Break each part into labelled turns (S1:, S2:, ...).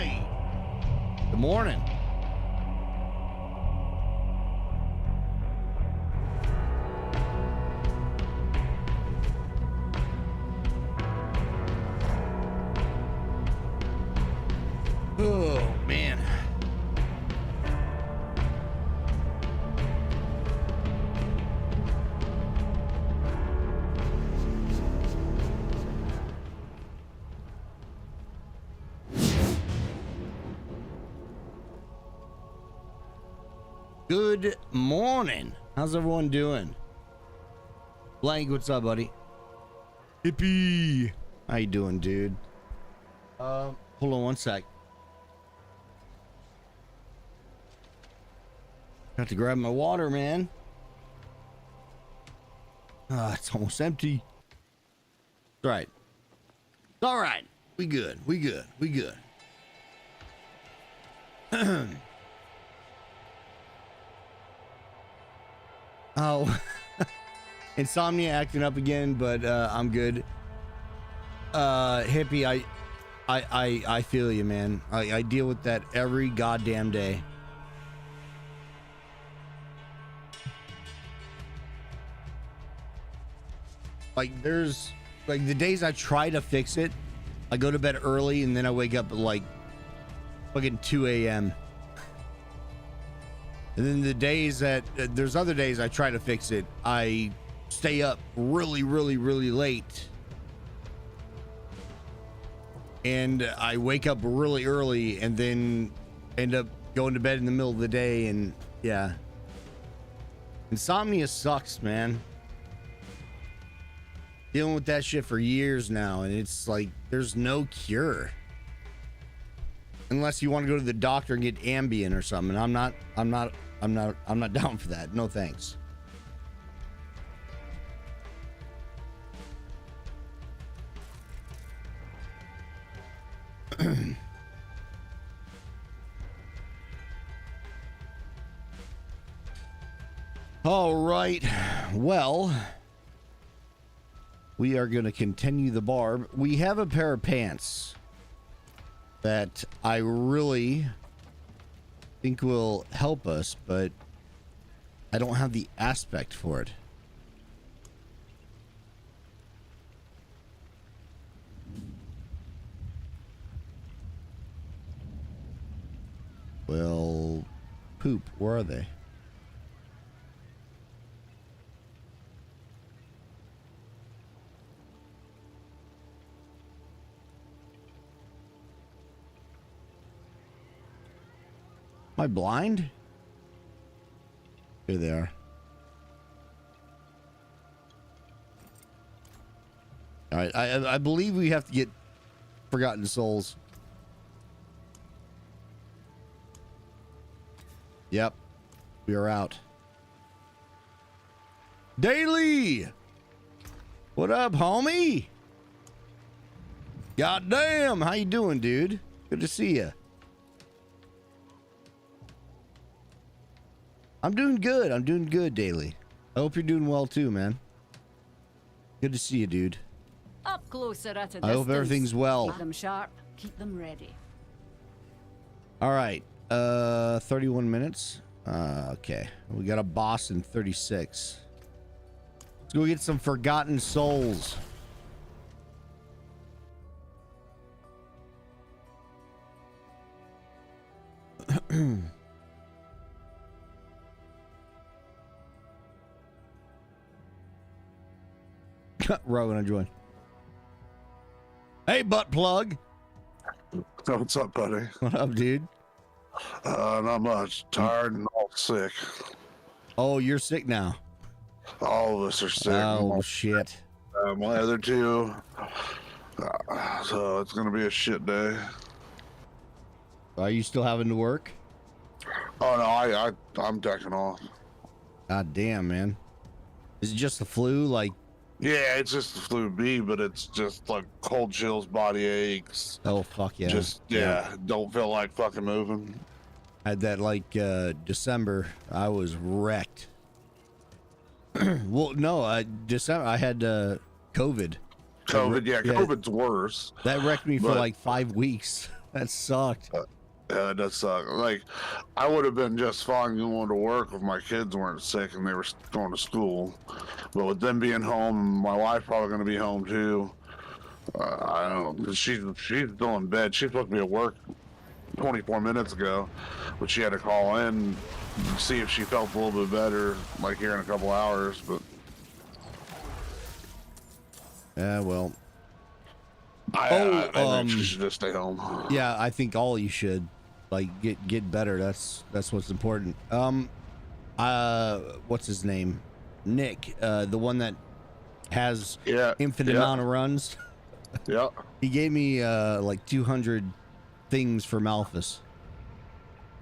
S1: right. Good morning. Oh, man. Good morning. How's everyone doing? Blank, what's up, buddy? Hippie. How you doing, dude? Hold on one sec. Got to grab my water, man. It's almost empty. It's all right. It's all right. We good. We good. We good. Oh, insomnia acting up again, but I'm good. Hippie, I feel you, man. I deal with that every goddamn day. Like, there's like the days I try to fix it, I go to bed early and then I wake up at like fucking 2 a.m. And then the days that there's other days I try to fix it, I stay up really late. And I wake up really early and then end up going to bed in the middle of the day. And yeah, insomnia sucks, man. Dealing with that shit for years now, and it's like there's no cure unless you want to go to the doctor and get Ambien or something. I'm not down for that. No thanks. All right. Well, we are going to continue the Barb. We have a pair of pants that I really think will help us, but I don't have the aspect for it. Well, poop, where are they? Am I blind? Here they are. All right, I believe we have to get Forgotten Souls. Yep, we are out. Daily, what up, homie? Goddamn, how you doing, dude? Good to see you. I'm doing good. I'm doing good, Daily. I hope you're doing well too, man. Good to see you, dude.
S2: Up closer at a distance.
S1: I hope everything's well.
S2: Keep them sharp. Keep them ready.
S1: All right. 31 minutes. Okay. We got a boss in 36. Let's go get some Forgotten Souls. Rowan, I join. Hey, butt plug.
S3: Oh, what's up, buddy?
S1: What up, dude?
S3: Not much. Tired and all sick.
S1: Oh, you're sick now.
S3: All of us are sick.
S1: Oh, shit.
S3: My other two. So it's gonna be a shit day.
S1: Are you still having to work?
S3: Oh no, I'm decking off.
S1: God damn, man. Is it just the flu? Like,
S3: Yeah, it's just the flu B, but it's just like cold chills, body aches.
S1: oh, fuck yeah.
S3: Just, yeah, don't feel like fucking moving.
S1: I had that like December. I was wrecked. Well, no, December I had COVID.
S3: COVID, yeah, COVID's worse.
S1: That wrecked me for
S3: But-
S1: like 5 weeks. That sucked.
S3: Yeah, it does suck. Like, I would have been just fine going to work if my kids weren't sick and they were going to school. But with them being home, my wife probably going to be home too. I don't know. She's still in bed. She's supposed to be at work 24 minutes ago, but she had to call in to see if she felt a little bit better, like here in a couple hours. But
S1: Yeah, well.
S3: I think she should just stay home.
S1: Yeah, I think all you should, like, get better. That's what's important. What's his name? Nick, the one that has infinite amount of runs.
S3: Yeah.
S1: He gave me like 200 things for Malphus.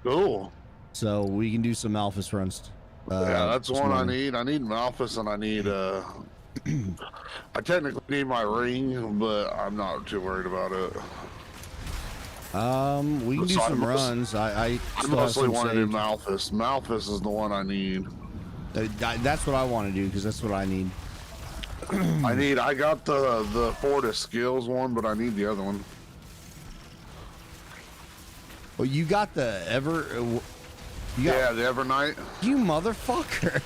S3: Cool.
S1: So we can do some Malphus runs.
S3: Yeah, that's one I need. I need Malphus and I need I technically need my ring, but I'm not too worried about it.
S1: We can do some runs. I
S3: mostly want to do Malphus. Malphus is the one I need.
S1: That's what I want to do because that's what I need.
S3: I got the Fortis skills one, but I need the other one.
S1: Oh, you got the
S3: Yeah, the Evernight.
S1: You motherfucker.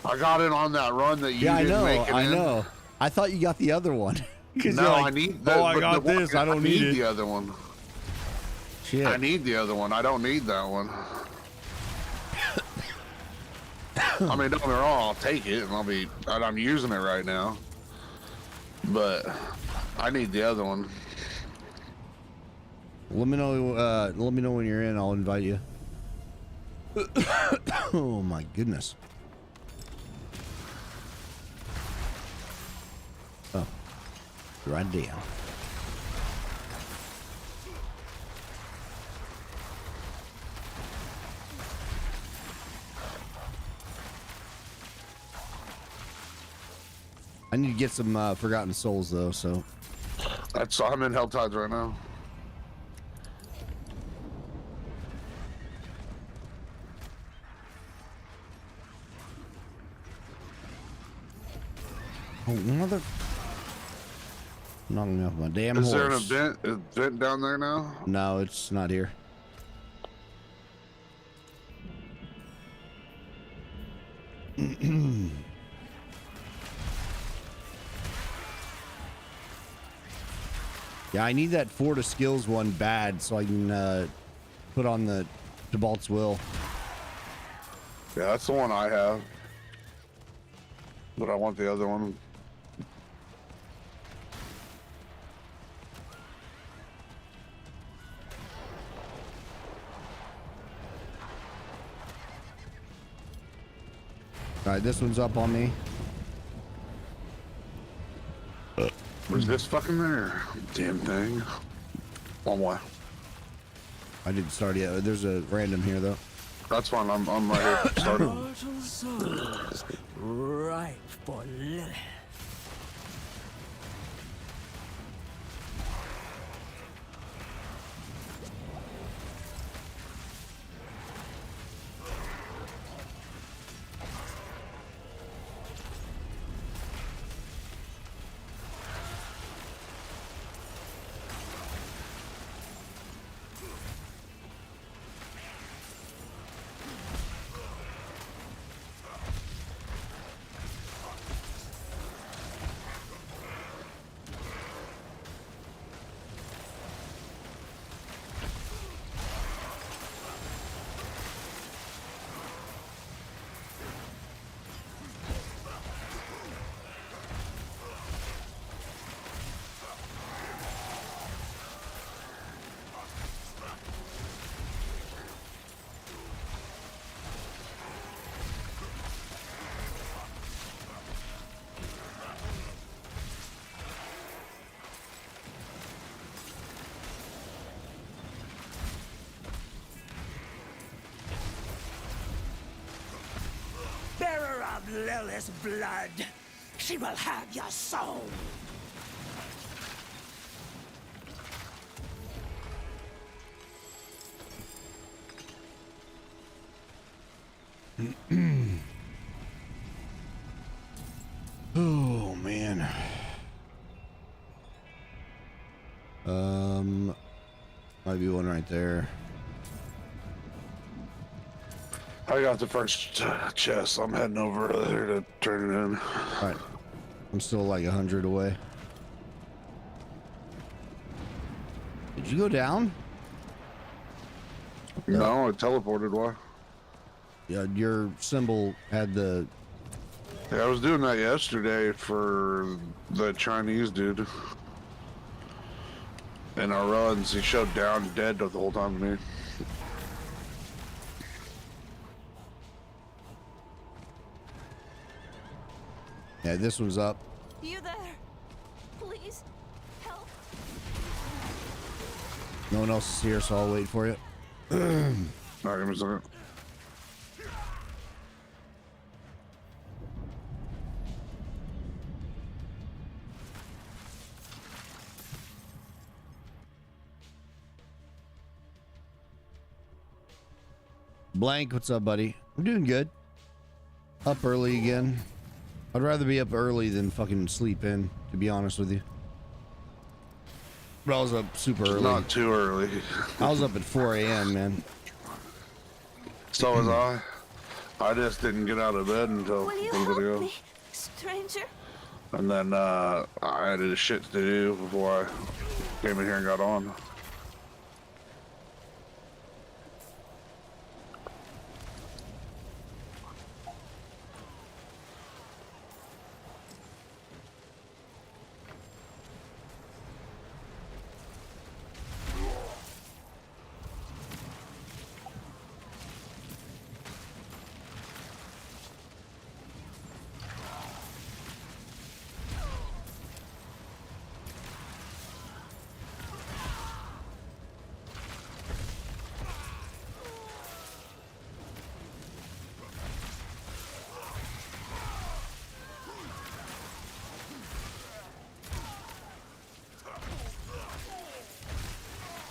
S3: I got it on that run that you didn't make it in.
S1: I know. I thought you got the other one.
S3: No, like, I need that.
S1: Oh, I got this. I don't need it.
S3: The other one.
S1: Shit.
S3: I need the other one. I don't need that one. I mean, don't get me wrong, I'll take it, and I'm using it right now. But I need the other one.
S1: Let me know when you're in. I'll invite you. Oh my goodness. Oh, right down. I need to get some Forgotten Souls though, so.
S3: I'm in Hell Tides right now.
S1: Oh, mother. Knocking me off my damn horse.
S3: Is there an event down there now?
S1: No, it's not here. Yeah, I need that Fortis skills one bad so I can put on the Debalt's Will.
S3: Yeah, that's the one I have. But I want the other one.
S1: All right, this one's up on me.
S3: Where's this fucking there? Damn thing. One more.
S1: I didn't start yet. There's a random here though.
S3: That's fine. I'm right here. Started.
S4: Right for Lilith. Bearer of Lilith's blood, she will have your soul.
S1: Oh man. might be one right there.
S3: I got the first chest. I'm heading over there to turn it in.
S1: All right. I'm still like 100 away. Did you go down?
S3: No, I teleported. Why?
S1: Yeah, your symbol had the...
S3: Yeah, I was doing that yesterday for the Chinese dude. In our runs, he showed down dead the whole time to me.
S1: Yeah, this one's up.
S5: You there? Please help.
S1: No one else is here, so I'll wait for you.
S3: All right, give me a second.
S1: Blank, what's up, buddy? I'm doing good. Up early again. I'd rather be up early than fucking sleep in, to be honest with you. But I was up super early.
S3: Not too early.
S1: I was up at 4 a.m., man.
S3: So was I. I just didn't get out of bed until
S5: Will you
S3: a little
S5: help
S3: bit ago.
S5: me, stranger?
S3: And then I had shit to do before I came in here and got on.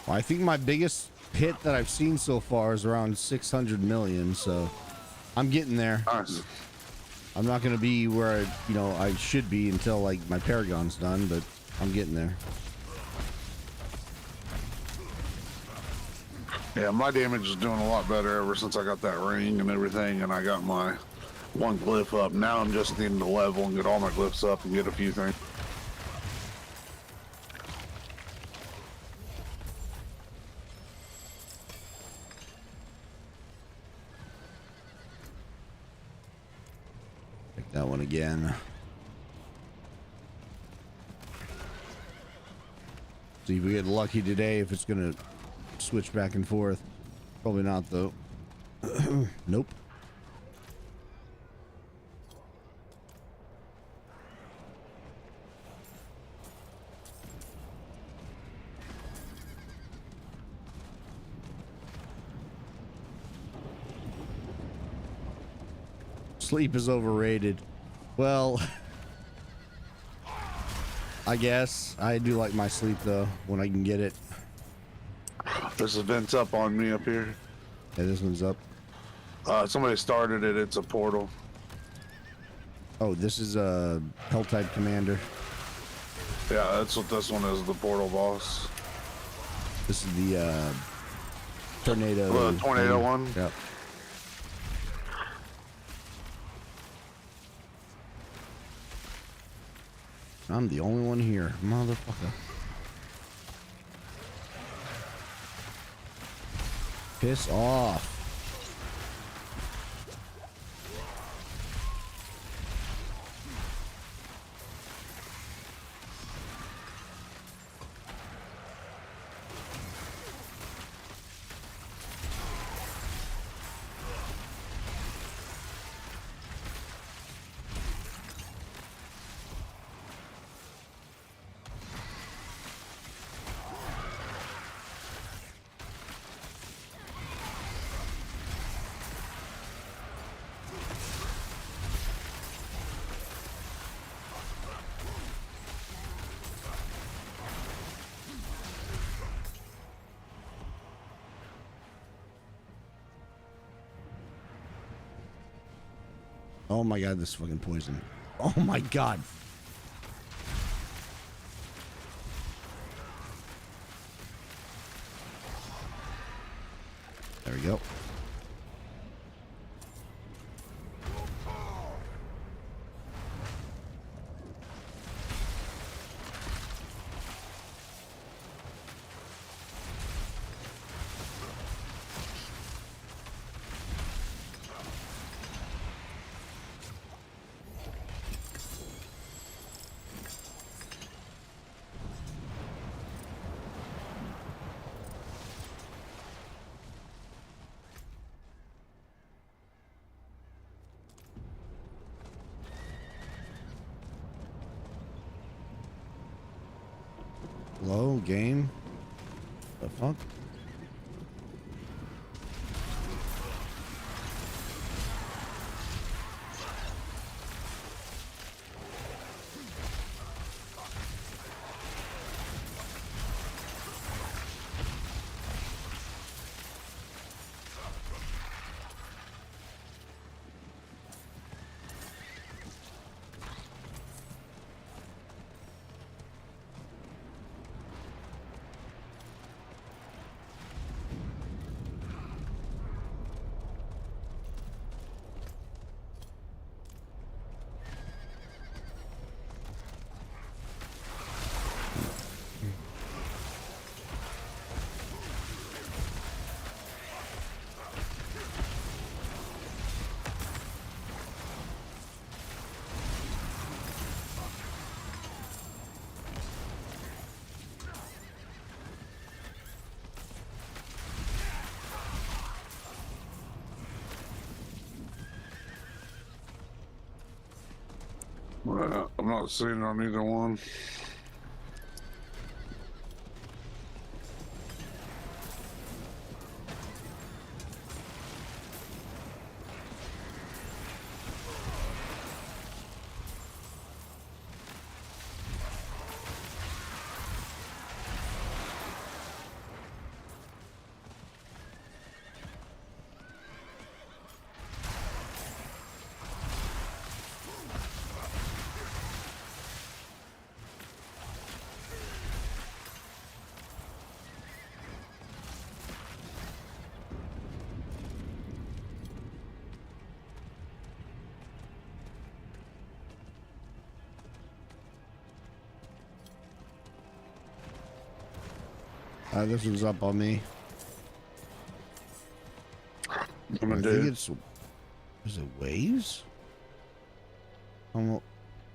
S1: I think my biggest hit that I've seen so far is around 600 million, so I'm getting there.
S3: Nice.
S1: I'm not going to be where I should be until like my Paragon's done, but I'm getting there.
S3: Yeah, my damage is doing a lot better ever since I got that ring and everything, and I got my one glyph up. Now I'm just needing to level and get all my glyphs up and get a few things.
S1: Take that one again. See if we get lucky today, if it's going to switch back and forth. Probably not, though. Nope. Sleep is overrated. Well, I guess I do like my sleep though when I can get it.
S3: This event's up on me up here.
S1: Yeah, this one's up.
S3: Somebody started it. It's a portal.
S1: Oh, this is a Hell type commander.
S3: Yeah, that's what this one is. The portal boss.
S1: This is the tornado.
S3: The tornado one.
S1: Yep. I'm the only one here, motherfucker. Piss off. Oh my god, this fucking poison. Oh my god. There we go. Hello, game. The fuck?
S3: I'm not seeing it on either one.
S1: This one's up on me. I think it's... Is it waves? I don't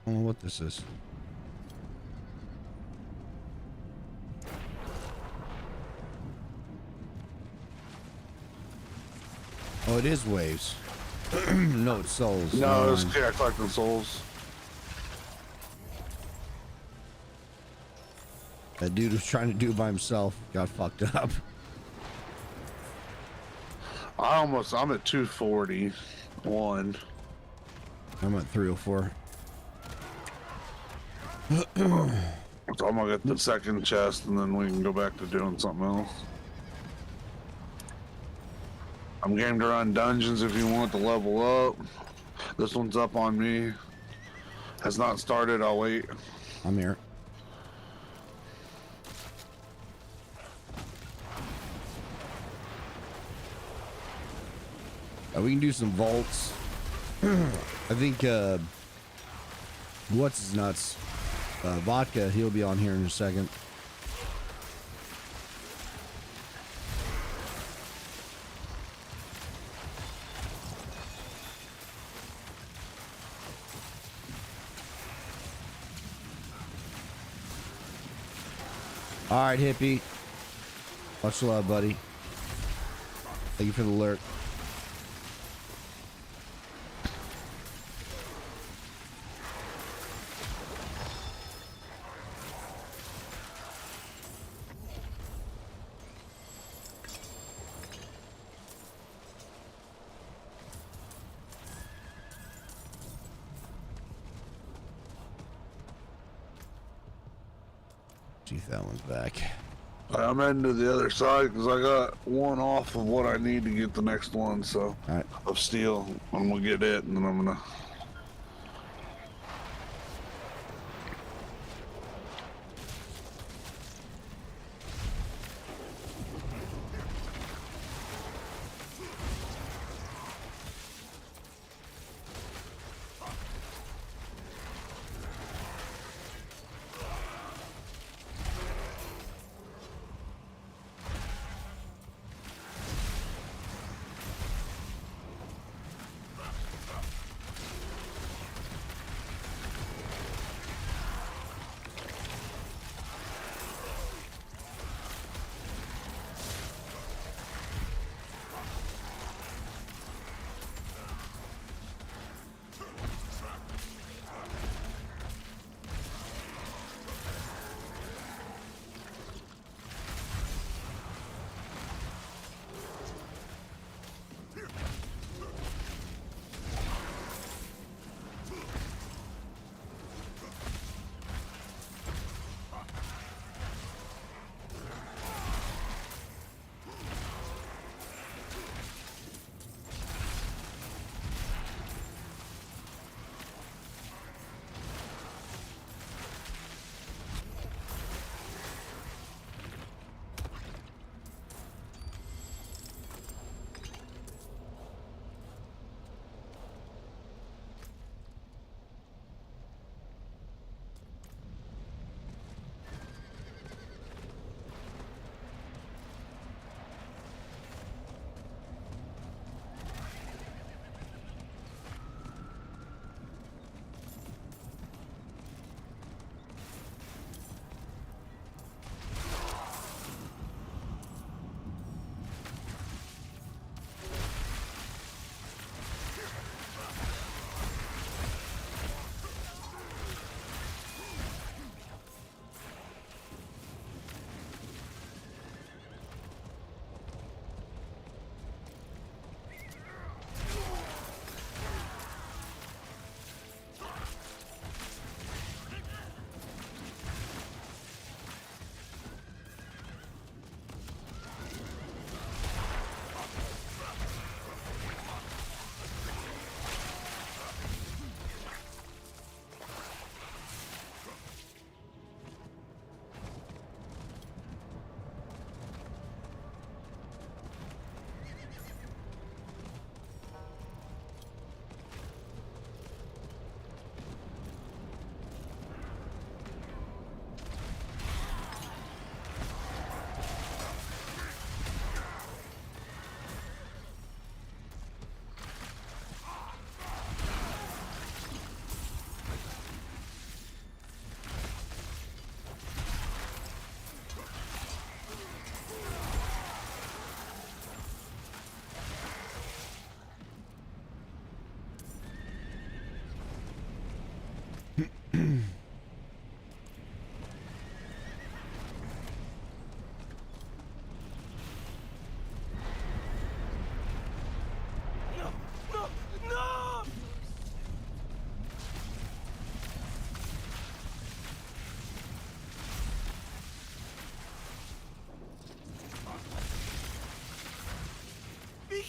S1: know what this is. Oh, it is waves. No, it's souls.
S3: No, it's collecting souls.
S1: That dude was trying to do it by himself. Got fucked up.
S3: I'm at 241.
S1: I'm at 304.
S3: So I'm gonna get the second chest and then we can go back to doing something else. I'm game to run dungeons if you want to level up. This one's up on me. Has not started, I'll wait.
S1: I'm here. We can do some vaults. I think what's his nuts? Vodka, he'll be on here in a second. All right, hippie. Much love, buddy. Thank you for the alert. See if that one's back.
S3: I'm heading to the other side because I got one off of what I need to get the next one, so
S1: All right.
S3: of steel. I'm gonna get it and then I'm gonna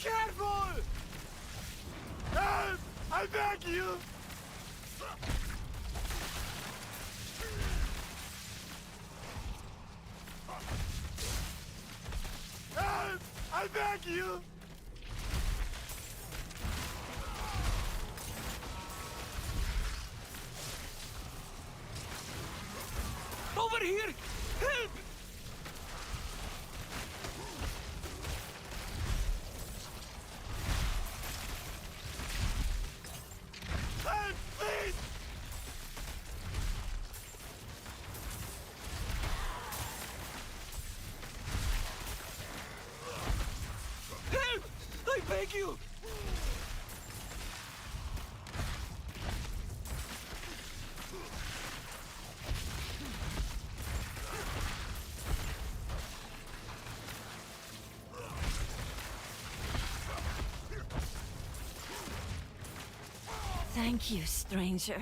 S4: careful! Help! I beg you! Help! I beg you! Over here! Help! Help, please! Help! I beg you!
S5: Thank you, stranger.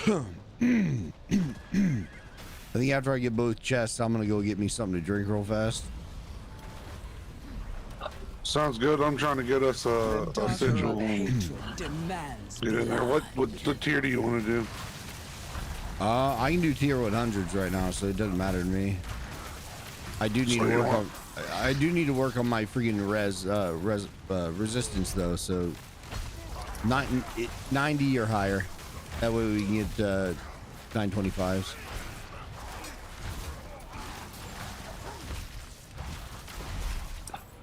S1: I think after I get both chests, I'm gonna go get me something to drink real fast.
S3: Sounds good. I'm trying to get us a sigil.
S4: Demands
S3: Get in there. What tier do you want to do?
S1: I can do tier 100s right now, so it doesn't matter to me. I do need to work on. I do need to work on my freaking resistance though. So 90 or higher. That way we can get 925s.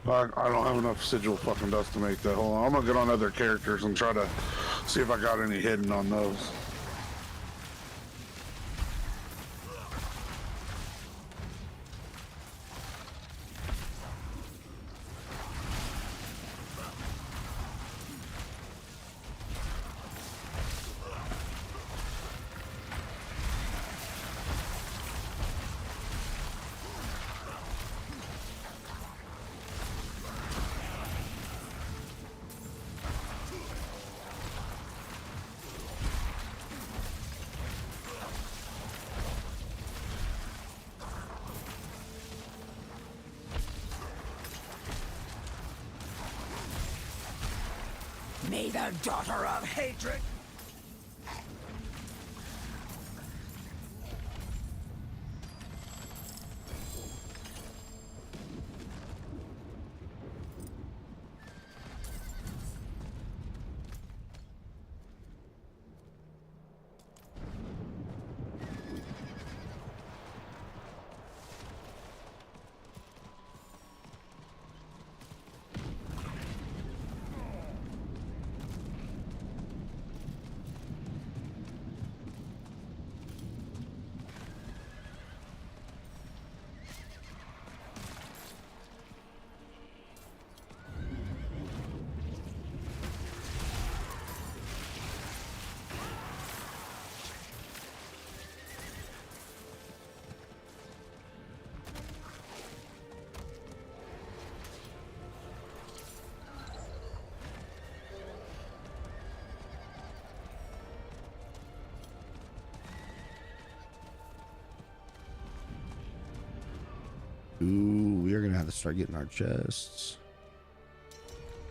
S3: I don't have enough sigil fucking dust to make that. Hold on. I'm gonna get on other characters and try to see if I got any hidden on those.
S4: May the daughter of hatred.
S1: Ooh, we are gonna have to start getting our chests.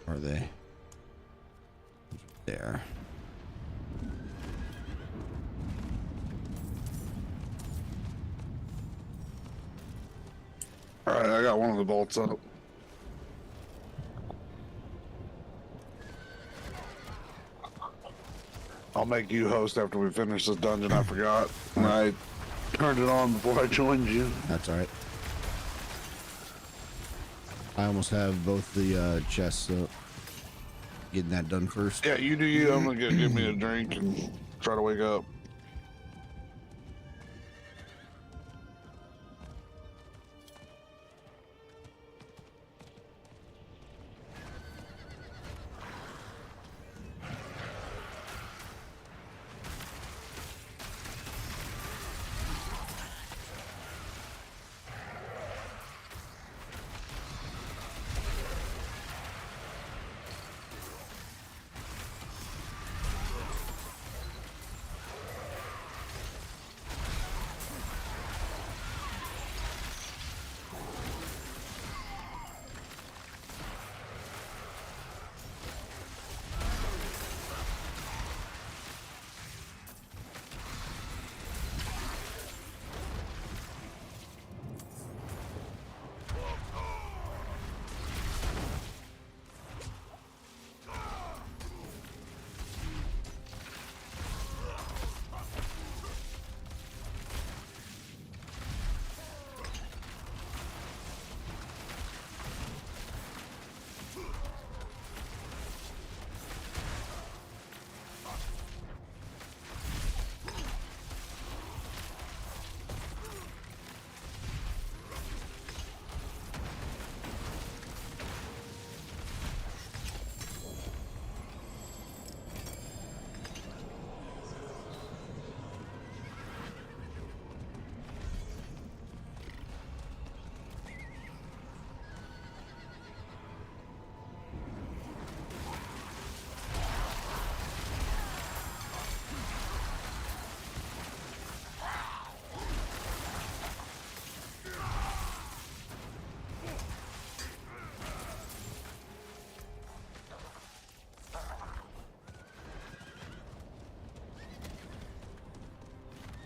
S1: Are they? There.
S3: All right, I got one of the bolts up. I'll make you host after we finish this dungeon. I forgot. And I turned it on before I joined you.
S1: That's all right. I almost have both the chests up. Getting that done first.
S3: Yeah, you do you. I'm gonna give me a drink and try to wake up.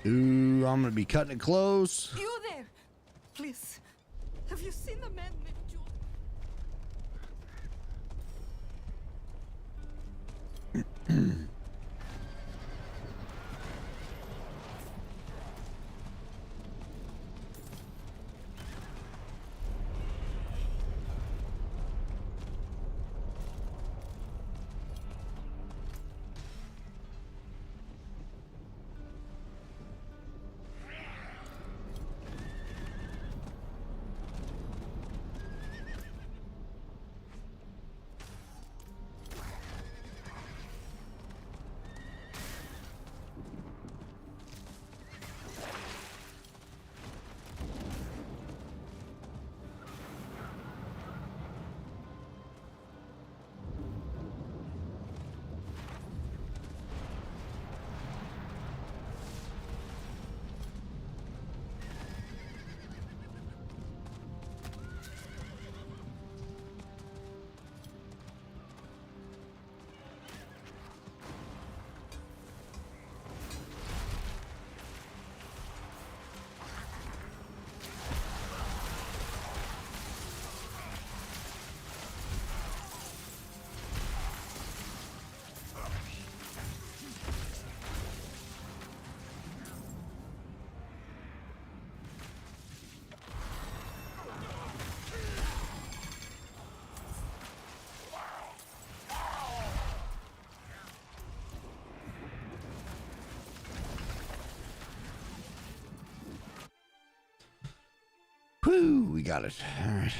S1: Ooh, I'm gonna be cutting it close.
S5: You there! Please, have you seen the man named Jules?
S1: Whew, we got it. All right.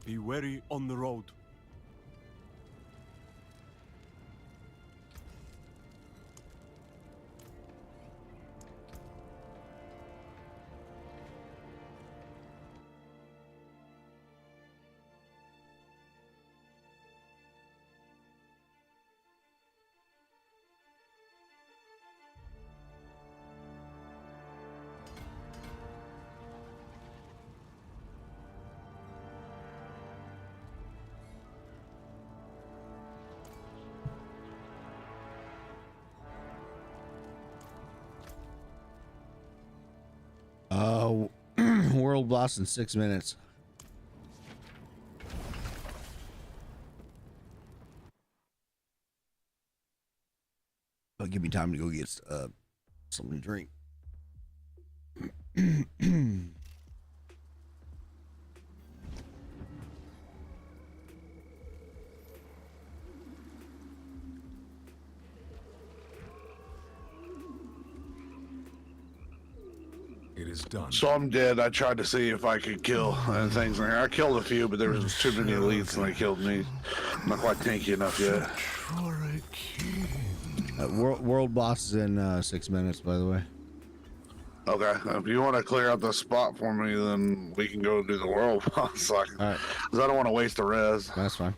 S6: Be wary on the road.
S1: World boss in 6 minutes. But give me time to go get something to drink.
S6: It is done.
S3: So I'm dead. I tried to see if I could kill things in here. I killed a few, but there was too many elites and they killed me. I'm not quite tanky enough yet.
S1: World boss is in 6 minutes, by the way.
S3: Okay, if you want to clear out the spot for me, then we can go do the world boss. All
S1: right.
S3: Because I don't want to waste a res.
S1: That's fine.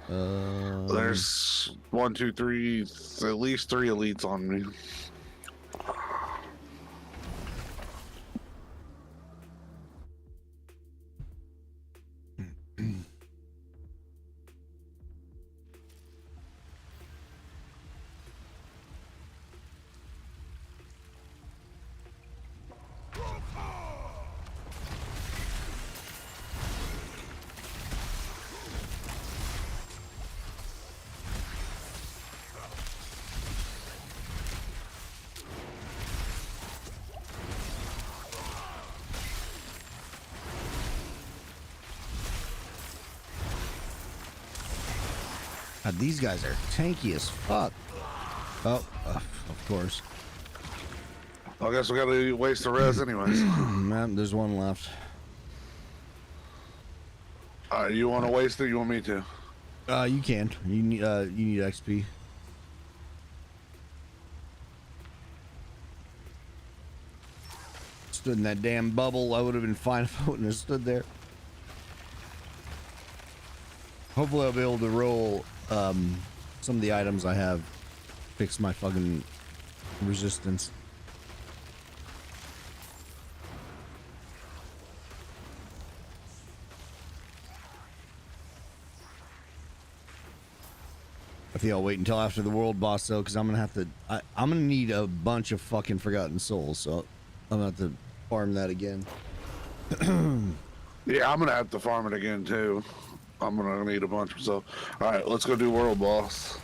S3: There's 1, 2, 3, at least 3 elites on me.
S1: God, these guys are tanky as fuck. Oh, of course.
S3: I guess we gotta waste the res anyways.
S1: Man, there's one left.
S3: Alright, you want to waste it? You want me to?
S1: You can. You need XP. Stood in that damn bubble. I would have been fine if I wouldn't have stood there. Hopefully I'll be able to roll some of the items I have. Fix my fucking resistance. I think I'll wait until after the world boss though, because I'm gonna have to. I'm gonna need a bunch of fucking forgotten souls, so I'm gonna have to farm that again.
S3: Yeah, I'm gonna have to farm it again too. I'm gonna need a bunch of stuff. All right, let's go do world boss.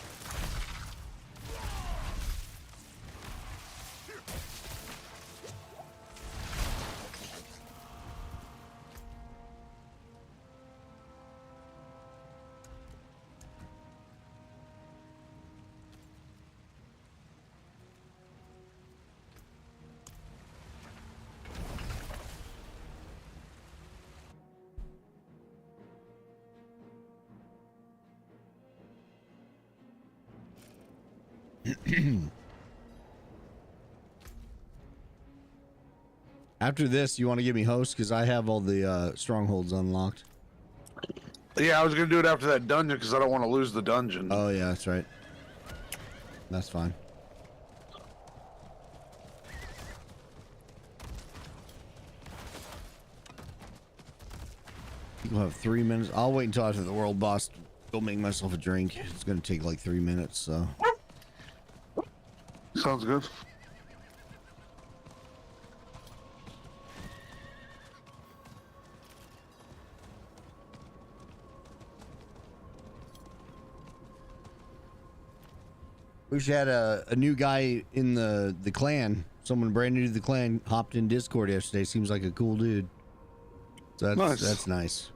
S1: After this, you want to give me host because I have all the strongholds unlocked.
S3: Yeah, I was gonna do it after that dungeon because I don't want to lose the dungeon.
S1: Oh yeah, that's right. That's fine. We'll have 3 minutes. I'll wait until after the world boss to go make myself a drink. It's gonna take like 3 minutes, so.
S3: Sounds good.
S1: We should had a new guy in the clan. Someone brand new to the clan hopped in Discord yesterday. Seems like a cool dude. So that's nice.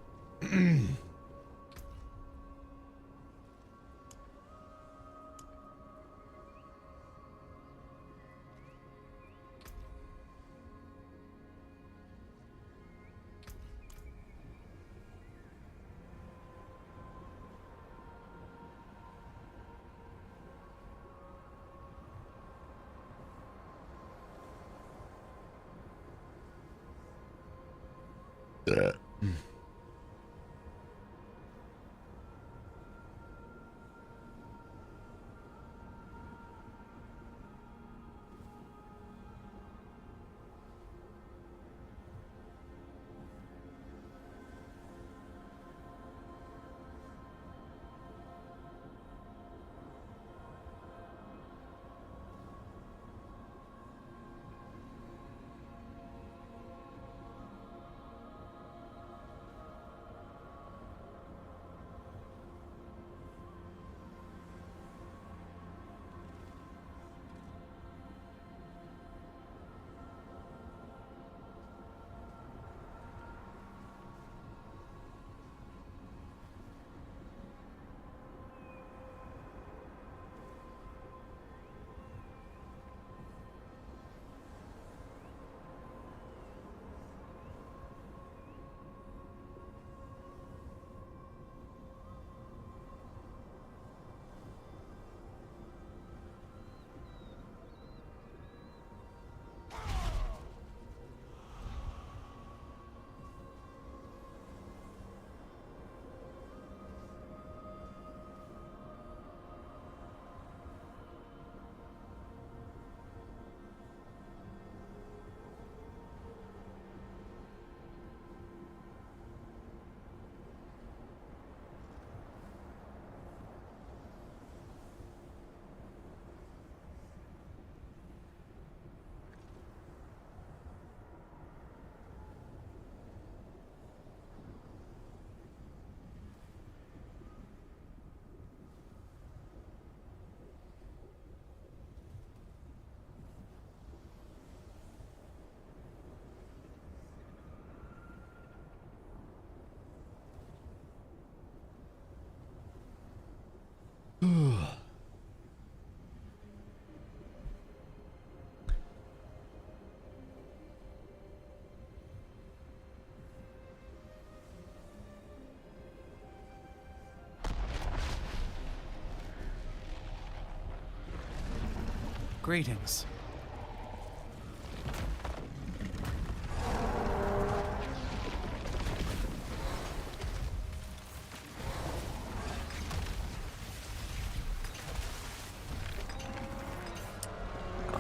S7: Greetings.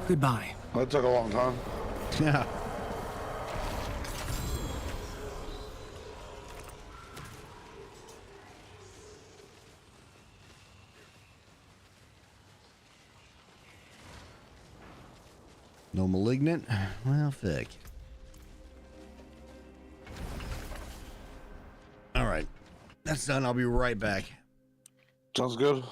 S7: Goodbye.
S3: That took a long time.
S1: Yeah. No malignant? Well, fick. All right. That's done. I'll be right back.
S3: Sounds good.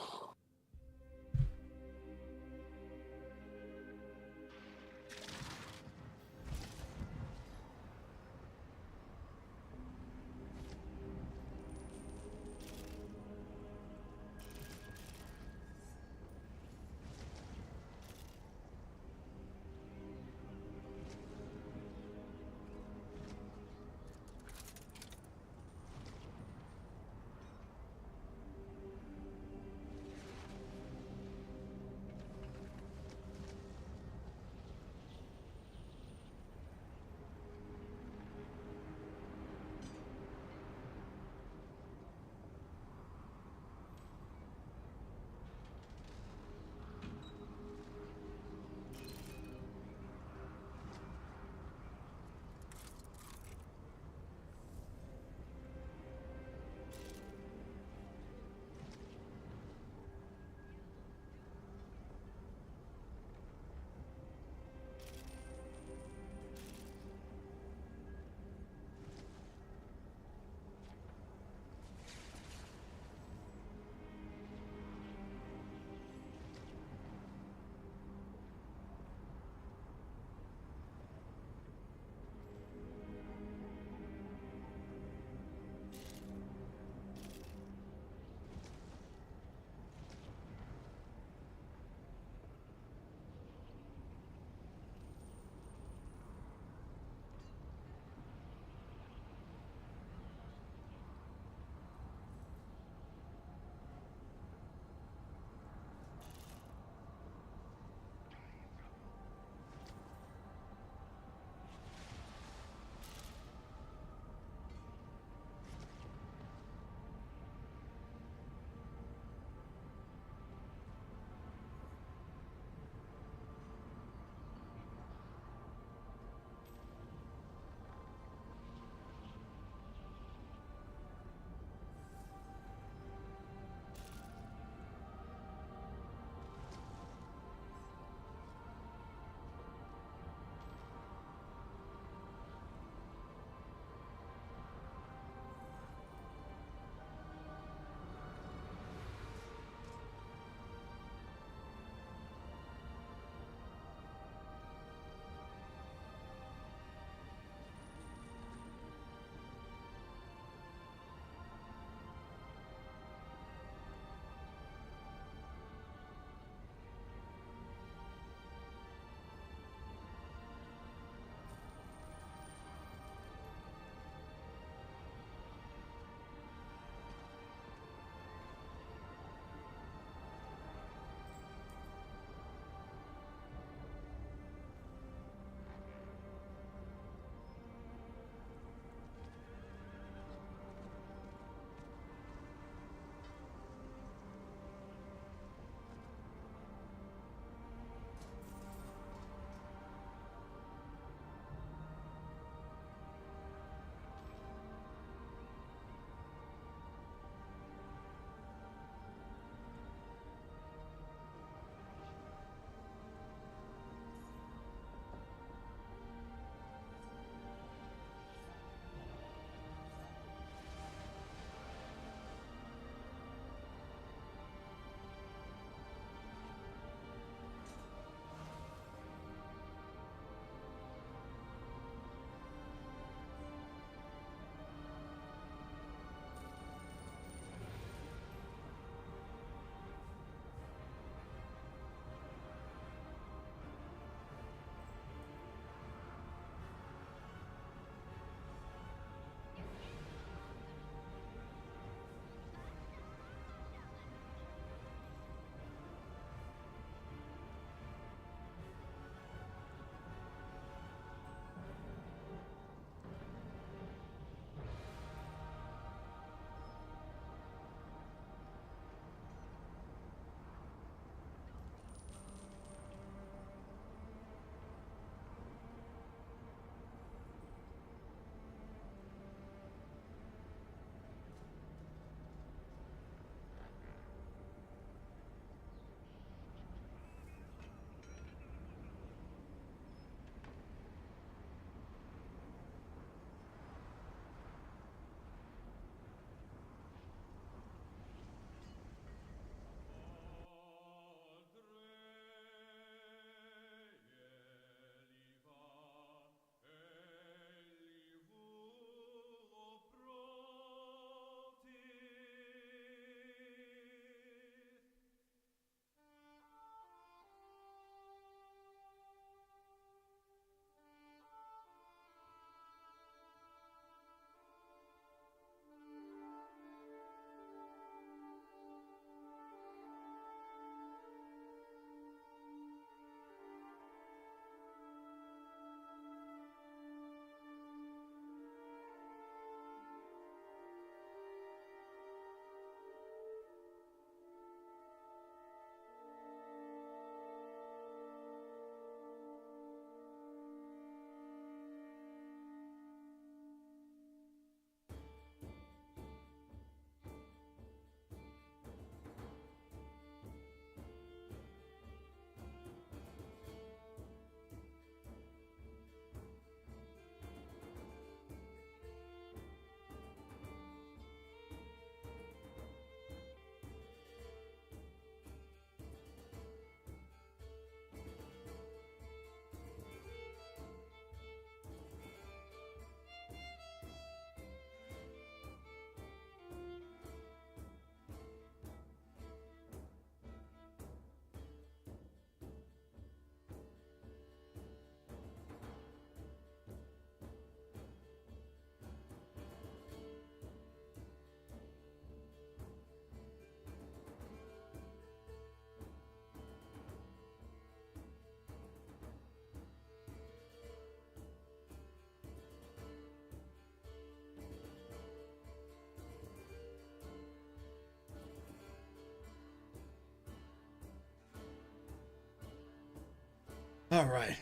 S1: All right.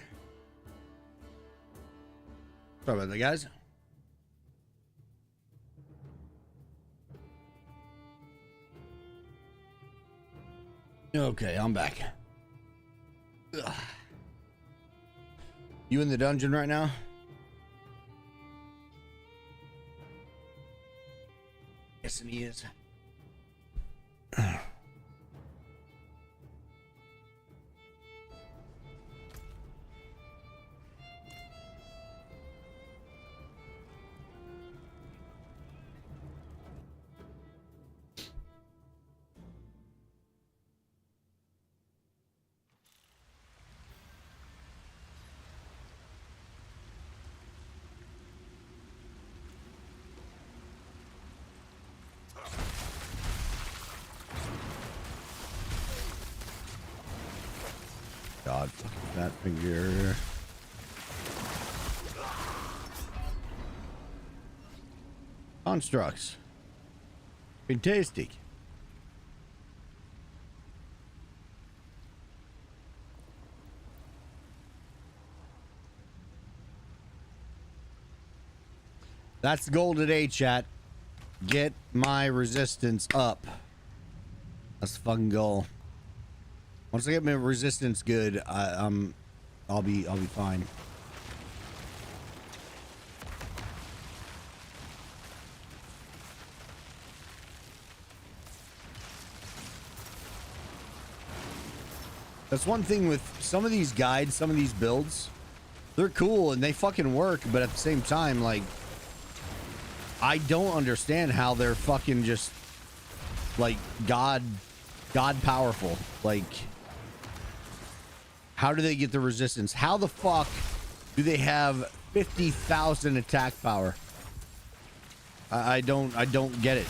S1: Sorry about that, guys. Okay, I'm back. Ugh. You in the dungeon right now? Yes, and he is. God, fucking fat finger. Constructs. Fantastic. That's the goal today, chat. Get my resistance up. That's the fucking goal. Once I get my resistance good, I'll be fine. That's one thing with some of these guides, some of these builds. They're cool and they fucking work, but at the same time, like, I don't understand how they're fucking just like God powerful. Like, how do they get the resistance? How the fuck do they have 50,000 attack power? I don't get it.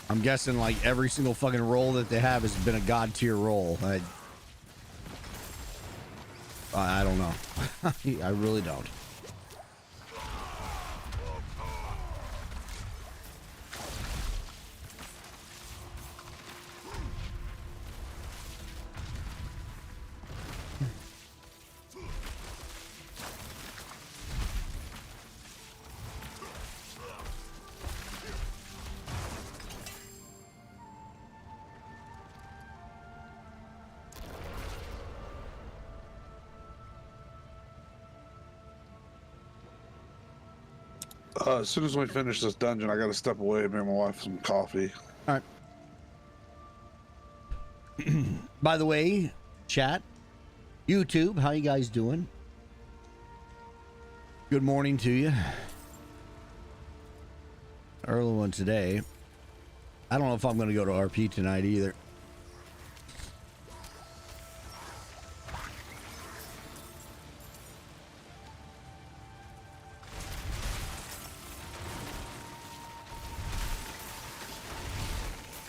S1: I'm guessing like every single fucking role that they have has been a god tier role. I don't know. I really don't.
S3: As soon as we finish this dungeon, I gotta step away and make my wife some coffee.
S1: All right. By the way, chat, YouTube, how you guys doing? Good morning to you. Early one today. I don't know if I'm going to go to RP tonight either.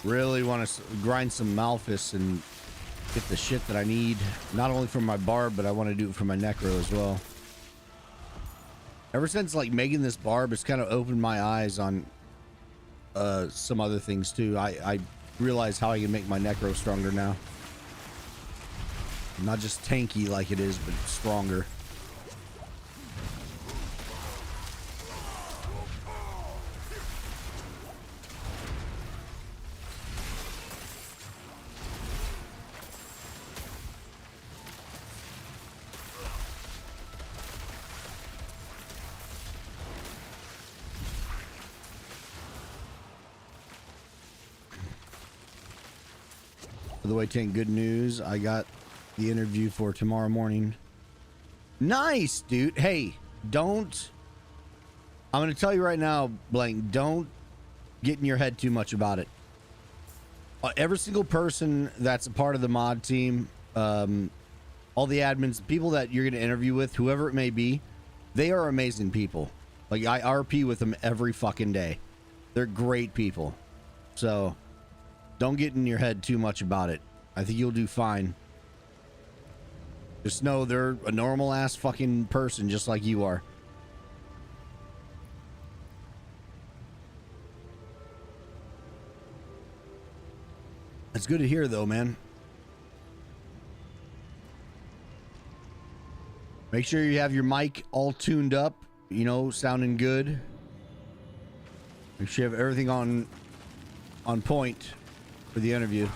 S1: Really want to grind some Malphus and get the shit that I need, not only for my Barb, but I want to do it for my Necro as well. Ever since like making this Barb, it's kind of opened my eyes on some other things too. I realize how I can make my Necro stronger now. Not just tanky like it is, but stronger. By the way, Tank, good news. I got the interview for tomorrow morning. Nice, dude. Hey, don't... I'm going to tell you right now, Blank, don't get in your head too much about it. Every single person that's a part of the mod team, all the admins, people that you're going to interview with, whoever it may be, they are amazing people. Like, I RP with them every fucking day. They're great people. So... don't get in your head too much about it. I think you'll do fine. Just know they're a normal ass fucking person just like you are. That's good to hear, though, man. Make sure you have your mic all tuned up, you know, sounding good. Make sure you have everything on point for the interview.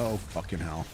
S1: Oh, fucking hell.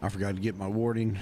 S1: I forgot to get my warding.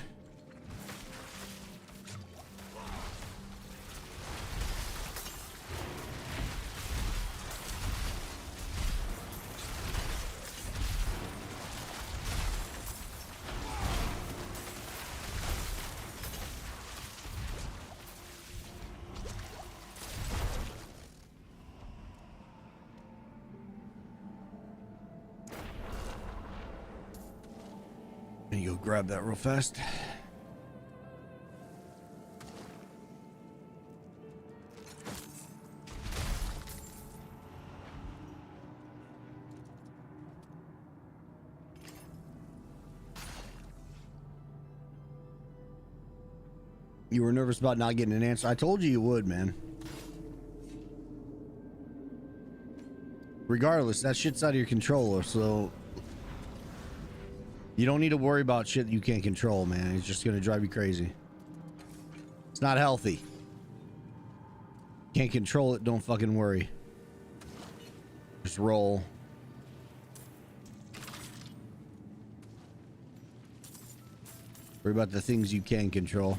S1: Let me go grab that real fast. You were nervous about not getting an answer. I told you would, man. Regardless, that shit's out of your control, so you don't need to worry about shit that you can't control, man. It's just gonna drive you crazy. It's not healthy. Can't control it, don't fucking worry. Just roll. Worry about the things you can control.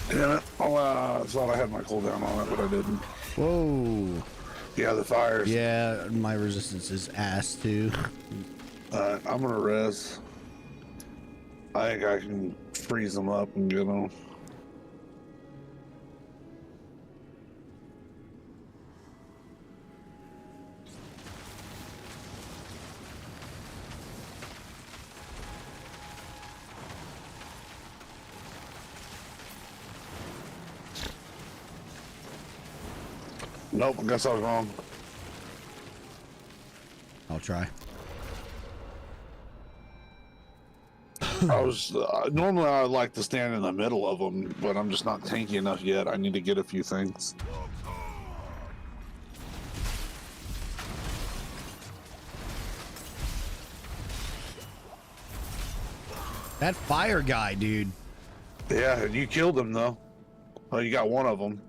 S3: Damn it. Oh, I thought I had my cooldown on it, but I didn't.
S1: Whoa.
S3: Yeah, the fires.
S1: Yeah, my resistance is ass too.
S3: I'm gonna res. I think I can freeze them up and get them. Nope, I guess I was wrong.
S1: I'll try.
S3: I was normally I would like to stand in the middle of them, but I'm just not tanky enough yet. I need to get a few things.
S1: That fire guy, dude.
S3: Yeah, you killed him though. Oh, you got one of them.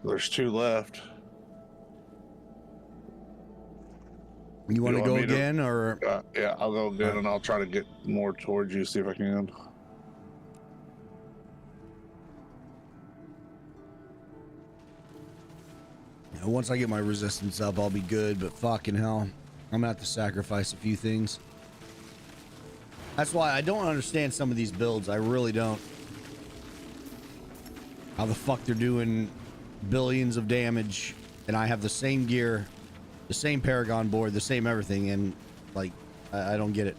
S3: There's two left.
S1: You want to go
S3: me
S1: again, or?
S3: Yeah, I'll go again, and I'll try to get more towards you, see if I can.
S1: Once I get my resistance up, I'll be good, but fucking hell. I'm gonna have to sacrifice a few things. That's why I don't understand some of these builds. I really don't. How the fuck they're doing billions of damage, and I have the same gear, the same Paragon board, the same everything, and like, I don't get it.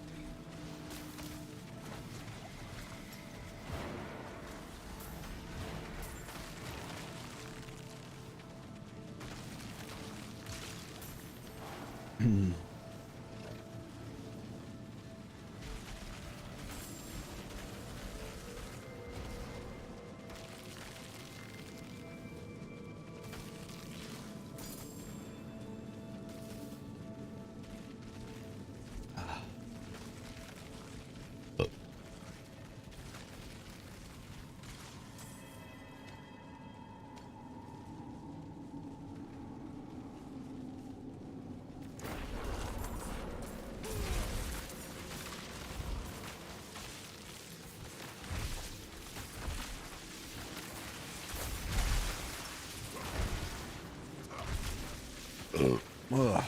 S1: Ugh.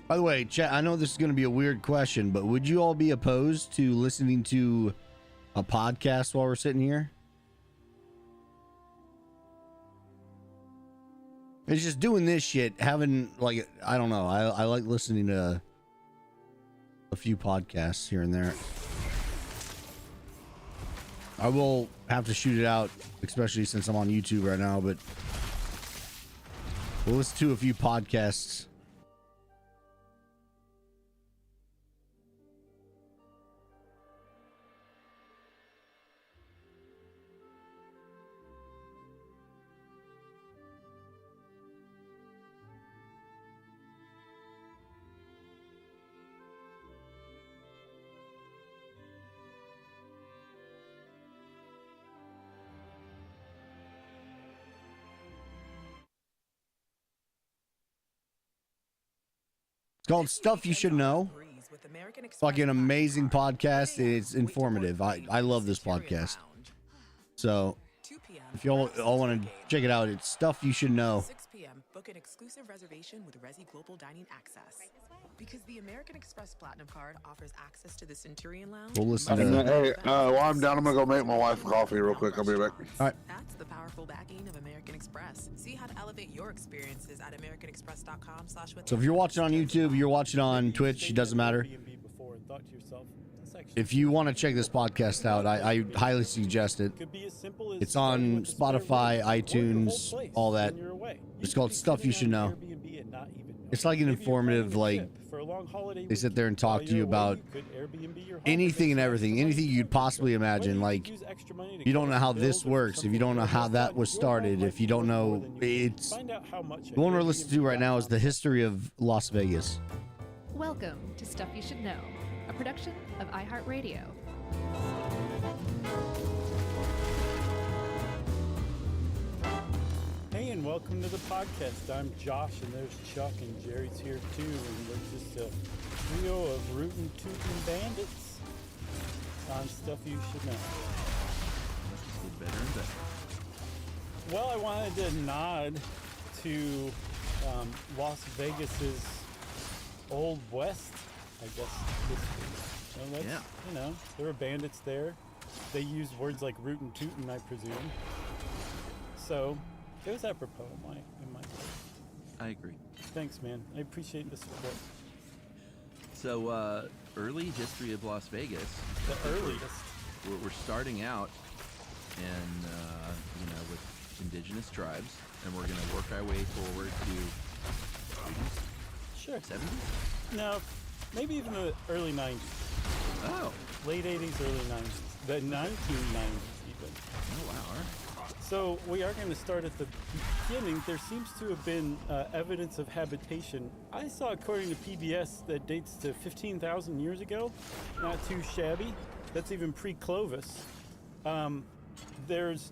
S1: By the way, chat, I know this is going to be a weird question, but would you all be opposed to listening to a podcast while we're sitting here? It's just doing this shit, having, like, I don't know. I like listening to a few podcasts here and there. I will have to shoot it out, especially since I'm on YouTube right now, but we'll listen to a few podcasts. It's called Stuff You Should Know. Fucking amazing podcast. It's informative. I love this podcast. So if you all want to check it out, it's Stuff You Should Know.
S8: 6 p.m. Book an exclusive reservation with Resi Global Dining Access. Because the American Express Platinum Card offers access to the Centurion Lounge.
S1: We'll listen to
S3: Hey, while I'm down, I'm gonna go make my wife coffee real quick. I'll be back.
S1: All right.
S8: That's the powerful backing of American Express. See how to elevate your experiences at americanexpress.com/with.
S1: So if you're watching on YouTube, you're watching on Twitch, it doesn't matter. If you want to check this podcast out, I highly suggest it. It's on Spotify, iTunes, all that. It's called Stuff You Should Know. It's like an informative, like, they sit there and talk to you about anything and everything, anything you'd possibly imagine. Like, you don't know how this works, if you don't know how that was started, if you don't know, it's, the one we're listening to right now is the history of Las Vegas.
S9: Welcome to Stuff You Should Know, a production of iHeartRadio.
S10: Hey, and welcome to the podcast. I'm Josh, and there's Chuck, and Jerry's here too, and we're just a trio of rootin' tootin' bandits on Stuff You Should Know.
S11: Get better and better.
S10: Well, I wanted to nod to Las Vegas's Old West, I guess. Well, that's,
S11: yeah.
S10: You know, there were bandits there. They used words like rootin' tootin', I presume. So it was apropos in my part.
S11: I agree.
S10: Thanks, man. I appreciate the support.
S11: So, early history of Las Vegas.
S10: The earliest.
S11: We're starting out, and you know, with indigenous tribes, and we're going to work our way forward to 80s?
S10: Sure.
S11: 70s?
S10: No, maybe even the early 90s.
S11: Oh.
S10: Late 80s, early 90s. The 1990s even.
S11: Oh, wow. All right.
S10: So we are going to start at the beginning. There seems to have been evidence of habitation. I saw, according to PBS, that dates to 15,000 years ago. Not too shabby. That's even pre-Clovis. There's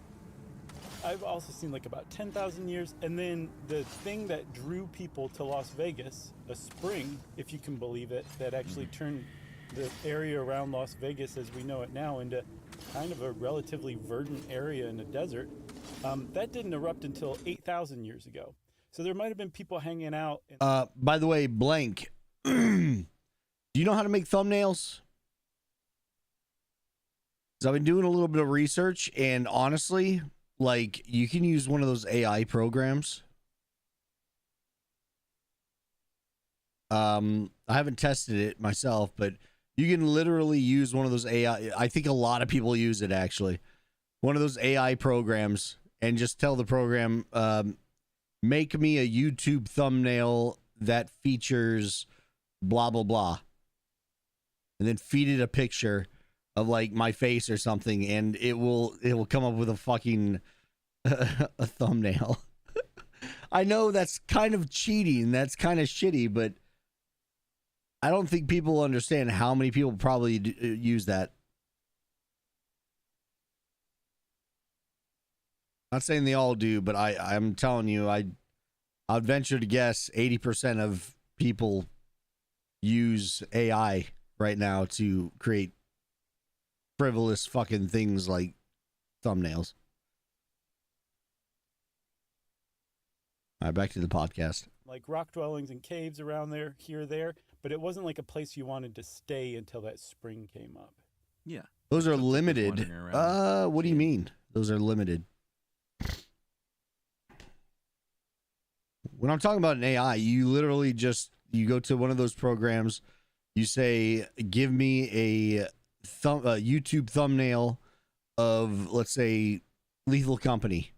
S10: I've also seen like about 10,000 years. And then the thing that drew people to Las Vegas, a spring, if you can believe it, that actually turned the area around Las Vegas as we know it now into kind of a relatively verdant area in a desert. That didn't erupt until 8,000 years ago. So there might have been people hanging out.
S1: By the way, Blank, do you know how to make thumbnails? So I've been doing a little bit of research, and honestly, like, you can use one of those AI programs. I haven't tested it myself, but you can literally use one of those AI. I think a lot of people use it, actually. One of those AI programs, and just tell the program, make me a YouTube thumbnail that features blah, blah, blah. And then feed it a picture of like my face or something, and it will come up with a fucking a thumbnail. I know that's kind of cheating, that's kind of shitty, but I don't think people understand how many people probably use that. Not saying they all do, but I'm telling you, I'd venture to guess 80% of people use AI right now to create frivolous fucking things like thumbnails. All right, back to the podcast.
S10: Like rock dwellings and caves around there, here, there, but it wasn't like a place you wanted to stay until that spring came up.
S11: Yeah.
S1: Those are limited. What do you mean? Those are limited. When I'm talking about an AI, you literally you go to one of those programs, you say, give me a YouTube thumbnail of, let's say, Lethal Company,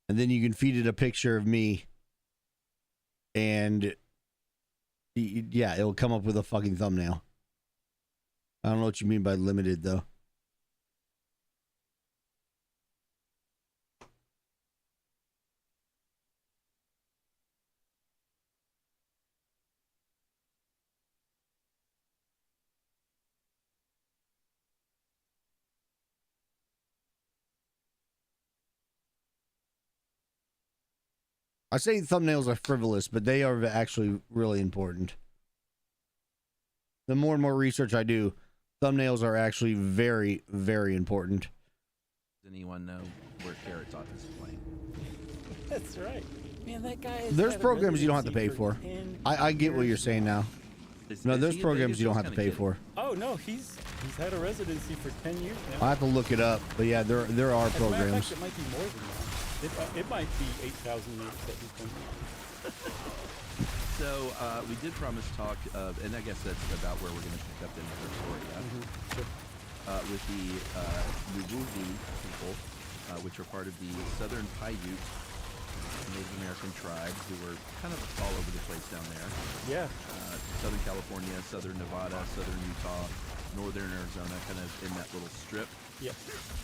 S1: and then you can feed it a picture of me, and yeah, it'll come up with a fucking thumbnail. I don't know what you mean by limited, though. I say thumbnails are frivolous, but they are actually really important. The more and more research I do, thumbnails are actually very, very important.
S11: Does anyone know where Carrot Top is playing?
S10: That's right. Man, that guy is.
S1: There's programs you don't have to pay for. I get what you're saying now. No, there's programs you don't have to pay for.
S10: Oh no, he's had a residency for 10 years now.
S1: I have to look it up, but yeah, there are
S10: As a matter of
S1: programs.
S10: fact, it might be more than that. It might be 8,000 years that he's been here.
S11: So we did promise talk, and I guess that's about where we're going to pick up the next story.
S10: Sure.
S11: With the Nuwuvi people, which are part of the Southern Paiute Native American tribes, who were kind of all over the place down there.
S10: Yeah.
S11: Southern California, Southern Nevada, Southern Utah, Northern Arizona, kind of in that little strip.
S10: Yes.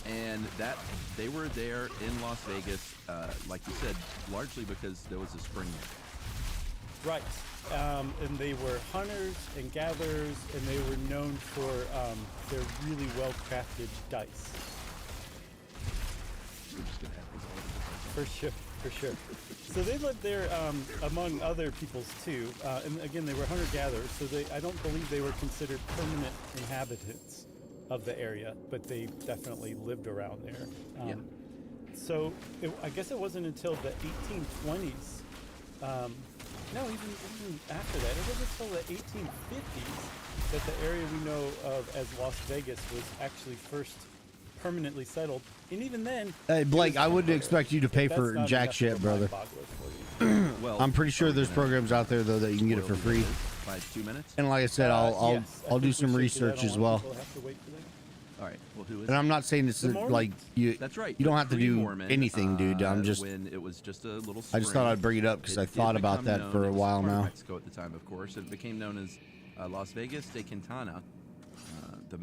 S11: And that they were there in Las Vegas, like you said, largely because there was a spring there.
S10: Right. And they were hunters and gatherers, and they were known for their really well-crafted dice.
S11: We're just gonna have these all over the place.
S10: For sure. So they lived there among other peoples too. And again, they were hunter-gatherers, so I don't believe they were considered permanent inhabitants of the area, but they definitely lived around there.
S11: Yeah.
S10: So I guess it wasn't until the 1820s, no, even after that, it wasn't until the 1850s that the area we know of as Las Vegas was actually first permanently settled. And even then...
S1: Hey, Blake, I wouldn't expect you to pay for jack shit, brother.
S11: Well,
S1: I'm pretty sure there's programs out there, though, that you can get it for free.
S11: 2 minutes.
S1: And like I said, I'll do some research as well.
S11: All right. Well, who is?
S1: And I'm not saying this is like you.
S11: That's right.
S1: You don't have to do
S11: Pre-Mormon,
S1: anything, dude. I'm just.
S11: When it was just a little.
S1: I just thought I'd bring it up because I thought about that for a while now.
S11: Mexico at the time, of course, it became known as Las Vegas de Quintana.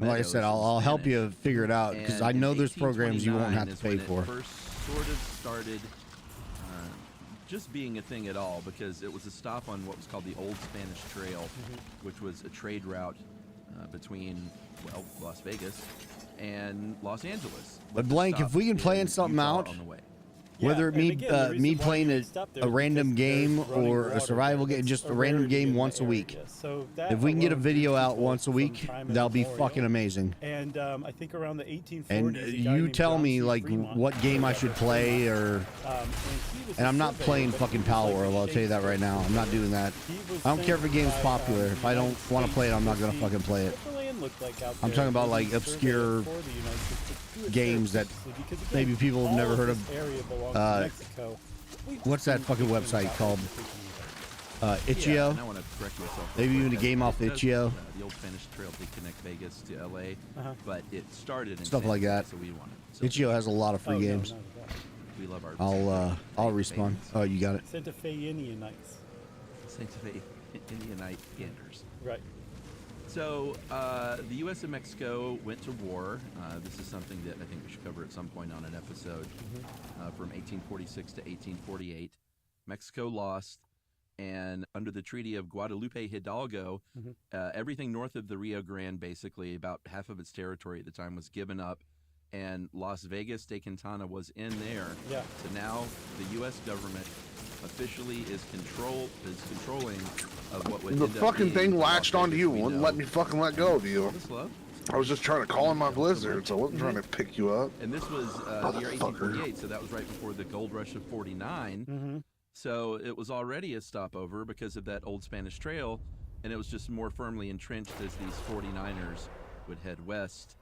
S1: Like I said, I'll help you figure it out because I know there's programs you won't have to pay for.
S11: It first sort of started just being a thing at all because it was a stop on what was called the Old Spanish Trail, which was a trade route between Las Vegas and Los Angeles.
S1: But Blank, if we can plan something out,
S11: on the way.
S1: Whether
S10: and
S1: me
S10: again, the reason
S1: me
S10: why
S1: playing
S10: you
S1: a,
S10: would stop there
S1: a
S10: is
S1: random
S10: because there's
S1: game
S10: running
S1: or a
S10: water
S1: survival
S10: there
S1: game,
S10: that's
S1: just a random
S10: rarity
S1: game
S10: in the
S1: once a week.
S10: area. So that
S1: If we can get a
S10: alone drew
S1: video out
S10: people
S1: once a
S10: from
S1: week,
S10: time
S1: that'll be
S10: immemorial.
S1: fucking amazing.
S10: And I think around the 1840s,
S1: And
S10: a guy
S1: you
S10: named
S1: tell
S10: John
S1: me
S10: C.
S1: like
S10: Fremont
S1: what game I should play, or
S10: he was
S1: and
S10: a
S1: I'm not
S10: surveyor,
S1: playing
S10: but
S1: fucking
S10: he was
S1: Power
S10: like
S1: World. I'll tell you that right now. I'm not doing that.
S10: He was
S1: I don't care if a
S10: sent
S1: game's
S10: by,
S1: popular. If I
S10: the
S1: don't
S10: United
S1: want to play it, I'm not
S10: States
S1: gonna
S10: to
S1: fucking play it.
S10: see what the land looked like out
S1: I'm
S10: there,
S1: talking about
S10: and
S1: like
S10: he surveyed
S1: obscure
S10: for the United States to do a
S1: games
S10: search,
S1: that
S10: basically, because, again,
S1: maybe people have
S10: all
S1: never heard
S10: this
S1: of.
S10: area belongs to Mexico. We've
S1: What's that
S10: been
S1: fucking
S10: thinking
S1: website
S10: about
S1: called?
S10: it.
S1: Itch.io?
S11: And I want to correct myself.
S1: Maybe
S11: real
S1: even
S11: quick.
S1: a game off
S11: It does,
S1: Itch.io.
S11: The old Spanish Trail did connect Vegas to LA,
S10: Uh-huh.
S11: but it started in
S1: Stuff
S11: San
S1: like
S11: Diego,
S1: that.
S11: So we want it.
S1: Itch.io has a lot of free
S10: Oh, no,
S1: games.
S10: not at all.
S11: We love our.
S1: I'll respawn. Oh, you got it.
S10: Santa Fe Indianites.
S11: Santa Fe Indianite Ganders.
S10: Right.
S11: So the U.S. and Mexico went to war. This is something that I think we should cover at some point on an episode. From 1846 to 1848, Mexico lost, and under the Treaty of Guadalupe Hidalgo, everything north of the Rio Grande, basically about half of its territory at the time, was given up, and Las Vegas de Quintana was in there.
S10: Yeah.
S11: So now the U.S. government officially is controlling of what would
S3: The
S11: end up
S3: fucking
S11: being
S3: thing
S11: the Las
S3: latched onto
S11: Vegas
S3: you.
S11: we
S3: Wouldn't
S11: know.
S3: let me fucking let go of you.
S11: This love?
S3: I was just trying to call in my blizzard, so I wasn't trying to pick you up.
S11: And this was the year 1848, so that was right before the gold rush of 49. So it was already a stopover because of that old Spanish Trail, and it was just more firmly entrenched as these 49ers would head west,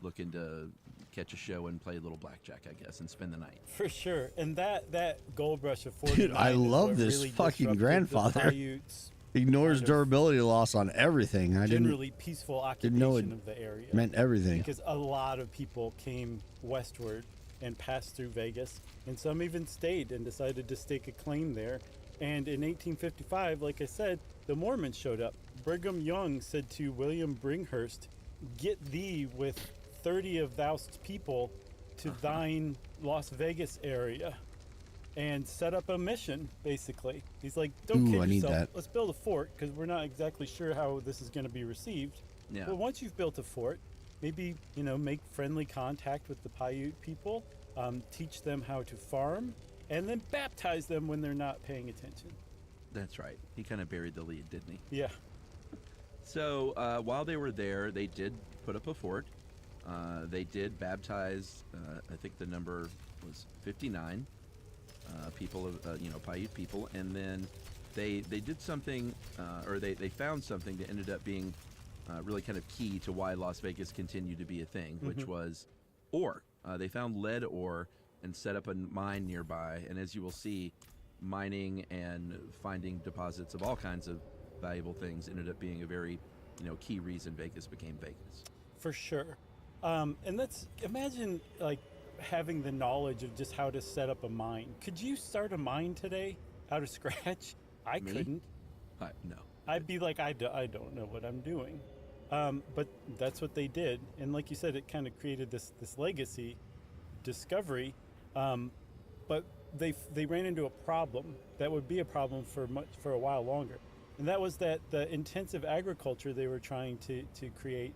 S11: looking to catch a show and play a little blackjack, I guess, and spend the night.
S10: For sure. And that gold rush of 49
S1: Dude, I
S10: is
S1: love
S10: what
S1: this
S10: really
S1: fucking
S10: disrupted the
S1: grandfather.
S10: Paiutes'
S1: Ignores
S10: kind of
S1: durability loss on everything. I
S10: generally peaceful
S1: didn't know it
S10: occupation of the area.
S1: meant everything.
S10: Because a lot of people came westward and passed through Vegas, and some even stayed and decided to stake a claim there. And in 1855, like I said, the Mormons showed up. Brigham Young said to William Bringhurst, "Get thee with 30 of thou's people to thine Las Vegas area and set up a mission," basically. He's like, don't
S1: Ooh,
S10: kid
S1: I need
S10: yourself.
S1: that.
S10: Let's build a fort, because we're not exactly sure how this is going to be received.
S11: Yeah.
S10: But once you've built a fort, maybe, make friendly contact with the Paiute people, teach them how to farm, and then baptize them when they're not paying attention.
S11: That's right. He kind of buried the lead, didn't he?
S10: Yeah.
S11: So while they were there, they did put up a fort. They did baptize, I think the number was 59 people, of Paiute people. And then they did something, or they found something that ended up being really kind of key to why Las Vegas continued to be a thing, which was ore. They found lead ore and set up a mine nearby. And as you will see, mining and finding deposits of all kinds of valuable things ended up being a very, key reason Vegas became Vegas.
S10: For sure. And imagine like having the knowledge of just how to set up a mine. Could you start a mine today out of scratch? I
S11: Me?
S10: couldn't.
S11: No.
S10: I'd be like, I don't know what I'm doing. But that's what they did. And like you said, it kind of created this legacy discovery. But they ran into a problem that would be a problem for a while longer. And that was that the intensive agriculture they were trying to create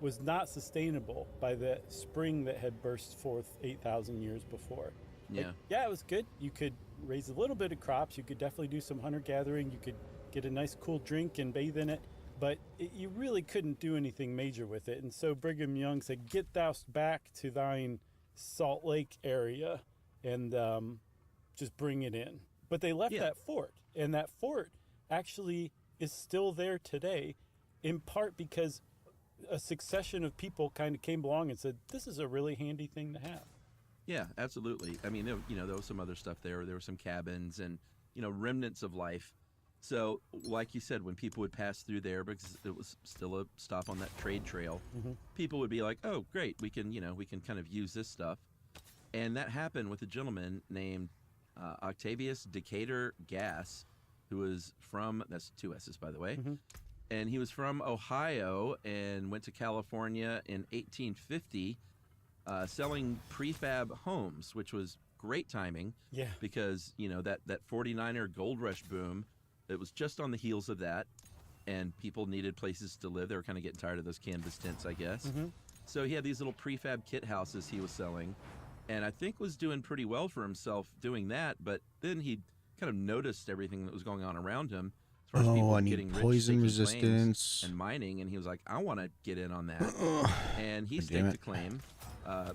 S10: was not sustainable by the spring that had burst forth 8,000 years before.
S11: Yeah.
S10: Yeah, it was good. You could raise a little bit of crops. You could definitely do some hunter gathering. You could get a nice cool drink and bathe in it. But you really couldn't do anything major with it. And so Brigham Young said, "Get thou back to thine Salt Lake area and just bring it in." But they left that fort. And that fort actually is still there today, in part because a succession of people kind of came along and said, this is a really handy thing to have.
S11: Yeah, absolutely. I mean, there was some other stuff there. There were some cabins and, remnants of life. So, like you said, when people would pass through there, because it was still a stop on that trade trail, people would be like, "Oh, great, we can kind of use this stuff." And that happened with a gentleman named Octavius Decatur Gass, who was from, that's two S's, by the way, and he was from Ohio and went to California in 1850, selling prefab homes, which was great timing.
S10: Yeah.
S11: Because, that 49er gold rush boom, it was just on the heels of that, and people needed places to live. They were kind of getting tired of those canvas tents, I guess. So he had these little prefab kit houses he was selling, and I think was doing pretty well for himself doing that. But then he kind of noticed everything that was going on around him, as far as people
S1: I need
S11: getting rich,
S1: poison
S11: staking claims
S1: resistance.
S11: and mining, and he was like, I want to get in on that. And he
S1: God damn
S11: staked
S1: it.
S11: a claim,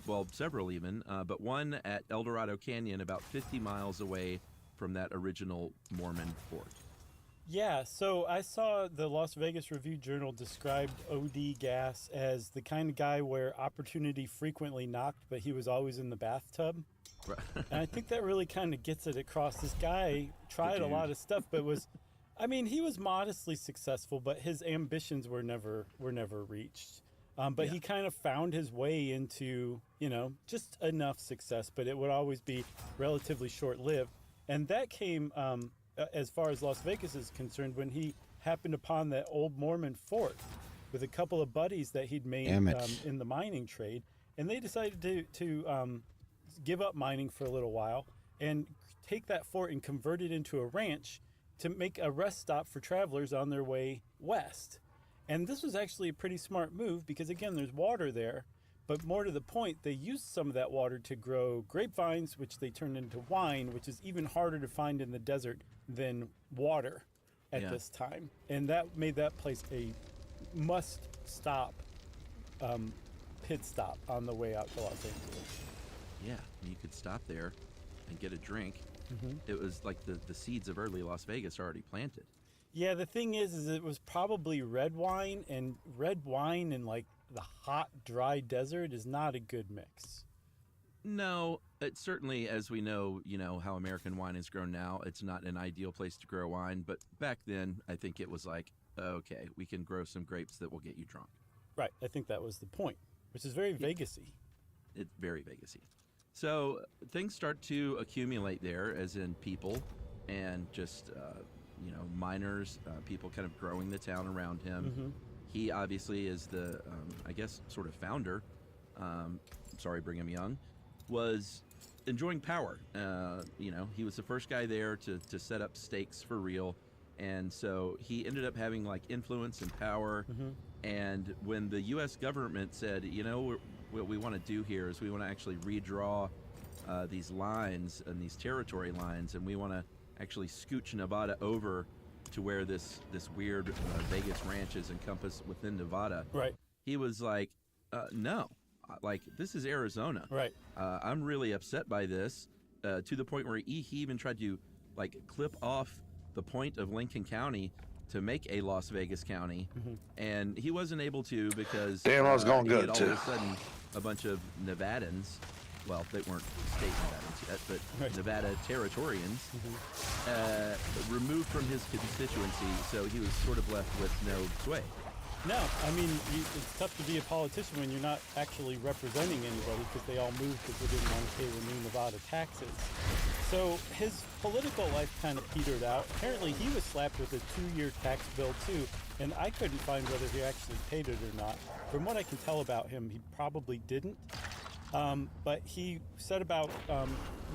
S11: well, several even, but one at El Dorado Canyon, about 50 miles away from that original Mormon fort.
S10: Yeah, so I saw the Las Vegas Review-Journal described OD Gas as the kind of guy where opportunity frequently knocked, but he was always in the bathtub.
S11: Right.
S10: And I think that really kind of gets it across. This guy tried a lot of stuff, but he was modestly successful, but his ambitions were never reached. But he kind of found his way into, just enough success, but it would always be relatively short-lived. And that came, as far as Las Vegas is concerned, when he happened upon that old Mormon fort with a couple of buddies that he'd made in the mining trade. And they decided to give up mining for a little while and take that fort and convert it into a ranch to make a rest stop for travelers on their way west. And this was actually a pretty smart move because, again, there's water there. But more to the point, they used some of that water to grow grapevines, which they turned into wine, which is even harder to find in the desert than water at this time. And that made that place a must-stop pit stop on the way out to Los Angeles.
S11: Yeah, you could stop there and get a drink. It was like the seeds of early Las Vegas are already planted.
S10: Yeah, the thing is it was probably red wine in like the hot, dry desert is not a good mix.
S11: No, it certainly, as we know, how American wine is grown now, it's not an ideal place to grow wine. But back then, I think it was like, okay, we can grow some grapes that will get you drunk.
S10: Right, I think that was the point, which is very Vegas-y.
S11: It's very Vegas-y. So things start to accumulate there, as in people and just, miners, people kind of growing the town around him. He obviously is the, I guess, sort of founder, Brigham Young, was enjoying power. He was the first guy there to set up stakes for real. And so he ended up having like influence and power. And when the U.S. government said, what we want to do here is we want to actually redraw these lines and these territory lines, and we want to actually scooch Nevada over to where this weird Vegas ranch is encompassed within Nevada.
S10: Right.
S11: He was like, no, like this is Arizona.
S10: Right.
S11: I'm really upset by this, to the point where he even tried to like clip off the point of Lincoln County to make a Las Vegas County, and he wasn't able to because
S3: damn, I was going
S11: he
S3: good
S11: had all
S3: too.
S11: of a sudden a bunch of Nevadans. Well, they weren't state Nevadans yet, but Nevada Territorians removed from his constituency, so he was sort of left with no sway.
S10: No, it's tough to be a politician when you're not actually representing anybody because they all moved because they didn't want to pay the new Nevada taxes. So his political life kind of petered out. Apparently he was slapped with a 2-year tax bill too, and I couldn't find whether he actually paid it or not. From what I can tell about him, he probably didn't. But he set about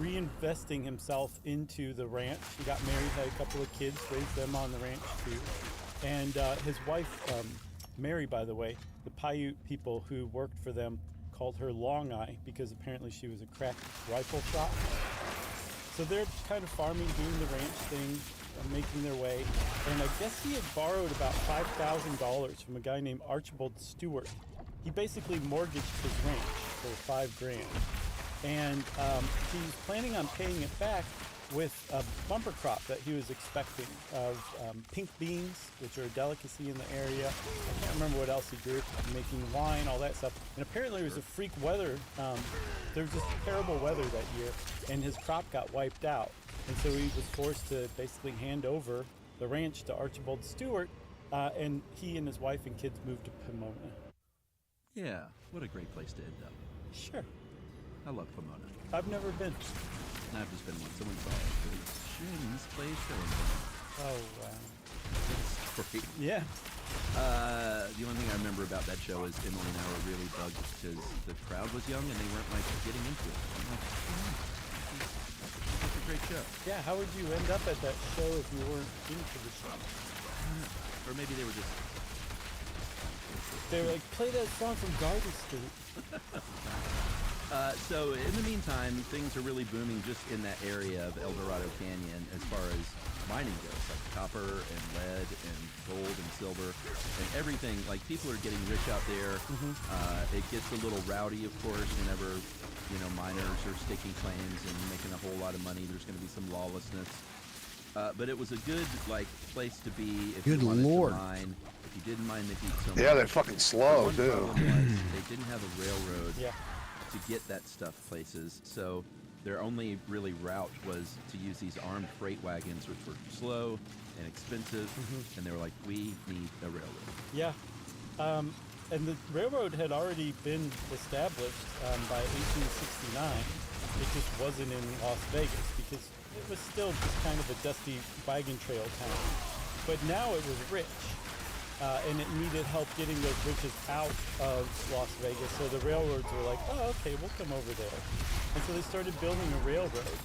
S10: reinvesting himself into the ranch. He got married, had a couple of kids, raised them on the ranch too. And his wife, Mary, by the way, the Paiute people who worked for them called her Long Eye because apparently she was a crack rifle shot. So they're kind of farming, doing the ranch thing, making their way. And I guess he had borrowed about $5,000 from a guy named Archibald Stewart. He basically mortgaged his ranch for $5,000. And he's planning on paying it back with a bumper crop that he was expecting of pink beans, which are a delicacy in the area. I can't remember what else he grew, making wine, all that stuff. And apparently there was a freak weather. There was just terrible weather that year, and his crop got wiped out. And so he was forced to basically hand over the ranch to Archibald Stewart, and he and his wife and kids moved to Pomona.
S11: Yeah, what a great place to end up.
S10: Sure.
S11: I love Pomona.
S10: I've never been.
S11: I've just been once. Someone saw it. Shin's place show.
S10: Oh, wow.
S11: It's great.
S10: Yeah.
S11: The only thing I remember about that show is Emily and I were really bugged because the crowd was young and they weren't like getting into it. I'm like, it's a great show.
S10: Yeah, how would you end up at that show if you weren't into the show?
S11: Or maybe they were just...
S10: They were like, play that song from Garden Street.
S11: So in the meantime, things are really booming just in that area of El Dorado Canyon as far as mining goes, like copper and lead and gold and silver and everything. Like people are getting rich out there. It gets a little rowdy, of course, whenever miners are staking claims and making a whole lot of money. There's going to be some lawlessness. But it was a good place to be if
S1: Good
S11: you wanted
S1: Lord.
S11: to mine. If you didn't mine the heat so much.
S3: Yeah, they're fucking slow,
S11: One
S3: too.
S11: problem was they didn't have a railroad
S10: Yeah.
S11: to get that stuff places, so their only really route was to use these armed freight wagons, which were slow and expensive, and they were like, we need a railroad.
S10: Yeah. And the railroad had already been established by 1869. It just wasn't in Las Vegas because it was still just kind of a dusty wagon trail town. But now it was rich. And it needed help getting those riches out of Las Vegas. So the railroads were like, oh, okay, we'll come over there. And so they started building a railroad.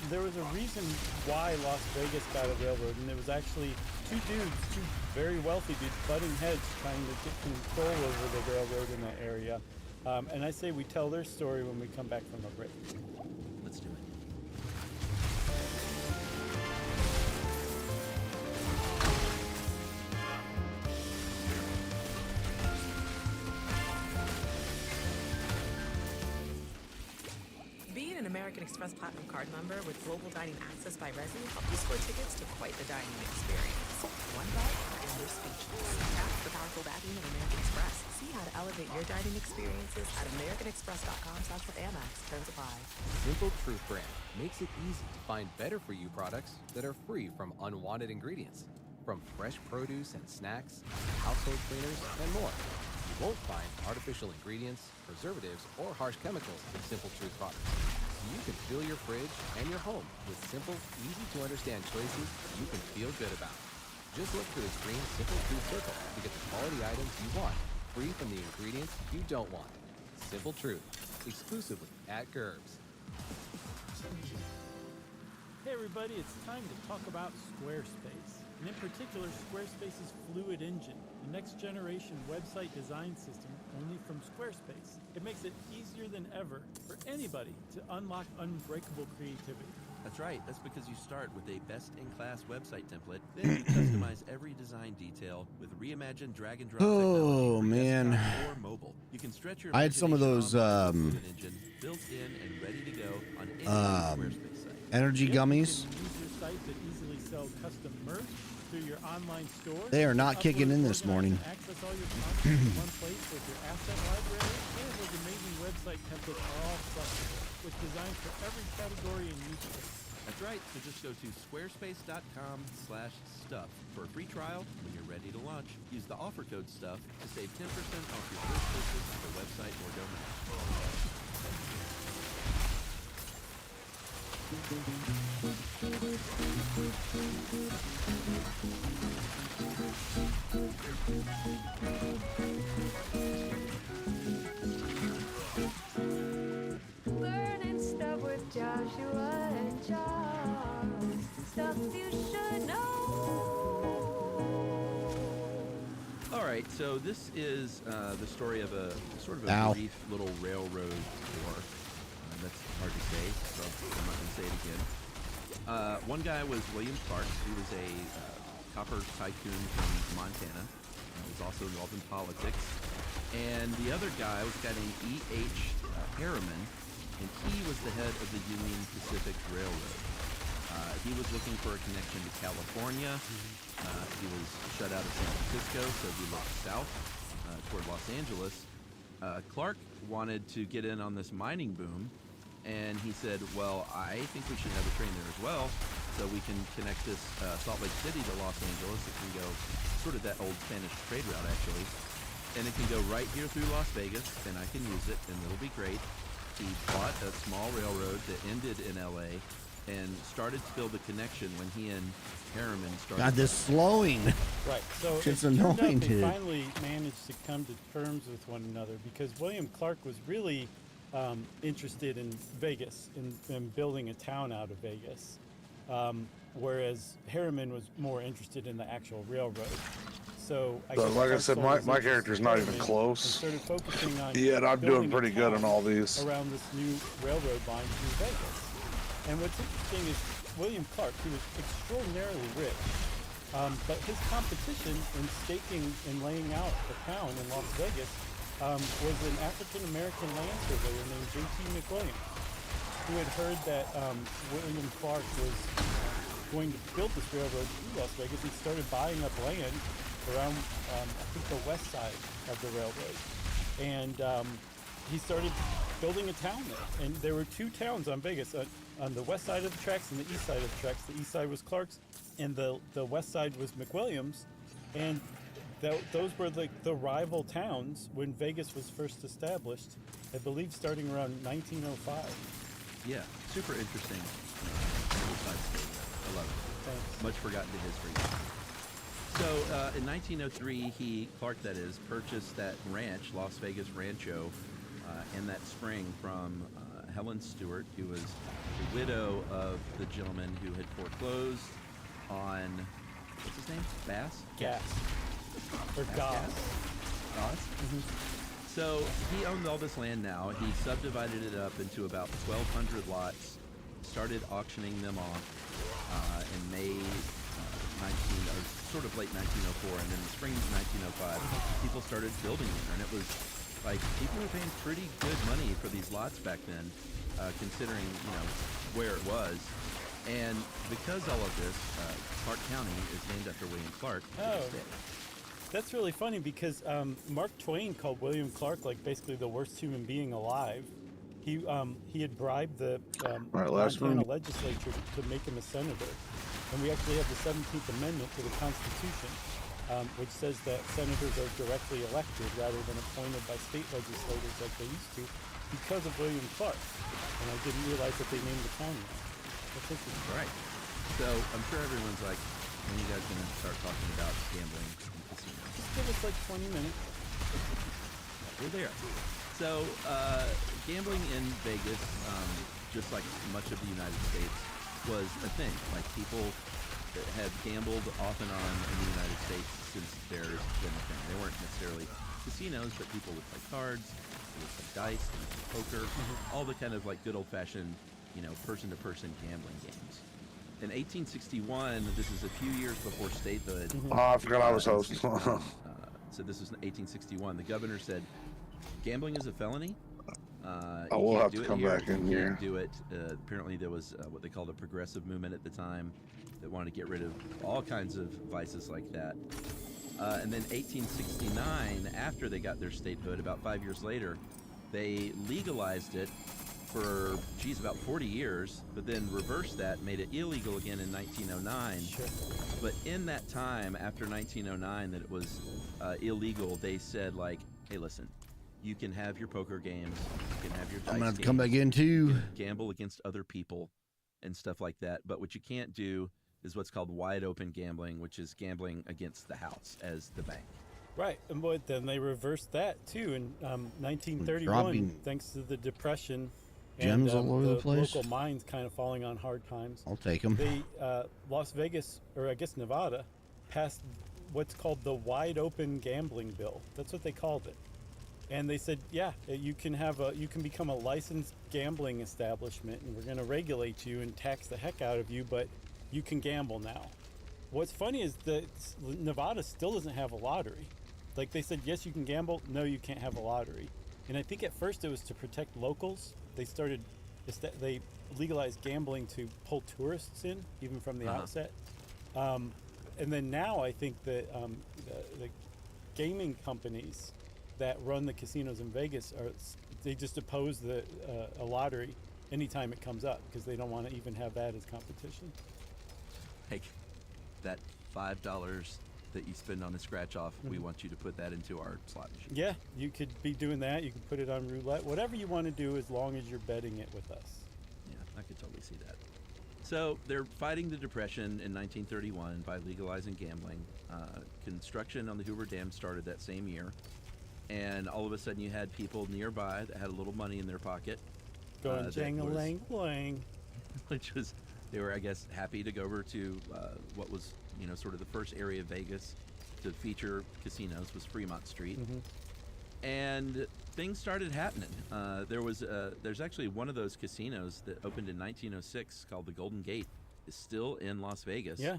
S10: There was a reason why Las Vegas got a railroad, and it was actually two very wealthy dudes, butting heads, trying to get control over the railroad in that area. And I say we tell their story when we come back from a break.
S11: Let's do it.
S8: Being an American Express Platinum Card member with Global Dining Access by Resi helped you score tickets to quite the dining experience. One bite and you're speechless. That's the powerful backing of American Express. See how to elevate your dining experiences at americanexpress.com/withAmex. Terms apply.
S12: Simple Truth brand makes it easy to find better-for-you products that are free from unwanted ingredients. From fresh produce and snacks, household cleaners, and more. You won't find artificial ingredients, preservatives, or harsh chemicals in Simple Truth products. So you can fill your fridge and your home with simple, easy-to-understand choices you can feel good about. Just look for this green Simple Truth circle to get the quality items you want, free from the ingredients you don't want. Simple Truth, exclusively at Gerbs.
S10: Hey everybody, it's time to talk about Squarespace, and in particular Squarespace's Fluid Engine, the next generation website design system only from Squarespace. It makes it easier than ever for anybody to unlock unbreakable creativity.
S11: That's right. That's because you start with a best-in-class website template, then you customize every design detail with reimagined drag-and-drop technology for
S1: man.
S11: desktop or mobile. You can stretch your
S1: I had some of those
S11: imagination with Engine built in and ready to go on any Squarespace site.
S1: energy gummies.
S10: You can use your site to easily sell custom merch through your online store.
S1: They are not kicking in this morning.
S10: Access all your content in one place with your asset library, and those amazing website templates are all flexible, with designs for every category and use case.
S11: That's right. So just go to squarespace.com/stuff for a free trial. When you're ready to launch, use the offer code STUFF to save 10% off your first purchase of a website or domain.
S9: Learning stuff with Joshua and Charles. Stuff you should know.
S11: All right, so this is the story of a sort of a
S1: Ow.
S11: brief little railroad tour. That's hard to say, so I'm not going to say it again. One guy was William Clark. He was a copper tycoon from Montana. He was also involved in politics. And the other guy was a guy named E.H. Harriman, and he was the head of the Union Pacific Railroad. He was looking for a connection to California. He was shut out of San Francisco, so he looked south toward Los Angeles. Clark wanted to get in on this mining boom, and he said, well, I think we should have a train there as well, so we can connect this Salt Lake City to Los Angeles. It can go sort of that old Spanish trade route, actually. And it can go right here through Las Vegas, and I can use it, and it'll be great. He bought a small railroad that ended in L.A., and started to build a connection when he and Harriman started.
S1: God, this slowing.
S10: Right, so
S1: It's
S10: it turned out
S1: annoying,
S10: they
S1: dude.
S10: finally managed to come to terms with one another because William Clark was really interested in Vegas, in building a town out of Vegas, whereas Harriman was more interested in the actual railroad. so I
S3: So
S10: guess
S3: like I
S10: Clark's
S3: said,
S10: sold his
S3: my
S10: interest
S3: character's
S10: in
S3: not even
S10: government
S3: close.
S10: and started focusing on
S3: Yet I'm doing
S10: building a
S3: pretty good in
S10: town
S3: all these.
S10: around this new railroad line through Vegas. And what's interesting is William Clark, who was extraordinarily rich, but his competition in staking and laying out the town in Las Vegas was an African-American land surveyor named J.T. McWilliams, who had heard that William Clark was going to build this railroad through Las Vegas and started buying up land around, I think, the west side of the railroad. And he started building a town there. And there were two towns on Vegas, on the west side of the tracks and the east side of the tracks. The east side was Clark's, and the west side was McWilliams. And those were the rival towns when Vegas was first established, I believe starting around 1905.
S11: Yeah, super interesting. I love it.
S10: Thanks.
S11: Much forgotten to history. So in 1903, Clark that is, purchased that ranch, Las Vegas Rancho, in that spring from Helen Stewart, who was the widow of the gentleman who had foreclosed on, what's his name? Bass?
S10: Gas. Or Goss.
S11: Goss?
S10: Mm-hmm.
S11: So he owned all this land now. He subdivided it up into about 1,200 lots, started auctioning them off in May or sort of late 1904, and then in the spring of 1905, people started building there, and it was like people were paying pretty good money for these lots back then, considering where it was. And because all of this, Clark County is named after William Clark.
S10: Oh. That's really funny because Mark Twain called William Clark like basically the worst human being alive. He had bribed the Montana legislature to make him a senator, and we actually have the 17th Amendment to the Constitution, which says that senators are directly elected rather than appointed by state legislators like they used to, because of William Clark. And I didn't realize that they named the county. That's interesting.
S11: Right. So I'm sure everyone's like, when are you guys going to start talking about gambling and casinos?
S10: Just give us like 20 minutes.
S11: We're there. So gambling in Vegas, just like much of the United States, was a thing. Like people had gambled off and on in the United States since there's been a thing. They weren't necessarily casinos, but people would play cards, they would play dice, they would play poker, all the kind of like good old-fashioned, person-to-person gambling games. In 1861, this is a few years before statehood.
S3: Oh, I forgot I was host.
S11: So this was 1861. The governor said, gambling is a felony.
S3: I will have to come back in here.
S11: You can't do it. Apparently there was what they called a progressive movement at the time that wanted to get rid of all kinds of vices like that. And then 1869, after they got their statehood, about 5 years later, they legalized it for, about 40 years, but then reversed that, made it illegal again in 1909.
S10: Sure.
S11: But in that time, after 1909, that it was illegal, they said, like, hey, listen, you can have your poker games, you can have your dice
S1: I'm going to have to
S11: games,
S1: come back in too.
S11: you can gamble against other people and stuff like that. But what you can't do is what's called wide open gambling, which is gambling against the house as the bank.
S10: Right, and but then they reversed that too in 1931,
S1: Dropping
S10: thanks to the Depression
S1: gems
S10: and
S1: all over the place.
S10: local mines kind of falling on hard times.
S1: I'll take them.
S10: They Las Vegas, or I guess Nevada, passed what's called the wide open gambling bill. That's what they called it. And they said, yeah, you can become a licensed gambling establishment, and we're going to regulate you and tax the heck out of you, but you can gamble now. What's funny is that Nevada still doesn't have a lottery. Like they said, yes, you can gamble. No, you can't have a lottery. And I think at first it was to protect locals. They legalized gambling to pull tourists in, even from the outset. And then now I think that the gaming companies that run the casinos in Vegas they just oppose a lottery anytime it comes up because they don't want to even have that as competition.
S11: Like that $5 that you spend on a scratch off, we want you to put that into our slot machine.
S10: Yeah, you could be doing that. You could put it on roulette, whatever you want to do, as long as you're betting it with us.
S11: Yeah, I could totally see that. So they're fighting the Depression in 1931 by legalizing gambling. Construction on the Hoover Dam started that same year, and all of a sudden you had people nearby that had a little money in their pocket.
S10: Going jang-a-lang-lang.
S11: Which was, they were, I guess, happy to go over to what was, sort of the first area of Vegas to feature casinos was Fremont Street.
S10: Mm-hmm.
S11: And things started happening. There's actually one of those casinos that opened in 1906 called the Golden Gate is still in Las Vegas.
S10: Yeah.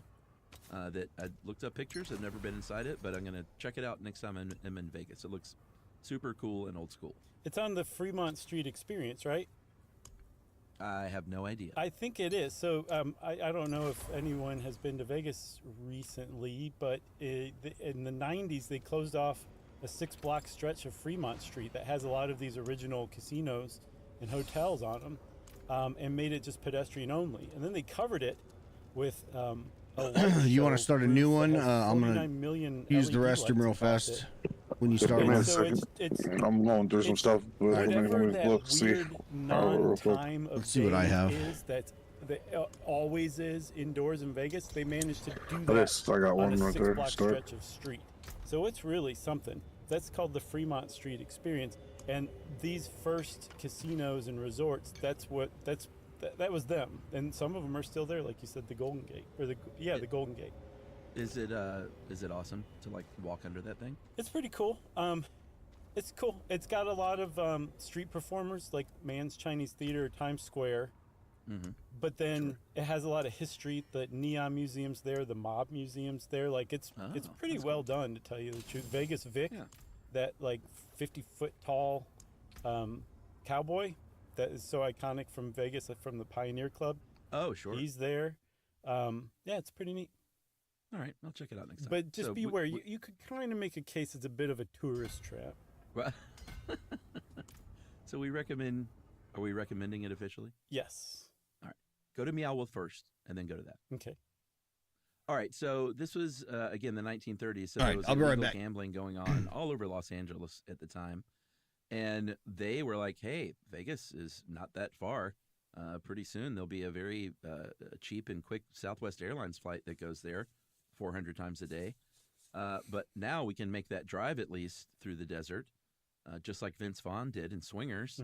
S11: That I looked up pictures. I've never been inside it, but I'm going to check it out next time I'm in Vegas. It looks super cool and old school.
S10: It's on the Fremont Street Experience, right?
S11: I have no idea.
S10: I think it is. So I don't know if anyone has been to Vegas recently, but in the 90s, they closed off a 6-block stretch of Fremont Street that has a lot of these original casinos and hotels on them, and made it just pedestrian only. And then they covered it with
S1: you want to start a new one? I'm going to use the
S10: LED
S1: restroom real
S10: lights across
S1: fast
S10: it.
S1: when you
S3: Give
S1: start
S3: me a
S1: one.
S10: So
S3: second.
S10: it's
S3: I'm going through some stuff. Let me
S10: whatever that
S3: look, see.
S10: weird
S3: Real quick.
S10: non-time of
S1: Let's see what I
S10: day
S1: have.
S10: is that always is indoors in Vegas. They managed to do
S3: Oh,
S10: that
S3: yes, I got
S10: on
S3: one
S10: a
S3: right there.
S10: 6-block
S3: Start.
S10: stretch of street. So it's really something. That's called the Fremont Street Experience. And these first casinos and resorts, that was them. And some of them are still there, like you said, the Golden Gate the Golden Gate.
S11: Is it awesome to like walk under that thing?
S10: It's pretty cool. It's cool. It's got a lot of street performers like Mann's Chinese Theater, Times Square.
S11: Mm-hmm.
S10: But then it has a lot of history. The neon museum's there, the mob museum's there. Like it's pretty well done, to tell you the truth. Vegas Vic, that like 50-foot tall cowboy that is so iconic from Vegas, from the Pioneer Club.
S11: Oh, sure.
S10: He's there. Yeah, it's pretty neat.
S11: All right, I'll check it out next time.
S10: But just
S11: So,
S10: beware. You could kind of make a case it's a bit of a tourist trap.
S11: Well, so are we recommending it officially?
S10: Yes.
S11: All right. Go to Meow Wolf first, and then go to that.
S10: Okay.
S11: All right. So this was, again, the 1930s. So
S1: All
S11: there
S1: right,
S11: was
S1: I'll be right
S11: illegal
S1: back.
S11: gambling going on all over Los Angeles at the time. And they were like, hey, Vegas is not that far. Pretty soon there'll be a very cheap and quick Southwest Airlines flight that goes there 400 times a day. But now we can make that drive at least through the desert, just like Vince Vaughn did in Swingers,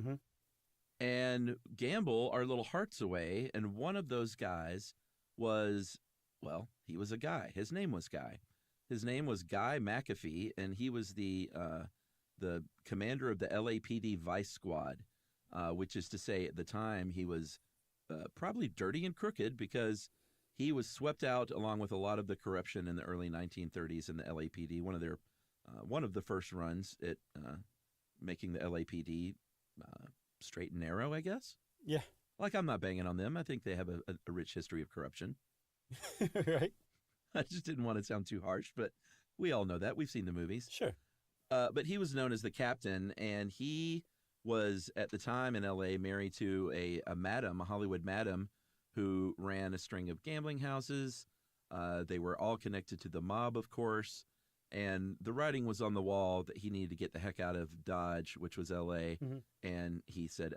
S11: and gamble our little hearts away. And one of those guys was, well, he was a guy. His name was Guy. His name was Guy McAfee, and he was the commander of the LAPD Vice Squad, which is to say at the time he was probably dirty and crooked because he was swept out along with a lot of the corruption in the early 1930s in the LAPD. One of the first runs at making the LAPD straight and narrow, I guess.
S10: Yeah.
S11: Like, I'm not banging on them. I think they have a rich history of corruption.
S10: Right.
S11: I just didn't want to sound too harsh, but we all know that. We've seen the movies.
S10: Sure.
S11: But he was known as the captain, and he was at the time in LA married to a Hollywood madam, who ran a string of gambling houses. They were all connected to the mob, of course, and the writing was on the wall that he needed to get the heck out of Dodge, which was LA. And he said,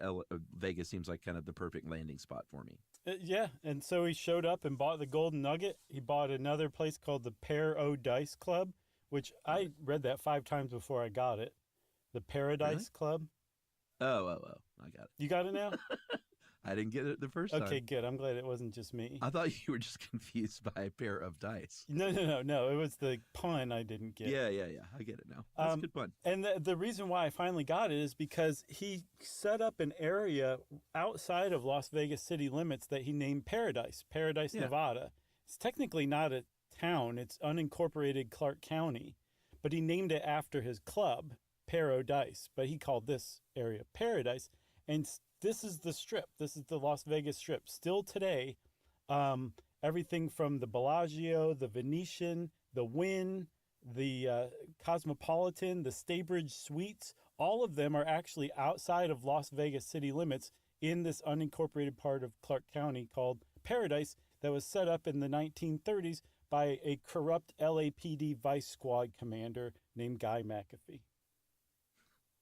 S11: Vegas seems like kind of the perfect landing spot for me.
S10: Yeah, and so he showed up and bought the Golden Nugget. He bought another place called the Dice Club, which I read that 5 times before I got it. The Paradise Club.
S11: Oh, I got it.
S10: You got it now?
S11: I didn't get it the first time.
S10: Okay, good. I'm glad it wasn't just me.
S11: I thought you were just confused by a pair of dice.
S10: No. It was the pun I didn't get.
S11: Yeah. I get it now. That's a good pun.
S10: And the reason why I finally got it is because he set up an area outside of Las Vegas city limits that he named Paradise, Nevada. It's technically not a town. It's unincorporated Clark County. But he named it after his club, Paradise. But he called this area Paradise. And this is the Strip. This is the Las Vegas Strip. Still today, everything from the Bellagio, the Venetian, the Wynn, the Cosmopolitan, the Staybridge Suites, all of them are actually outside of Las Vegas city limits in this unincorporated part of Clark County called Paradise that was set up in the 1930s by a corrupt LAPD Vice Squad commander named Guy McAfee.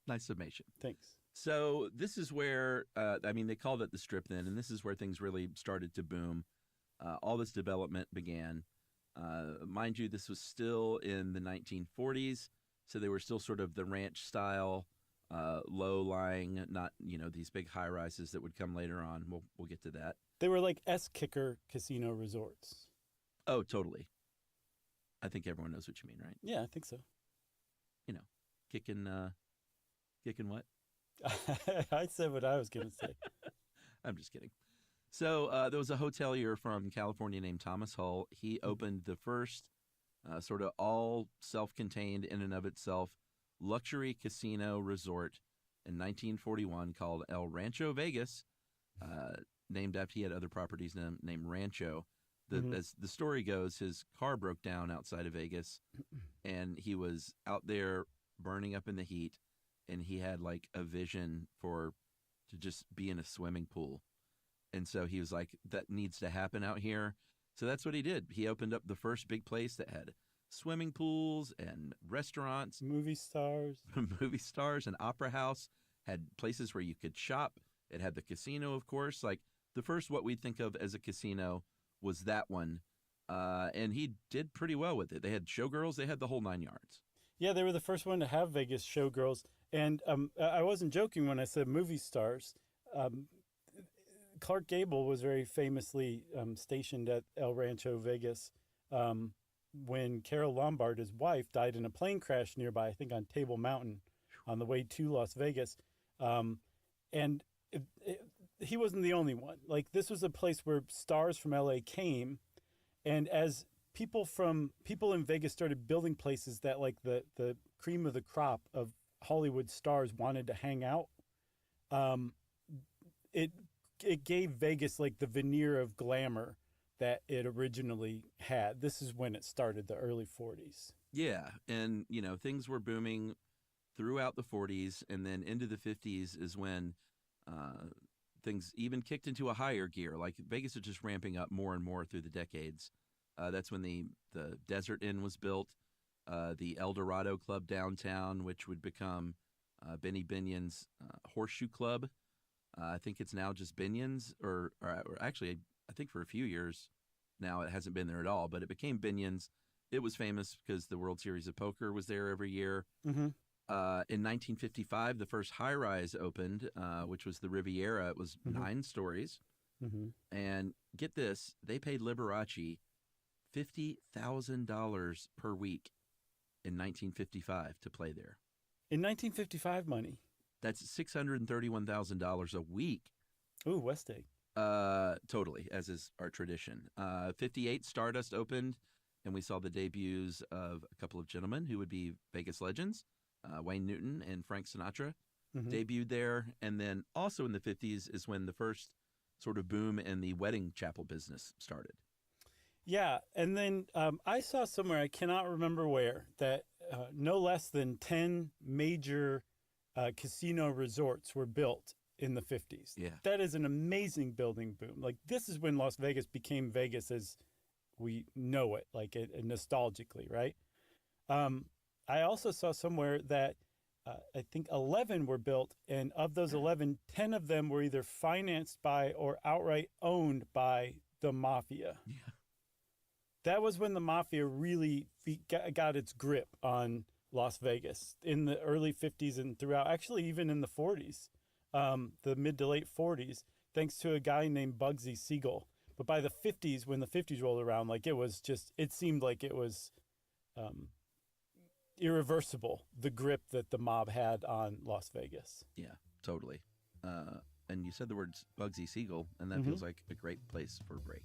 S11: Nice summation.
S10: Thanks.
S11: So this is where, they called it the Strip then, and this is where things really started to boom. All this development began. Mind you, this was still in the 1940s, so they were still sort of the ranch style, low-lying, not, these big high-rises that would come later on. We'll get to that.
S10: They were like S-Kicker casino resorts.
S11: Oh, totally. I think everyone knows what you mean, right?
S10: Yeah, I think so.
S11: You know, kicking what?
S10: I said what I was going to say.
S11: I'm just kidding. So there was a hotelier from California named Thomas Hull. He opened the first sort of all self-contained in and of itself luxury casino resort in 1941 called El Rancho Vegas, named after he had other properties named Rancho. As the story goes, his car broke down outside of Vegas, and he was out there burning up in the heat, and he had like a vision to just be in a swimming pool. And so he was like, that needs to happen out here. So that's what he did. He opened up the first big place that had swimming pools and restaurants.
S10: Movie stars.
S11: Movie stars, an opera house, had places where you could shop. It had the casino, of course. Like the first what we'd think of as a casino was that one. And he did pretty well with it. They had showgirls. They had the whole 9 yards.
S10: Yeah, they were the first one to have Vegas showgirls. And I wasn't joking when I said movie stars. Clark Gable was very famously stationed at El Rancho Vegas when Carol Lombard, his wife, died in a plane crash nearby, I think on Table Mountain on the way to Las Vegas. And he wasn't the only one. Like, this was a place where stars from LA came. And as people in Vegas started building places that like the cream of the crop of Hollywood stars wanted to hang out, it gave Vegas like the veneer of glamour that it originally had. This is when it started, the early 40s.
S11: Yeah, and things were booming throughout the 40s, and then into the 50s is when things even kicked into a higher gear. Like Vegas is just ramping up more and more through the decades. That's when the Desert Inn was built, the El Dorado Club downtown, which would become Benny Binion's Horseshoe Club. I think it's now just Binion's, or actually, I think for a few years now it hasn't been there at all, but it became Binion's. It was famous because the World Series of Poker was there every year.
S10: Mm-hmm.
S11: In 1955, the first high-rise opened, which was the Riviera. It was 9 stories.
S10: Mm-hmm.
S11: And get this, they paid Liberace $50,000 per week in 1955 to play there.
S10: In 1955 money?
S11: That's $631,000 a week.
S10: Ooh, West Egg.
S11: Totally, as is our tradition. 58, Stardust opened, and we saw the debuts of a couple of gentlemen who would be Vegas legends. Wayne Newton and Frank Sinatra debuted there. And then also in the 50s is when the first sort of boom in the wedding chapel business started.
S10: Yeah, and then I saw somewhere, I cannot remember where, that no less than 10 major casino resorts were built in the 50s.
S11: Yeah.
S10: That is an amazing building boom. Like, this is when Las Vegas became Vegas as we know it, like nostalgically, right? I also saw somewhere that I think 11 were built, and of those 11, 10 of them were either financed by or outright owned by the mafia.
S11: Yeah.
S10: That was when the mafia really got its grip on Las Vegas in the early 50s and throughout, actually even in the 40s, the mid to late 40s, thanks to a guy named Bugsy Siegel. But by the 50s, when the 50s rolled around, like it seemed like it was irreversible, the grip that the mob had on Las Vegas.
S11: Yeah, totally. And you said the words Bugsy Siegel, and that feels like a great place for a break.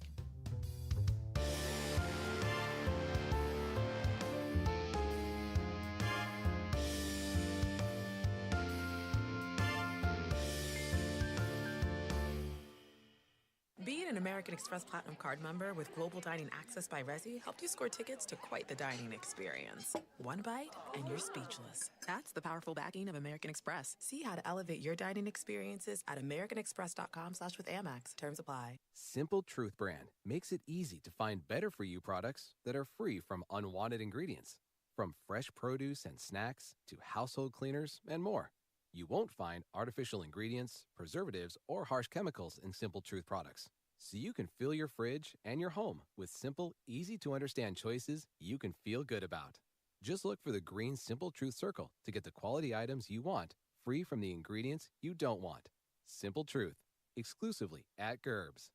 S8: Being an American Express Platinum Card member with Global Dining Access by Resi helped you score tickets to quite the dining experience. One bite, and you're speechless. That's the powerful backing of American Express. See how to elevate your dining experiences at americanexpress.com/with-Amex. Terms apply.
S12: Simple Truth brand makes it easy to find better-for-you products that are free from unwanted ingredients. From fresh produce and snacks to household cleaners and more. You won't find artificial ingredients, preservatives, or harsh chemicals in Simple Truth products. So you can fill your fridge and your home with simple, easy-to-understand choices you can feel good about. Just look for the green Simple Truth circle to get the quality items you want, free from the ingredients you don't want. Simple Truth, exclusively at Gerbs.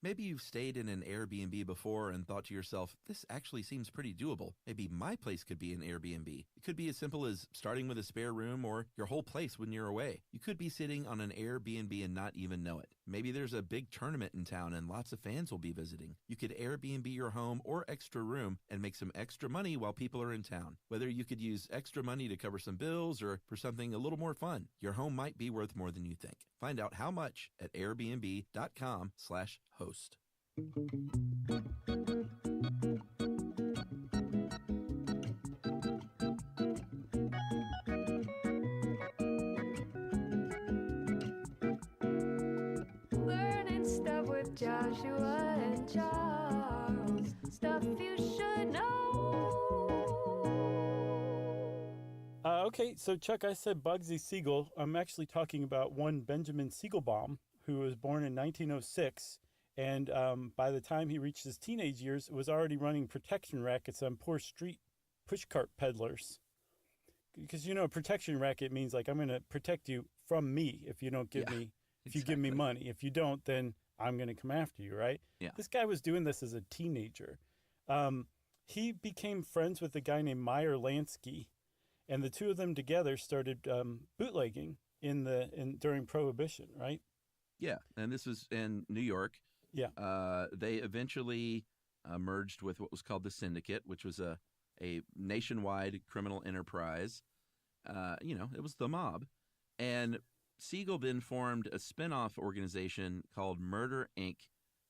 S11: Maybe you've stayed in an Airbnb before and thought to yourself, this actually seems pretty doable. Maybe my place could be an Airbnb. It could be as simple as starting with a spare room or your whole place when you're away. You could be sitting on an Airbnb and not even know it. Maybe there's a big tournament in town and lots of fans will be visiting. You could Airbnb your home or extra room and make some extra money while people are in town. Whether you could use extra money to cover some bills or for something a little more fun, your home might be worth more than you think. Find out how much at airbnb.com/host.
S9: Learning stuff with Joshua and Charles. Stuff you should know.
S10: Okay, so Chuck, I said Bugsy Siegel. I'm actually talking about one Benjamin Siegelbaum, who was born in 1906. And by the time he reached his teenage years, was already running protection rackets on poor street pushcart peddlers. Because, a protection racket means like, I'm going to protect you from me if you don't give me, if you give me money. If you don't, then I'm going to come after you, right?
S11: Yeah.
S10: This guy was doing this as a teenager. He became friends with a guy named Meyer Lansky, and the two of them together started bootlegging during Prohibition, right?
S11: Yeah, and this was in New York.
S10: Yeah.
S11: They eventually merged with what was called the Syndicate, which was a nationwide criminal enterprise. It was the mob. And Siegel then formed a spin-off organization called Murder, Inc.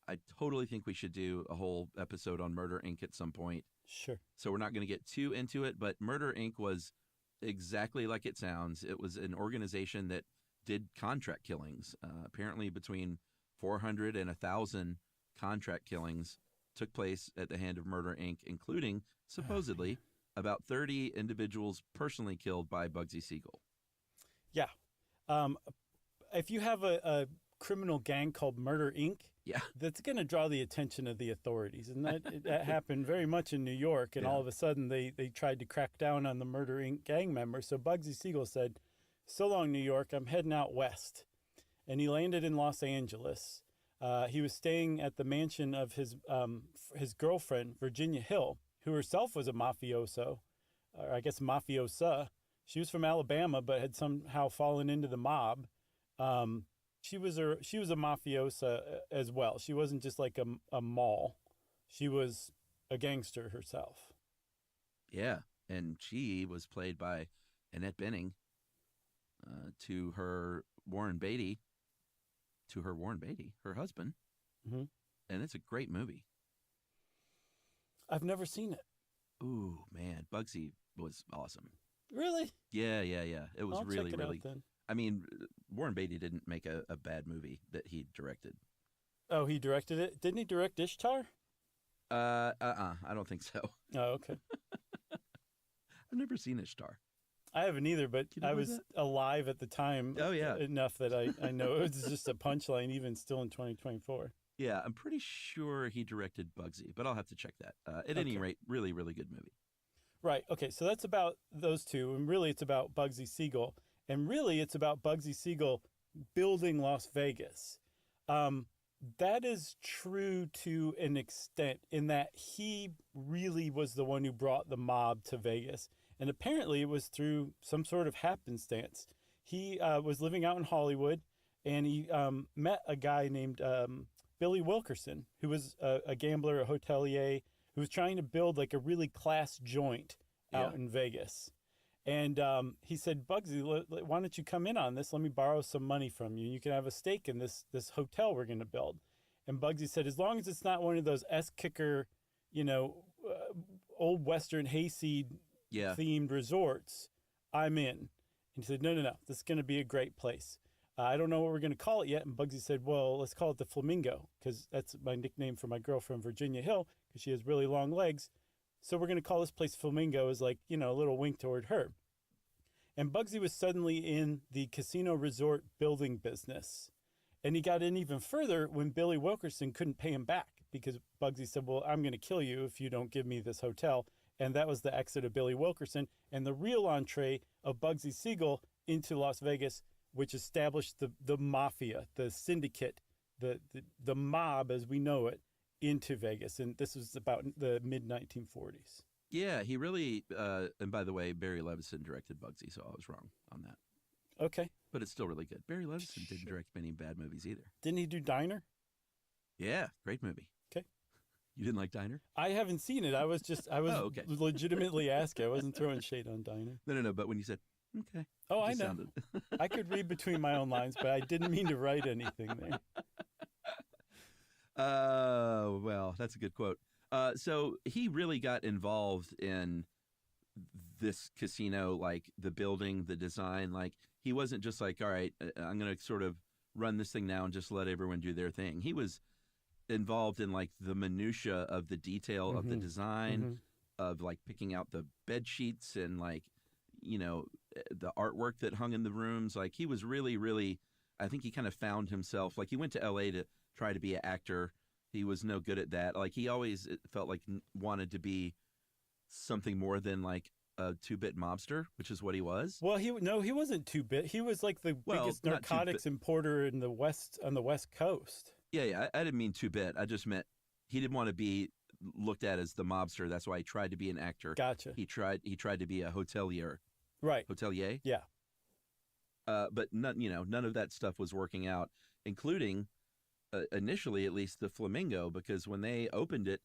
S11: I totally think we should do a whole episode on Murder, Inc. at some point.
S10: Sure.
S11: So we're not going to get too into it, but Murder, Inc. was exactly like it sounds. It was an organization that did contract killings. Apparently between 400 and 1,000 contract killings took place at the hand of Murder, Inc., including, supposedly, about 30 individuals personally killed by Bugsy Siegel.
S10: Yeah. If you have a criminal gang called Murder, Inc.,
S11: yeah,
S10: that's going to draw the attention of the authorities. And that happened very much in New York. And all of a sudden, they tried to crack down on the Murder, Inc. gang members. So Bugsy Siegel said, so long, New York, I'm heading out west. And he landed in Los Angeles. He was staying at the mansion of his girlfriend, Virginia Hill, who herself was a mafioso, or I guess mafiosa. She was from Alabama, but had somehow fallen into the mob. She was a mafiosa as well. She wasn't just like a mall. She was a gangster herself.
S11: Yeah, and she was played by Annette Bening to her Warren Beatty, her husband.
S10: Mm-hmm.
S11: And it's a great movie.
S10: I've never seen it.
S11: Ooh, man, Bugsy was awesome.
S10: Really?
S11: Yeah. It was really,
S10: check it
S11: really.
S10: out, then.
S11: I mean, Warren Beatty didn't make a bad movie that he directed.
S10: Oh, he directed it? Didn't he direct Ishtar?
S11: I don't think so.
S10: Oh, okay.
S11: I've never seen Ishtar.
S10: I haven't either, but I was alive at the time.
S11: Oh, yeah.
S10: Enough that I know it was just a punchline, even still in 2024.
S11: Yeah, I'm pretty sure he directed Bugsy, but I'll have to check that. At any rate, really, really good movie. Right.
S10: Okay, so that's about those two, and really it's about Bugsy Siegel, and really it's about Bugsy Siegel building Las Vegas. That is true to an extent in that he really was the one who brought the mob to Vegas, and apparently it was through some sort of happenstance. He was living out in Hollywood, and he met a guy named Billy Wilkerson, who was a gambler, a hotelier, who was trying to build like a really class joint out in Vegas. And he said, Bugsy, why don't you come in on this? Let me borrow some money from you. And you can have a stake in this hotel we're going to build. And Bugsy said, as long as it's not one of those S-kicker, old Western hayseed themed resorts, I'm in. And he said, no, this is going to be a great place. I don't know what we're going to call it yet. And Bugsy said, well, let's call it the Flamingo, because that's my nickname for my girlfriend, Virginia Hill, because she has really long legs. So we're going to call this place Flamingo as like, a little wink toward her. And Bugsy was suddenly in the casino resort building business. And he got in even further when Billy Wilkerson couldn't pay him back, because Bugsy said, well, I'm going to kill you if you don't give me this hotel. And that was the exit of Billy Wilkerson and the real entree of Bugsy Siegel into Las Vegas, which established the mafia, the syndicate the mob as we know it into Vegas, and this was about the mid 1940s.
S11: Yeah, he really. And by the way, Barry Levinson directed Bugsy, so I was wrong on that.
S10: Okay,
S11: but it's still really good. Barry Levinson didn't direct many bad movies either.
S10: Didn't he do Diner?
S11: Yeah, great movie.
S10: Okay.
S11: You didn't like Diner?
S10: I haven't seen it. I was
S11: okay.
S10: legitimately asking. I wasn't throwing shade on Diner.
S11: No. But when you said, okay.
S10: Oh, I know. I could read between my own lines, but I didn't mean to write anything there.
S11: Well, that's a good quote. So he really got involved in this casino, like the building, the design. Like he wasn't just like, all right, I'm going to sort of run this thing now and just let everyone do their thing. He was involved in like the minutia of the detail of the design, of like picking out the bed sheets and like, you know, the artwork that hung in the rooms. Like he was really, really, I think he kind of found himself. Like he went to LA to try to be an actor. He was no good at that. Like he always felt like wanted to be something more than like a 2-bit mobster, which is what he was.
S10: Well, he wasn't 2-bit. He was like the biggest narcotics importer in the West, on the West Coast.
S11: Yeah. I didn't mean 2-bit. I just meant he didn't want to be looked at as the mobster. That's why he tried to be an actor.
S10: Gotcha.
S11: He tried to be a hotelier.
S10: Right.
S11: Hotelier?
S10: Yeah.
S11: But none of that stuff was working out, including initially at least the Flamingo, because when they opened it,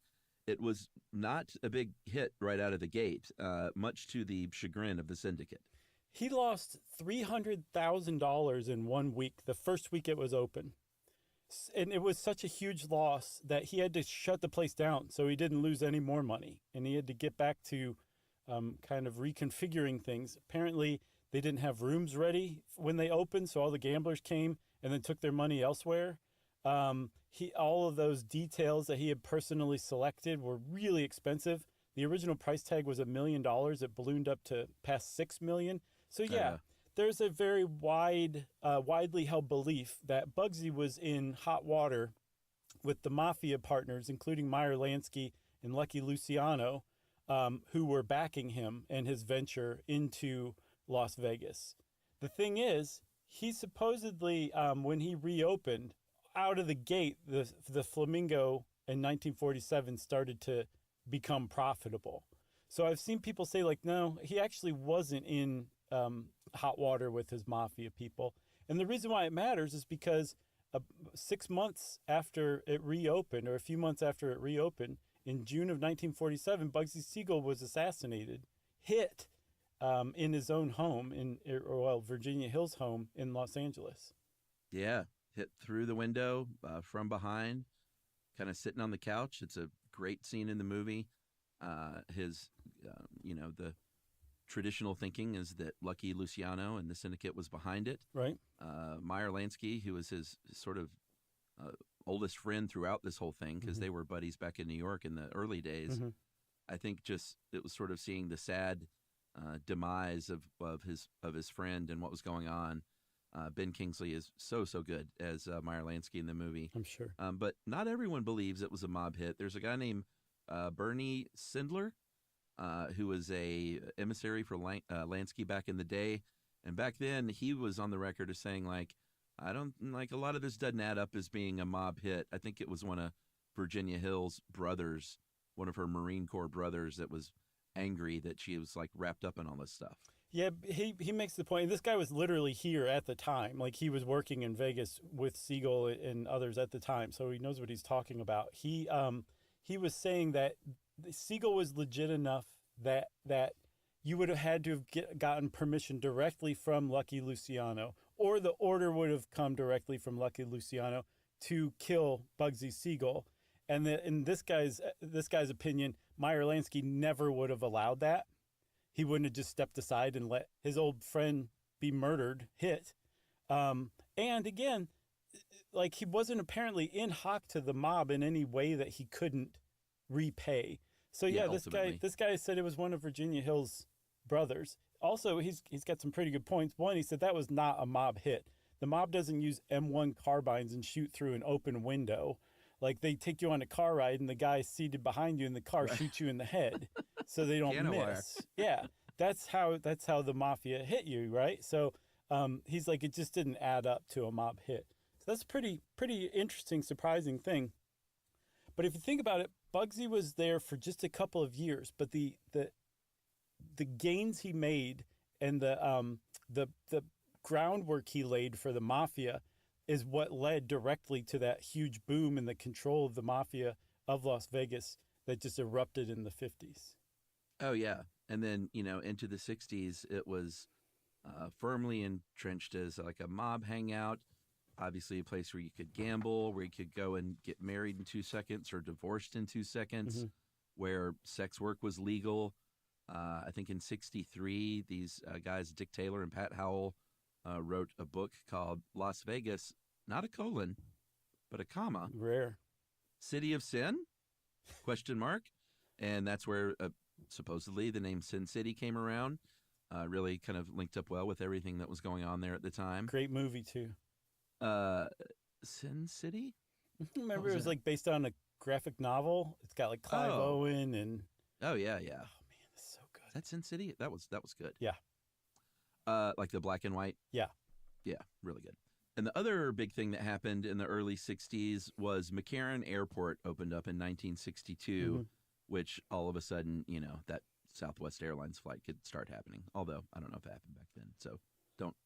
S11: it was not a big hit right out of the gate, much to the chagrin of the syndicate.
S10: He lost $300,000 in 1 week, the first week it was open. And it was such a huge loss that he had to shut the place down so he didn't lose any more money. And he had to get back to kind of reconfiguring things. Apparently, they didn't have rooms ready when they opened, so all the gamblers came and then took their money elsewhere. All of those details that he had personally selected were really expensive. The original price tag was $1 million. It ballooned up to past $6 million. So yeah, there's a very widely held belief that Bugsy was in hot water with the mafia partners, including Meyer Lansky and Lucky Luciano, who were backing him and his venture into Las Vegas. The thing is, he supposedly, when he reopened, out of the gate, the Flamingo in 1947 started to become profitable. So I've seen people say like, no, he actually wasn't in hot water with his mafia people. And the reason why it matters is because 6 months after it reopened, or a few months after it reopened, in June of 1947, Bugsy Siegel was assassinated, hit in his own home, Virginia Hill's home in Los Angeles.
S11: Yeah. Hit through the window from behind, kind of sitting on the couch. It's a great scene in the movie. The traditional thinking is that Lucky Luciano and the syndicate was behind it.
S10: Right.
S11: Meyer Lansky, who was his sort of oldest friend throughout this whole thing, because they were buddies back in New York in the early days. I think just it was sort of seeing the sad demise of his friend and what was going on. Ben Kingsley is so good as Meyer Lansky in the movie.
S10: I'm sure.
S11: But not everyone believes it was a mob hit. There's a guy named Bernie Sindler, who was a emissary for Lansky back in the day. And back then, he was on the record as saying, like, I don't like a lot of this doesn't add up as being a mob hit. I think it was one of Virginia Hill's brothers, one of her Marine Corps brothers, that was angry that she was like wrapped up in all this stuff.
S10: Yeah, he makes the point. This guy was literally here at the time. Like, he was working in Vegas with Siegel and others at the time, so he knows what he's talking about. He was saying that Siegel was legit enough that you would have had to have gotten permission directly from Lucky Luciano, or the order would have come directly from Lucky Luciano to kill Bugsy Siegel. And in this guy's opinion, Meyer Lansky never would have allowed that. He wouldn't have just stepped aside and let his old friend be murdered, hit. And again, like, he wasn't apparently in hock to the mob in any way that he couldn't repay. So yeah, this guy said it was one of Virginia Hill's brothers. Also, he's got some pretty good points. One, he said that was not a mob hit. The mob doesn't use M1 carbines and shoot through an open window. Like, they take you on a car ride and the guy seated behind you in the car shoots you in the head so they don't miss. Yeah, that's how the mafia hit you, right? So he's like, it just didn't add up to a mob hit. So that's a pretty interesting, surprising thing. But if you think about it, Bugsy was there for just a couple of years, but the gains he made and the groundwork he laid for the mafia is what led directly to that huge boom in the control of the mafia of Las Vegas that just erupted in the 50s.
S11: Oh yeah, and then into the 60s, it was firmly entrenched as like a mob hangout. Obviously, a place where you could gamble, where you could go and get married in 2 seconds or divorced in 2 seconds, where sex work was legal. I think in '63, these guys, Dick Taylor and Pat Howell, wrote a book called Las Vegas, not a colon, but a comma.
S10: Rare.
S11: City of Sin? Question mark. And that's where supposedly the name Sin City came around. Really kind of linked up well with everything that was going on there at the time.
S10: Great movie, too.
S11: Sin City?
S10: Remember, it was like based on a graphic novel. It's got like Clive Owen and.
S11: Oh yeah.
S10: Oh man, that's so good.
S11: Is that Sin City? That was good.
S10: Yeah.
S11: Like the black and white.
S10: Yeah.
S11: Yeah, really good. And the other big thing that happened in the early '60s was McCarran Airport opened up in 1962, which all of a sudden, that Southwest Airlines flight could start happening. Although I don't know if it happened back then, so don't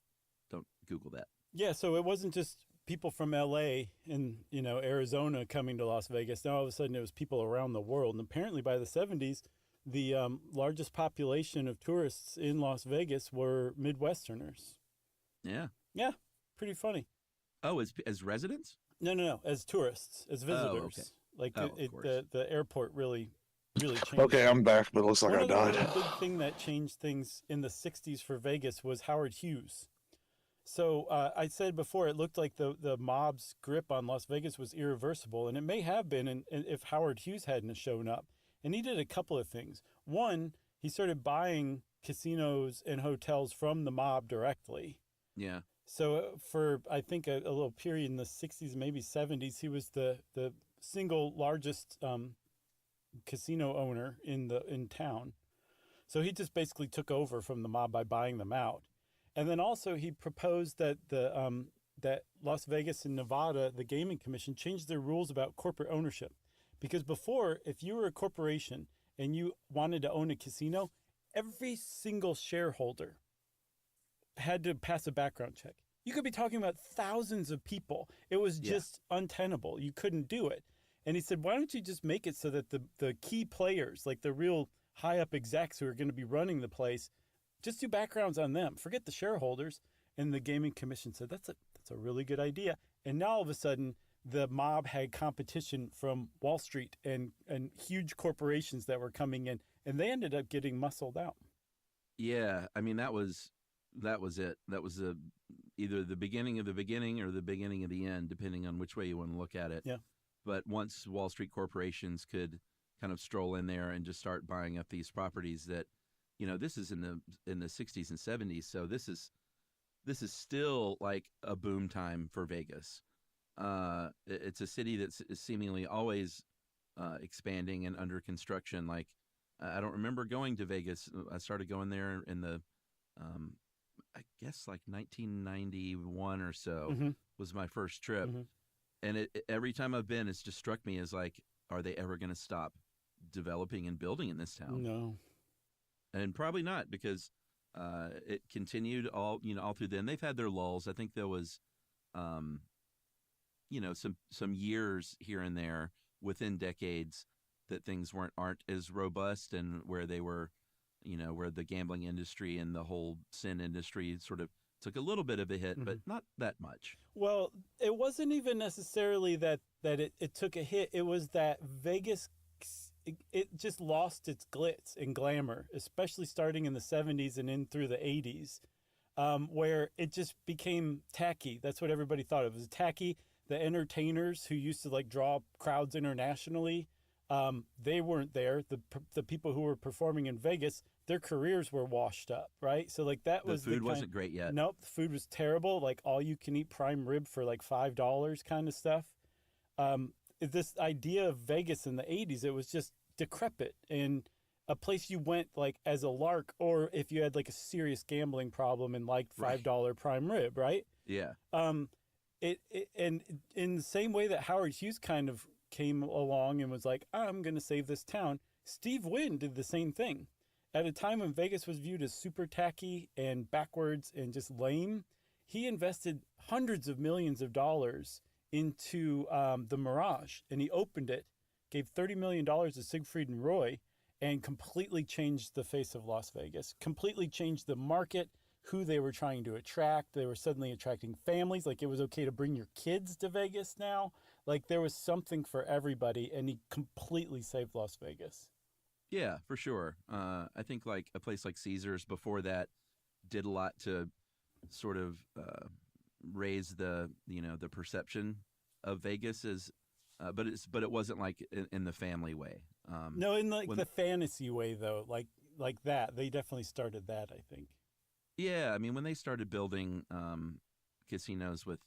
S11: Google that.
S10: Yeah, so it wasn't just people from LA and, Arizona coming to Las Vegas. Now all of a sudden it was people around the world. And apparently by the 70s, the largest population of tourists in Las Vegas were Midwesterners.
S11: Yeah.
S10: Yeah, pretty funny.
S11: Oh, as residents?
S10: No, as tourists, as visitors.
S11: Okay.
S10: The airport really changed.
S3: Okay, I'm back, but it looks like I died.
S10: The big thing that changed things in the 60s for Vegas was Howard Hughes. So I said before, it looked like the mob's grip on Las Vegas was irreversible, and it may have been if Howard Hughes hadn't shown up. And he did a couple of things. One, he started buying casinos and hotels from the mob directly.
S11: Yeah.
S10: So for, I think, a little period in the 60s, maybe 70s, he was the single largest casino owner in town. So he just basically took over from the mob by buying them out. And then also he proposed that that Las Vegas and Nevada, the Gaming Commission, changed their rules about corporate ownership. Because before, if you were a corporation and you wanted to own a casino, every single shareholder had to pass a background check. You could be talking about thousands of people. It was just untenable. You couldn't do it. And he said, why don't you just make it so that the key players, like the real high up execs who are going to be running the place, just do backgrounds on them. Forget the shareholders. And the Gaming Commission said, that's a really good idea. And now all of a sudden, the mob had competition from Wall Street and huge corporations that were coming in, and they ended up getting muscled out.
S11: Yeah, I mean that was it. That was either the beginning of the beginning or the beginning of the end, depending on which way you want to look at it.
S10: Yeah.
S11: But once Wall Street corporations could kind of stroll in there and just start buying up these properties that, this is in the 60s and 70s, so this is still like a boom time for Vegas. It's a city that's seemingly always expanding and under construction. Like, I don't remember going to Vegas. I started going there in the, I guess like 1991 or so was my first trip. And every time I've been, it's just struck me as like, are they ever going to stop developing and building in this town?
S10: No.
S11: And probably not, because it continued all through then. They've had their lulls. I think there was, some years here and there within decades that things aren't as robust, and where they were, where the gambling industry and the whole sin industry sort of took a little bit of a hit, but not that much.
S10: Well, it wasn't even necessarily that it took a hit. It was that Vegas, it just lost its glitz and glamour, especially starting in the 70s and in through the 80s, where it just became tacky. That's what everybody thought of. It was tacky. The entertainers who used to like draw crowds internationally, they weren't there. The people who were performing in Vegas, their careers were washed up, right? So like that was
S11: the food wasn't great yet.
S10: Nope, the food was terrible. Like all you can eat prime rib for like $5 kind of stuff. This idea of Vegas in the 80s, it was just decrepit and a place you went like as a lark, or if you had like a serious gambling problem and liked $5 prime rib, right?
S11: Yeah.
S10: And in the same way that Howard Hughes kind of came along and was like, I'm going to save this town, Steve Wynn did the same thing. At a time when Vegas was viewed as super tacky and backwards and just lame, he invested hundreds of millions of dollars into the Mirage, and he opened it, gave $30 million to Siegfried and Roy, and completely changed the face of Las Vegas, completely changed the market, who they were trying to attract. They were suddenly attracting families. Like, it was okay to bring your kids to Vegas now. Like, there was something for everybody, and he completely saved Las Vegas.
S11: Yeah, for sure. I think like a place like Caesars before that did a lot to sort of raise the perception of Vegas as, but it wasn't like in the family way.
S10: No, in like the fantasy way though, like that. They definitely started that, I think.
S11: Yeah, I mean, when they started building casinos with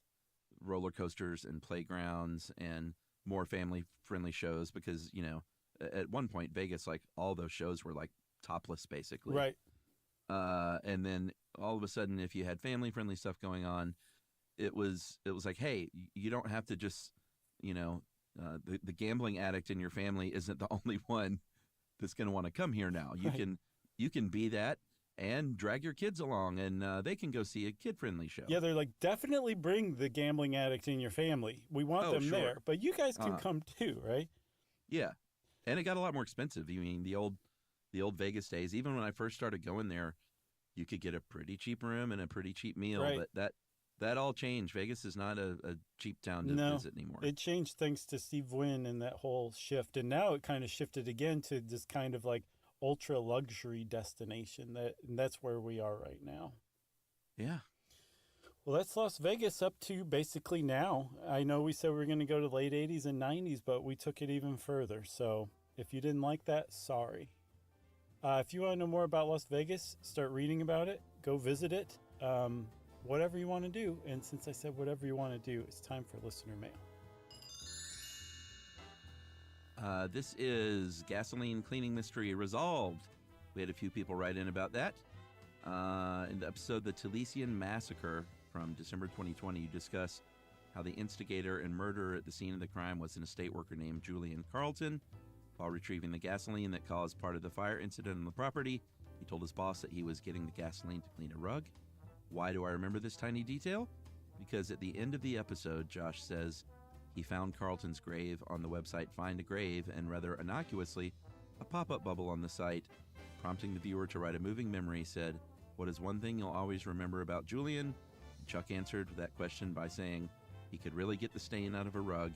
S11: roller coasters and playgrounds and more family-friendly shows, because, at one point, Vegas, like, all those shows were, like, topless, basically.
S10: Right.
S11: And then all of a sudden, if you had family-friendly stuff going on, it was like, hey, you don't have to just, the gambling addict in your family isn't the only one that's going to want to come here now. You can be that and drag your kids along, and they can go see a kid-friendly show.
S10: Yeah, they're like, definitely bring the gambling addict in your family. We want them there, but you guys can come too, right?
S11: Yeah, and it got a lot more expensive. I mean, the old Vegas days, even when I first started going there, you could get a pretty cheap room and a pretty cheap meal,
S10: right.
S11: But that all changed. Vegas is not a cheap town to visit anymore.
S10: It changed thanks to Steve Wynn and that whole shift, and now it kind of shifted again to this kind of like ultra luxury destination. That's where we are right now.
S11: Yeah.
S10: Well, that's Las Vegas up to basically now. I know we said we were going to go to late 80s and 90s, but we took it even further. So if you didn't like that, sorry. If you want to know more about Las Vegas, start reading about it, go visit it, whatever you want to do. And since I said whatever you want to do, it's time for listener mail.
S11: This is Gasoline Cleaning Mystery Resolved. We had a few people write in about that. In the episode The Talesian Massacre from December 2020, you discuss how the instigator and murderer at the scene of the crime was an estate worker named Julian Carlton. While retrieving the gasoline that caused part of the fire incident on the property, he told his boss that he was getting the gasoline to clean a rug. Why do I remember this tiny detail? Because at the end of the episode, Josh says he found Carlton's grave on the website Find a Grave, and rather innocuously, a pop-up bubble on the site, prompting the viewer to write a moving memory, said, "What is one thing you'll always remember about Julian?" And Chuck answered that question by saying he could really get the stain out of a rug,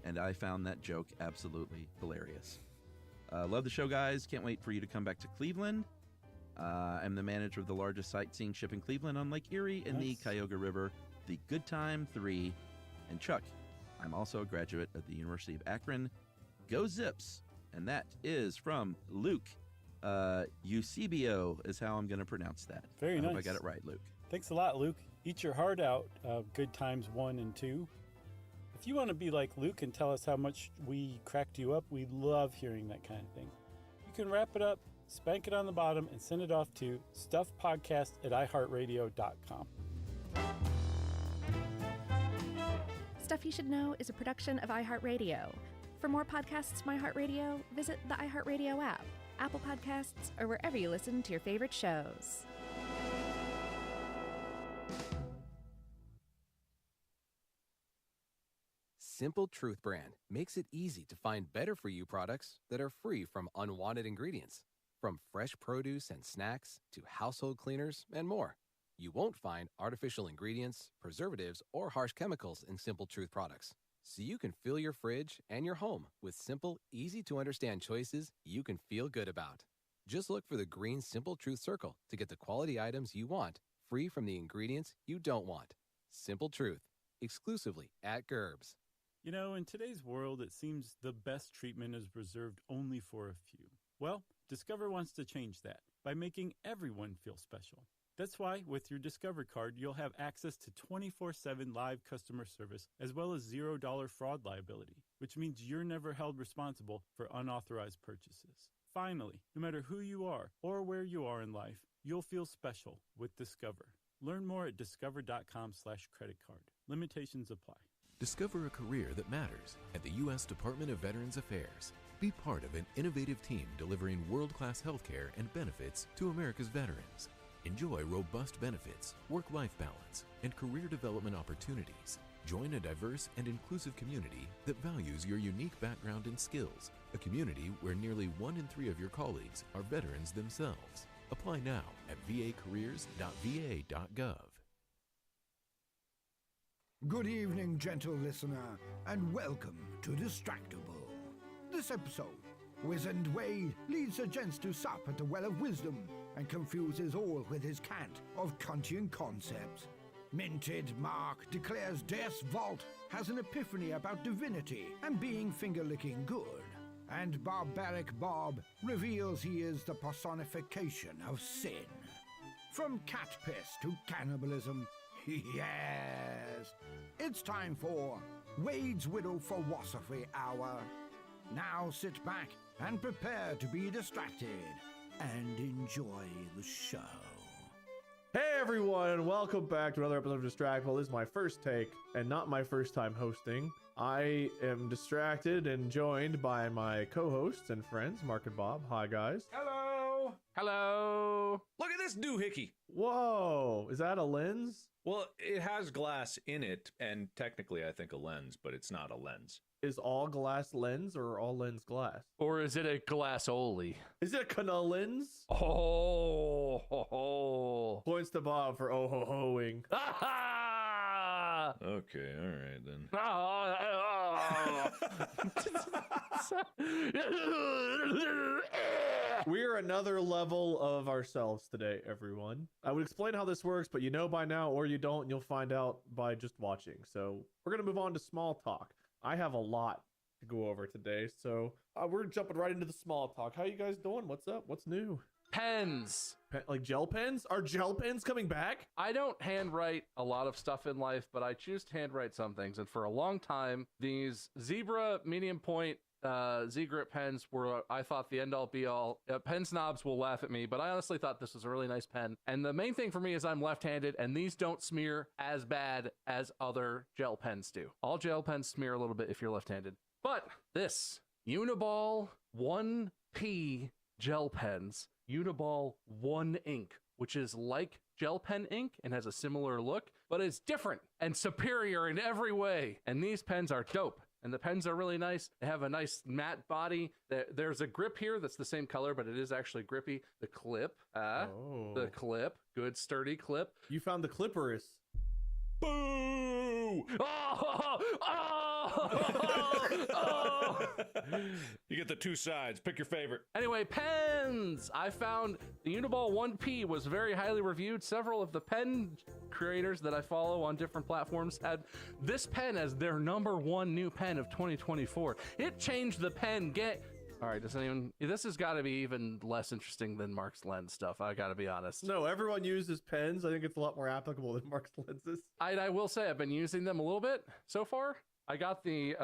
S11: and I found that joke absolutely hilarious. Love the show, guys. Can't wait for you to come back to Cleveland. I'm the manager of the largest sightseeing ship in Cleveland on Lake Erie and the Cuyahoga River, the Good Time 3. And Chuck, I'm also a graduate at the University of Akron. Go Zips! And that is from Luke. Eusebio is how I'm going to pronounce that.
S10: Very nice.
S11: I hope I got it right, Luke.
S10: Thanks a lot, Luke. Eat your heart out, Good Times 1 and 2. If you want to be like Luke and tell us how much we cracked you up, we love hearing that kind of thing. You can wrap it up, spank it on the bottom, and send it off to stuffpodcast@iheartradio.com.
S13: Stuff You Should Know is a production of iHeartRadio. For more podcasts from iHeartRadio, visit the iHeartRadio app, Apple Podcasts, or wherever you listen to your favorite shows.
S12: Simple Truth brand makes it easy to find better-for-you products that are free from unwanted ingredients. From fresh produce and snacks to household cleaners and more. You won't find artificial ingredients, preservatives, or harsh chemicals in Simple Truth products. So you can fill your fridge and your home with simple, easy-to-understand choices you can feel good about. Just look for the green Simple Truth circle to get the quality items you want, free from the ingredients you don't want. Simple Truth, exclusively at Gerbs.
S10: You know, in today's world, it seems the best treatment is reserved only for a few. Well, Discover wants to change that by making everyone feel special. That's why, with your Discover card, you'll have access to 24/7 live customer service, as well as $0 fraud liability, which means you're never held responsible for unauthorized purchases. Finally, no matter who you are or where you are in life, you'll feel special with Discover. Learn more at discover.com/creditcard. Limitations apply.
S14: Discover a career that matters at the U.S. Department of Veterans Affairs. Be part of an innovative team delivering world-class healthcare and benefits to America's veterans. Enjoy robust benefits, work-life balance, and career development opportunities. Join a diverse and inclusive community that values your unique background and skills. A community where nearly 1 in 3 of your colleagues are veterans themselves. Apply now at vacareers.va.gov.
S15: Good evening, gentle listener, and welcome to Distractable. This episode, Wizened Wade leads the gents to sup at the Well of Wisdom and confuses all with his cant of Kantian concepts. Minted Mark declares Death's Vault has an epiphany about divinity and being finger-licking good. And Barbaric Bob reveals he is the personification of sin. From cat piss to cannibalism, yes! It's time for Wade's Widow Philosophy Hour. Now sit back and prepare to be distracted and enjoy the show.
S16: Hey everyone, welcome back to another episode of Distractable. This is my first take and not my first time hosting. I am distracted and joined by my co-hosts and friends, Mark and Bob. Hi guys.
S17: Hello. Hello. Look at this doohickey.
S16: Whoa, is that a lens?
S17: Well, it has glass in it, and technically I think a lens, but it's not a lens.
S16: Is all glass lens or all lens glass?
S17: Or is it a glass only?
S16: Is it a canal lens?
S17: Oh, ho, ho.
S16: Points to Bob for oh ho hoing.
S17: Okay, all right then.
S16: We're another level of ourselves today, everyone. I would explain how this works, but you know by now, or you don't, and you'll find out by just watching. So we're gonna move on to small talk. I have a lot to go over today, so we're jumping right into the small talk. How you guys doing? What's up? What's new?
S17: Pens.
S16: Like gel pens? Are gel pens coming back?
S17: I don't handwrite a lot of stuff in life, but I choose to handwrite some things. And for a long time, these zebra medium point Z-grip pens were, I thought, the end-all be-all. Pen snobs will laugh at me, but I honestly thought this was a really nice pen. And the main thing for me is I'm left-handed, and these don't smear as bad as other gel pens do. All gel pens smear a little bit if you're left-handed. But this Uniball 1P gel pens, Uniball 1 ink, which is like gel pen ink and has a similar look, but it's different and superior in every way. And these pens are dope. And the pens are really nice. They have a nice matte body. There's a grip here that's the same color, but it is actually grippy. The clip, the clip, good sturdy clip.
S16: You found the clipperus.
S17: Boo! You get the two sides. Pick your favorite. Anyway, pens. I found the Uniball 1P was very highly reviewed. Several of the pen creators that I follow on different platforms had this pen as their #1 new pen of 2024. It changed the pen game. All right, does anyone? This has got to be even less interesting than Mark's lens stuff. I got to be honest.
S16: No, everyone uses pens. I think it's a lot more applicable than Mark's lenses.
S17: I will say I've been using them a little bit so far. I got the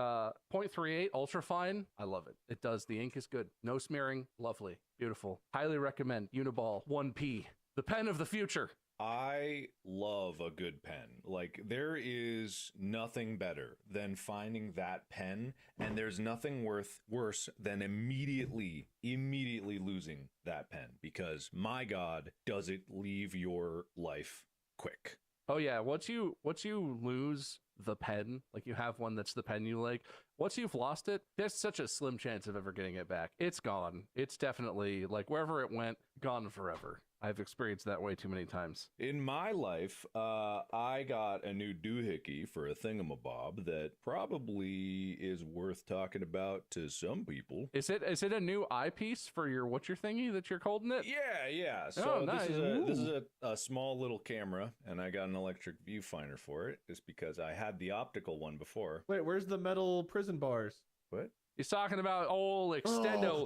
S17: 0.38 ultra fine. I love it. It does. The ink is good. No smearing. Lovely. Beautiful. Highly recommend Uniball 1P, the pen of the future.
S18: I love a good pen. Like, there is nothing better than finding that pen, and there's nothing worse than immediately losing that pen, because my God, does it leave your life quick.
S17: Oh yeah, once you lose the pen, like you have one that's the pen you like, once you've lost it, there's such a slim chance of ever getting it back. It's gone. It's definitely, like, wherever it went, gone forever. I've experienced that way too many times.
S18: In my life, I got a new doohickey for a thingamabob that probably is worth talking about to some people.
S17: Is it a new eyepiece for your what's your thingy that you're holding it?
S18: Yeah. So
S17: nice.
S18: this is a small little camera, and I got an electric viewfinder for it just because I had the optical one before.
S16: Wait, where's the metal prison bars?
S18: What?
S17: He's talking about old extendo.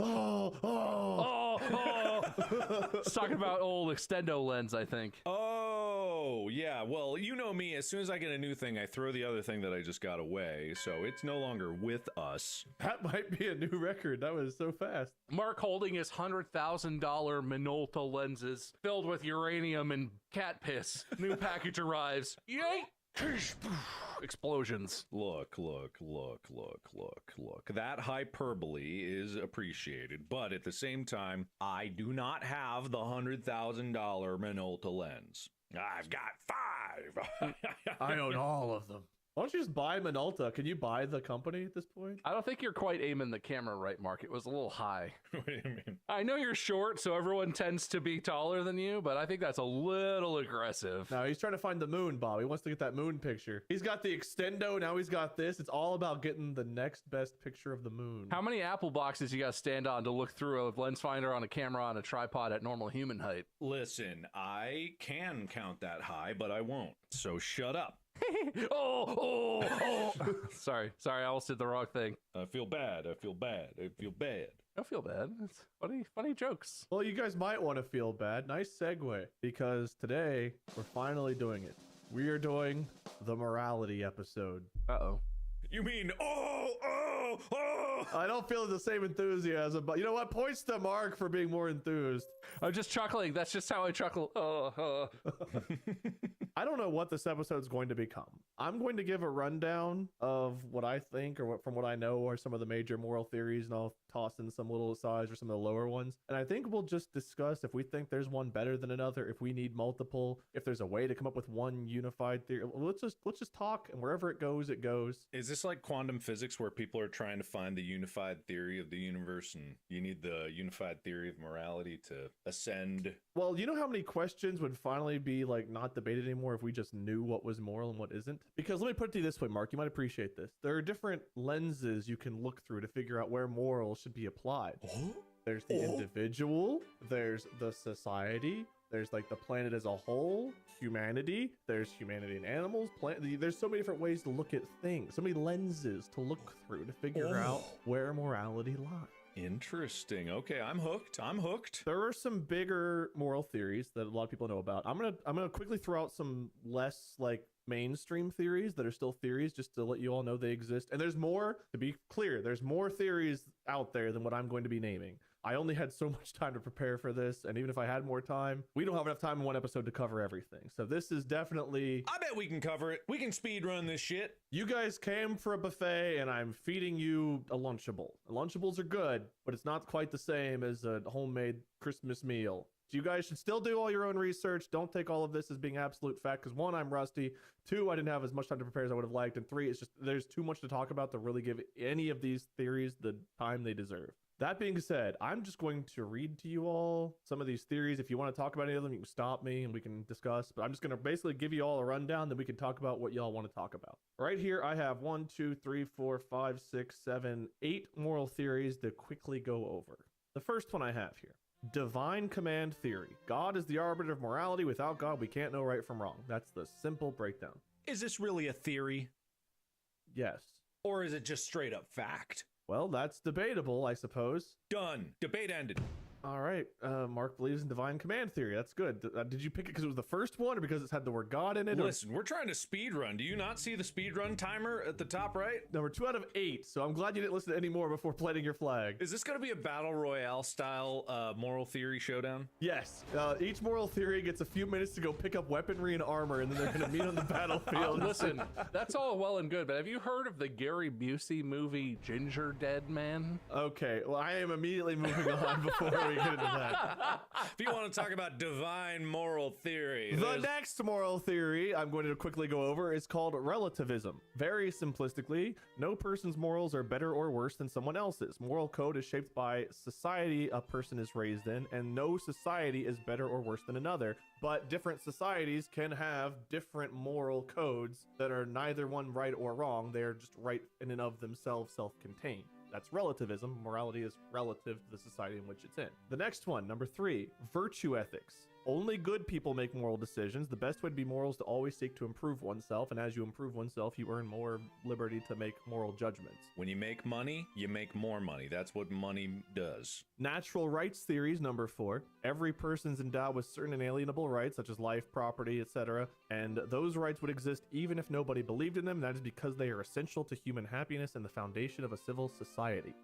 S17: He's talking about old extendo lens, I think.
S18: Oh, yeah. Well, you know me. As soon as I get a new thing, I throw the other thing that I just got away. So it's no longer with us.
S16: That might be a new record. That was so fast.
S17: Mark holding his $100,000 Minolta lenses filled with uranium and cat piss. New package arrives. Yay! explosions.
S18: Look. That hyperbole is appreciated, but at the same time, I do not have the $100,000 Minolta lens. I've got 5.
S16: I own all of them. Why don't you just buy Minolta? Can you buy the company at this point?
S17: I don't think you're quite aiming the camera right, Mark. It was a little high.
S18: What do you mean?
S17: I know you're short, so everyone tends to be taller than you, but I think that's a little aggressive.
S16: No, he's trying to find the moon, Bob. He wants to get that moon picture. He's got the extendo, now he's got this. It's all about getting the next best picture of the moon.
S17: How many Apple boxes you got to stand on to look through a lens finder on a camera on a tripod at normal human height?
S18: Listen, I can count that high, but I won't. So shut up.
S17: oh. Sorry, I almost did the wrong thing.
S18: I feel bad.
S17: Don't feel bad. It's funny jokes.
S16: Well, you guys might want to feel bad. Nice segue, because today we're finally doing it. We are doing the morality episode.
S17: Uh-oh.
S18: You mean,
S16: I don't feel the same enthusiasm, but you know what? Points to Mark for being more enthused.
S17: I'm just chuckling. That's just how I chuckle.
S16: I don't know what this episode's going to become. I'm going to give a rundown of what I think, or from what I know are some of the major moral theories, and I'll toss in some little asides or some of the lower ones. And I think we'll just discuss if we think there's one better than another, if we need multiple, if there's a way to come up with one unified theory. Let's just talk, and wherever it goes, it goes.
S18: Is this like quantum physics where people are trying to find the unified theory of the universe, and you need the unified theory of morality to ascend?
S16: Well, you know how many questions would finally be like not debated anymore if we just knew what was moral and what isn't? Because let me put it to you this way, Mark, you might appreciate this. There are different lenses you can look through to figure out where morals should be applied. There's the individual, there's the society, there's like the planet as a whole, humanity, there's humanity and animals, there's so many different ways to look at things, so many lenses to look through to figure out where morality lies.
S18: Interesting. Okay, I'm hooked.
S16: There are some bigger moral theories that a lot of people know about. I'm gonna quickly throw out some less like mainstream theories that are still theories, just to let you all know they exist. And there's more, to be clear, there's more theories out there than what I'm going to be naming. I only had so much time to prepare for this, and even if I had more time, we don't have enough time in one episode to cover everything. So this is definitely...
S18: I bet we can cover it. We can speed run this shit.
S16: You guys came for a buffet, and I'm feeding you a Lunchable. Lunchables are good, but it's not quite the same as a homemade Christmas meal. So you guys should still do all your own research. Don't take all of this as being absolute fact, because 1, I'm rusty. 2, I didn't have as much time to prepare as I would have liked. And 3, it's just there's too much to talk about to really give any of these theories the time they deserve. That being said, I'm just going to read to you all some of these theories. If you want to talk about any of them, you can stop me and we can discuss. But I'm just going to basically give you all a rundown, then we can talk about what y'all want to talk about. Right here, I have 1, 2, 3, 4, 5, 6, 7, 8 moral theories to quickly go over. The first one I have here. Divine command theory. God is the arbiter of morality. Without God, we can't know right from wrong. That's the simple breakdown.
S18: Is this really a theory?
S16: Yes.
S18: Or is it just straight up fact?
S16: Well, that's debatable, I suppose.
S18: Done. Debate ended.
S16: All right. Mark believes in divine command theory. That's good. Did you pick it because it was the first one, or because it's had the word God in it?
S18: Listen, we're trying to speed run. Do you not see the speed run timer at the top right?
S16: No, we're 2 out of 8, so I'm glad you didn't listen to any more before planting your flag.
S18: Is this going to be a battle royale style moral theory showdown?
S16: Yes. Each moral theory gets a few minutes to go pick up weaponry and armor, and then they're going to meet on the battlefield.
S17: Listen, that's all well and good, but have you heard of the Gary Busey movie Ginger Dead Man?
S16: Okay, well, I am immediately moving on before we get into that.
S18: If you want to talk about divine moral theory,
S16: the next moral theory I'm going to quickly go over is called relativism. Very simplistically, no person's morals are better or worse than someone else's. Moral code is shaped by society a person is raised in, and no society is better or worse than another. But different societies can have different moral codes that are neither one right or wrong. They are just right in and of themselves, self-contained. That's relativism. Morality is relative to the society in which it's in. The next one, number 3, virtue ethics. Only good people make moral decisions. The best way to be moral is to always seek to improve oneself, and as you improve oneself, you earn more liberty to make moral judgments.
S18: When you make money, you make more money. That's what money does.
S16: Natural rights theories, number 4. Every person's endowed with certain inalienable rights, such as life, property, etc., and those rights would exist even if nobody believed in them. That is because they are essential to human happiness and the foundation of a civil society.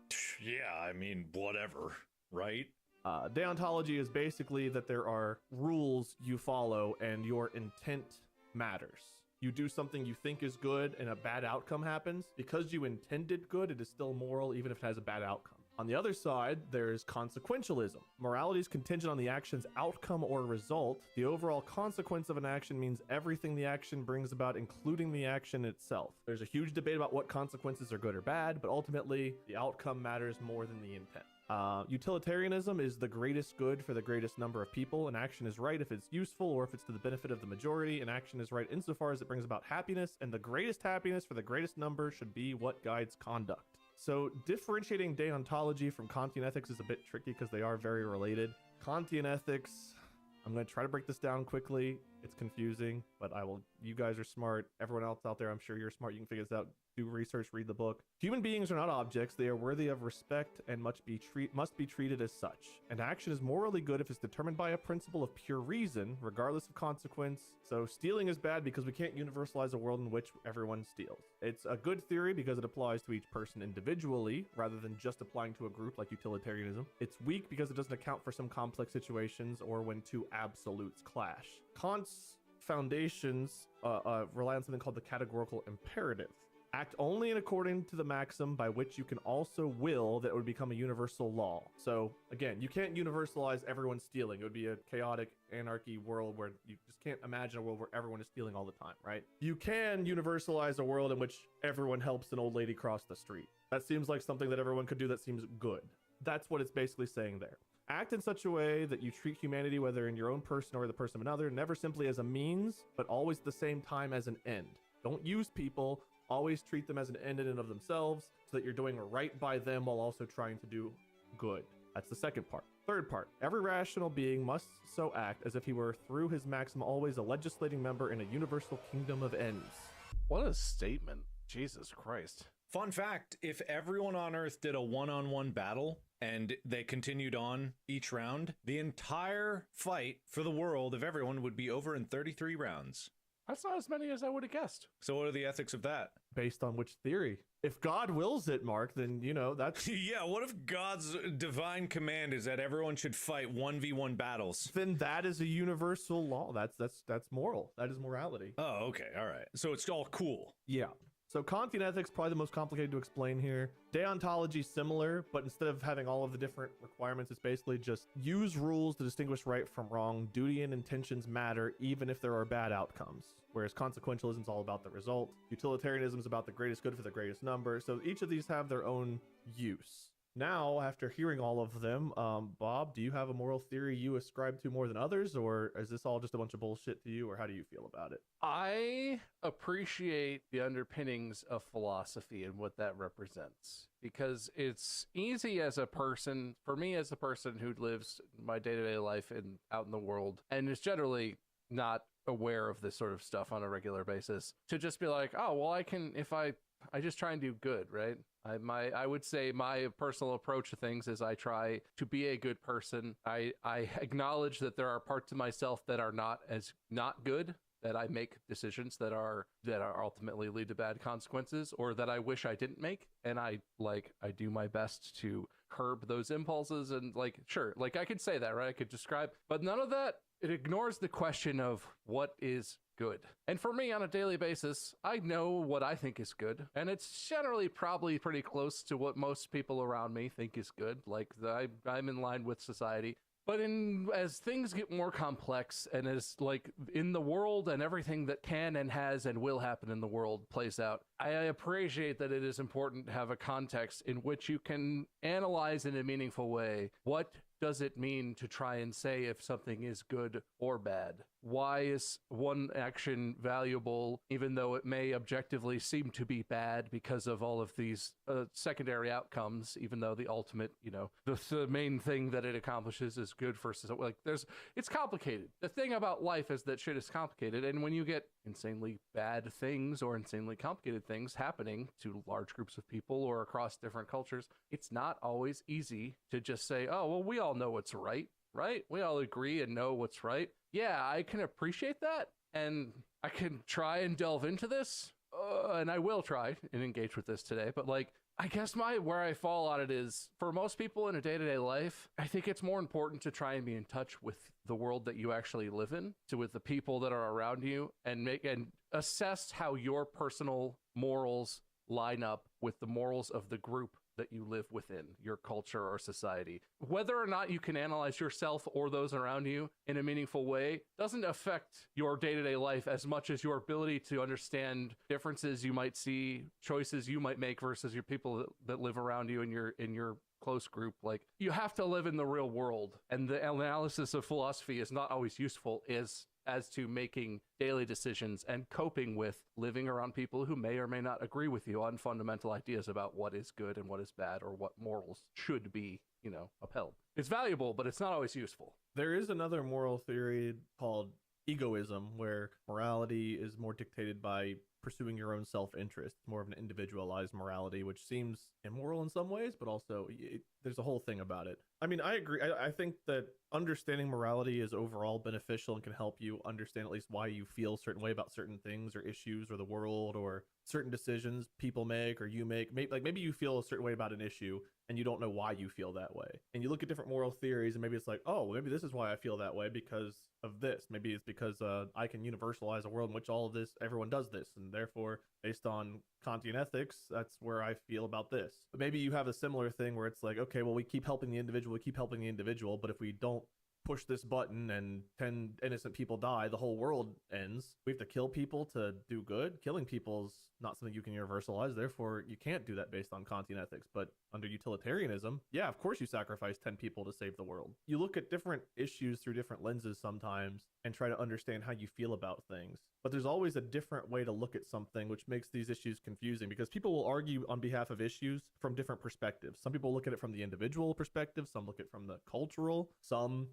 S18: Yeah, I mean, whatever, right?
S16: Deontology is basically that there are rules you follow and your intent matters. you do something you think is good and a bad outcome happens, because you intended good, it is still moral even if it has a bad outcome. On the other side, there's consequentialism. Morality is contingent on the action's outcome or result. The overall consequence of an action means everything the action brings about, including the action itself. There's a huge debate about what consequences are good or bad, but ultimately, the outcome matters more than the intent. Utilitarianism is the greatest good for the greatest number of people. An action is right if it's useful or if it's to the benefit of the majority. An action is right insofar as it brings about happiness, and the greatest happiness for the greatest number should be what guides conduct. So differentiating deontology from Kantian ethics is a bit tricky because they are very related. Kantian ethics, I'm going to try to break this down quickly. It's confusing, but you guys are smart. Everyone else out there, I'm sure you're smart. You can figure this out. Do research, read the book. Human beings are not objects. They are worthy of respect and must be treated as such. An action is morally good if it's determined by a principle of pure reason, regardless of consequence. So stealing is bad because we can't universalize a world in which everyone steals. It's a good theory because it applies to each person individually, rather than just applying to a group like utilitarianism. It's weak because it doesn't account for some complex situations or when two absolutes clash. Kant's foundations rely on something called the categorical imperative. Act only in according to the maxim by which you can also will that it would become a universal law. So again, you can't universalize everyone stealing. It would be a chaotic anarchy world where you just can't imagine a world where everyone is stealing all the time, right? You can universalize a world in which everyone helps an old lady cross the street. That seems like something that everyone could do that seems good. That's what it's basically saying there. Act in such a way that you treat humanity, whether in your own person or the person of another, never simply as a means, but always at the same time as an end. Don't use people. Always treat them as an end in and of themselves so that you're doing right by them while also trying to do good. That's the second part. Third part, every rational being must so act as if he were through his maxim always a legislating member in a universal kingdom of ends.
S17: What a statement. Jesus Christ.
S18: Fun fact, if everyone on Earth did a one-on-one battle and they continued on each round, the entire fight for the world of everyone would be over in 33 rounds.
S17: That's not as many as I would have guessed.
S18: So what are the ethics of that?
S16: Based on which theory? If God wills it, Mark, then, that's...
S18: Yeah, what if God's divine command is that everyone should fight 1v1 battles?
S16: Then that is a universal law. That's moral. That is morality.
S18: Oh, okay. All right. So it's all cool.
S16: Yeah. So Kantian ethics, probably the most complicated to explain here. Deontology, similar, but instead of having all of the different requirements, it's basically just use rules to distinguish right from wrong. Duty and intentions matter, even if there are bad outcomes. Whereas consequentialism is all about the result. Utilitarianism is about the greatest good for the greatest number. So each of these have their own use. Now, after hearing all of them, Bob, do you have a moral theory you ascribe to more than others, or is this all just a bunch of bullshit to you, or how do you feel about it?
S17: I appreciate the underpinnings of philosophy and what that represents, because it's easy as a person, for me as a person who lives my day-to-day life and out in the world, and is generally not aware of this sort of stuff on a regular basis, to just be like, oh, well, I can, if I just try and do good, right? I would say my personal approach to things is I try to be a good person. I acknowledge that there are parts of myself that are not good, that I make decisions that are ultimately lead to bad consequences, or that I wish I didn't make, and I do my best to curb those impulses. And sure, I could say that, right? I could describe, but none of that. It ignores the question of what is good. And for me, on a daily basis, I know what I think is good, and it's generally probably pretty close to what most people around me think is good. I'm in line with society. But as things get more complex, and as in the world and everything that can and has and will happen in the world plays out, I appreciate that it is important to have a context in which you can analyze in a meaningful way what does it mean to try and say if something is good or bad? Why is one action valuable, even though it may objectively seem to be bad because of all of these secondary outcomes, even though the ultimate, the main thing that it accomplishes is good for society. It's complicated. The thing about life is that shit is complicated. And when you get insanely bad things or insanely complicated things happening to large groups of people or across different cultures, it's not always easy to just say, oh, well, we all know what's right? We all agree and know what's right. Yeah, I can appreciate that, and I can try and delve into this, and I will try and engage with this today, but I guess where I fall on it is, for most people in a day-to-day life, I think it's more important to try and be in touch with the world that you actually live in, with the people that are around you, and assess how your personal morals line up with the morals of the group that you live within, your culture or society. Whether or not you can analyze yourself or those around you in a meaningful way doesn't affect your day-to-day life as much as your ability to understand differences you might see, choices you might make versus your people that live around you in your close group. Like, you have to live in the real world, and the analysis of philosophy is not always useful as to making daily decisions and coping with living around people who may or may not agree with you on fundamental ideas about what is good and what is bad, or what morals should be, upheld. It's valuable, but it's not always useful.
S16: There is another moral theory called egoism, where morality is more dictated by pursuing your own self-interest, more of an individualized morality, which seems immoral in some ways, but also there's a whole thing about it. I mean, I agree. I think that understanding morality is overall beneficial and can help you understand at least why you feel a certain way about certain things or issues or the world or certain decisions people make or you make. Maybe you feel a certain way about an issue and you don't know why you feel that way. And you look at different moral theories and maybe it's like, oh, maybe this is why I feel that way because of this. Maybe it's because I can universalize a world in which everyone does this. And therefore, based on Kantian ethics, that's where I feel about this. But maybe you have a similar thing where it's like, okay, well, we keep helping the individual, but if we don't push this button and 10 innocent people die, the whole world ends. We have to kill people to do good. Killing people is not something you can universalize. Therefore, you can't do that based on Kantian ethics. But under utilitarianism, yeah, of course you sacrifice 10 people to save the world. You look at different issues through different lenses sometimes and try to understand how you feel about things. But there's always a different way to look at something, which makes these issues confusing because people will argue on behalf of issues from different perspectives. Some people look at it from the individual perspective, some look at it from the cultural, some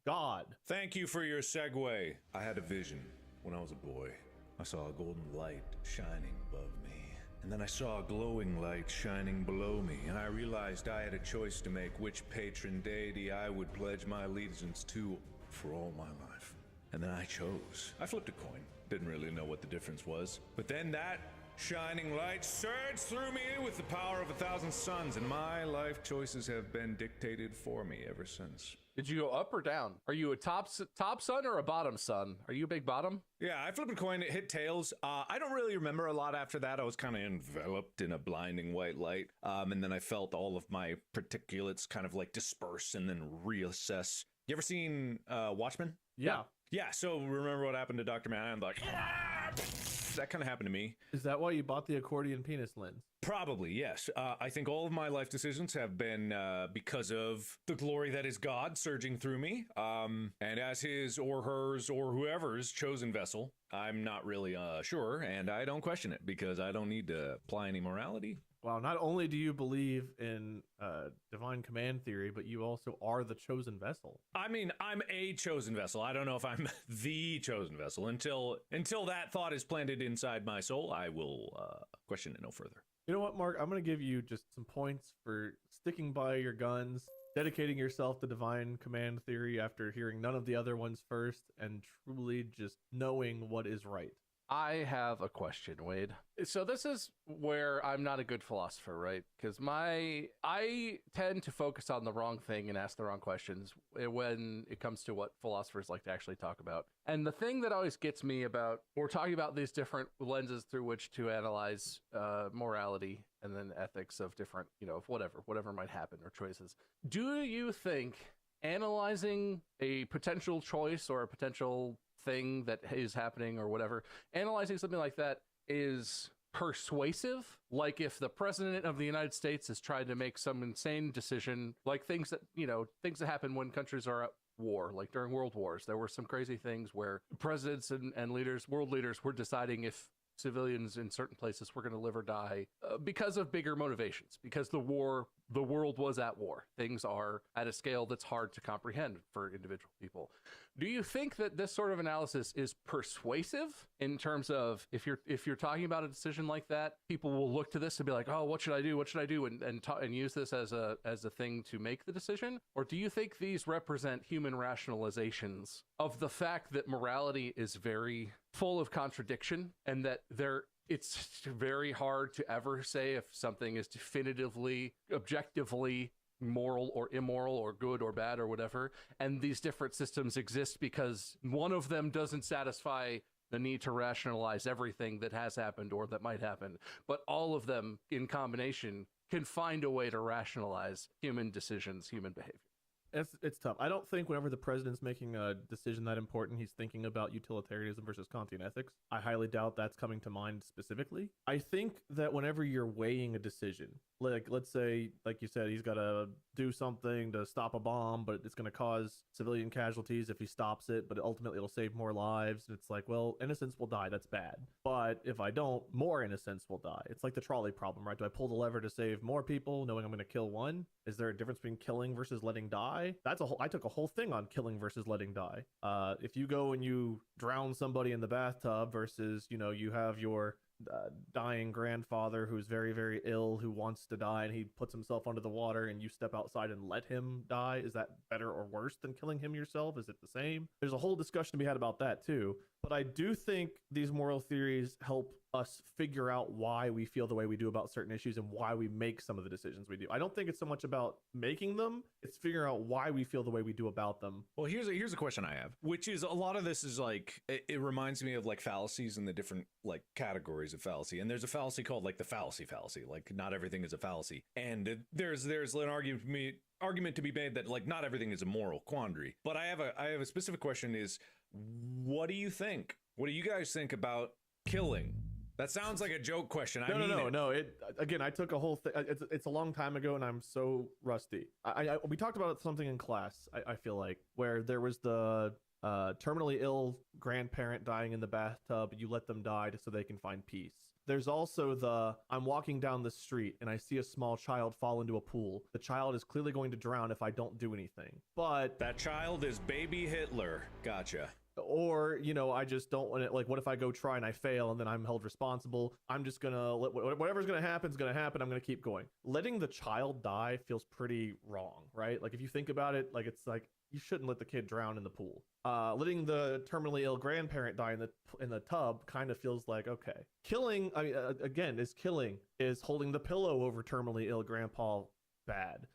S16: God.
S18: Thank you for your segue. I had a vision when I was a boy. I saw a golden light shining above me. And then I saw a glowing light shining below me. And I realized I had a choice to make which patron deity I would pledge my allegiance to for all my life. And then I chose. I flipped a coin. Didn't really know what the difference was. But then that shining light surged through me with the power of 1,000 suns. And my life choices have been dictated for me ever since.
S17: Did you go up or down? Are you a top sun or a bottom sun? Are you a big bottom?
S18: Yeah, I flipped a coin. It hit tails. I don't really remember a lot after that. I was kind of enveloped in a blinding white light. And then I felt all of my particulates kind of like disperse and then reassess. You ever seen Watchmen?
S16: Yeah.
S18: Yeah, so remember what happened to Dr. Manhattan? Like, that kind of happened to me.
S16: Is that why you bought the accordion penis lens?
S18: Probably, yes. I think all of my life decisions have been because of the glory that is God surging through me. And as his or hers or whoever's chosen vessel, I'm not really sure, and I don't question it because I don't need to apply any morality.
S16: Wow, not only do you believe in divine command theory, but you also are the chosen vessel.
S18: I mean, I'm a chosen vessel. I don't know if I'm the chosen vessel. Until that thought is planted inside my soul, I will question it no further.
S16: You know what, Mark? I'm going to give you just some points for sticking by your guns, dedicating yourself to divine command theory after hearing none of the other ones first, and truly just knowing what is right.
S17: I have a question, Wade. So this is where I'm not a good philosopher, right? Because I tend to focus on the wrong thing and ask the wrong questions when it comes to what philosophers like to actually talk about. And the thing that always gets me about, we're talking about these different lenses through which to analyze morality and then ethics of different, of whatever might happen or choices. Do you think analyzing a potential choice or a potential thing that is happening or whatever, analyzing something like that is persuasive? Like if the president of the United States has tried to make some insane decision, like things that happen when countries are at war, like during world wars, there were some crazy things where presidents and leaders, world leaders, were deciding if civilians in certain places were going to live or die because of bigger motivations, because the world was at war. Things are at a scale that's hard to comprehend for individual people. Do you think that this sort of analysis is persuasive in terms of if you're talking about a decision like that, people will look to this and be like, oh, what should I do? What should I do? And use this as a thing to make the decision? Or do you think these represent human rationalizations of the fact that morality is very full of contradiction and that there it's very hard to ever say if something is definitively, objectively moral or immoral or good or bad or whatever. And these different systems exist because one of them doesn't satisfy the need to rationalize everything that has happened or that might happen. But all of them in combination can find a way to rationalize human decisions, human behavior.
S16: It's tough. I don't think whenever the president's making a decision that important, he's thinking about utilitarianism versus Kantian ethics. I highly doubt that's coming to mind specifically. I think that whenever you're weighing a decision, like let's say, like you said, he's got to do something to stop a bomb, but it's going to cause civilian casualties if he stops it, but ultimately it'll save more lives. And it's like, well, innocents will die. That's bad. But if I don't, more innocents will die. It's like the trolley problem, right? Do I pull the lever to save more people knowing I'm going to kill one? Is there a difference between killing versus letting die? I took a whole thing on killing versus letting die. If you go and you drown somebody in the bathtub versus, you have your dying grandfather who's very, very ill, who wants to die, and he puts himself under the water, and you step outside and let him die, is that better or worse than killing him yourself? Is it the same? There's a whole discussion to be had about that too. But I do think these moral theories help us figure out why we feel the way we do about certain issues and why we make some of the decisions we do. I don't think it's so much about making them, it's figuring out why we feel the way we do about them.
S18: Well, here's a question I have, which is a lot of this is like, it reminds me of like fallacies and the different like categories of fallacy. And there's a fallacy called like the fallacy, like not everything is a fallacy. And there's an argument to be made that like not everything is a moral quandary. But I have a specific question is, what do you think? What do you guys think about killing? That sounds like a joke question.
S16: No. Again, I took a whole thing. It's a long time ago, and I'm so rusty. We talked about something in class. I feel like where there was the terminally ill grandparent dying in the bathtub. You let them die so they can find peace. There's also I'm walking down the street and I see a small child fall into a pool. The child is clearly going to drown if I don't do anything. But
S18: that child is baby Hitler. Gotcha.
S16: Or, I just don't want it. Like, what if I go try and I fail and then I'm held responsible? I'm just going to let whatever's going to happen is going to happen. I'm going to keep going. Letting the child die feels pretty wrong, right? Like, if you think about it, like, it's like, you shouldn't let the kid drown in the pool. Letting the terminally ill grandparent die in the tub kind of feels like, okay. Killing, is holding the pillow over terminally ill grandpa bad?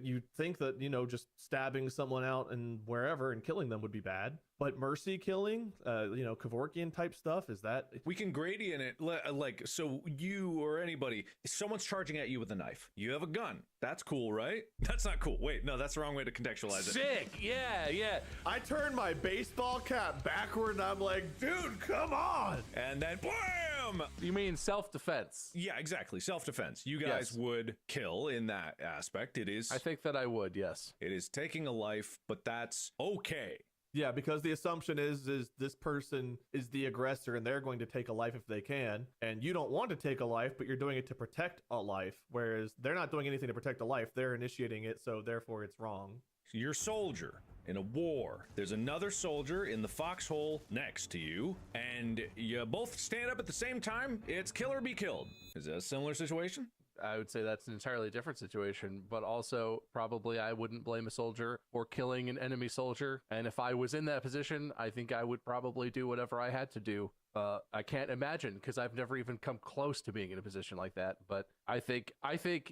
S16: You think that, just stabbing someone out and wherever and killing them would be bad, but mercy killing, Kevorkian type stuff, is that?
S18: We can gradient it, like, so you or anybody, someone's charging at you with a knife. You have a gun. That's cool, right? That's not cool. Wait, no, that's the wrong way to contextualize it.
S17: Sick, yeah.
S16: I turn my baseball cap backward and I'm like, dude, come on.
S18: And then, bam!
S17: You mean self-defense?
S18: Yeah, exactly, self-defense. You guys would kill in that aspect. It is.
S17: I think that I would, yes.
S18: It is taking a life, but that's okay.
S16: Yeah, because the assumption is this person is the aggressor and they're going to take a life if they can. And you don't want to take a life, but you're doing it to protect a life. Whereas they're not doing anything to protect a life. They're initiating it, so therefore it's wrong.
S18: You're a soldier in a war. There's another soldier in the foxhole next to you, and you both stand up at the same time. It's kill or be killed. Is that a similar situation?
S17: I would say that's an entirely different situation, but also probably I wouldn't blame a soldier for killing an enemy soldier. And if I was in that position, I think I would probably do whatever I had to do. I can't imagine, because I've never even come close to being in a position like that. But I think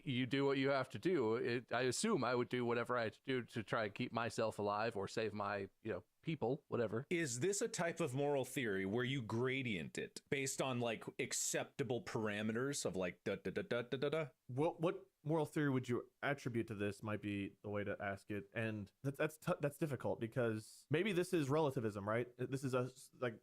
S17: you do what you have to do. I assume I would do whatever I had to do to try and keep myself alive or save my, people, whatever.
S18: Is this a type of moral theory where you gradient it based on like acceptable parameters of like da-da-da-da-da-da?
S16: What moral theory would you attribute to this might be the way to ask it. And that's difficult, because maybe this is relativism, right? This is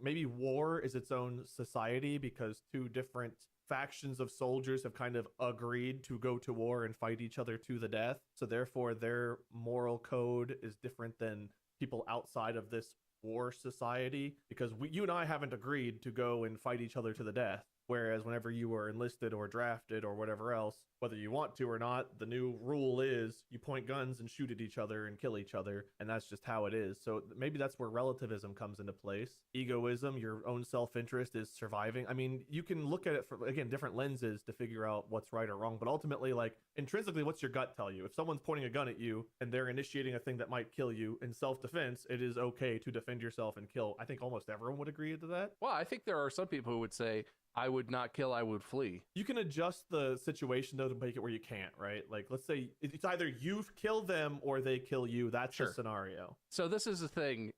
S16: maybe war is its own society because two different factions of soldiers have kind of agreed to go to war and fight each other to the death. So therefore their moral code is different than people outside of this war society, because you and I haven't agreed to go and fight each other to the death. Whereas whenever you were enlisted or drafted or whatever else, whether you want to or not, the new rule is you point guns and shoot at each other and kill each other. And that's just how it is. So maybe that's where relativism comes into place. Egoism, your own self-interest is surviving. I mean, you can look at it from, again, different lenses to figure out what's right or wrong. But ultimately, like, intrinsically, what's your gut tell you? If someone's pointing a gun at you and they're initiating a thing that might kill you, in self-defense, it is okay to defend yourself and kill. I think almost everyone would agree to that.
S17: Well, I think there are some people who would say, I would not kill, I would flee.
S16: You can adjust the situation though to make it where you can't, right? Like, let's say it's either you kill them or they kill you. That's the scenario.
S17: So this is the thing.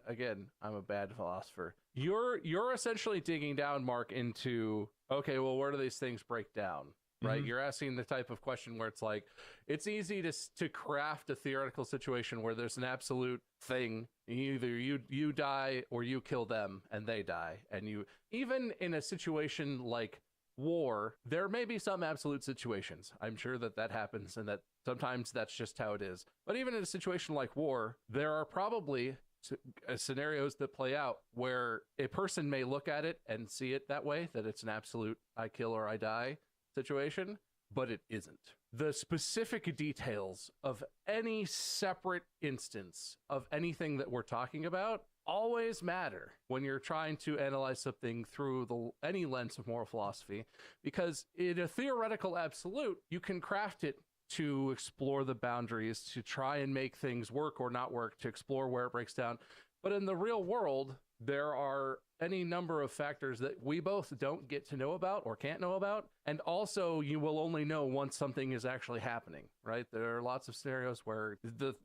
S17: Again, I'm a bad philosopher. You're essentially digging down, Mark, into, okay, well, where do these things break down? Right? You're asking the type of question where it's like, it's easy to craft a theoretical situation where there's an absolute thing. Either you die or you kill them and they die. And you, even in a situation like war, there may be some absolute situations. I'm sure that happens and that sometimes that's just how it is. But even in a situation like war, there are probably scenarios that play out where a person may look at it and see it that way, that it's an absolute I kill or I die situation, but it isn't. The specific details of any separate instance of anything that we're talking about always matter when you're trying to analyze something through any lens of moral philosophy, because in a theoretical absolute, you can craft it to explore the boundaries, to try and make things work or not work, to explore where it breaks down. But in the real world, there are any number of factors that we both don't get to know about or can't know about. And also you will only know once something is actually happening, right? There are lots of scenarios where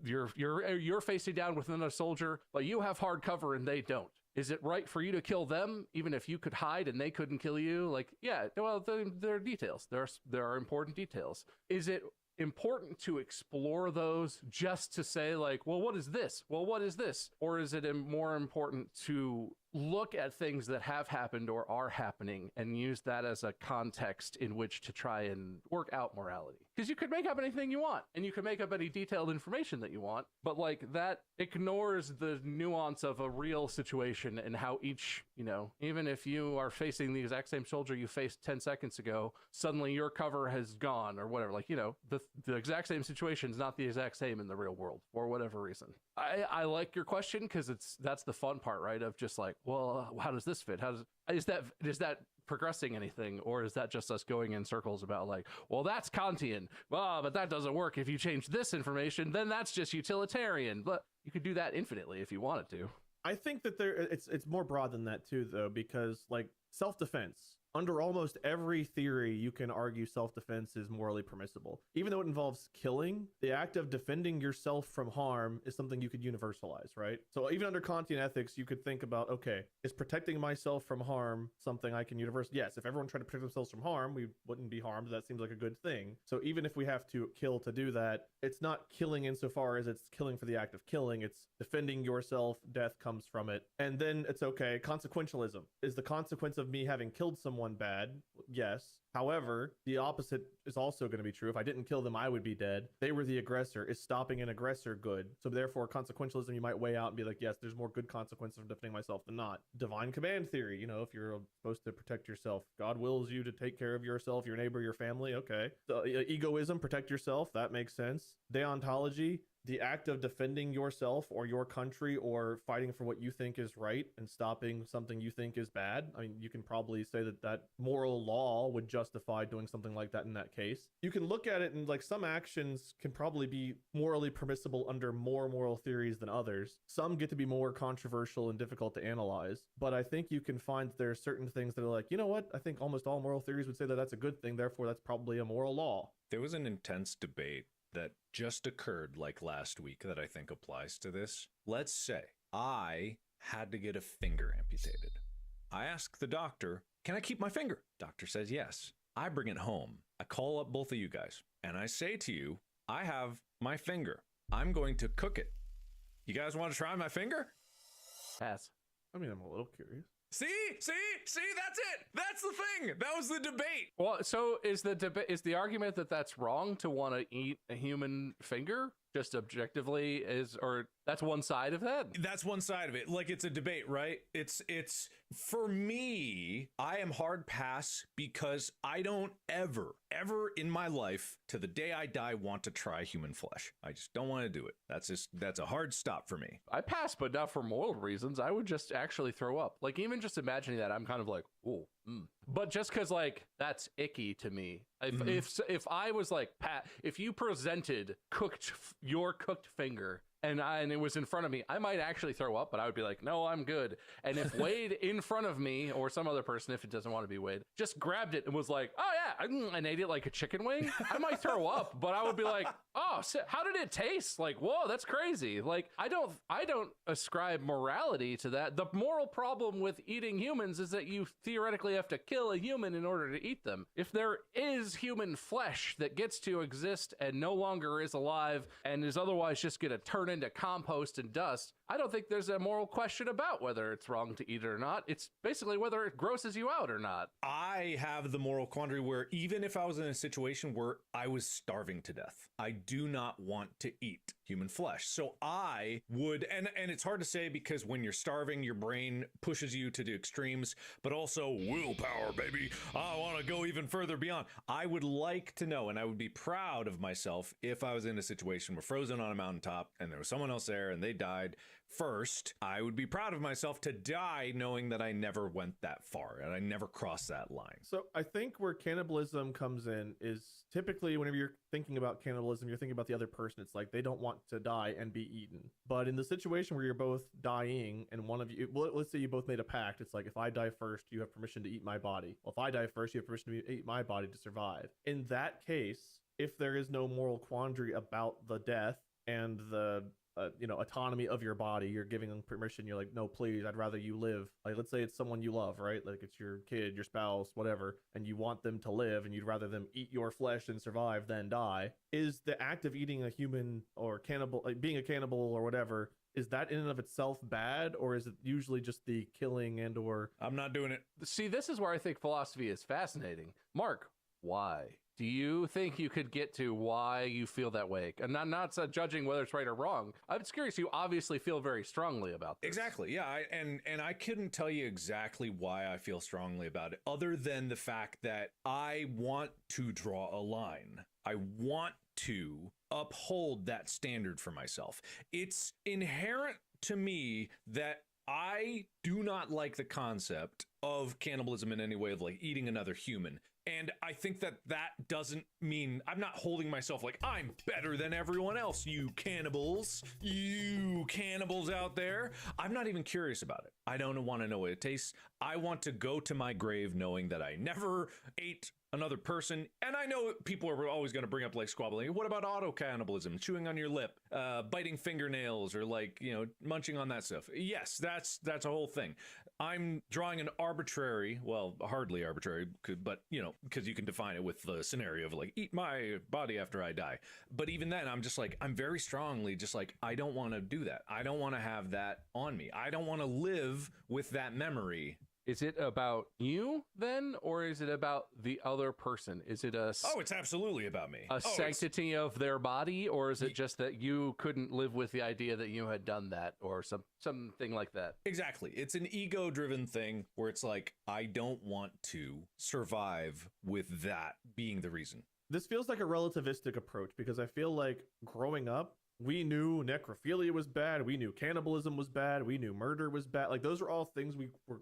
S17: you're facing down with another soldier, but you have hard cover and they don't. Is it right for you to kill them, even if you could hide and they couldn't kill you? Like, yeah, well, there are details. There are important details. Is it important to explore those just to say like, well, what is this? Well, what is this? Or is it more important to look at things that have happened or are happening and use that as a context in which to try and work out morality? Because you could make up anything you want and you could make up any detailed information that you want, but like that ignores the nuance of a real situation and how each, even if you are facing the exact same soldier you faced 10 seconds ago, suddenly your cover has gone or whatever. Like, the exact same situation is not the exact same in the real world for whatever reason. I like your question because that's the fun part, right? Of just like, well, how does this fit? Is that progressing anything, or is that just us going in circles about like, well, that's Kantian, but that doesn't work. If you change this information, then that's just utilitarian. But you could do that infinitely if you wanted to.
S16: I think that it's more broad than that too, though, because like self-defense, under almost every theory, you can argue self-defense is morally permissible. Even though it involves killing, the act of defending yourself from harm is something you could universalize, right? So even under Kantian ethics, you could think about, okay, is protecting myself from harm something I can universalize? Yes, if everyone tried to protect themselves from harm, we wouldn't be harmed. That seems like a good thing. So even if we have to kill to do that, it's not killing insofar as it's killing for the act of killing. It's defending yourself. Death comes from it. And then it's okay. Consequentialism. Is the consequence of me having killed someone bad? Yes. However, the opposite is also going to be true. If I didn't kill them, I would be dead. They were the aggressor. Is stopping an aggressor good? So therefore, consequentialism, you might weigh out and be like, yes, there's more good consequences from defending myself than not. Divine command theory, if you're supposed to protect yourself, God wills you to take care of yourself, your neighbor, your family. Okay. So, egoism, protect yourself. That makes sense. Deontology, the act of defending yourself or your country or fighting for what you think is right and stopping something you think is bad. I mean, you can probably say that moral law would justify doing something like that in that case. You can look at it and like some actions can probably be morally permissible under more moral theories than others. Some get to be more controversial and difficult to analyze, but I think you can find there are certain things that are like, you know what? I think almost all moral theories would say that that's a good thing. Therefore, that's probably a moral law.
S18: There was an intense debate that just occurred like last week that I think applies to this. Let's say I had to get a finger amputated. I ask the doctor, can I keep my finger? Doctor says yes. I bring it home. I call up both of you guys and I say to you, I have my finger. I'm going to cook it. You guys want to try my finger?
S17: Pass.
S16: I mean, I'm a little curious.
S18: See, that's it. That's the thing. That was the debate.
S17: Well, so is the argument that that's wrong to want to eat a human finger? Just objectively or that's one side of that?
S18: That's one side of it. Like, it's a debate, right? It's for me, I am hard pass because I don't ever in my life to the day I die want to try human flesh. I just don't want to do it. That's a hard stop for me.
S17: I pass, but not for moral reasons. I would just actually throw up. Like, even just imagining that, I'm kind of like, oh, But just because like that's icky to me. If I was like, Pat, if you presented your cooked finger and it was in front of me, I might actually throw up, but I would be like, no, I'm good. And if Wade in front of me, or some other person, if it doesn't want to be Wade, just grabbed it and was like, oh yeah, and ate it like a chicken wing, I might throw up, but I would be like, oh, how did it taste? Like, whoa, that's crazy. Like, I don't ascribe morality to that. The moral problem with eating humans is that you theoretically have to kill a human in order to eat them. If there is human flesh that gets to exist and no longer is alive and is otherwise just going to turn into compost and dust, I don't think there's a moral question about whether it's wrong to eat it or not. It's basically whether it grosses you out or not.
S18: I have the moral quandary where even if I was in a situation where I was starving to death, I do not want to eat human flesh. So I would, and it's hard to say because when you're starving, your brain pushes you to the extremes, but also willpower, baby. I want to go even further beyond. I would like to know, and I would be proud of myself if I was in a situation where frozen on a mountaintop and there was someone else there and they died first. I would be proud of myself to die knowing that I never went that far and I never crossed that line.
S16: So I think where cannibalism comes in is typically whenever you're thinking about cannibalism, you're thinking about the other person. It's like they don't want to die and be eaten. But in the situation where you're both dying and one of you, well, let's say you both made a pact. It's like, if I die first, you have permission to eat my body. Well, if I die first, you have permission to eat my body to survive. In that case, if there is no moral quandary about the death and the autonomy of your body, you're giving them permission. You're like, no, please, I'd rather you live. Like, let's say it's someone you love, right? Like it's your kid, your spouse, whatever, and you want them to live and you'd rather them eat your flesh and survive than die. Is the act of eating a human or cannibal, like being a cannibal or whatever, is that in and of itself bad, or is it usually just the killing and or...
S18: I'm not doing it.
S17: See, this is where I think philosophy is fascinating. Mark, why? Do you think you could get to why you feel that way? And I'm not judging whether it's right or wrong. I'm just curious. You obviously feel very strongly about this.
S18: Exactly. Yeah. And I couldn't tell you exactly why I feel strongly about it, other than the fact that I want to draw a line. I want to uphold that standard for myself. It's inherent to me that I do not like the concept of cannibalism in any way, of like eating another human. And I think that doesn't mean I'm not holding myself like I'm better than everyone else, you cannibals out there. I'm not even curious about it. I don't want to know what it tastes. I want to go to my grave knowing that I never ate another person. And I know people are always going to bring up like squabbling. What about auto cannibalism, chewing on your lip, biting fingernails, or like, munching on that stuff? Yes, that's a whole thing. I'm drawing an arbitrary, well, hardly arbitrary, but because you can define it with the scenario of like, eat my body after I die. But even then, I'm just like, I'm very strongly just like, I don't want to do that. I don't want to have that on me. I don't want to live with that memory.
S17: Is it about you then, or is it about the other person? Is it
S18: it's absolutely about me.
S17: Sanctity of their body, or is it just that you couldn't live with the idea that you had done that, or something like that?
S18: Exactly. It's an ego-driven thing where it's like, I don't want to survive with that being the reason.
S16: This feels like a relativistic approach, because I feel like growing up, we knew necrophilia was bad. We knew cannibalism was bad. We knew murder was bad. Like, those are all things we were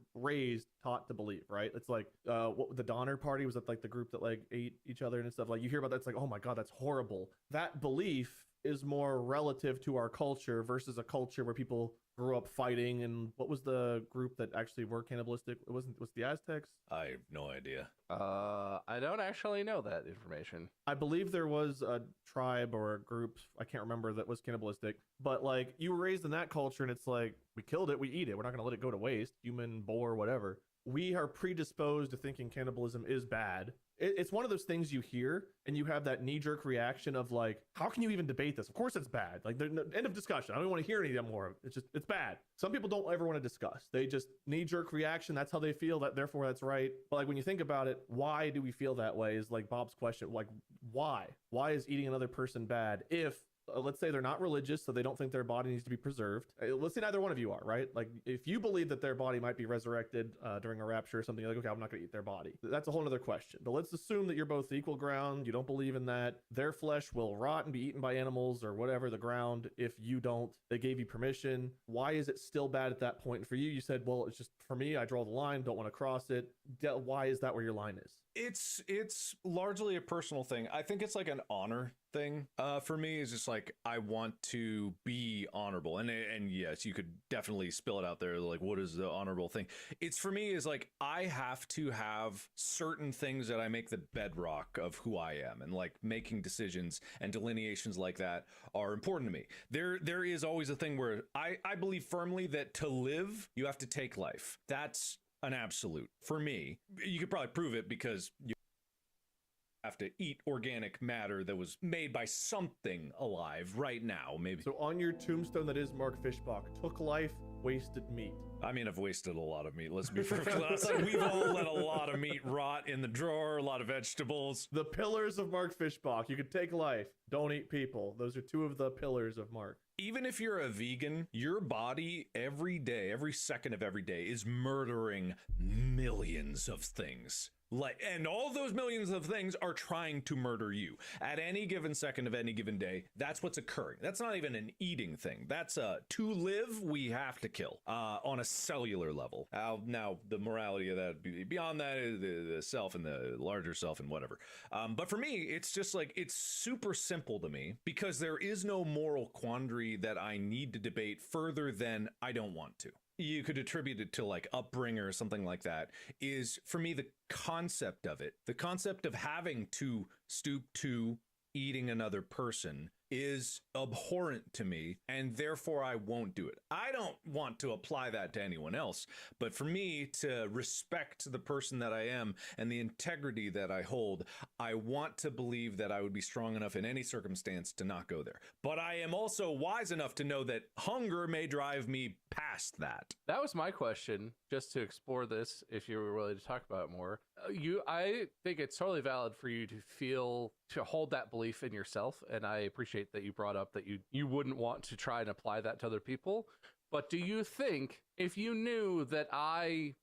S16: taught to believe, right? It's like, what the Donner Party was, like the group that like ate each other and stuff. Like, you hear about that, it's like, oh my God, that's horrible. That belief is more relative to our culture versus a culture where people grew up fighting. And what was the group that actually were cannibalistic? It was the Aztecs?
S18: I have no idea.
S17: I don't actually know that information.
S16: I believe there was a tribe or a group, I can't remember, that was cannibalistic. But like, you were raised in that culture and it's like, we killed it, we eat it. We're not going to let it go to waste. Human, boar, whatever. We are predisposed to thinking cannibalism is bad. It's one of those things you hear and you have that knee-jerk reaction of like, how can you even debate this? Of course it's bad. Like, end of discussion. I don't want to hear any more. It's bad. Some people don't ever want to discuss. They just knee-jerk reaction. That's how they feel, that therefore that's right. But like, when you think about it, why do we feel that way is like Bob's question. Like, why? Why is eating another person bad if... let's say they're not religious, so they don't think their body needs to be preserved. Let's say neither one of you are, right? Like, if you believe that their body might be resurrected during a rapture or something, you're like, okay, I'm not going to eat their body. That's a whole other question. But let's assume that you're both equal ground. You don't believe in that. Their flesh will rot and be eaten by animals or whatever, the ground. If you don't, they gave you permission. Why is it still bad at that point? And for you, you said, well, it's just, for me, I draw the line, don't want to cross it. Why is that where your line is?
S18: It's largely a personal thing. I think it's like an honor thing for me is just like I want to be honorable, and yes, you could definitely spill it out there like what is the honorable thing. It's for me is like I have to have certain things that I make the bedrock of who I am, and like making decisions and delineations like that are important to me. There is always a thing where I believe firmly that to live you have to take life. That's an absolute for me. You could probably prove it because you have to eat organic matter that was made by something alive right now, maybe.
S16: So on your tombstone that is Mark Fishbach, took life, wasted meat.
S18: I mean, I've wasted a lot of meat. Let's be perfectly honest. We've all let a lot of meat rot in the drawer, a lot of vegetables.
S16: The pillars of Mark Fishbach. You could take life, don't eat people. Those are two of the pillars of Mark.
S18: Even if you're a vegan, your body every day, every second of every day is murdering millions of things. Like, and all those millions of things are trying to murder you at any given second of any given day. That's what's occurring. That's not even an eating thing. That's to live, we have to kill on a cellular level. Now, the morality of that, beyond that is the self and the larger self and whatever. But for me, it's just like, it's super simple to me because there is no moral quandary that I need to debate further than I don't want to. You could attribute it to like upbringing or something like that, is for me the concept of it, the concept of having to stoop to eating another person is abhorrent to me, and therefore I won't do it. I don't want to apply that to anyone else, but for me to respect the person that I am and the integrity that I hold, I want to believe that I would be strong enough in any circumstance to not go there. But I am also wise enough to know that hunger may drive me past that.
S17: That was my question, just to explore this, if you were willing to talk about it more. I think it's totally valid for you to hold that belief in yourself, and I appreciate that you brought up that you wouldn't want to try and apply that to other people. But do you think if you knew that I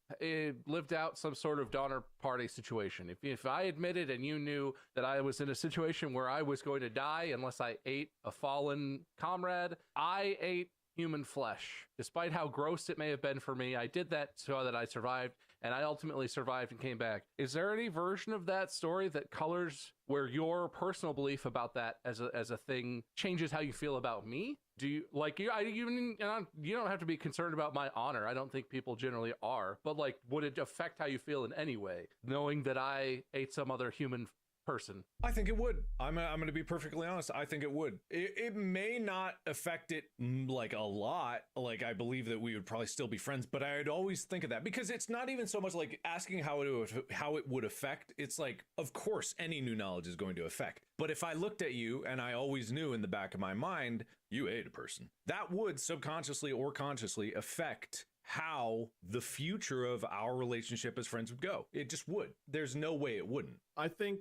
S17: lived out some sort of Donner Party situation, if I admitted and you knew that I was in a situation where I was going to die unless I ate a fallen comrade, I ate human flesh, despite how gross it may have been for me, I did that so that I survived, and I ultimately survived and came back. Is there any version of that story that colors where your personal belief about that as a thing changes how you feel about me? Do you like you don't have to be concerned about my honor. I don't think people generally are, but like, would it affect how you feel in any way, knowing that I ate some other human person?
S18: I think it would. I'm going to be perfectly honest. I think it would. It may not affect it like a lot. Like, I believe that we would probably still be friends, but I'd always think of that because it's not even so much like asking how it would affect. It's like, of course, any new knowledge is going to affect. But if I looked at you and I always knew in the back of my mind, you ate a person, that would subconsciously or consciously affect how the future of our relationship as friends would go. It just would. There's no way it wouldn't.
S16: I think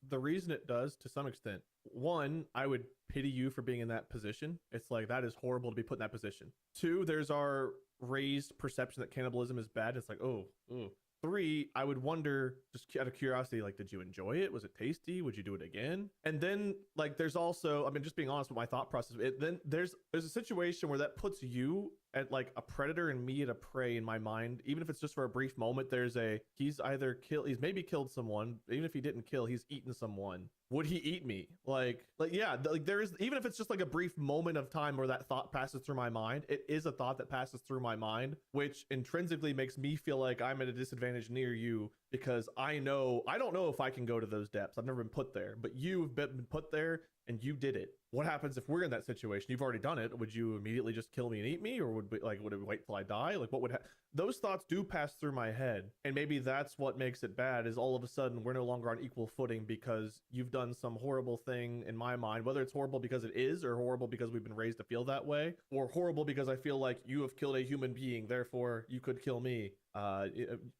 S16: the reason it does, to some extent, one, I would pity you for being in that position. It's like, that is horrible to be put in that position. Two, there's our raised perception that cannibalism is bad. It's like, oh. Three, I would wonder, just out of curiosity, like, did you enjoy it? Was it tasty? Would you do it again? And then, like, there's also, I mean, just being honest with my thought process, then there's a situation where that puts you at like a predator and me at a prey in my mind. Even if it's just for a brief moment, he's maybe killed someone. Even if he didn't kill, he's eaten someone. Would he eat me? There is, even if it's just like a brief moment of time where that thought passes through my mind, it is a thought that passes through my mind, which intrinsically makes me feel like I'm at a disadvantage near you because I don't know if I can go to those depths. I've never been put there, but you've been put there and you did it. What happens if we're in that situation? You've already done it. Would you immediately just kill me and eat me, or would it wait till I die? Like, what would those thoughts do pass through my head, and maybe that's what makes it bad. Is all of a sudden we're no longer on equal footing because you've done some horrible thing in my mind, whether it's horrible because it is, or horrible because we've been raised to feel that way, or horrible because I feel like you have killed a human being, therefore you could kill me. I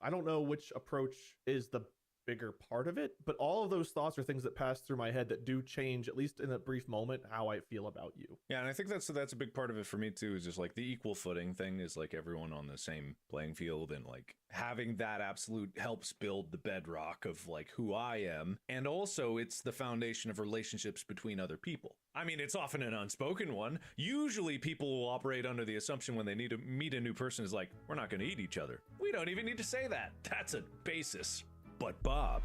S16: don't know which approach is the bigger part of it, but all of those thoughts are things that pass through my head that do change, at least in a brief moment, how I feel about you.
S18: Yeah, and I think that's a big part of it for me too, is just like the equal footing thing, is like everyone on the same playing field, and like having that absolute helps build the bedrock of like who I am, and also it's the foundation of relationships between other people. I mean, it's often an unspoken one. Usually people will operate under the assumption when they need to meet a new person is like, we're not going to eat each other. We don't even need to say that. That's a basis. But Bob,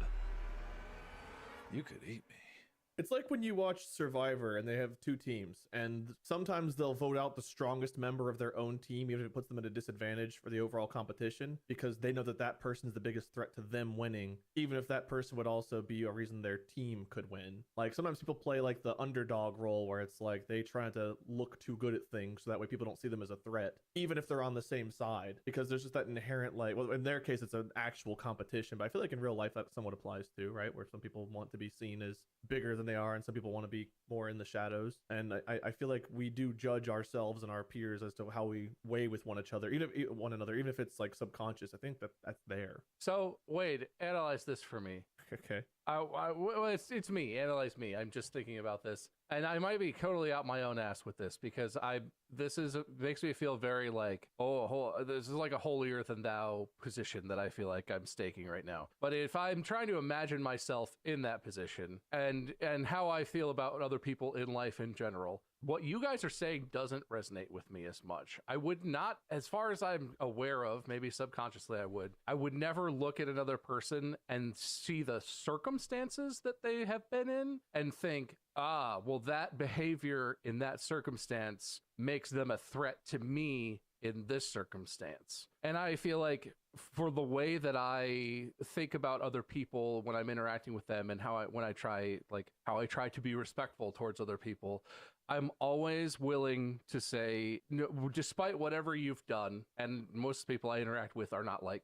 S18: you could eat me.
S16: It's like when you watch Survivor and they have two teams, and sometimes they'll vote out the strongest member of their own team, even if it puts them at a disadvantage for the overall competition, because they know that that person's the biggest threat to them winning, even if that person would also be a reason their team could win. Like sometimes people play like the underdog role where it's like they try to look too good at things so that way people don't see them as a threat, even if they're on the same side, because there's just that inherent, like, well, in their case, it's an actual competition, but I feel like in real life that somewhat applies too, right? Where some people want to be seen as bigger than they are, and some people want to be more in the shadows. And I feel like we do judge ourselves and our peers as to how we weigh with one another, even if it's like subconscious. I think that's there.
S17: So Wade, analyze this for me.
S16: Okay.
S17: Well, it's me. Analyze me. I'm just thinking about this, and I might be totally out my own ass with this because this makes me feel very like, this is like a holier than thou position that I feel like I'm staking right now. But if I'm trying to imagine myself in that position and how I feel about other people in life in general, what you guys are saying doesn't resonate with me as much. I would not, as far as I'm aware of, maybe subconsciously I would never look at another person and see the circumstances that they have been in and think, well, that behavior in that circumstance makes them a threat to me in this circumstance. And I feel like for the way that I think about other people when I'm interacting with them and how I try to be respectful towards other people, I'm always willing to say, no, despite whatever you've done, and most people I interact with are not like,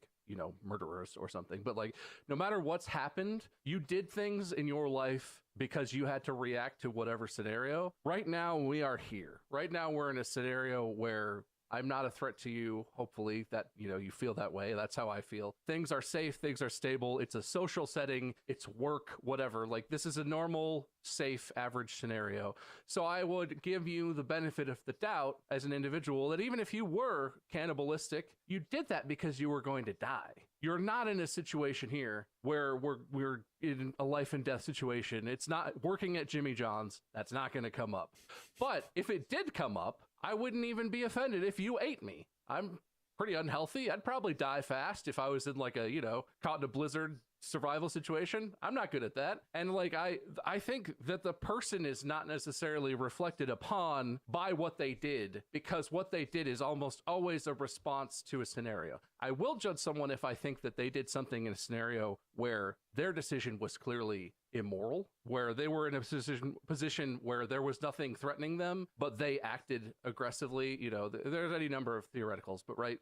S17: murderers or something, but like, no matter what's happened, you did things in your life because you had to react to whatever scenario. Right now, we are here. Right now, we're in a scenario where I'm not a threat to you. Hopefully that, you feel that way. That's how I feel. Things are safe. Things are stable. It's a social setting. It's work, whatever. Like, this is a normal, safe, average scenario. So I would give you the benefit of the doubt as an individual that even if you were cannibalistic, you did that because you were going to die. You're not in a situation here where we're in a life and death situation. It's not working at Jimmy John's. That's not going to come up. But if it did come up, I wouldn't even be offended if you ate me. I'm pretty unhealthy. I'd probably die fast if I was in like a, caught in a blizzard survival situation. I'm not good at that. And like, I think that the person is not necessarily reflected upon by what they did, because what they did is almost always a response to a scenario. I will judge someone if I think that they did something in a scenario where their decision was clearly immoral, where they were in a position where there was nothing threatening them, but they acted aggressively. There's any number of theoreticals, but right,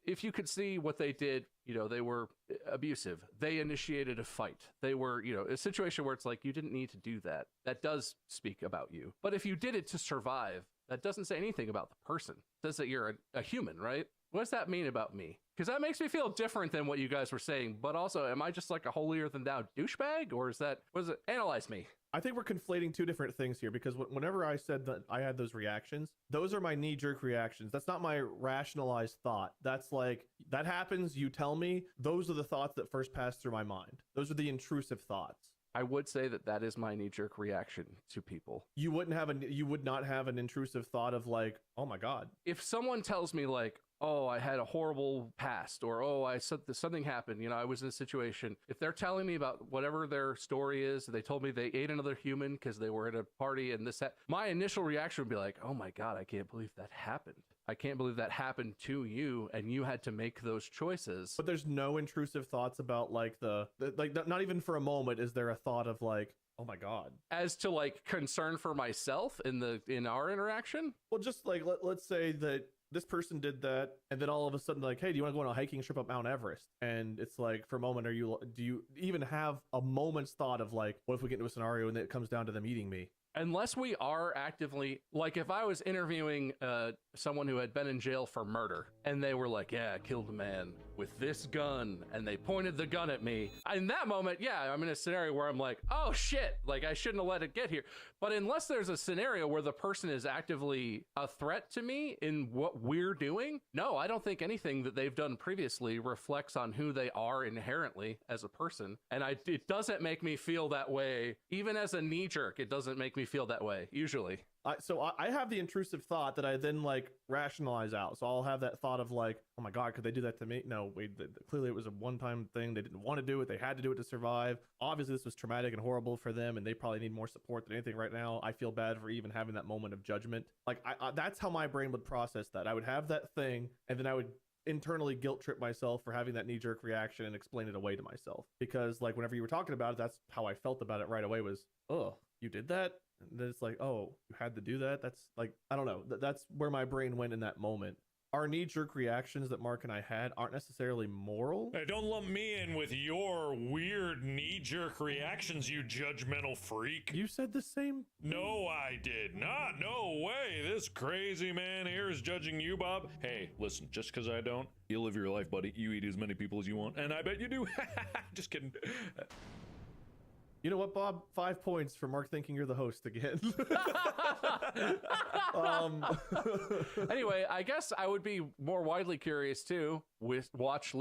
S17: if you could see what they did, they were abusive, they initiated a fight, they were, a situation where it's like, you didn't need to do that. That does speak about you. But if you did it to survive, that doesn't say anything about the person. It says that you're a human, right? What does that mean about me? Because that makes me feel different than what you guys were saying. But also, am I just like a holier than thou douchebag? Or what is it? Analyze me.
S16: I think we're conflating two different things here, because whenever I said that I had those reactions, those are my knee-jerk reactions. That's not my rationalized thought. That's like, that happens, you tell me, those are the thoughts that first pass through my mind. Those are the intrusive thoughts.
S17: I would say that is my knee-jerk reaction to people.
S16: You would not have an intrusive thought of like, oh my God.
S17: If someone tells me like, oh, I had a horrible past, or oh, something happened, I was in a situation. If they're telling me about whatever their story is, they told me they ate another human because they were at a party and this, my initial reaction would be like, oh my God, I can't believe that happened. I can't believe that happened to you and you had to make those choices.
S16: But there's no intrusive thoughts about like not even for a moment is there a thought of like, oh my God.
S17: As to like concern for myself in our interaction?
S16: Well, just like, let's say that this person did that, and then all of a sudden like, hey, do you want to go on a hiking trip up Mount Everest? And it's like, for a moment, do you even have a moment's thought of like, what if we get into a scenario and it comes down to them eating me?
S17: Unless we are actively, like if I was interviewing someone who had been in jail for murder and they were like, yeah, I killed a man with this gun, and they pointed the gun at me, in that moment, yeah, I'm in a scenario where I'm like, oh shit, like I shouldn't have let it get here. But unless there's a scenario where the person is actively a threat to me in what we're doing, no, I don't think anything that they've done previously reflects on who they are inherently as a person. And it doesn't make me feel that way. Even as a knee jerk, it doesn't make me feel that way, usually.
S16: I have the intrusive thought that I then like rationalize out. So I'll have that thought of like, oh my God, could they do that to me? No, wait, clearly it was a one-time thing. They didn't want to do it. They had to do it to survive. Obviously this was traumatic and horrible for them, and they probably need more support than anything right now. I feel bad for even having that moment of judgment. Like that's how my brain would process that. I would have that thing, and then I would internally guilt trip myself for having that knee-jerk reaction and explain it away to myself. Because like whenever you were talking about it, that's how I felt about it right away was, oh, you did that? And then it's like, oh, you had to do that? That's like, I don't know. That's where my brain went in that moment. Our knee-jerk reactions that Mark and I had aren't necessarily moral.
S19: Hey, don't lump me in with your weird knee-jerk reactions, you judgmental freak.
S16: You said the same?
S19: No, I did not. No way. This crazy man here is judging you, Bob. Hey, listen, just because I don't, you live your life, buddy. You eat as many people as you want, and I bet you do. Just kidding.
S16: You know what, Bob? 5 points for Mark thinking you're the host again.
S17: Anyway, I guess I would be more widely curious too, with watch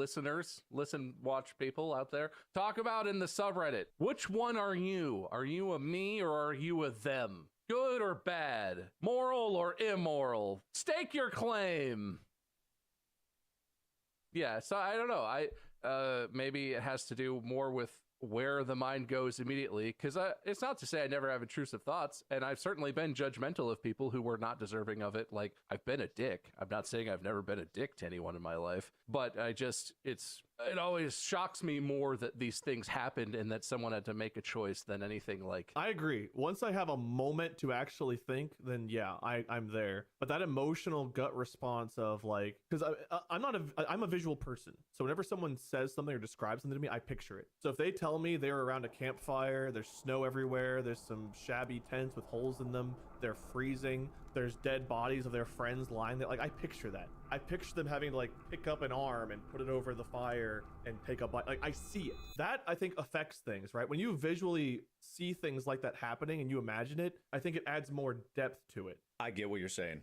S17: people out there, talk about in the subreddit. Which one are you? Are you a me or are you a them? Good or bad? Moral or immoral? Stake your claim. Yeah, so I don't know. Maybe it has to do more with where the mind goes immediately, because it's not to say I never have intrusive thoughts, and I've certainly been judgmental of people who were not deserving of it. Like, I've been a dick. I'm not saying I've never been a dick to anyone in my life, but it always shocks me more that these things happened and that someone had to make a choice than anything like.
S16: I agree. Once I have a moment to actually think, then yeah, I'm there. But that emotional gut response of like, because I'm a visual person. So whenever someone says something or describes something to me, I picture it. So if they tell me they're around a campfire, there's snow everywhere, there's some shabby tents with holes in them, they're freezing, there's dead bodies of their friends lying there, like I picture that. I picture them having to like pick up an arm and put it over the fire and take a bite. Like I see it. That I think affects things, right? When you visually see things like that happening and you imagine it, I think it adds more depth to it.
S18: I get what you're saying.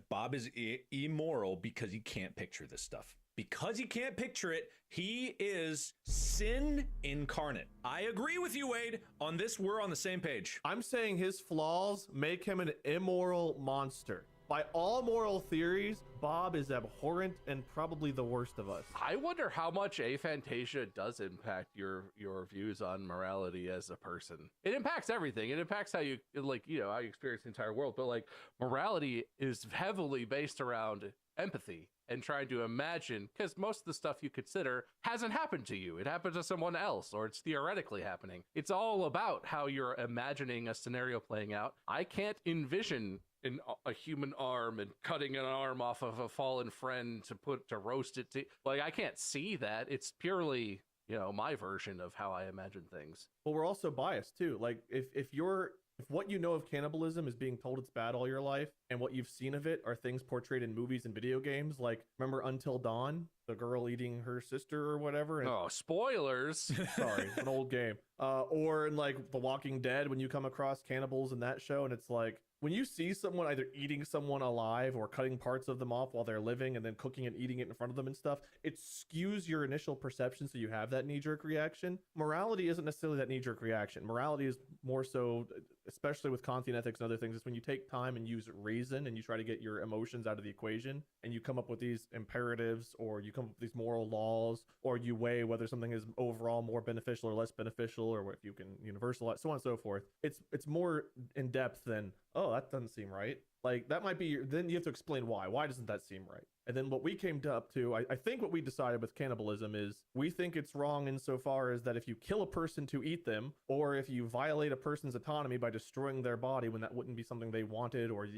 S18: Bob is immoral because he can't picture this stuff. Because he can't picture it, he is sin incarnate. I agree with you, Wade. On this, we're on the same page.
S16: I'm saying his flaws make him an immoral monster. By all moral theories, Bob is abhorrent and probably the worst of us.
S17: I wonder how much aphantasia does impact your views on morality as a person. It impacts everything. It impacts how you how you experience the entire world. But like morality is heavily based around empathy and trying to imagine, because most of the stuff you consider hasn't happened to you. It happened to someone else, or it's theoretically happening. It's all about how you're imagining a scenario playing out. I can't envision a human arm and cutting an arm off of a fallen friend to roast it to, like, I can't see that. It's purely, my version of how I imagine things.
S16: Well, we're also biased too. Like if what you know of cannibalism is being told it's bad all your life, and what you've seen of it are things portrayed in movies and video games, like remember Until Dawn, the girl eating her sister or whatever? And,
S17: oh, spoilers.
S16: Sorry, an old game. Or in like The Walking Dead, when you come across cannibals in that show, and it's like, when you see someone either eating someone alive or cutting parts of them off while they're living and then cooking and eating it in front of them and stuff, it skews your initial perception, so you have that knee-jerk reaction. Morality isn't necessarily that knee-jerk reaction. Morality is more so, especially with Kantian ethics and other things, is when you take time and use reason and you try to get your emotions out of the equation and you come up with these imperatives, or you come up with these moral laws, or you weigh whether something is overall more beneficial or less beneficial, or if you can universalize, so on and so forth. It's more in depth than, oh, that doesn't seem right. Like, that might be, then you have to explain why. Why doesn't that seem right? And then what we came up to, I think what we decided with cannibalism is we think it's wrong insofar as that if you kill a person to eat them, or if you violate a person's autonomy by destroying their body when that wouldn't be something they wanted, or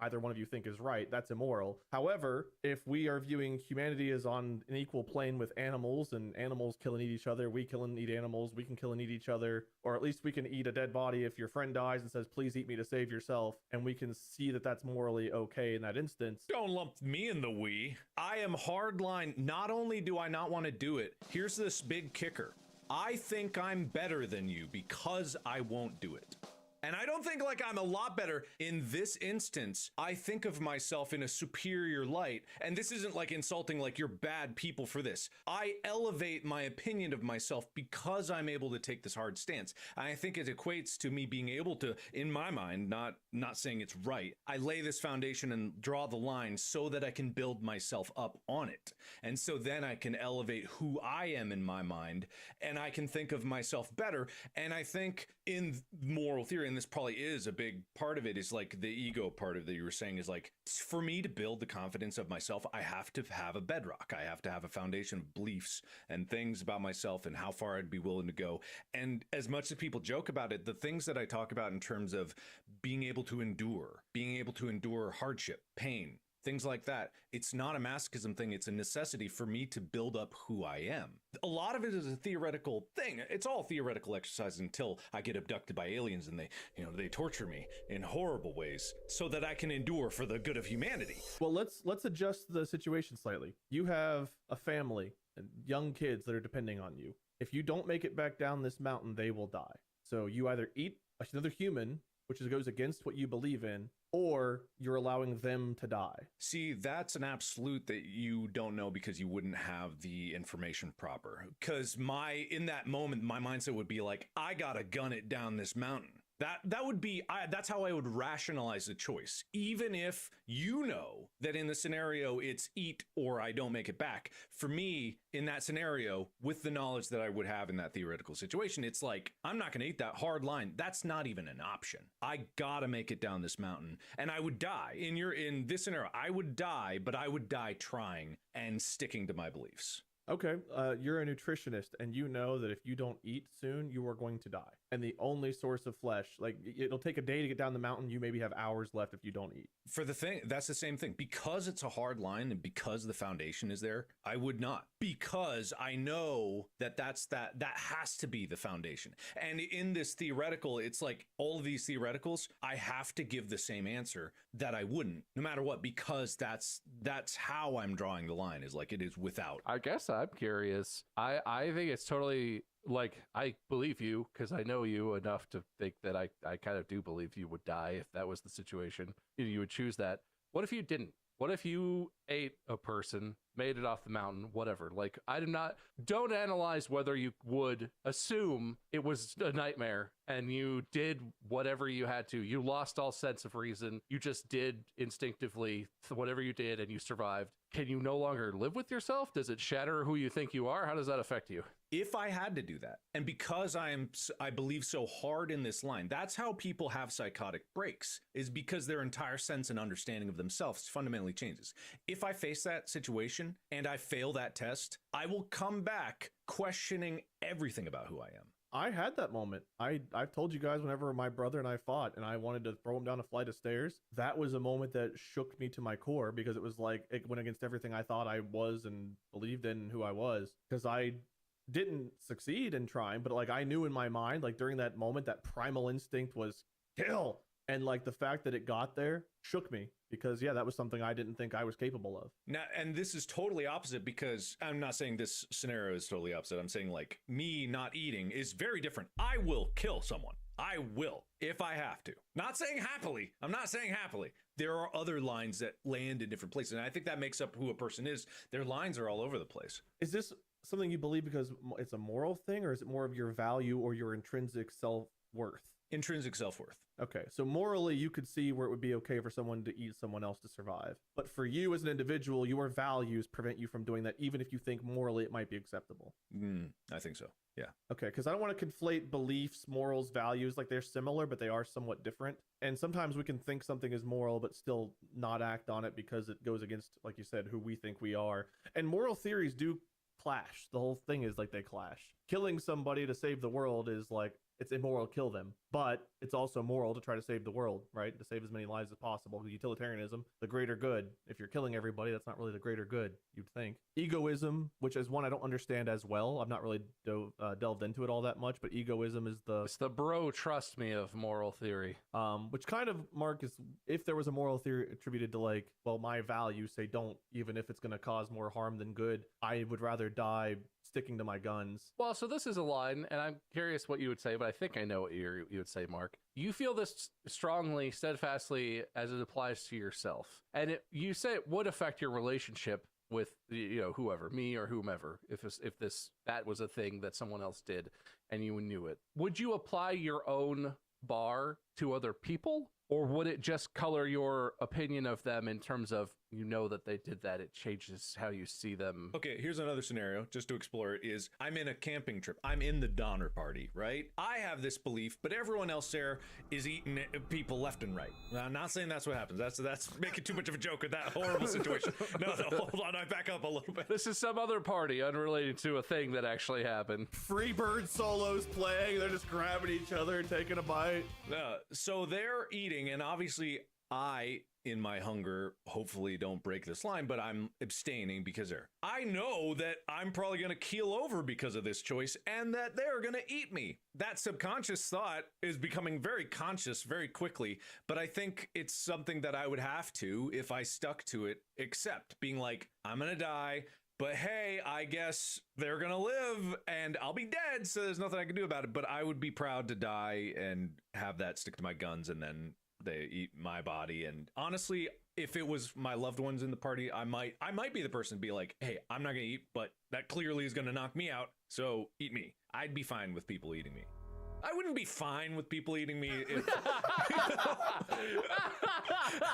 S16: either one of you think is right, that's immoral. However, if we are viewing humanity as on an equal plane with animals, and animals kill and eat each other, we kill and eat animals, we can kill and eat each other, or at least we can eat a dead body if your friend dies and says, please eat me to save yourself, and we can see that that's morally okay in that instance.
S18: Don't lump me in the we. I am hardline. Not only do I not want to do it, here's this big kicker. I think I'm better than you because I won't do it. And I don't think like I'm a lot better in this instance. I think of myself in a superior light. And this isn't like insulting like you're bad people for this. I elevate my opinion of myself because I'm able to take this hard stance. I think it equates to me being able to, in my mind, not saying it's right, I lay this foundation and draw the line so that I can build myself up on it. And so then I can elevate who I am in my mind, and I can think of myself better. And I think in moral theory, and this probably is a big part of it, is like the ego part of that you were saying is like, for me to build the confidence of myself, I have to have a bedrock. I have to have a foundation of beliefs and things about myself and how far I'd be willing to go. And as much as people joke about it, the things that I talk about in terms of being able to endure hardship, pain, things like that, it's not a masochism thing. It's a necessity for me to build up who I am. A lot of it is a theoretical thing. It's all theoretical exercise until I get abducted by aliens and they torture me in horrible ways so that I can endure for the good of humanity.
S16: Well, let's adjust the situation slightly. You have a family and young kids that are depending on you. If you don't make it back down this mountain, they will die. So you either eat another human, which goes against what you believe in, or you're allowing them to die.
S18: See, that's an absolute that you don't know because you wouldn't have the information proper. Because in that moment, my mindset would be like, I gotta gun it down this mountain. That would be, that's how I would rationalize the choice. Even if you know that in the scenario it's eat or I don't make it back. For me, in that scenario, with the knowledge that I would have in that theoretical situation, it's like, I'm not going to eat that hard line. That's not even an option. I gotta make it down this mountain. And I would die. In this scenario, I would die, but I would die trying and sticking to my beliefs.
S16: Okay, you're a nutritionist, and you know that if you don't eat soon, you are going to die. And the only source of flesh, like it'll take a day to get down the mountain, you maybe have hours left if you don't eat.
S18: That's the same thing. Because it's a hard line and because the foundation is there, I would not. Because I know that that has to be the foundation. And in this theoretical, it's like all of these theoreticals, I have to give the same answer that I wouldn't, no matter what, because that's how I'm drawing the line, is like it is without.
S17: I guess I'm curious. I think it's totally, like, I believe you because I know you enough to think that I kind of do believe you would die if that was the situation. You would choose that. What if you didn't? What if you ate a person, made it off the mountain, whatever? Like, don't analyze whether you would assume it was a nightmare and you did whatever you had to. You lost all sense of reason. You just did instinctively whatever you did and you survived. Can you no longer live with yourself? Does it shatter who you think you are? How does that affect you?
S18: If I had to do that, and because I believe so hard in this line, that's how people have psychotic breaks, is because their entire sense and understanding of themselves fundamentally changes. If I face that situation and I fail that test, I will come back questioning everything about who I am.
S16: I had that moment. I've told you guys whenever my brother and I fought and I wanted to throw him down a flight of stairs, that was a moment that shook me to my core, because it was like it went against everything I thought I was and believed in who I was, because I didn't succeed in trying, but like I knew in my mind, like during that moment, that primal instinct was kill. And like the fact that it got there shook me, because yeah, that was something I didn't think I was capable of.
S18: Now, and this is totally opposite, because I'm not saying this scenario is totally opposite. I'm saying like me not eating is very different. I will kill someone. I will, if I have to. Not saying happily. I'm not saying happily. There are other lines that land in different places. And I think that makes up who a person is. Their lines are all over the place.
S16: Is this something you believe because it's a moral thing, or is it more of your value or your intrinsic self-worth?
S18: Intrinsic self-worth.
S16: Okay, so morally you could see where it would be okay for someone to eat someone else to survive, but for you as an individual, your values prevent you from doing that, even if you think morally it might be acceptable.
S18: I think so. Yeah.
S16: Okay, because I don't want to conflate beliefs, morals, values. Like, they're similar, but they are somewhat different. And sometimes we can think something is moral but still not act on it because it goes against, like you said, who we think we are. And moral theories do clash. The whole thing is like they clash. Killing somebody to save the world is like, it's immoral to kill them, but it's also moral to try to save the world, right? To save as many lives as possible. Utilitarianism, the greater good. If you're killing everybody, that's not really the greater good, you'd think. Egoism, which is one I don't understand as well. I've not really delved into it all that much, but egoism is it's
S17: the bro trust me of moral theory.
S16: Which kind of, Mark, is if there was a moral theory attributed to like, well, my values say don't, even if it's going to cause more harm than good, I would rather die sticking to my guns.
S17: Well, so this is a line, and I'm curious what you would say, but I think I know what you would say, Mark. You feel this strongly, steadfastly, as it applies to yourself, and you say it would affect your relationship with whoever, me or whomever, if that was a thing that someone else did and you knew it. Would you apply your own bar to other people, or would it just color your opinion of them in terms of that they did that, it changes how you see them?
S18: Okay, here's another scenario just to explore it is I'm in a camping trip. I'm in the Donner Party, right? I have this belief, but everyone else there is eating people left and right. Now, I'm not saying that's what happens. That's making too much of a joke of that horrible situation. No, hold on, I back up a little bit.
S17: This is some other party unrelated to a thing that actually happened.
S16: Freebird solos playing, they're just grabbing each other and taking a bite.
S18: So they're eating, and obviously I, in my hunger, hopefully don't break this line, but I'm abstaining because I know that I'm probably going to keel over because of this choice and that they're going to eat me. That subconscious thought is becoming very conscious very quickly, but I think it's something that I would have to, if I stuck to it, accept being like, I'm going to die. But hey, I guess they're going to live and I'll be dead, so there's nothing I can do about it. But I would be proud to die and have that stick to my guns, and then they eat my body. And honestly, if it was my loved ones in the party, I might be the person to be like, hey, I'm not going to eat, but that clearly is going to knock me out, so eat me. I'd be fine with people eating me. I wouldn't be fine with people eating me if...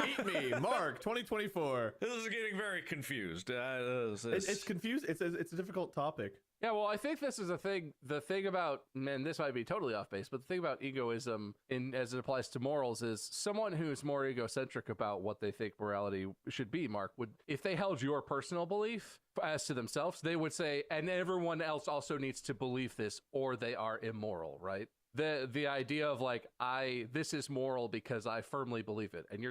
S16: Eat me, Mark, 2024.
S18: This is getting very confused.
S16: It's confused. It's a difficult topic.
S17: Yeah, well, I think this is a thing. The thing about, man, this might be totally off base, but the thing about egoism, as it applies to morals, is someone who's more egocentric about what they think morality should be, Mark, would, if they held your personal belief as to themselves, they would say, and everyone else also needs to believe this, or they are immoral, right? The idea of like, this is moral because I firmly believe it. And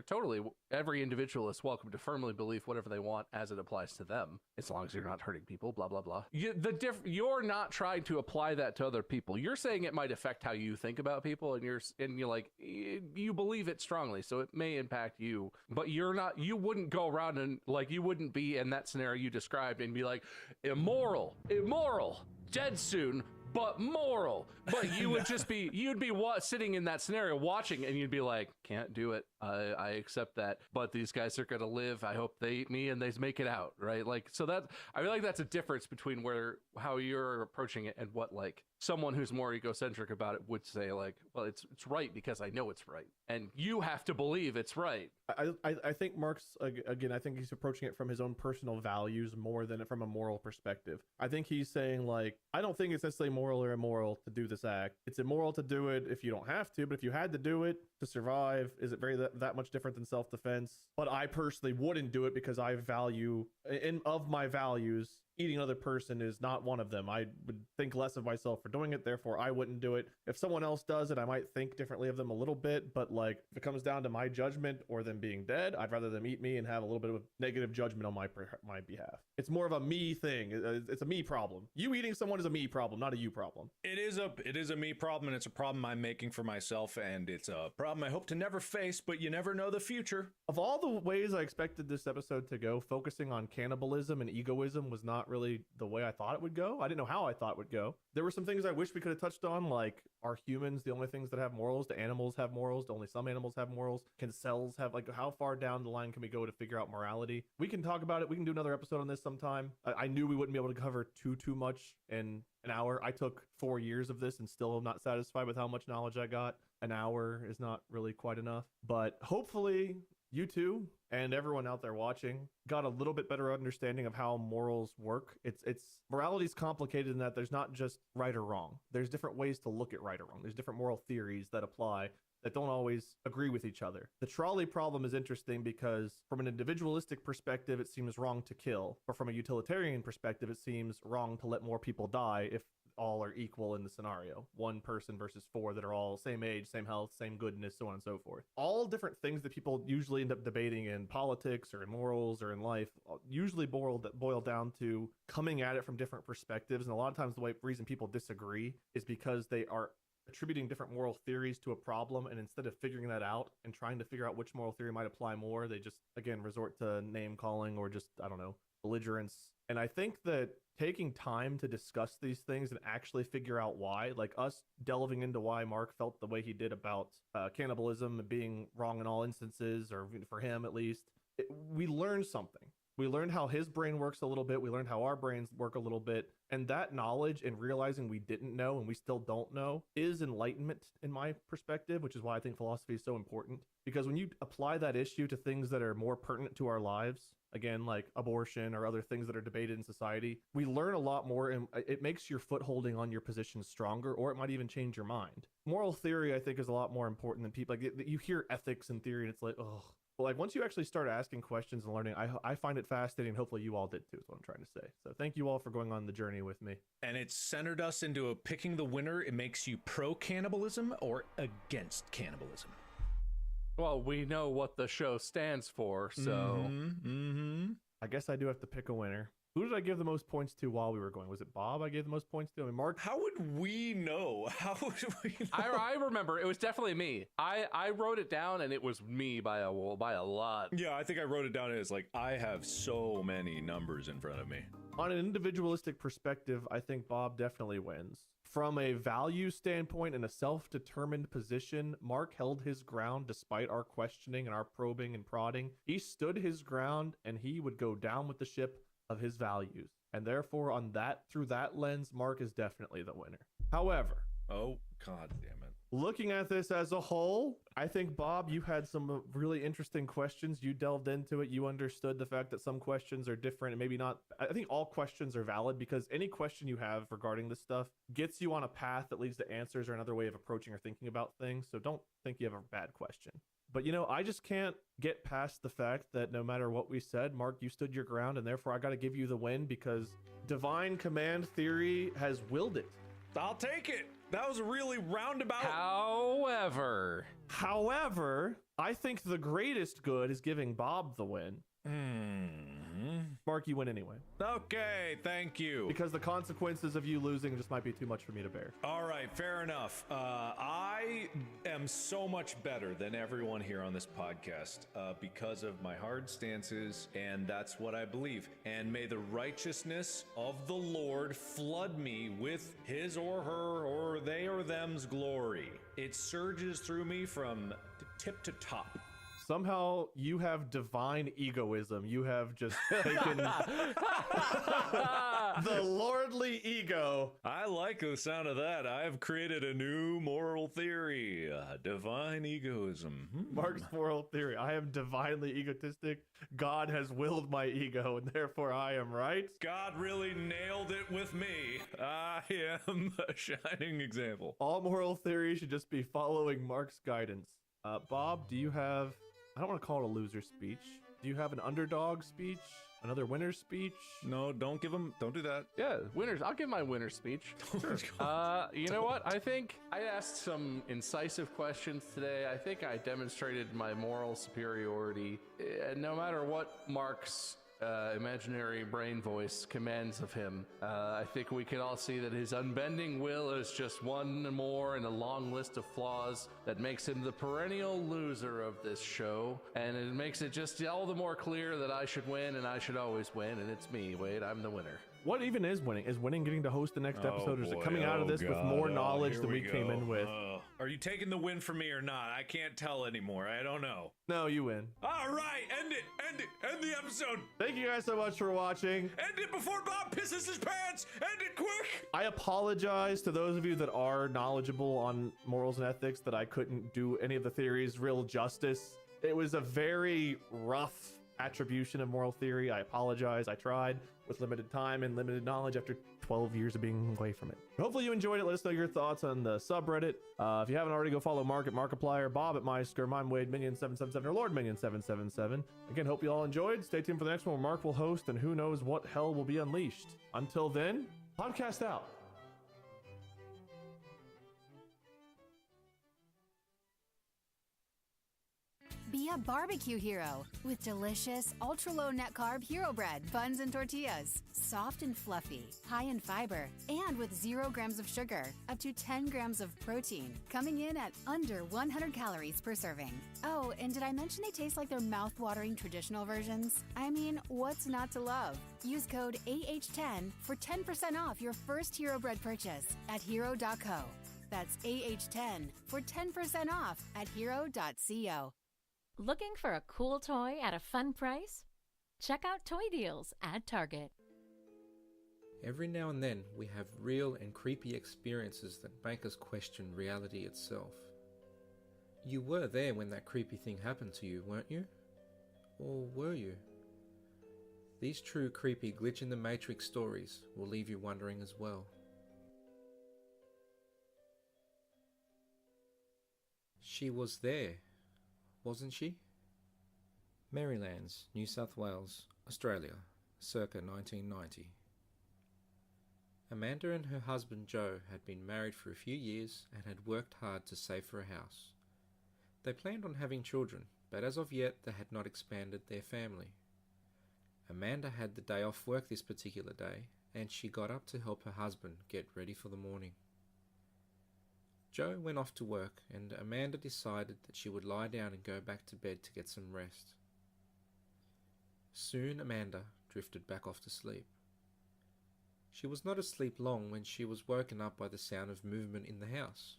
S17: every individual is welcome to firmly believe whatever they want as it applies to them, as long as you're not hurting people, blah, blah, blah. You're not trying to apply that to other people. You're saying it might affect how you think about people, and you're like, you believe it strongly, so it may impact you, but you wouldn't go around and like, you wouldn't be in that scenario you described and be like, immoral, dead soon, but moral. But you would just be, sitting in that scenario watching, and you'd be like, can't do it. I accept that, but these guys are gonna live. I hope they eat me and they make it out, right? Like, so that, I feel like that's a difference between how you're approaching it and what like someone who's more egocentric about it would say, like, well, it's right because I know it's right, and you have to believe it's right.
S16: I think Mark's, again, I think he's approaching it from his own personal values more than from a moral perspective. I think he's saying like, I don't think it's necessarily moral or immoral to do this act. It's immoral to do it if you don't have to, but if you had to do it to survive, is it very that much different than self-defense? But I personally wouldn't do it because I value, of my values, eating another person is not one of them. I would think less of myself for doing it, therefore I wouldn't do it. If someone else does it, I might think differently of them a little bit, but like, if it comes down to my judgment or them being dead, I'd rather them eat me and have a little bit of negative judgment on my behalf. It's more of a me thing. It's a me problem. You eating someone is a me problem, not a you problem.
S18: It is a me problem, and it's a problem I'm making for myself, and it's a problem I hope to never face, but you never know the future.
S16: Of all the ways I expected this episode to go, focusing on cannibalism and egoism was not really the way I thought it would go. I didn't know how I thought it would go. There were some things I wish we could have touched on, like, are humans the only things that have morals? Do animals have morals? Do only some animals have morals? Can cells have, like, how far down the line can we go to figure out morality? We can talk about it. We can do another episode on this sometime. I knew we wouldn't be able to cover too much in an hour. I took 4 years of this and still am not satisfied with how much knowledge I got. An hour is not really quite enough, but hopefully you two and everyone out there watching got a little bit better understanding of how morals work. It's morality is complicated in that there's not just right or wrong. There's different ways to look at right or wrong. There's different moral theories that apply that don't always agree with each other. The trolley problem is interesting because from an individualistic perspective, it seems wrong to kill, but from a utilitarian perspective, it seems wrong to let more people die if all are equal in the scenario. One person versus four that are all same age, same health, same goodness, so on and so forth. All different things that people usually end up debating in politics or in morals or in life usually boil down to coming at it from different perspectives. And a lot of times the reason people disagree is because they are attributing different moral theories to a problem, and instead of figuring that out and trying to figure out which moral theory might apply more, they just, again, resort to name calling or just, I don't know, belligerence. And I think that taking time to discuss these things and actually figure out why, like us delving into why Mark felt the way he did about cannibalism being wrong in all instances, or for him at least, we learned something. We learned how his brain works a little bit. We learned how our brains work a little bit. And that knowledge and realizing we didn't know and we still don't know is enlightenment in my perspective, which is why I think philosophy is so important. Because when you apply that issue to things that are more pertinent to our lives, again, like abortion or other things that are debated in society, we learn a lot more, and it makes your footholding on your position stronger, or it might even change your mind. Moral theory, I think, is a lot more important than people, like, you hear ethics and theory and it's like, oh. But like once you actually start asking questions and learning, I find it fascinating. Hopefully you all did too, is what I'm trying to say. So thank you all for going on the journey with me.
S18: And it centered us into a picking the winner. It makes you pro cannibalism or against cannibalism.
S17: Well, we know what the show stands for, so
S16: I guess I do have to pick a winner. Who did I give the most points to while we were going? Was it Bob I gave the most points to? I mean, Mark?
S18: How would we know? How would we know?
S17: I remember it was definitely me. I wrote it down and it was me by a lot.
S18: Yeah, I think I wrote it down as like, I have so many numbers in front of me.
S16: On an individualistic perspective, I think Bob definitely wins. From a value standpoint and a self-determined position, Mark held his ground despite our questioning and our probing and prodding. He stood his ground and he would go down with the ship of his values. And therefore, on that, through that lens, Mark is definitely the winner. However,
S18: oh, God damn it.
S16: Looking at this as a whole, I think, Bob, you had some really interesting questions. You delved into it. You understood the fact that some questions are different and maybe not. I think all questions are valid, because any question you have regarding this stuff gets you on a path that leads to answers or another way of approaching or thinking about things. So don't think you have a bad question. But, you know, I just can't get past the fact that no matter what we said, Mark, you stood your ground, and therefore I got to give you the win, because divine command theory has willed it.
S18: I'll take it. That was a really roundabout.
S16: However, I think the greatest good is giving Bob the win. Mark, you win anyway.
S18: Okay, thank you.
S16: Because the consequences of you losing just might be too much for me to bear.
S18: All right, fair enough. I am so much better than everyone here on this podcast because of my hard stances, and that's what I believe. And may the righteousness of the Lord flood me with his or her or they or them's glory. It surges through me from tip to top.
S16: Somehow you have divine egoism. You have just taken the lordly ego.
S18: I like the sound of that. I have created a new moral theory, divine egoism.
S16: Mark's moral theory. I am divinely egotistic. God has willed my ego, and therefore I am right.
S18: God really nailed it with me. I am a shining example.
S16: All moral theory should just be following Mark's guidance. Bob, do you have... I don't want to call it a loser speech. Do you have an underdog speech? Another winner speech?
S18: No, don't do that.
S17: Yeah, winners. I'll give my winner speech.
S18: Sure.
S17: You know what? I think I asked some incisive questions today. I think I demonstrated my moral superiority. And no matter what Mark's imaginary brain voice commands of him, I think we can all see that his unbending will is just one more in a long list of flaws that makes him the perennial loser of this show, and it makes it just all the more clear that I should win, and I should always win, and it's me, Wade. I'm the winner.
S16: What even is winning? Is winning getting to host the next episode, or is it coming out of this with more knowledge than we came in with?
S18: Are you taking the win from me or not? I can't tell anymore. I don't know.
S16: No, you win.
S18: All right, end the episode.
S16: Thank you guys so much for watching.
S18: End it before Bob pisses his pants. End it quick.
S16: I apologize to those of you that are knowledgeable on morals and ethics that I couldn't do any of the theories real justice. It was a very rough attribution of moral theory. I apologize. I tried with limited time and limited knowledge after 12 years of being away from it. Hopefully you enjoyed it. Let us know your thoughts on the subreddit. If you haven't already, go follow Mark at Markiplier, Bob at MyScurm, I'm Wade Minion777 or Lord Minion777. Again, hope you all enjoyed. Stay tuned for the next one where Mark will host, and who knows what hell will be unleashed. Until then, podcast out.
S20: Be a barbecue hero with delicious, ultra-low net carb hero bread, buns, and tortillas. Soft and fluffy, high in fiber, and with 0 grams of sugar, up to 10 grams of protein, coming in at under 100 calories per serving. Oh, and did I mention they taste like their mouth-watering traditional versions? I mean, what's not to love? Use code AH10 for 10% off your first hero bread purchase at hero.co. That's AH10 for 10% off at hero.co.
S21: Looking for a cool toy at a fun price? Check out Toy Deals at Target.
S22: Every now and then, we have real and creepy experiences that make us question reality itself. You were there when that creepy thing happened to you, weren't you? Or were you? These true creepy glitch in the matrix stories will leave you wondering as well. She was there, wasn't she? Marylands, New South Wales, Australia, circa 1990. Amanda and her husband Joe had been married for a few years and had worked hard to save for a house. They planned on having children, but as of yet they had not expanded their family. Amanda had the day off work this particular day, and she got up to help her husband get ready for the morning. Joe went off to work, and Amanda decided that she would lie down and go back to bed to get some rest. Soon Amanda drifted back off to sleep. She was not asleep long when she was woken up by the sound of movement in the house.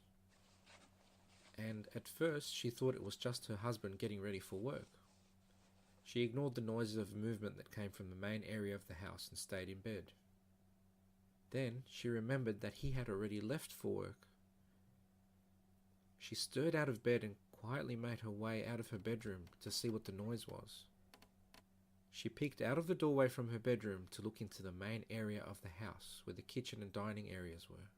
S22: And at first she thought it was just her husband getting ready for work. She ignored the noises of movement that came from the main area of the house and stayed in bed. Then she remembered that he had already left for work. She stirred out of bed and quietly made her way out of her bedroom to see what the noise was. She peeked out of the doorway from her bedroom to look into the main area of the house where the kitchen and dining areas were.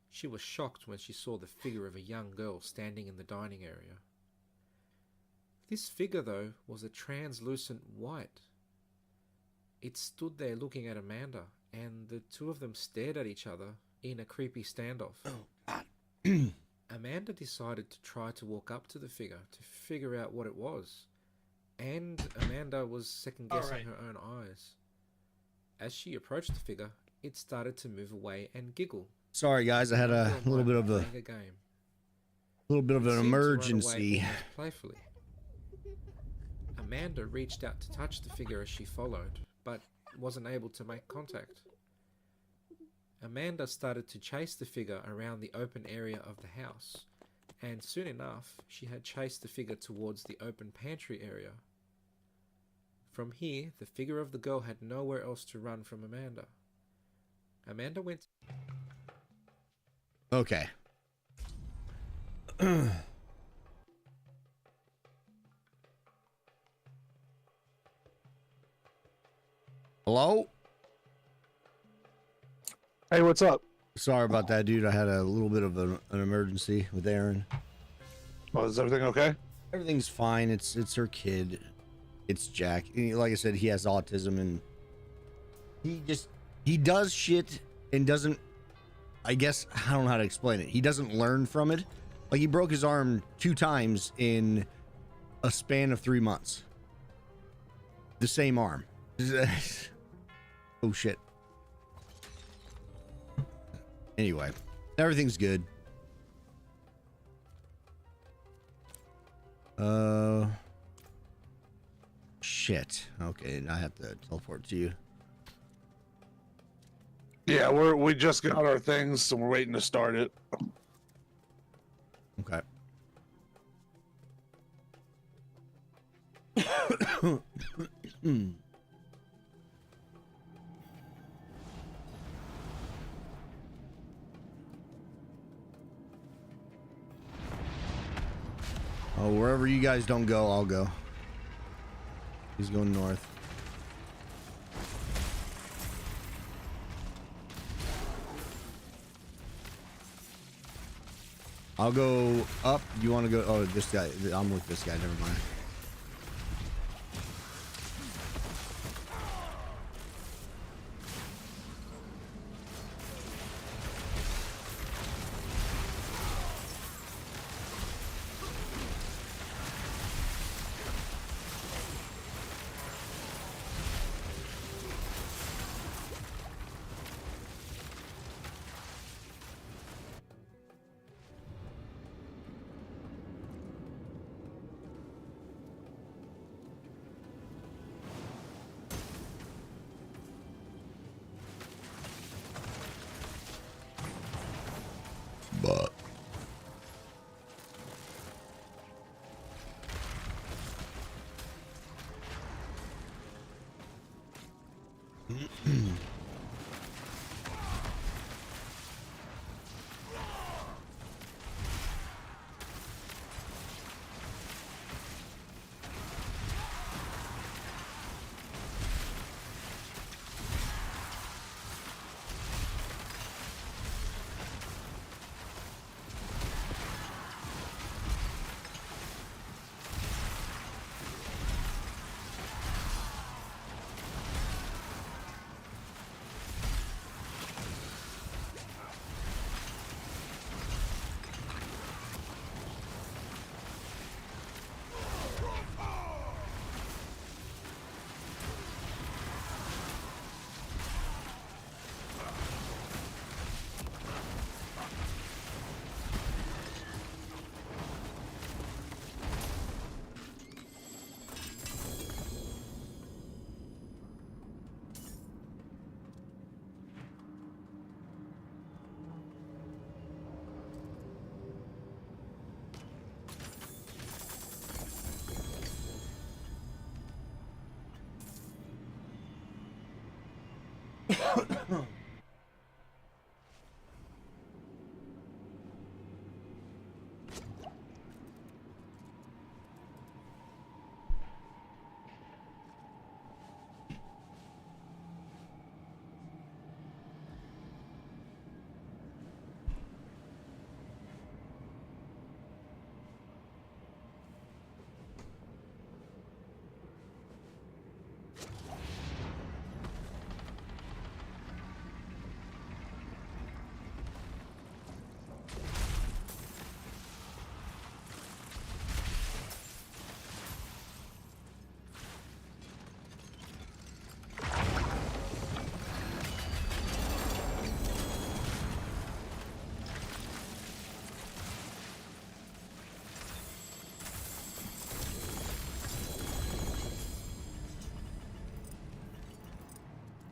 S22: She was shocked when she saw the figure of a young girl standing in the dining area. This figure, though, was a translucent white. It stood there looking at Amanda, and the two of them stared at each other in a creepy standoff. Amanda decided to try to walk up to the figure to figure out what it was, and Amanda was second-guessing her own eyes. As she approached the figure, it started to move away and giggle.
S1: Sorry guys, I had a little bit of an emergency.
S22: Playfully. Amanda reached out to touch the figure as she followed, but wasn't able to make contact. Amanda started to chase the figure around the open area of the house, and soon enough, she had chased the figure towards the open pantry area. From here, the figure of the girl had nowhere else to run from Amanda. Amanda went...
S1: Okay. Hello?
S3: Hey, what's up?
S1: Sorry about that, dude. I had a little bit of an emergency with Aaron.
S3: Well, is everything okay?
S1: Everything's fine. It's her kid. It's Jack. Like I said, he has autism, and he does shit and doesn't, I guess, I don't know how to explain it. He doesn't learn from it. Like, he broke his arm 2 times in a span of 3 months. The same arm. Oh, shit. Anyway, everything's good. Shit. Okay, I have to teleport to you.
S3: Yeah, we just got our things, so we're waiting to start it.
S1: Okay. Oh, wherever you guys don't go, I'll go. He's going north. I'll go up. You want to go? Oh, this guy. I'm with this guy. Never mind.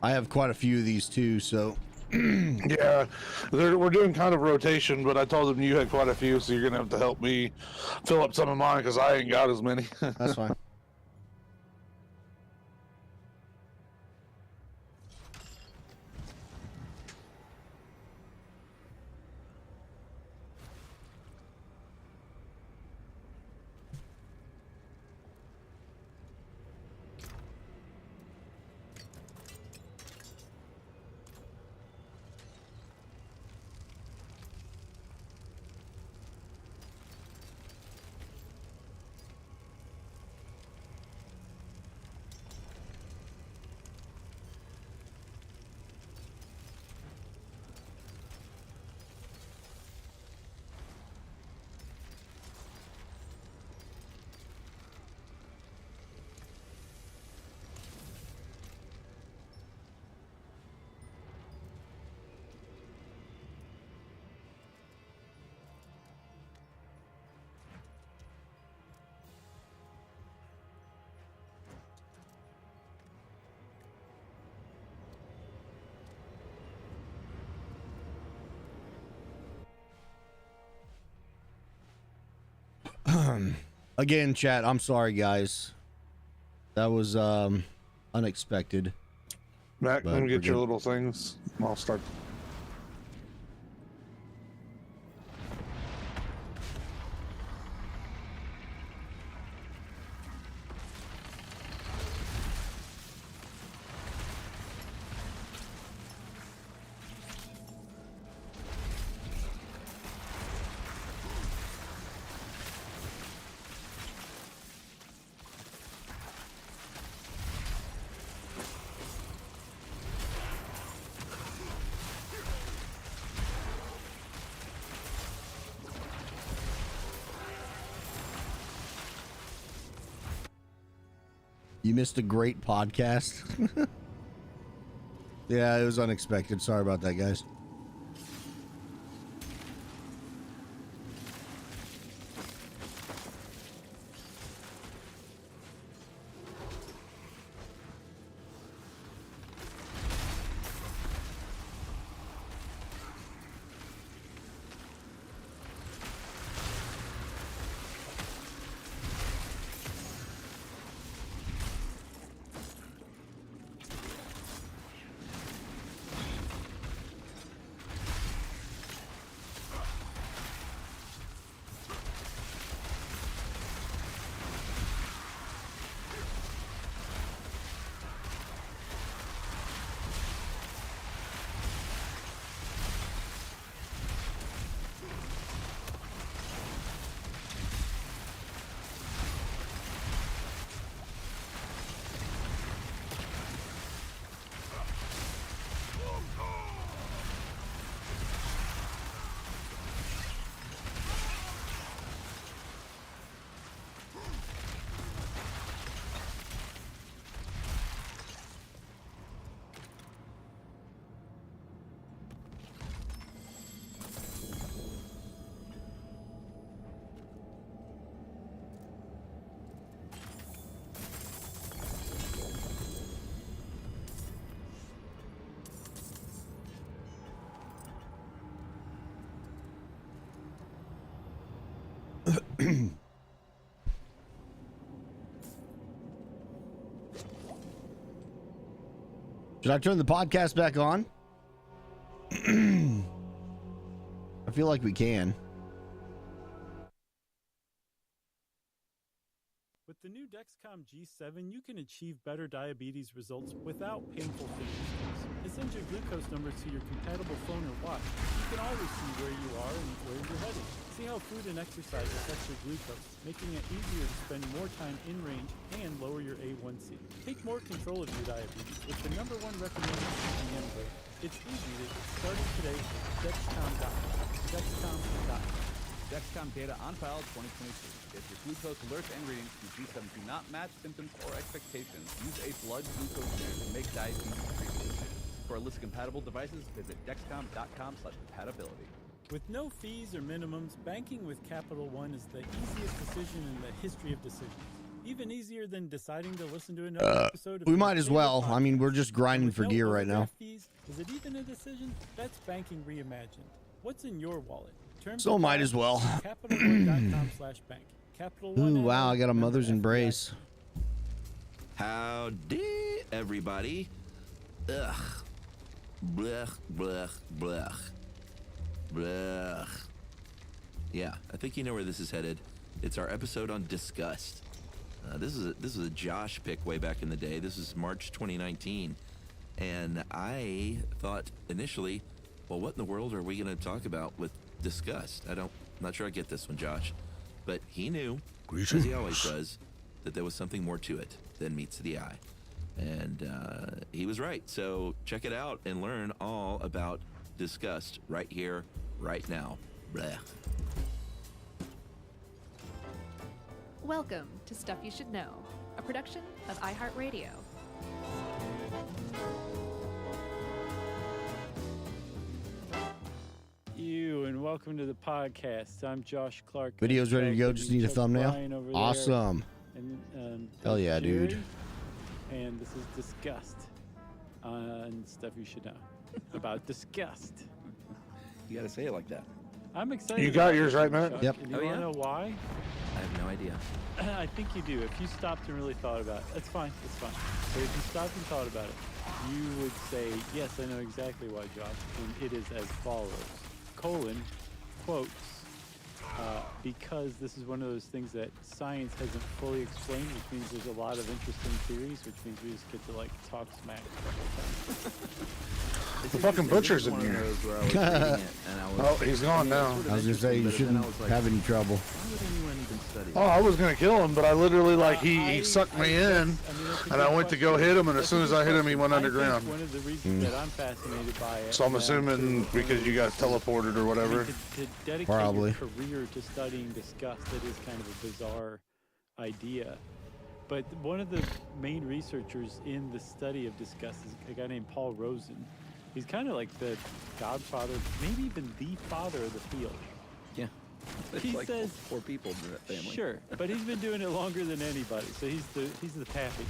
S1: I have quite a few of these too, so
S3: Yeah, we're doing kind of rotation, but I told them you had quite a few, so you're gonna have to help me fill up some of mine because I ain't got as many.
S1: That's fine. Again, chat, I'm sorry, guys. That was unexpected.
S3: Mac, let me
S1: we're
S3: get your
S1: good.
S3: little things. I'll start.
S1: You missed a great podcast. Yeah, it was unexpected. Sorry about that, guys. Should I turn the podcast back on? I feel like we can.
S10: With the new Dexcom G7, you can achieve better diabetes results without painful finger sticks. It sends your glucose numbers to your compatible phone or watch. You can always see where you are and where you're headed. See how food and exercise affects your glucose, making it easier to spend more time in range and lower your A1C. Take more control of your diabetes with the #1 recommended CGM brand. It's easy to get started today with Dexcom.com. Dexcom.com.
S2: Dexcom data on file 2023. If your glucose alerts and readings from G7 do not match symptoms or expectations, use a blood glucose meter to make diabetes treatment decisions. For a list of compatible devices, visit Dexcom.com/compatibility.
S10: With no fees or minimums, banking with Capital One is the easiest decision in the history of decisions. Even easier than deciding to listen to another episode of
S1: We
S10: your
S1: might as
S10: favorite
S1: well. I mean, we're
S10: podcast.
S1: just grinding
S10: With
S1: for
S10: no
S1: gear right now.
S10: overdraft fees, is it even a decision? That's banking reimagined. What's in your wallet? Terms
S1: So
S10: apply.
S1: might as well.
S10: CapitalOne.com/bank. Capital One.
S1: Ooh, wow, I got a mother's embrace.
S11: Howdy, everybody. Ugh. Blech, blech, blech. Blech. Yeah, I think you know where this is headed. It's our episode on disgust. This is a Josh pick way back in the day. This is March 2019. And I thought initially, well, what in the world are we going to talk about with disgust? I'm not sure I get this one, Josh. But he knew, as he always does, that there was something more to it than meets the eye. And he was right. So check it out and learn all about disgust right here, right now. Blech.
S13: Welcome to Stuff You Should Know, a production of iHeartRadio.
S10: And welcome to the podcast. I'm Josh Clark.
S1: Video's ready to go. Just need a thumbnail.
S10: Brian over there.
S1: Awesome.
S10: And
S1: Hell yeah,
S10: Jerry.
S1: dude.
S10: And this is Disgust on Stuff You Should Know about disgust.
S11: You gotta say it like that.
S10: I'm excited.
S3: You got
S10: about
S3: yours
S10: this
S3: right,
S10: one,
S3: Matt?
S10: Chuck.
S1: Yep.
S10: And you
S11: Oh,
S10: want to
S11: yeah?
S10: know why?
S11: I have no idea.
S10: I think you do. If you stopped and really thought about it, that's fine. It's fine. But if you stopped and thought about it, you would say, yes, I know exactly why, Josh. And it is as follows. Quotes, because this is one of those things that science hasn't fully explained, which means there's a lot of interesting theories, which means we just get to like talk smack the whole time.
S3: The fucking butcher's in here. Oh, he's gone now.
S1: I was gonna say you shouldn't have any trouble.
S11: Why would anyone even study?
S3: Oh, I was gonna kill him, but I literally he sucked me in, and I went to go hit him, and as soon as I hit him, he went underground.
S10: One of the reasons that I'm fascinated by it.
S3: So I'm assuming because you got teleported or whatever.
S10: To dedicate
S1: Probably.
S10: your career to studying disgust, that is kind of a bizarre idea. But one of the main researchers in the study of disgust is a guy named Paul Rosen. He's kind of like the godfather, maybe even the father of the field.
S11: Yeah.
S10: He
S11: It's like
S10: says
S11: 4 people in that family.
S10: Sure, but he's been doing it longer than anybody, so he's the pappy,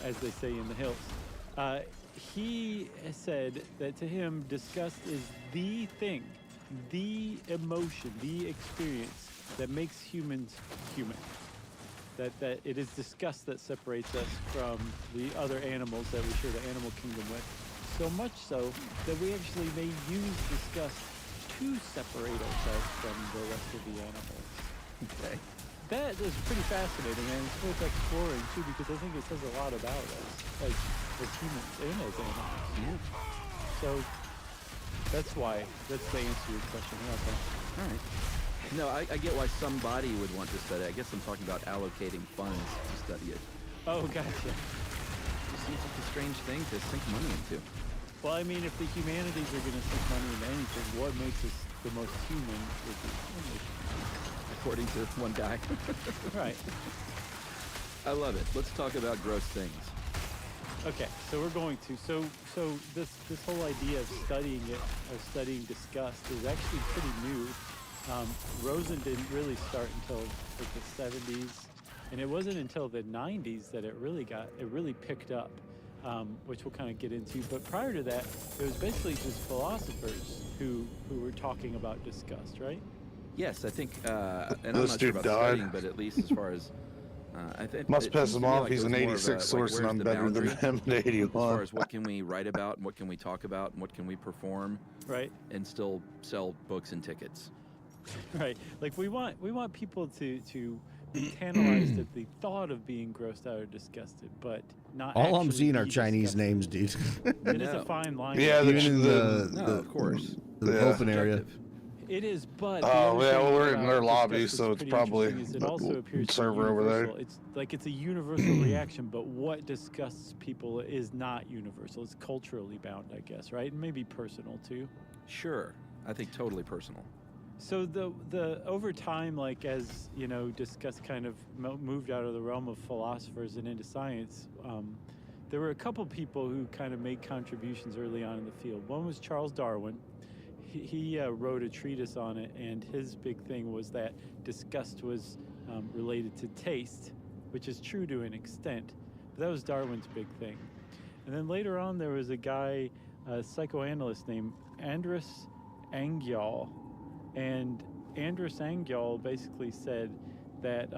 S10: as they say in the hills. He said that to him, disgust is the thing, the emotion, the experience that makes humans human. That it is disgust that separates us from the other animals that we share the animal kingdom with. So much so that we actually may use disgust to separate ourselves from the rest of the animals.
S11: Okay.
S10: That is pretty fascinating, and it's worth exploring too, because I think it says a lot about us as humans and as animals.
S11: Yeah.
S10: So that's why. That's the answer to your question. Okay.
S11: All right. No, I get why somebody would want to study. I guess I'm talking about allocating funds to study it.
S10: Oh, gotcha.
S11: It seems like a strange thing to sink money into.
S10: Well, I mean, if the humanities are going to sink money into anything, what makes us the most human would be
S11: According to one guy.
S10: Right.
S11: I love it. Let's talk about gross things.
S10: Okay, so we're going to. So this whole idea of studying it, of studying disgust, is actually pretty new. Rosen didn't really start until like the 70s, and it wasn't until the 90s that it really picked up, which we'll kind of get into. But prior to that, it was basically just philosophers who were talking about disgust, right?
S11: Yes, I think, and I'm
S3: This
S11: not sure
S3: dude
S11: about
S3: died.
S11: studying, but at least as far as
S3: Must piss
S11: seems
S3: him
S11: to me
S3: off.
S11: like
S3: He's
S11: it
S3: an
S11: was more of
S3: 86
S11: a,
S3: source, and
S11: where's
S3: I'm
S11: the
S3: better than
S11: boundary
S3: him at 81.
S11: As far as what can we write about, and what can we talk about, and what can we perform,
S10: right,
S11: and still sell books and tickets.
S10: Right. Like we want people to be tantalized at the thought of being grossed out or disgusted, but not.
S1: All I'm
S10: actually
S1: seeing are
S10: be
S1: Chinese
S10: disgusted.
S1: names, dude.
S10: It is a fine line.
S3: Yeah,
S1: even in
S11: no, of course.
S1: the open area.
S10: It is, but the
S3: Oh,
S10: other
S3: yeah,
S10: thing
S3: well, we're in
S10: about
S3: their lobby,
S10: disgust
S3: so
S10: that's
S3: it's
S10: pretty
S3: probably
S10: interesting is it also appears to be
S3: server over there.
S10: universal. It's like it's a universal reaction, but what disgusts people is not universal. It's culturally bound, I guess, right? And maybe personal too.
S11: Sure, I think totally personal.
S10: So the over time, like as you know, disgust kind of moved out of the realm of philosophers and into science. There were a couple people who kind of made contributions early on in the field. One was Charles Darwin. He wrote a treatise on it, and his big thing was that disgust was related to taste, which is true to an extent. But that was Darwin's big thing. And then later on, there was a guy, a psychoanalyst named Andrus Angyal. And Andrus Angyal basically said that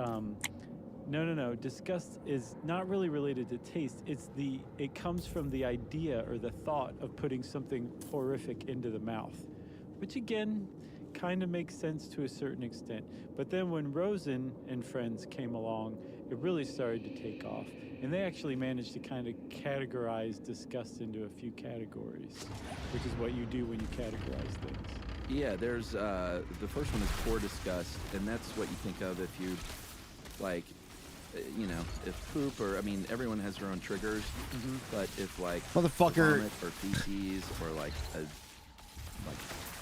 S10: no, disgust is not really related to taste. It comes from the idea or the thought of putting something horrific into the mouth, which again kind of makes sense to a certain extent. But then when Rosen and friends came along, it really started to take off. And they actually managed to kind of categorize disgust into a few categories, which is what you do when you categorize things.
S11: Yeah, there's the first one is core disgust, and that's what you think of if you, like, you know, if poop or, I mean, everyone has their own triggers, but if like
S1: Motherfucker.
S11: vomit or feces or like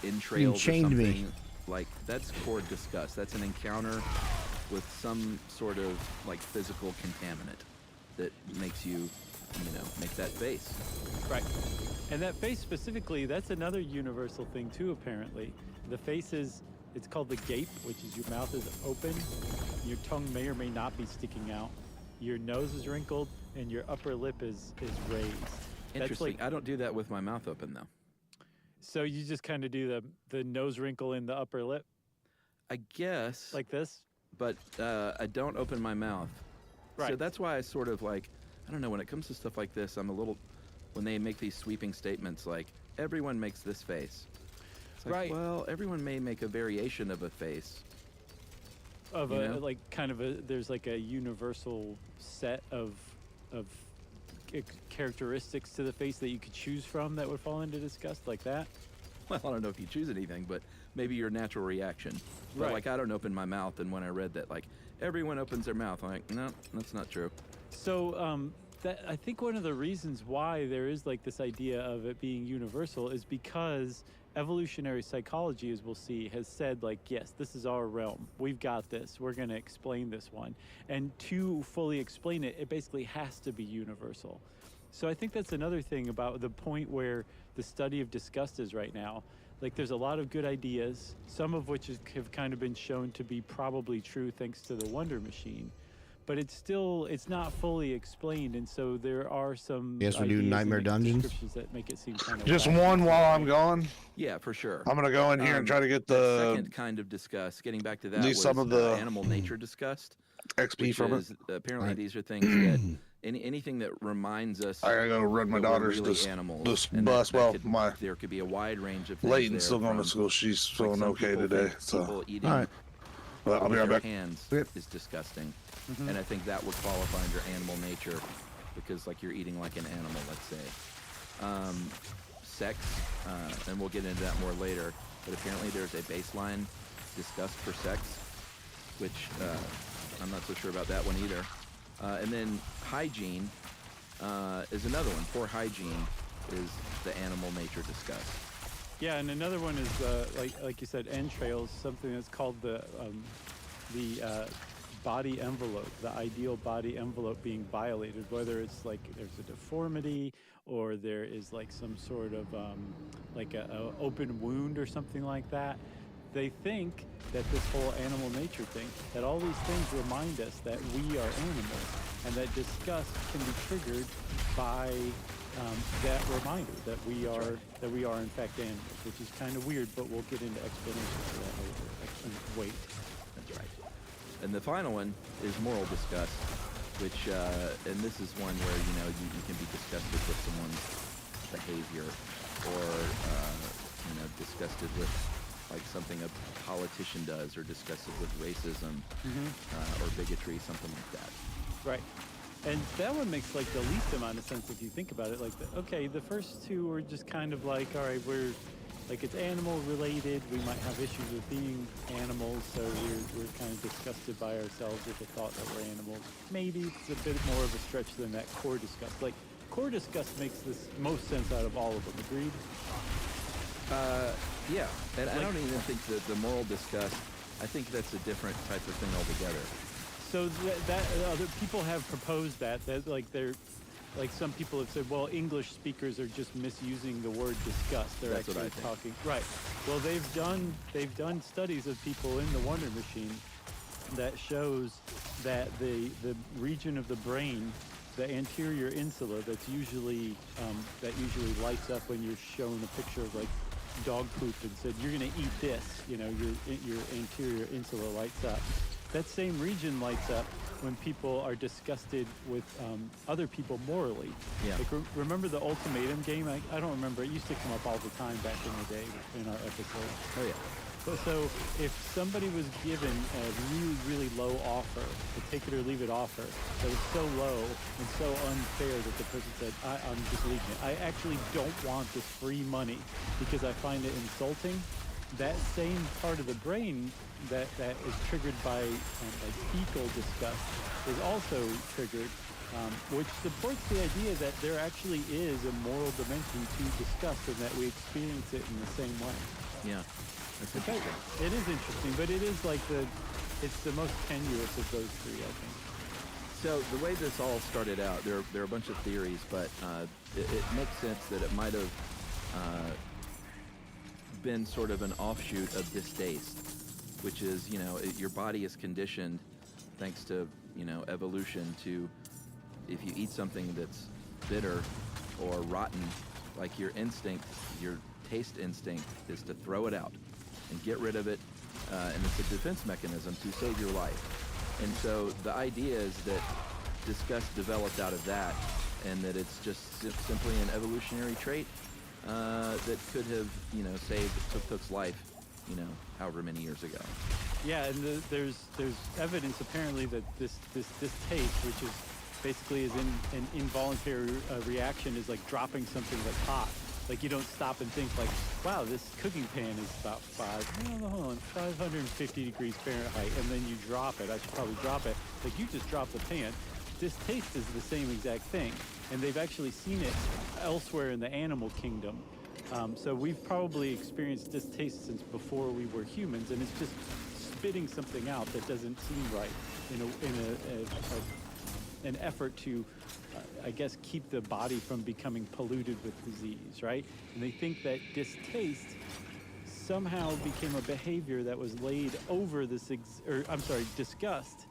S11: entrails or
S1: chained
S11: something,
S1: me.
S11: like that's core disgust. That's an encounter with some sort of like physical contaminant that makes you, you know, make that face.
S10: Right. And that face specifically, that's another universal thing too, apparently. The face is, it's called the gape, which is your mouth is open, your tongue may or may not be sticking out, your nose is wrinkled, and your upper lip is raised.
S11: Interesting. I don't do that with my mouth open though.
S10: So you just kind of do the nose wrinkle in the upper lip?
S11: I guess.
S10: Like this?
S11: But I don't open my mouth.
S10: Right.
S11: So that's why I sort of like, I don't know, when it comes to stuff like this, I'm a little, when they make these sweeping statements like, everyone makes this face. It's like,
S10: Right.
S11: well, everyone may make a variation of a face.
S10: Of
S11: You
S10: a,
S11: know?
S10: like, kind of a, there's like a universal set of characteristics to the face that you could choose from that would fall into disgust, like that?
S11: Well, I don't know if you choose anything, but maybe your natural reaction. But
S10: Right.
S11: like, I don't open my mouth, and when I read that, like, everyone opens their mouth, I'm like, no, that's not true.
S10: So that I think one of the reasons why there is like this idea of it being universal is because evolutionary psychology, as we'll see, has said like, yes, this is our realm. We've got this. We're going to explain this one. And to fully explain it, it basically has to be universal. So I think that's another thing about the point where the study of disgust is right now. Like there's a lot of good ideas, some of which have kind of been shown to be probably true thanks to the Wonder Machine. But it's not fully explained, and so there are some
S1: Yes, we do
S10: ideas
S1: Nightmare
S10: in the
S1: Dungeons.
S10: descriptions that make it seem kind of
S3: Just
S10: wacky.
S3: one while I'm gone.
S11: Yeah, for sure.
S3: I'm gonna go in here and try to get
S11: that
S3: the
S11: second kind of disgust. Getting back to that,
S3: at least
S11: was,
S3: some of the
S11: animal nature disgust.
S3: XP
S11: which
S3: from
S11: is,
S3: it.
S11: apparently,
S3: Right.
S11: these are things that anything that reminds us.
S3: I gotta go run my
S11: that we're
S3: daughter's
S11: really
S3: this
S11: animals, and
S3: bus. Well,
S11: could,
S3: my
S11: there could be a wide range of things.
S3: Layton's
S11: there
S3: still going to
S11: from,
S3: school. She's
S11: like,
S3: feeling
S11: some
S3: okay
S11: people
S3: today.
S11: think
S3: So
S11: people eating
S3: all right. Well, I'll be
S11: with
S3: right
S11: their
S3: back.
S11: hands is disgusting,
S10: Mhm.
S11: and I think that would qualify under animal nature, because like you're eating like an animal, let's say. Sex, and we'll get into that more later. But apparently there's a baseline disgust for sex, which I'm not so sure about that one either. And then hygiene is another one. Poor hygiene is the animal nature disgust.
S10: Yeah, and another one is like you said, entrails, something that's called the body envelope, the ideal body envelope being violated, whether it's like there's a deformity or there is like some sort of like a open wound or something like that. They think that this whole animal nature thing, that all these things remind us that we are animals, and that disgust can be triggered by that reminder that we are in fact animals, which is kind of weird, but we'll get into explanations for that later. I can't wait.
S11: That's right. And the final one is moral disgust, which, and this is one where, you can be disgusted with someone's behavior, or, disgusted with, like, something a politician does, or disgusted with racism, or bigotry, something like that.
S10: Right. And that one makes, like, the least amount of sense if you think about it. Like, okay, the first two were just kind of like, all right, we're, like, it's animal related. We might have issues with being animals, so we're kind of disgusted by ourselves with the thought that we're animals. Maybe it's a bit more of a stretch than that core disgust. Like, core disgust makes this most sense out of all of them. Agreed?
S11: Yeah. And I don't even think that the moral disgust, I think that's a different type of thing altogether.
S10: So that other people have proposed that like they're, like, some people have said, well, English speakers are just misusing the word disgust. They're
S11: That's what
S10: actually
S11: I think.
S10: talking. Right. Well, they've done studies of people in the Wonder Machine that shows that the region of the brain, the anterior insula, that usually lights up when you're shown a picture of, like, dog poop and said, you're going to eat this, your anterior insula lights up. That same region lights up when people are disgusted with other people morally.
S11: Yeah.
S10: Like, remember the ultimatum game? I don't remember. It used to come up all the time back in the day in our episodes.
S11: Oh, yeah.
S10: So if somebody was given a really, really low offer, a take it or leave it offer, that was so low and so unfair that the person said, I'm just leaving it. I actually don't want this free money because I find it insulting. That same part of the brain that is triggered by like fecal disgust is also triggered, which supports the idea that there actually is a moral dimension to disgust and that we experience it in the same way.
S11: Yeah. That's
S10: Okay.
S11: interesting.
S10: It is interesting, but it is like it's the most tenuous of those three, I think.
S11: So the way this all started out, there are a bunch of theories, but it makes sense that it might have been sort of an offshoot of distaste, which is, your body is conditioned, thanks to, evolution, to, if you eat something that's bitter or rotten, like your taste instinct is to throw it out and get rid of it, and it's a defense mechanism to save your life. And so the idea is that disgust developed out of that, and that it's just simply an evolutionary trait that could have, saved Tuk-Tuk's life, however many years ago.
S10: Yeah, and there's evidence apparently that this distaste, which is basically is an involuntary reaction, is like dropping something that's hot. Like, you don't stop and think like, wow, this cooking pan is about 550 degrees Fahrenheit, and then you drop it. I should probably drop it. Like, you just drop the pan. Distaste is the same exact thing, and they've actually seen it elsewhere in the animal kingdom. So we've probably experienced distaste since before we were humans, and it's just spitting something out that doesn't seem right in an effort to, I guess, keep the body from becoming polluted with disease, right? And they think that distaste somehow became a behavior that was laid over this, disgust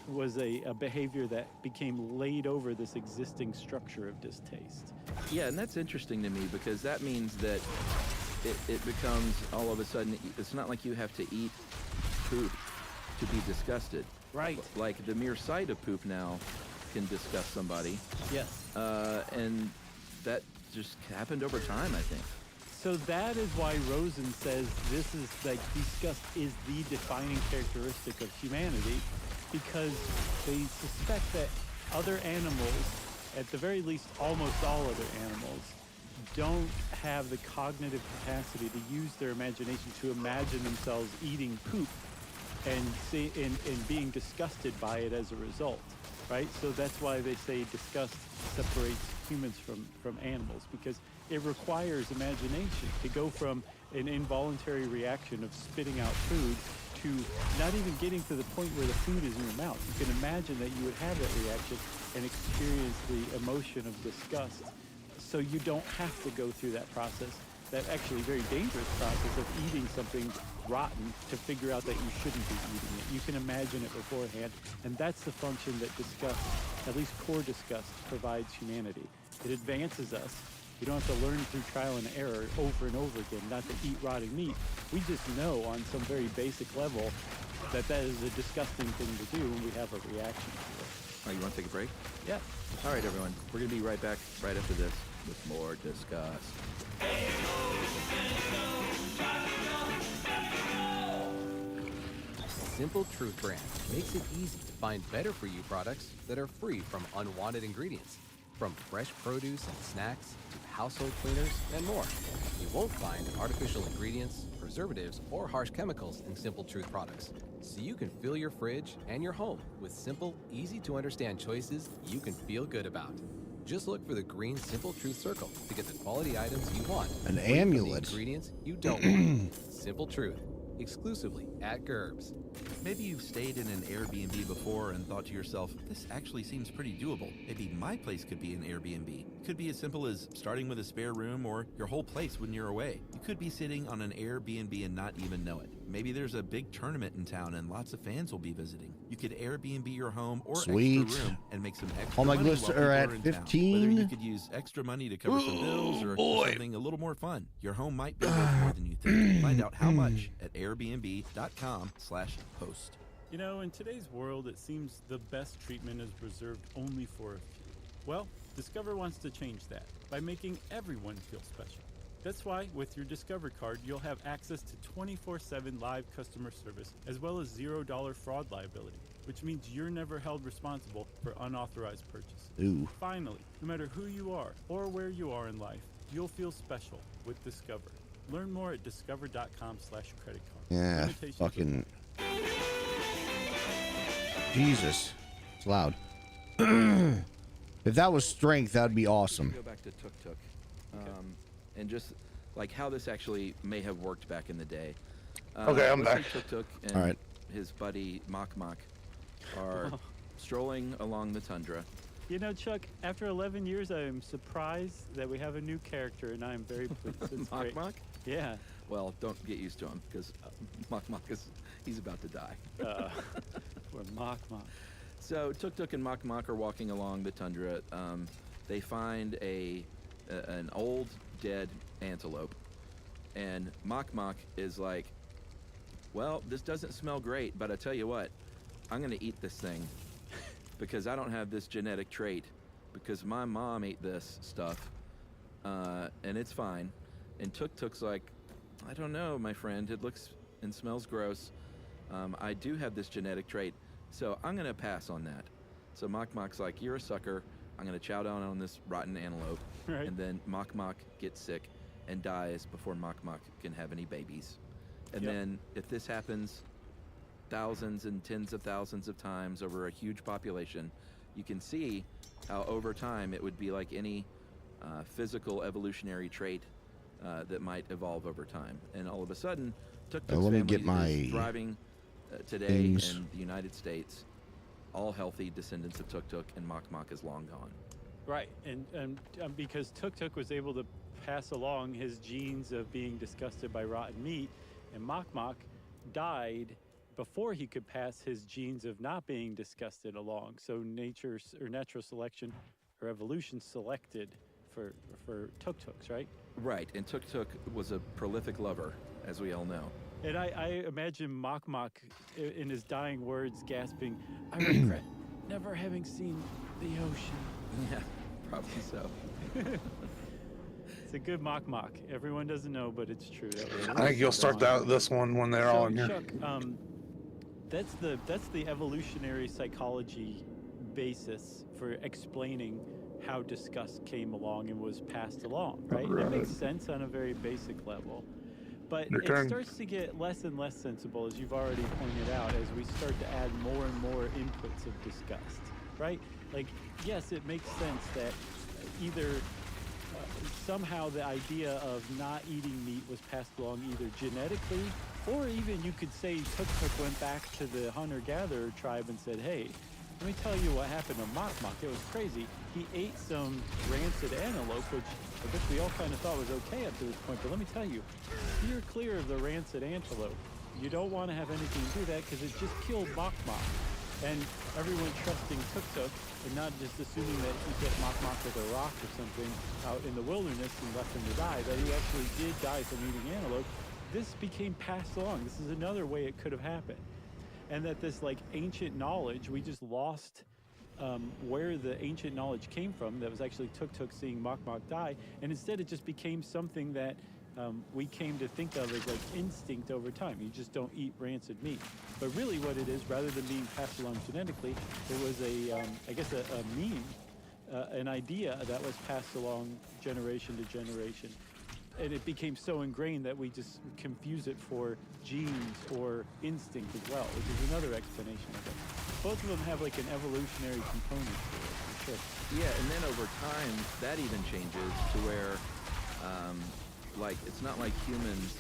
S10: was a behavior that became laid over this existing structure of distaste.
S11: Yeah, and that's interesting to me, because that means that it becomes, all of a sudden, it's not like you have to eat poop to be disgusted.
S10: Right.
S11: Like, the mere sight of poop now can disgust somebody.
S10: Yes.
S11: And that just happened over time, I think.
S10: So that is why Rosen says this is, like, disgust is the defining characteristic of humanity, because they suspect that other animals, at the very least almost all other animals, don't have the cognitive capacity to use their imagination to imagine themselves eating poop and being disgusted by it as a result, right? So that's why they say disgust separates humans from animals, because it requires imagination to go from an involuntary reaction of spitting out food to not even getting to the point where the food is in your mouth. You can imagine that you would have that reaction and experience the emotion of disgust, so you don't have to go through that process, that actually very dangerous process of eating something rotten to figure out that you shouldn't be eating it. You can imagine it beforehand, and that's the function that disgust, at least core disgust, provides humanity. It advances us We don't have to learn through trial and error over and over again not to eat rotting meat. We just know on some very basic level that that is a disgusting thing to do, and we have a reaction to it.
S11: Oh, you want to take a break?
S10: Yeah.
S11: All right, everyone. We're going to be right back right after this with more Discuss.
S12: Simple Truth brand makes it easy to find better for you products that are free from unwanted ingredients. From fresh produce and snacks to household cleaners and more. You won't find artificial ingredients, preservatives, or harsh chemicals in Simple Truth products. So you can fill your fridge and your home with simple, easy to understand choices you can feel good about. Just look for the green Simple Truth circle to get the quality items you want.
S1: An
S12: away from the
S1: amulet.
S12: ingredients you don't want. Simple Truth. Exclusively at Gerbs.
S11: Maybe you've stayed in an Airbnb before and thought to yourself, this actually seems pretty doable. Maybe my place could be an Airbnb. It could be as simple as starting with a spare room or your whole place when you're away. You could be sitting on an Airbnb and not even know it. Maybe there's a big tournament in town and lots of fans will be visiting. You could Airbnb your home or
S1: Sweet.
S11: extra room and make some extra
S1: All my
S11: money
S1: glyphs
S11: while
S1: are
S11: people
S1: at
S11: in town.
S1: 15.
S11: Whether you could use extra money to cover some bills or something a little more fun. Your home might be worth more than you think. Find out how much at airbnb.com/host.
S10: You know, in today's world, it seems the best treatment is reserved only for a few. Well, Discover wants to change that by making everyone feel special. That's why, with your Discover card, you'll have access to 24/7 live customer service, as well as $0 fraud liability, which means you're never held responsible for unauthorized purchases.
S1: Ooh.
S10: Finally, no matter who you are or where you are in life, you'll feel special with Discover. Learn more at discover.com/credit card.
S1: Yeah,
S10: Limitations
S1: fucking... Jesus. It's loud. If that was strength, that'd be awesome.
S11: Go back to Tuk Tuk. And just like how this actually may have worked back in the day.
S3: Okay, I'm
S11: let's say
S3: back.
S11: Tuk Tuk and
S1: All right.
S11: his buddy Mok Mok are strolling along the tundra.
S10: You know, Chuck, after 11 years, I am surprised that we have a new character, and I am very pleased. It's
S11: Mok
S10: great.
S11: Mok?
S10: Yeah.
S11: Well, don't get used to him because Mok Mok he's about to die.
S10: Poor Mok Mok.
S11: So Tuk Tuk and Mok Mok are walking along the tundra. They find an old dead antelope, and Mok Mok is like, well, this doesn't smell great, but I tell you what, I'm gonna eat this thing because I don't have this genetic trait because my mom ate this stuff, and it's fine. And Tuk Tuk's like, I don't know, my friend, it looks and smells gross. I do have this genetic trait, so I'm gonna pass on that. So Mok Mok's like, you're a sucker, I'm gonna chow down on this rotten antelope.
S10: Right.
S11: And then Mok Mok gets sick and dies before Mok Mok can have any babies. And
S10: Yep.
S11: then if this happens thousands and tens of thousands of times over a huge population, you can see how over time it would be like any physical evolutionary trait that might evolve over time. And all of a sudden, Tuk Tuk's
S1: let me
S11: family
S1: get my
S11: is thriving today
S1: things.
S11: in the United States. All healthy descendants of Tuk Tuk, and Mok Mok is long gone.
S10: Right, and because Tuk Tuk was able to pass along his genes of being disgusted by rotten meat, and Mok Mok died before he could pass his genes of not being disgusted along. So natural selection or evolution selected for Tuk Tuks, right?
S11: Right, and Tuk Tuk was a prolific lover, as we all know.
S10: And I imagine Mok Mok in his dying words gasping, I regret never having seen the ocean.
S11: Yeah, probably so.
S10: It's a good Mok Mok. Everyone doesn't know, but it's true.
S3: I think you'll start this one when they're all in here.
S10: Chuck, that's the evolutionary psychology basis for explaining how disgust came along and was passed along, right? It makes sense on a very basic level. But
S3: Your
S10: it
S3: turn.
S10: starts to get less and less sensible, as you've already pointed out, as we start to add more and more inputs of disgust, right? Like, yes, it makes sense that either somehow the idea of not eating meat was passed along either genetically, or even you could say Tuk Tuk went back to the hunter-gatherer tribe and said, hey, let me tell you what happened to Mok Mok. It was crazy. He ate some rancid antelope, which I guess we all kind of thought was okay up to this point. But let me tell you, steer clear of the rancid antelope. You don't want to have anything to do that because it just killed Mok Mok. And everyone trusting Tuk and not just assuming that he hit Mok with a rock or something out in the wilderness and left him to die, that he actually did die from eating antelope. This became passed along. This is another way it could have happened. And that this like ancient knowledge, we just lost where the ancient knowledge came from. That was actually Tuk seeing Mok die. And instead it just became something that we came to think of as like instinct over time. You just don't eat rancid meat. But really what it is, rather than being passed along genetically, it was I guess a meme, an idea that was passed along generation to generation. And it became so ingrained that we just confuse it for genes or instinct as well, which is another explanation of it. Both of them have like an evolutionary component to it, for sure.
S11: Yeah, and then over time, that even changes to where, like, it's not like humans.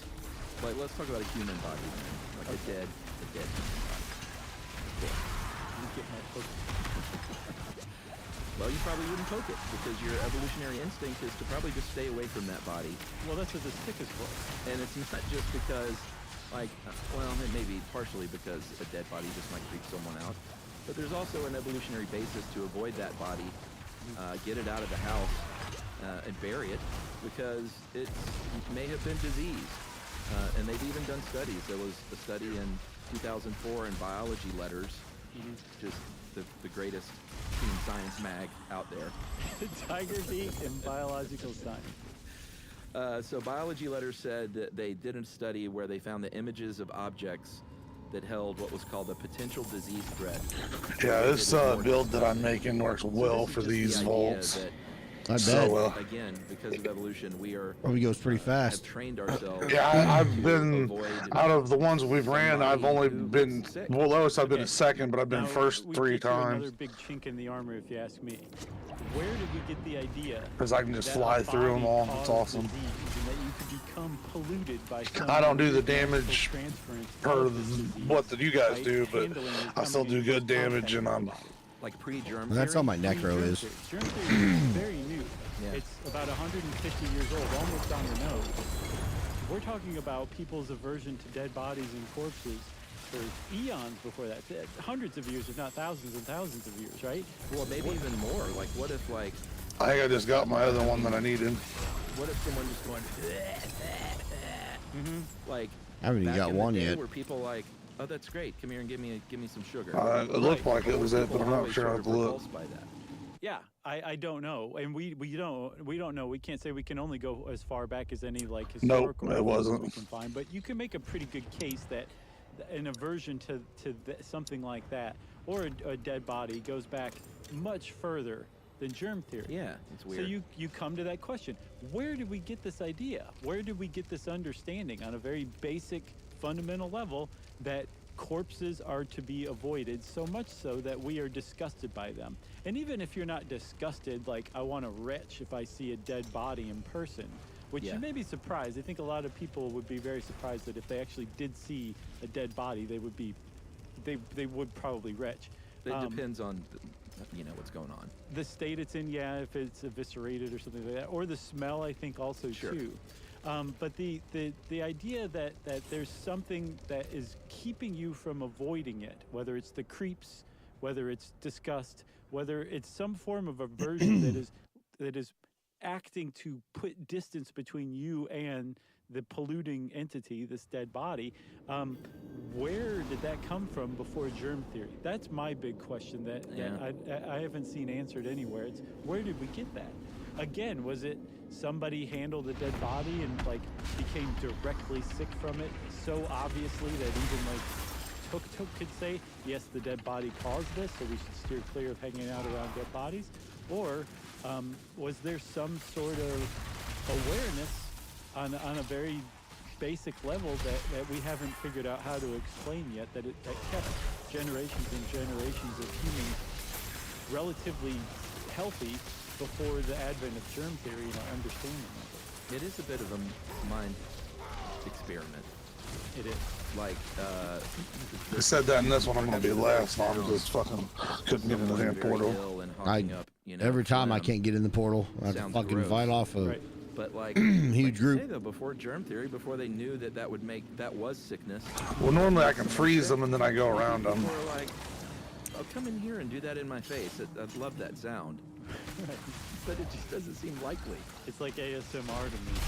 S11: Like, let's talk about a human body, like a dead human body. Well, you probably wouldn't poke it because your evolutionary instinct is to probably just stay away from that body.
S10: Well, that's what the stick is for.
S11: And it's not just because, like, well, it may be partially because a dead body just might freak someone out, but there's also an evolutionary basis to avoid that body, get it out of the house, and bury it because it may have been diseased. And they've even done studies. There was a study in 2004 in Biology Letters, just the greatest teen science mag out there.
S10: Tiger beak in biological science.
S11: So Biology Letters said that they did a study where they found the images of objects that held what was called a potential disease threat.
S3: Yeah, this build that I'm making works well for these vaults.
S1: I bet.
S3: So well.
S11: Again, because of evolution, we are
S1: probably goes pretty fast.
S11: have trained ourselves.
S3: Yeah, I've been out of the ones we've ran. I've only been lowest. I've been a second, but I've been first 3 times.
S10: Another big chink in the armor, if you ask me. Where did we get the idea?
S3: Because I can just fly through them all. It's awesome.
S10: And that you could become polluted by
S3: I don't do the damage or what that you guys do, but I still do good damage, and I'm
S11: like pre-germ.
S1: Well, that's how my necro is.
S10: Germ theory is very new. Yeah. It's about 150 years old, almost on the nose. We're talking about people's aversion to dead bodies and corpses for eons before that. Hundreds of years, if not thousands and thousands of years, right?
S11: Well, maybe even more. Like, what if, like...
S3: I think I just got my other one that I needed.
S11: What if someone just going... Like,
S1: I haven't even got one yet.
S11: Where people like, oh, that's great. Come here and give me some sugar.
S3: It looked like it was it, but I'm not sure how to look.
S10: Yeah, I don't know, and we don't know. We can't say. We can only go as far back as any like historical.
S3: Nope, it wasn't.
S10: We can find, but you can make a pretty good case that an aversion to something like that or a dead body goes back much further than germ theory.
S11: Yeah, it's weird.
S10: So you come to that question: where did we get this idea? Where did we get this understanding on a very basic, fundamental level that corpses are to be avoided, so much so that we are disgusted by them? And even if you're not disgusted, like I want to retch if I see a dead body in person, which you may be surprised. I think a lot of people would be very surprised that if they actually did see a dead body, they would probably retch.
S11: It depends on what's going on.
S10: The state it's in, yeah, if it's eviscerated or something like that, or the smell, I think also too. But the idea that there's something that is keeping you from avoiding it, whether it's the creeps, whether it's disgust, whether it's some form of aversion that is acting to put distance between you and the polluting entity, this dead body, where did that come from before germ theory? That's my big question that I haven't seen answered anywhere. It's where did we get that? Again, was it somebody handled a dead body and like became directly sick from it so obviously that even like Tuk could say, yes, the dead body caused this, so we should steer clear of hanging out around dead bodies? Or was there some sort of awareness on a very basic level that we haven't figured out how to explain yet, that kept generations and generations of humans relatively healthy before the advent of germ theory and our understanding of it?
S11: It is a bit of a mind experiment.
S10: It is.
S11: Like,
S3: I said that in this one, I'm going to be last. I'm just fucking couldn't get into the damn portal.
S1: Every time I can't get in the portal, I have to fucking fight off a
S11: But like,
S1: huge group.
S11: Say, though, before germ theory, before they knew that was sickness.
S3: Well, normally I can freeze them and then I go around them.
S11: I'll come in here and do that in my face. I'd love that sound. But it just doesn't seem likely.
S10: It's like ASMR to me.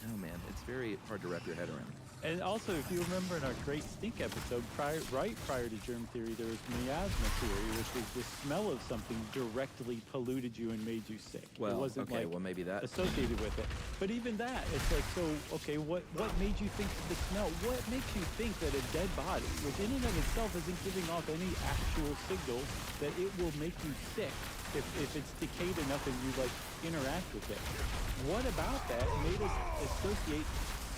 S11: No, man, it's very hard to wrap your head around.
S10: And also, if you remember in our Great Stink episode, right prior to germ theory, there was miasma theory, which was the smell of something directly polluted you and made you sick.
S11: Well,
S10: it wasn't
S11: okay,
S10: like
S11: well, maybe that.
S10: associated with it. But even that, it's like, so, okay, what made you think the smell? What makes you think that a dead body, which in and of itself isn't giving off any actual signal that it will make you sick if it's decayed enough and you, like, interact with it? What about that made us associate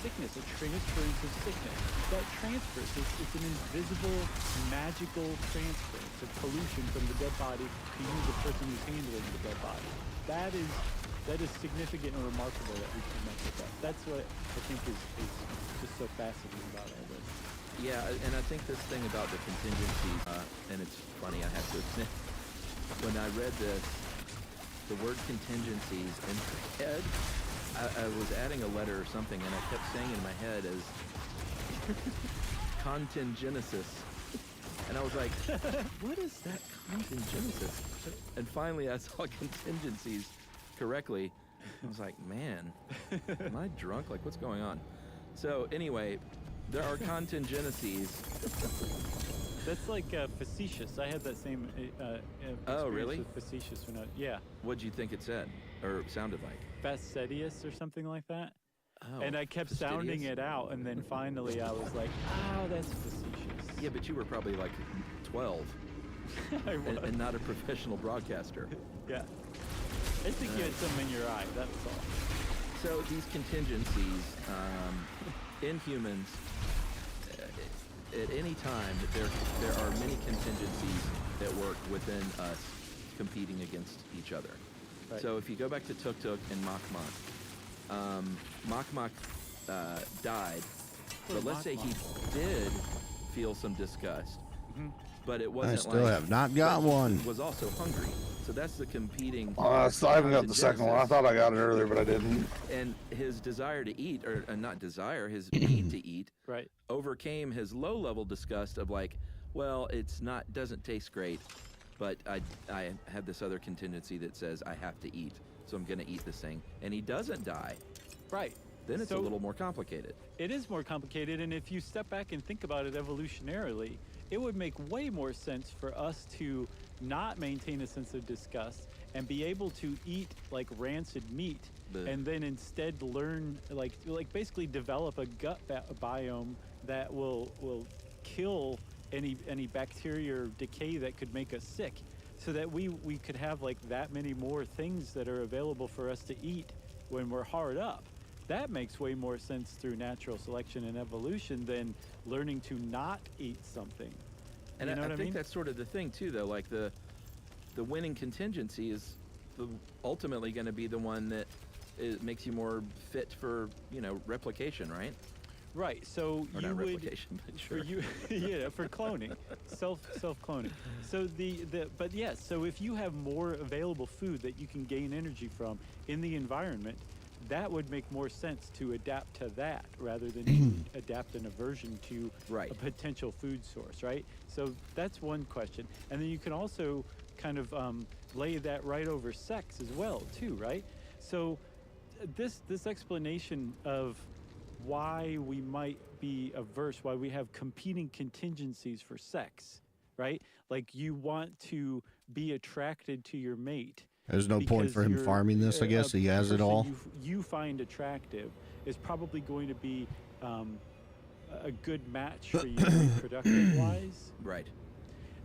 S10: sickness, a transference of sickness? That transfer, it's an invisible, magical transfer. It's a pollution from the dead body to you, the person who's handling the dead body. That is significant and remarkable that we can mess with that. That's what I think is just so fascinating about all this.
S11: Yeah, and I think this thing about the contingency, and it's funny, I have to admit, when I read this, the word contingencies in my head, I was adding a letter or something, and I kept saying in my head as contingenesis. And I was like, what is that contingenesis? And finally I saw contingencies correctly. I was like, man, am I drunk? Like, what's going on? So anyway, there are contingencies.
S10: That's like facetious. I had that same
S11: oh, really?
S10: with facetious when yeah.
S11: What'd you think it said or sounded like?
S10: Fastidious or something like that.
S11: Oh,
S10: and I kept sounding it out, and then finally I was like, oh, that's facetious.
S11: Yeah, but you were probably like 12 and not a professional broadcaster.
S10: Yeah. I think you had something in your eye, that was all.
S11: So these contingencies, in humans, at any time, there are many contingencies that work within us competing against each other.
S10: Right.
S11: So if you go back to Tuk Tuk and Mok Mok died, but let's say he did feel some disgust, but it wasn't.
S1: I still have not got one.
S11: Was also hungry. So that's the competing.
S3: I haven't got the second one. I thought I got it earlier, but I didn't.
S11: And his desire to eat, or not desire, his need to eat,
S10: right,
S11: overcame his low-level disgust of like, well, doesn't taste great, but I have this other contingency that says I have to eat, so I'm gonna eat this thing, and he doesn't die.
S10: Right.
S11: Then it's a little more complicated.
S10: It is more complicated, and if you step back and think about it evolutionarily, it would make way more sense for us to not maintain a sense of disgust and be able to eat like rancid meat, and then instead learn like basically develop a gut biome that will kill any bacteria or decay that could make us sick, so that we could have like that many more things that are available for us to eat when we're hard up. That makes way more sense through natural selection and evolution than learning to not eat something.
S11: And
S10: you know
S11: I
S10: what I
S11: think
S10: mean?
S11: that's sort of the thing too, though. Like the winning contingency is ultimately going to be the one that makes you more fit for replication, right?
S10: Right. So
S11: or
S10: you
S11: not
S10: would
S11: replication, but sure.
S10: for you, yeah, for cloning, self cloning. So but yes. So if you have more available food that you can gain energy from in the environment, that would make more sense to adapt to that rather than to adapt an aversion to a potential food source, right? So that's one question. And then you can also kind of lay that right over sex as well, too, right? So this explanation of why we might be averse, why we have competing contingencies for sex, right? Like you want to be attracted to your mate.
S1: There's no point for him farming this, I guess. He has it all.
S10: You find attractive is probably going to be a good match for you reproductive-wise.
S11: Right.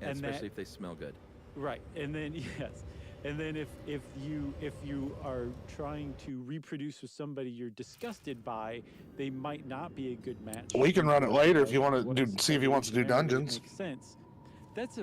S11: And especially if they smell good.
S10: Right. And then, yes. And then if you are trying to reproduce with somebody you're disgusted by, they might not be a good match.
S3: We can run it later if you want to see if he wants to do dungeons.
S10: Makes sense. That's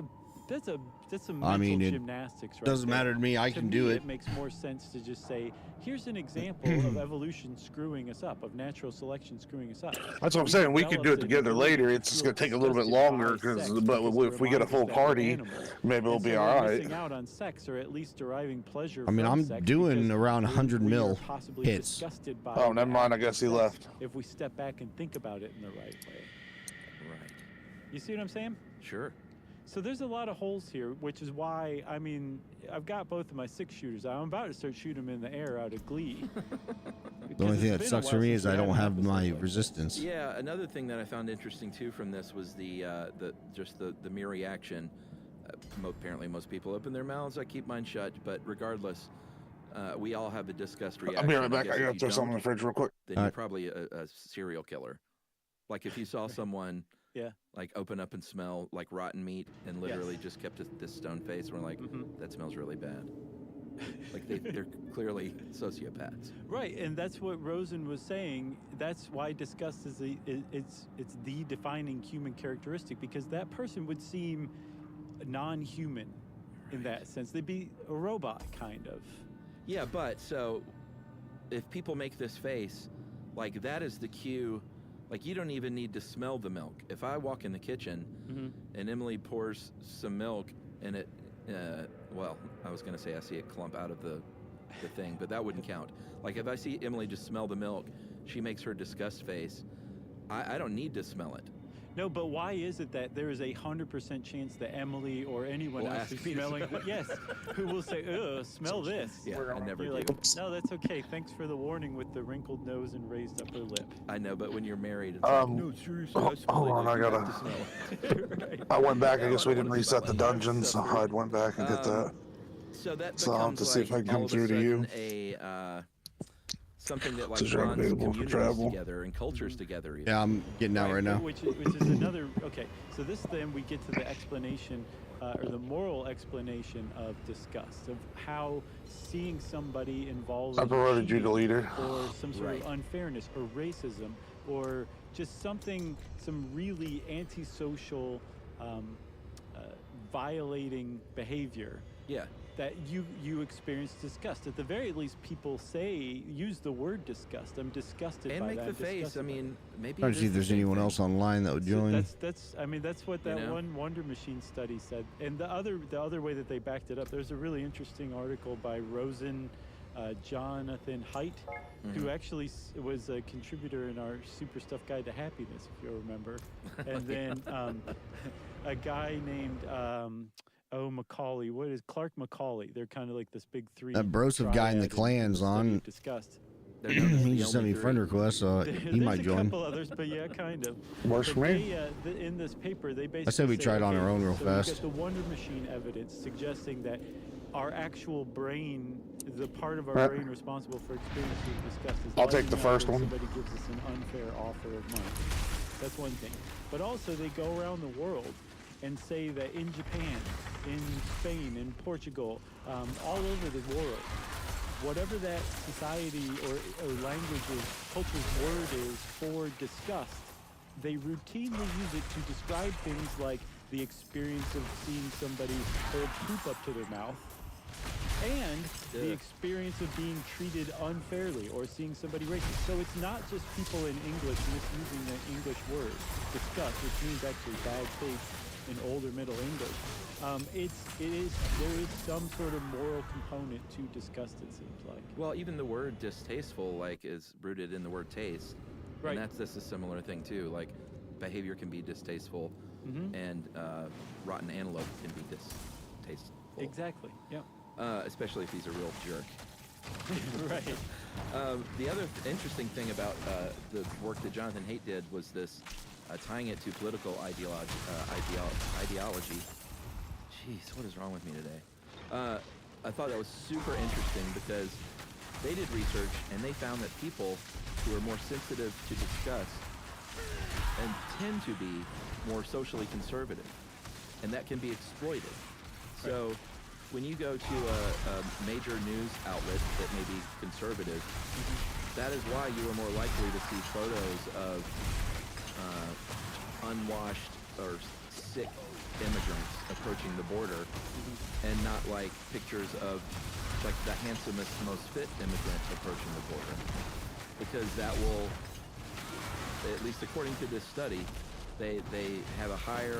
S10: some
S1: I mean,
S10: mental
S1: it
S10: gymnastics right
S1: doesn't
S10: there.
S1: matter to me. I can do it.
S10: It makes more sense to just say, here's an example of evolution screwing us up, of natural selection screwing us up.
S3: That's what I'm saying. We could do it together later. It's just going to take a little bit longer, but if we get a full party, maybe it'll be all right.
S10: Missing out on sex, or at least deriving pleasure.
S1: I mean,
S10: from
S1: I'm
S10: sex
S1: doing around 100
S10: we
S1: mil
S10: are possibly
S1: hits.
S10: disgusted by
S3: Oh, never
S10: the
S3: mind. I
S10: act
S3: guess
S10: of
S3: he
S10: sex
S3: left.
S10: If we step back and think about it in the right way.
S11: Right.
S10: You see what I'm saying?
S11: Sure.
S10: So there's a lot of holes here, which is why, I mean, I've got both of my 6-shooters. I'm about to start shooting them in the air out of glee.
S1: The only thing that sucks for me is I don't have my resistance.
S11: Yeah, another thing that I found interesting too from this was the mere reaction. Apparently, most people open their mouths. I keep mine shut. But regardless, we all have a disgust reaction.
S3: I'll be right back.
S11: guess
S3: I
S11: if
S3: gotta
S11: you
S3: throw something in
S11: don't,
S3: the fridge real quick.
S11: Then you're probably a serial killer. Like if you saw someone,
S10: yeah,
S11: like open up and smell like rotten meat and literally just kept this stone face, and we're like, that smells really bad. Like they're clearly sociopaths.
S10: Right, and that's what Rosen was saying. That's why disgust is it's the defining human characteristic, because that person would seem non-human in that sense. They'd be a robot, kind of.
S11: Yeah, but so if people make this face, like that is the cue. Like you don't even need to smell the milk. If I walk in the kitchen and Emily pours some milk and it, well, I was gonna say I see it clump out of the thing, but that wouldn't count. Like if I see Emily just smell the milk, she makes her disgust face. I don't need to smell it.
S10: No, but why is it that there is 100% chance that Emily or anyone
S11: Will
S10: else
S11: ask
S10: who's
S11: me to
S10: smelling,
S11: smell it.
S10: yes, who will say, "Ugh, smell this"?
S11: Yeah, I never
S10: You're
S11: do.
S10: like, no, that's okay. Thanks for the warning with the wrinkled nose and raised upper lip.
S11: I know, but when you're married, it's like, no, seriously, I smell
S3: Hold
S11: it.
S3: on, I
S11: You have
S3: gotta.
S11: to smell it.
S3: I went back. I guess we didn't reset the dungeon, so I went back and did that.
S11: So that
S3: So I'll have
S11: becomes
S3: to see if I can
S11: all
S3: come
S11: of a
S3: through to you.
S11: sudden a something that like
S3: Since you're
S11: bonds
S3: available for
S11: communities
S3: travel.
S11: together and cultures together. Even.
S1: Yeah, I'm getting out right now.
S10: Which is another, okay, so this then we get to the explanation, or the moral explanation of disgust, of how seeing somebody involved
S3: I
S10: in
S3: promoted you to
S10: cheating
S3: leader.
S10: or some sort
S11: Right.
S10: of unfairness or racism or just something, some really antisocial, violating behavior.
S11: Yeah.
S10: That you experience disgust. At the very least, people use the word disgust. I'm disgusted
S11: And
S10: by
S11: make
S10: that.
S11: the
S10: I'm
S11: face.
S10: disgusted
S11: I
S10: by
S11: mean, maybe.
S1: Trying to see if there's anyone else online that would join.
S10: That's what that
S11: You know?
S10: one Wonder Machine study said. And the other way that they backed it up, there's a really interesting article by Rosen, Jonathan Haidt, who actually was a contributor in our Super Stuff Guide to Happiness, if you'll remember. And then a guy named Macaulay. What is Clark Macaulay? They're kind of like this big three.
S1: That brosive guy in the clan's on.
S10: Disgust.
S1: He just sent me a friend request, so he might
S10: There's
S1: join.
S10: a couple others, but yeah, kind of.
S1: Works for me.
S10: In this paper, they basically
S1: I said we try it on our own real
S10: so
S1: fast.
S10: We got the Wonder Machine evidence suggesting that our actual brain, the part of our
S3: Right.
S10: brain responsible for experiencing disgust, is
S3: I'll take the
S10: lighting up
S3: first
S10: when
S3: one.
S10: somebody gives us an unfair offer of money. That's one thing. But also, they go around the world and say that in Japan, in Spain, in Portugal, all over the world, whatever that society or language's, culture's word is for disgust, they routinely use it to describe things like the experience of seeing somebody hold poop up to their mouth, and the experience of being treated unfairly or seeing somebody racist. So it's not just people in English misusing the English word, disgust, which means actually bad taste in older Middle English. There is some sort of moral component to disgust, it seems like.
S11: Well, even the word distasteful, like, is rooted in the word taste.
S10: Right.
S11: And that's a similar thing too. Like, behavior can be distasteful, and rotten antelope can be distasteful.
S10: Exactly. Yeah.
S11: Especially if he's a real jerk.
S10: Right.
S11: The other interesting thing about the work that Jonathan Haidt did was this tying it to political ideology. Jeez, what is wrong with me today? I thought that was super interesting because they did research and they found that people who are more sensitive to disgust and tend to be more socially conservative, and that can be exploited. So when you go to a major news outlet that may be conservative, that is why you are more likely to see photos of unwashed or sick immigrants approaching the border, and not like pictures of like the handsomest, most fit immigrant approaching the border, because that will, at least according to this study, they have a higher,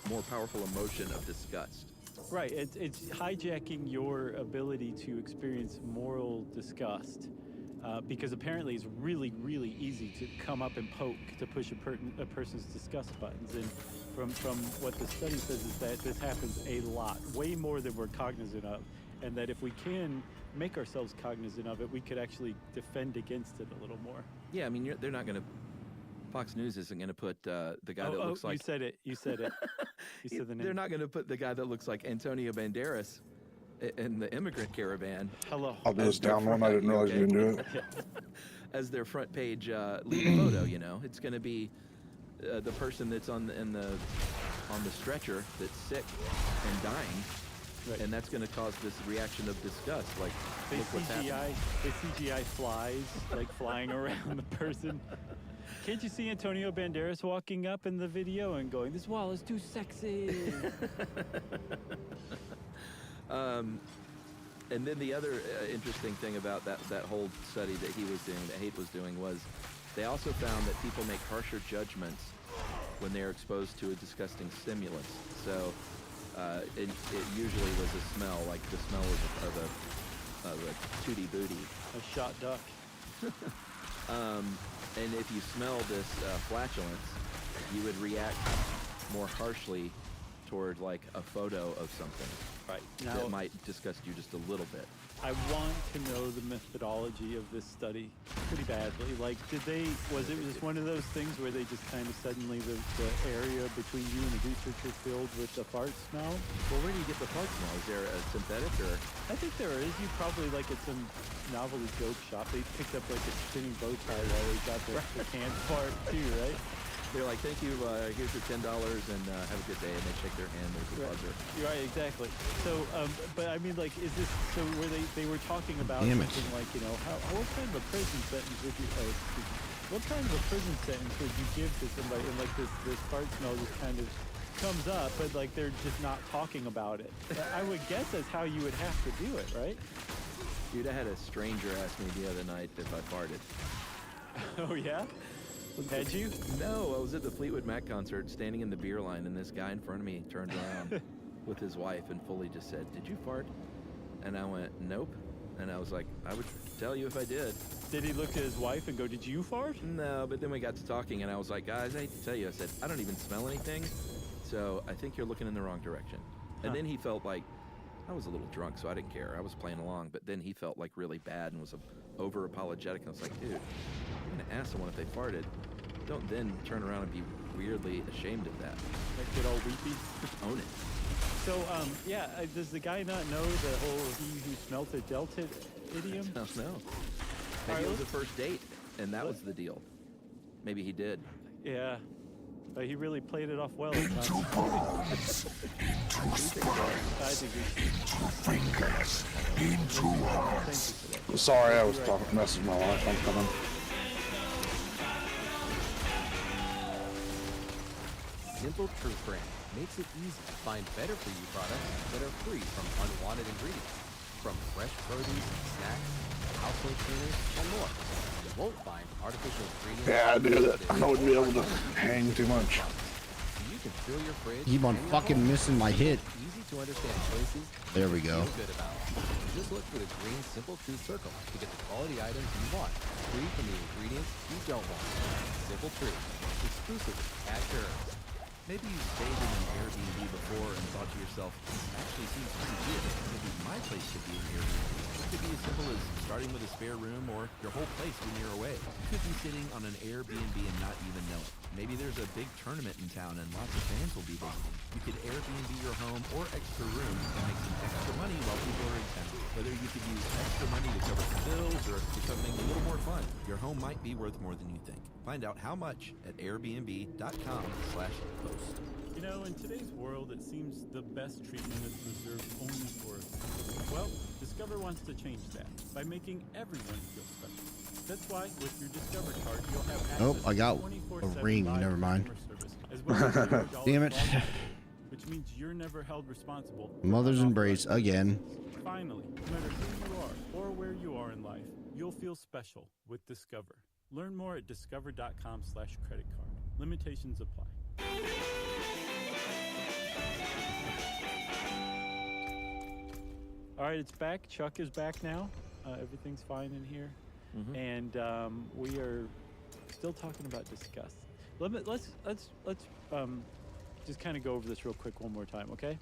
S11: more powerful emotion of disgust.
S10: Right. It's hijacking your ability to experience moral disgust because apparently it's really, really easy to come up and poke to push a person's disgust buttons. And from what the study says is that this happens a lot, way more than we're cognizant of, and that if we can make ourselves cognizant of it, we could actually defend against it a little more.
S11: Yeah, I mean, they're not going to. Fox News isn't going to put the guy that looks like.
S10: You said it. You said it. You said the name.
S11: They're not going to put the guy that looks like Antonio Banderas in the immigrant caravan.
S10: Hello.
S3: I'll do this down one. I didn't realize you didn't do it.
S11: As their front page lead photo, you know, it's going to be the person that's on the stretcher that's sick and dying. Right. And that's going to cause this reaction of disgust. Like,
S10: they
S11: look what's happening.
S10: CGI flies, like flying around the person. Can't you see Antonio Banderas walking up in the video and going, "This wall is too sexy"?
S11: And then the other interesting thing about that whole study that he was doing, that Haidt was doing, was they also found that people make harsher judgments when they're exposed to a disgusting stimulus. So it usually was a smell, like the smell of a tootie booty.
S10: A shot duck.
S11: And if you smell this flatulence, you would react more harshly toward like a photo of something.
S10: Right.
S11: That might disgust you just a little bit.
S10: I want to know the methodology of this study pretty badly. Like, was it just one of those things where they just kind of suddenly the area between you and the researcher filled with the fart smell?
S11: Well, where do you get the fart smell? Is there a synthetic or?
S10: I think there is. You probably, like, at some novelty joke shop, they picked up like a spinning bow tie while they got the canned fart too, right?
S11: They're like, thank you, here's your $10 and have a good day, and they shake their hand, there's a buzzer.
S10: Right, exactly. So, but I mean, like, is this, so were they were talking about something like, you know, what kind of a prison sentence would you, what kind of a prison sentence would you give to somebody, and like this fart smell just kind of comes up, but like they're just not talking about it. I would guess that's how you would have to do it, right?
S11: Dude, I had a stranger ask me the other night if I farted.
S10: Oh, yeah? Had you?
S11: No, I was at the Fleetwood Mac concert, standing in the beer line, and this guy in front of me turned around with his wife and fully just said, "Did you fart?" And I went, "Nope." And I was like, "I would tell you if I did."
S10: Did he look at his wife and go, "Did you fart?"
S11: No, but then we got to talking, and I was like, "Guys, I hate to tell you," I said, "I don't even smell anything, so I think you're looking in the wrong direction." And then he felt like, I was a little drunk, so I didn't care. I was playing along, but then he felt like really bad and was over-apologetic. And I was like, dude, you're going to ask someone if they farted. Don't then turn around and be weirdly ashamed of that.
S10: Like, get all weepy?
S11: Own it.
S10: So, yeah, does the guy not know the whole "he who smelt it dealt it" idiom?
S11: No. Maybe it was the first date, and that was the deal. Maybe he did.
S10: Yeah. But he really played it off well.
S15: Into balls, into spines, into fingers, into hearts.
S3: Sorry, I was messing with my wife. I'm coming.
S12: Simple Truth brand makes it easy to find better for you products that are free from unwanted ingredients. From fresh produce, snacks, household cleaners, and more. You won't find artificial ingredients.
S3: Yeah, I knew that. I wouldn't be able to hang too much.
S12: You can fill your fridge.
S1: Keep on fucking missing my hit.
S12: Easy to understand choices.
S1: There we go.
S12: Feel good about. Just look for the green Simple Truth circle to get the quality items you want, free from the ingredients you don't want. Simple Truth, exclusively at Curves.
S11: Maybe you stayed in an Airbnb before and thought to yourself, actually seems pretty good. Maybe my place could be an Airbnb. It could be as simple as starting with a spare room or your whole place when you're away. You could be sitting on an Airbnb and not even know it. Maybe there's a big tournament in town and lots of fans will be visiting. You could Airbnb your home or extra room and make some extra money while people are in town. Whether you could use extra money to cover some bills or do something a little more fun, your home might be worth more than you think. Find out how much at airbnb.com/host.
S10: You know, in today's world, it seems the best treatment is reserved only for us. Well, Discover wants to change that by making everyone feel special. That's why, with your Discover card, you'll have access
S1: Oh, I got
S10: to
S1: a
S10: 24/7
S1: ring.
S10: live
S1: Never mind.
S10: customer service, as well as $0
S1: Damn it.
S10: call, which means you're never held responsible. for
S1: Mother's
S10: unauthorized
S1: embrace again.
S10: Finally, no matter who you are or where you are in life, you'll feel special with Discover. Learn more at discover.com/credit card. Limitations apply. All right, it's back. Chuck is back now. Everything's fine in here. and we are still talking about disgust. Let's just kind of go over this real quick one more time, okay?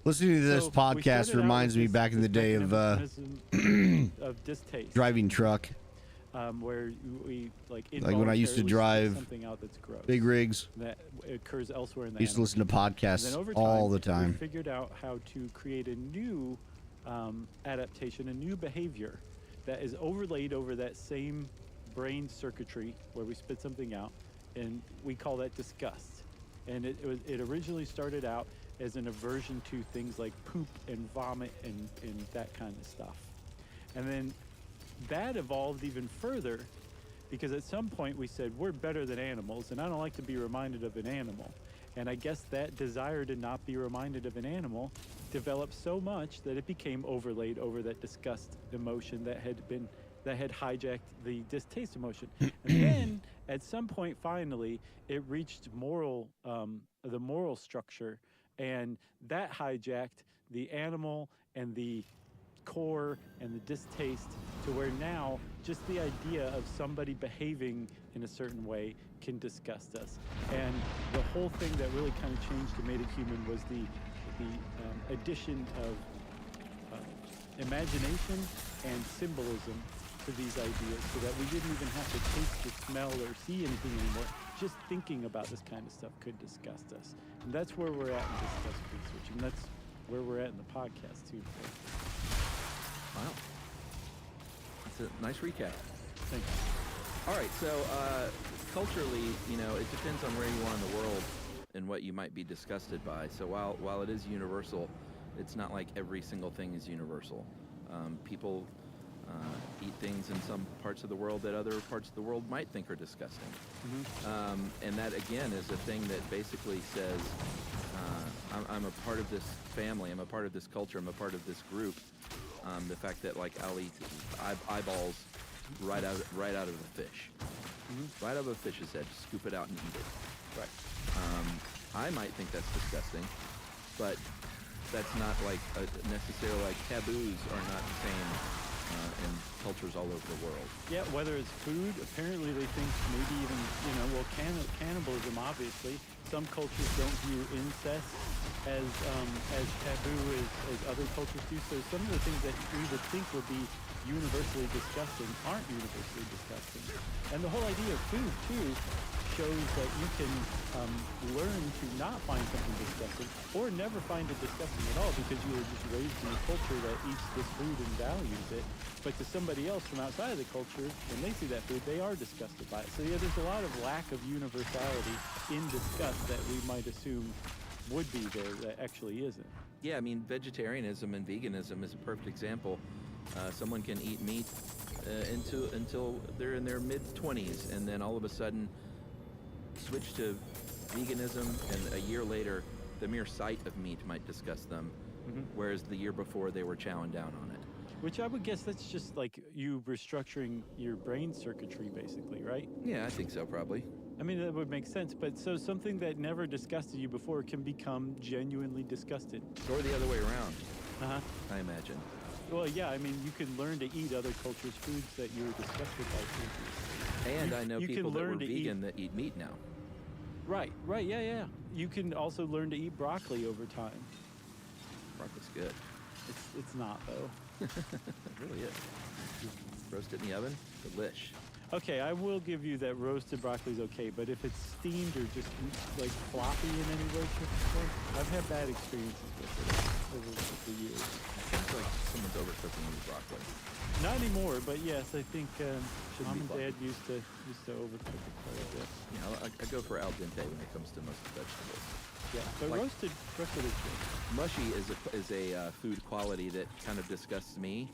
S1: Listening to this
S10: So, we
S1: podcast
S10: started out
S1: reminds
S10: with
S1: me
S10: this-
S1: back in the
S10: this
S1: day of
S10: mechanism of distaste,
S1: driving truck.
S10: where we like
S1: Like when I used to
S10: involuntarily spit
S1: drive
S10: something out that's gross,
S1: big rigs.
S10: that occurs elsewhere in the
S1: I used to
S10: animal
S1: listen to
S10: kingdom. And
S1: podcasts
S10: then over
S1: all the
S10: We
S1: time.
S10: figured out how to create a new adaptation, a new behavior that is overlaid over that same brain circuitry where we spit something out, and we call that disgust. And it originally started out as an aversion to things like poop and vomit and that kind of stuff. And then that evolved even further, because at some point we said we're better than animals, and I don't like to be reminded of an animal. And I guess that desire to not be reminded of an animal developed so much that it became overlaid over that disgust emotion that had hijacked the distaste emotion. And then at some point, finally, it reached the moral structure, and that hijacked the animal and the core and the distaste, to where now just the idea of somebody behaving in a certain way can disgust us. And the whole thing that really kind of changed and made it human was the addition of imagination and symbolism to these ideas, so that we didn't even have to taste or smell or see anything anymore. Just thinking about this kind of stuff could disgust us. And that's where we're at in disgust research, and that's where we're at in the podcast too.
S11: Wow. That's a nice recap.
S10: Thank you.
S11: All right, so culturally, it depends on where you are in the world and what you might be disgusted by. So while it is universal, it's not like every single thing is universal. People eat things in some parts of the world that other parts of the world might think are disgusting. And that, again, is a thing that basically says, I'm a part of this family, I'm a part of this culture, I'm a part of this group. The fact that, like, I'll eat eyeballs right out of a fish. Right out of a fish's head, scoop it out and eat it.
S10: Right.
S11: I might think that's disgusting, but that's not like necessarily like taboos are not the same in cultures all over the world.
S10: Yeah, whether it's food, apparently they think maybe even, cannibalism, obviously. Some cultures don't view incest as taboo as other cultures do. So some of the things that we would think would be universally disgusting aren't universally disgusting. And the whole idea of food, too, shows that you can learn to not find something disgusting, or never find it disgusting at all, because you were just raised in a culture that eats this food and values it. But to somebody else from outside of the culture, when they see that food, they are disgusted by it. So yeah, there's a lot of lack of universality in disgust that we might assume would be there that actually isn't.
S11: Yeah, I mean, vegetarianism and veganism is a perfect example. Someone can eat meat until they're in their mid-20s, and then all of a sudden switch to veganism, and a year later, the mere sight of meat might disgust them, whereas the year before they were chowing down on it.
S10: Which I would guess that's just like you restructuring your brain circuitry, basically, right?
S11: Yeah, I think so, probably.
S10: I mean, that would make sense. But so something that never disgusted you before can become genuinely disgusted.
S11: Or the other way around,
S10: I
S11: imagine.
S10: Well, yeah, I mean, you can learn to eat other cultures' foods that you were disgusted by.
S11: And I know people that were vegan that eat meat now.
S10: Right, yeah. You can also learn to eat broccoli over time.
S11: Broccoli's good.
S10: It's not, though.
S11: It really is. Roast it in the oven, delish.
S10: Okay, I will give you that roasted broccoli is okay, but if it's steamed or just like floppy in any way, I've had bad experiences with it over the years.
S11: It sounds like someone's overcooking the broccoli.
S10: Not anymore, but yes, I think Mom
S11: be
S10: and Dad used to overcook it quite a bit.
S11: Yeah, I go for al dente when it comes to most vegetables.
S10: Yeah, but
S11: Like-
S10: roasted is good.
S11: Mushy is a food quality that kind of disgusts me.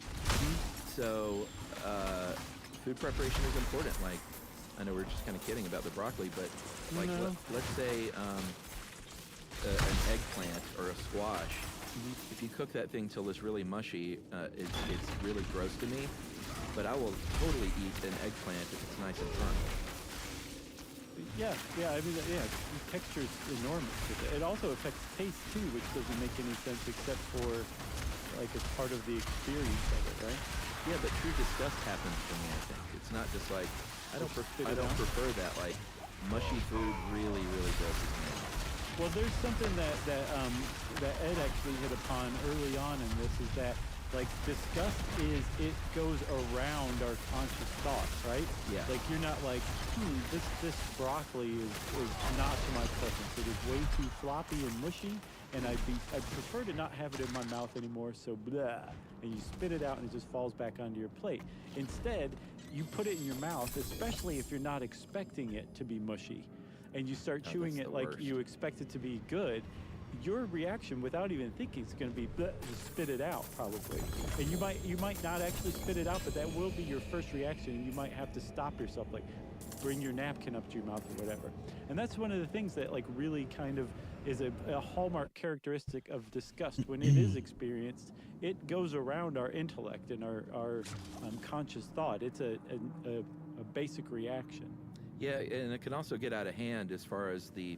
S11: So food preparation is important. Like, I know we're just kind of kidding about the broccoli, but like let's say an eggplant or a squash. If you cook that thing till it's really mushy, it's really gross to me. But I will totally eat an eggplant if it's nice and firm.
S10: Yeah. I mean, the texture is enormous. It also affects taste too, which doesn't make any sense except for like it's part of the experience of it, right?
S11: Yeah, but true disgust happens for me, I think. It's not just like, I don't prefer that, like, mushy food really, really grosses me out.
S10: Well, there's something that Ed actually hit upon early on in this, is that like disgust it goes around our conscious thoughts, right?
S11: Yeah.
S10: Like you're not like, this broccoli is not to my preference. It is way too floppy and mushy, and I'd prefer to not have it in my mouth anymore. So blah, and you spit it out, and it just falls back onto your plate. Instead, you put it in your mouth, especially if you're not expecting it to be mushy, and you start chewing it like you expect it to be good. Your reaction, without even thinking, is going to be bleh, just spit it out, probably. And you might not actually spit it out, but that will be your first reaction, and you might have to stop yourself, like bring your napkin up to your mouth or whatever. And that's one of the things that like really kind of is a hallmark characteristic of disgust. When it is experienced, it goes around our intellect and our conscious thought. It's a basic reaction.
S11: Yeah, and it can also get out of hand as far as the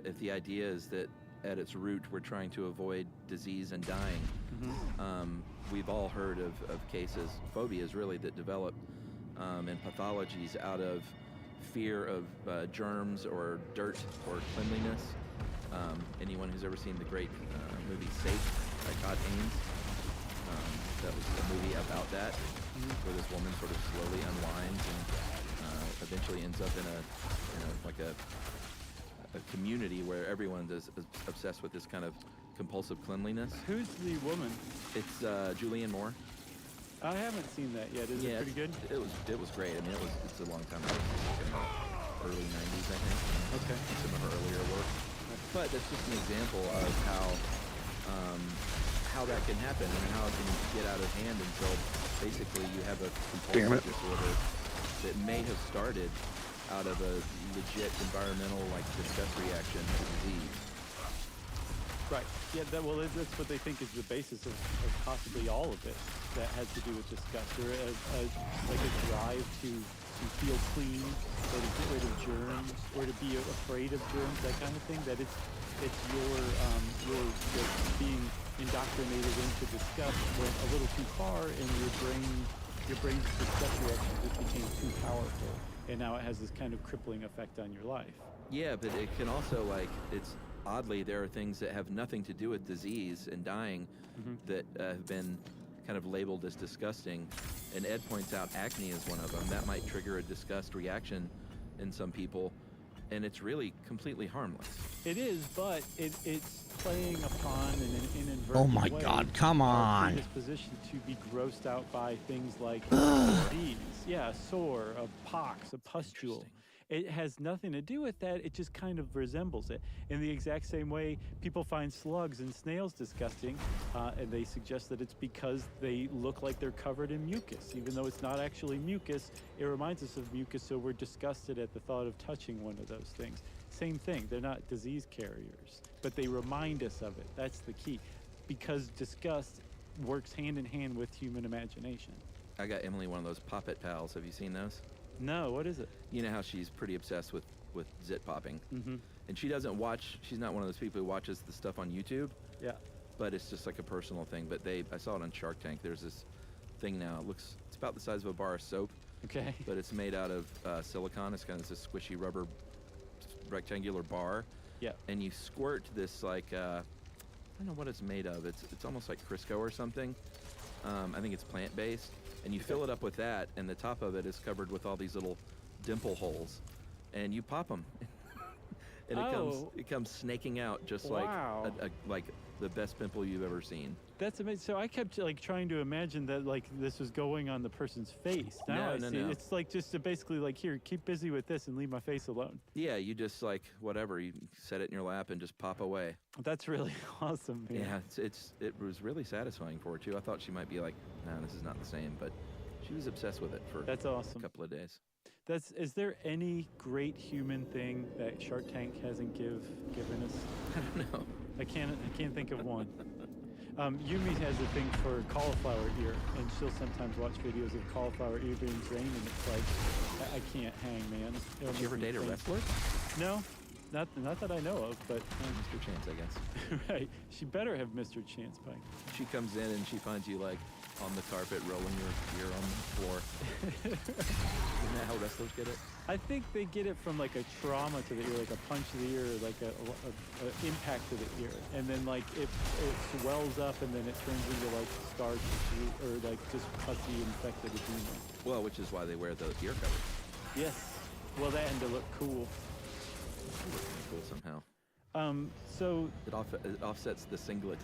S11: if the idea is that at its root we're trying to avoid disease and dying. We've all heard of cases, phobias really, that develop and pathologies out of fear of germs or dirt or cleanliness. Anyone who's ever seen the great movie Safe by Todd Haynes, that was a movie about that, where this woman sort of slowly unwinds and eventually ends up in a community where everyone is obsessed with this kind of compulsive cleanliness.
S10: Who's the woman?
S11: It's Julianne Moore.
S10: I haven't seen that yet. Is it pretty good?
S11: It was great. I mean, it's a long time ago. It's in the early 90s, I think.
S10: Okay.
S11: Some of her earlier work. But that's just an example of how that can happen and how it can get out of hand until basically you have a compulsive disorder that may have started out of a legit environmental disgust reaction to disease.
S10: Right. Yeah. That's what they think is the basis of possibly all of it. That has to do with disgust, or a drive to feel clean, or to get rid of germs, or to be afraid of germs, that kind of thing. That it's your being indoctrinated into disgust went a little too far, and your brain's disgust reaction just became too powerful, and now it has this kind of crippling effect on your life.
S11: Yeah, but it can also it's oddly there are things that have nothing to do with disease and dying that have been kind of labeled as disgusting, and Ed points out acne is one of them. That might trigger a disgust reaction in some people, and it's really completely harmless.
S10: It is, but it's playing upon an inadvertent
S1: Oh my God, come on.
S10: predisposition to be grossed out by things like disease, a sore, a pox, a pustule. It has nothing to do with that. It just kind of resembles it. In the exact same way, people find slugs and snails disgusting, and they suggest that it's because they look like they're covered in mucus. Even though it's not actually mucus, it reminds us of mucus, so we're disgusted at the thought of touching one of those things. Same thing. They're not disease carriers, but they remind us of it. That's the key. Because disgust works hand in hand with human imagination.
S11: I got Emily one of those Pop-It pals. Have you seen those?
S10: No, what is it?
S11: You know how she's pretty obsessed with zit popping. And she doesn't watch, she's not one of those people who watches the stuff on YouTube.
S10: Yeah.
S11: But it's just like a personal thing. But I saw it on Shark Tank. There's this thing now. It's about the size of a bar of soap.
S10: Okay.
S11: But it's made out of silicone. It's kind of this squishy rubber rectangular bar.
S10: Yeah.
S11: And you squirt this I don't know what it's made of. It's almost like Crisco or something. I think it's plant-based. And you fill it up with that, and the top of it is covered with all these little dimple holes, and you pop them, and it comes snaking out just like the best pimple you've ever seen.
S10: That's amazing. So I kept trying to imagine that this was going on the person's face. Now I see. It's just basically here, keep busy with this and leave my face alone.
S11: Yeah, you just whatever, you set it in your lap and just pop away.
S10: That's really awesome, man.
S11: Yeah, it was really satisfying for her too. I thought she might be like, no, this is not the same, but she was obsessed with it for
S10: That's awesome.
S11: a couple of days.
S10: Is there any great human thing that Shark Tank hasn't given us?
S11: I don't know.
S10: I can't think of one. Yumi has a thing for cauliflower ear, and she'll sometimes watch videos of cauliflower ear being drained, and it's like, I can't hang, man.
S11: Did you ever date a wrestler?
S10: No. Not that I know of, but
S11: Mr. Chance, I guess.
S10: right. She better have Mr. Chance by.
S11: She comes in and she finds you like on the carpet, rolling your ear on the floor. Isn't that how wrestlers get it?
S10: I think they get it from like a trauma to the ear, like a punch to the ear, or like a impact to the ear, and then like it swells up, and then it turns into like scar tissue or like just pussy infected edema.
S11: Well, which is why they wear the ear covers.
S10: Yes. Well, that and to look cool.
S11: It looks kinda cool somehow.
S10: So
S11: it offsets the singlet,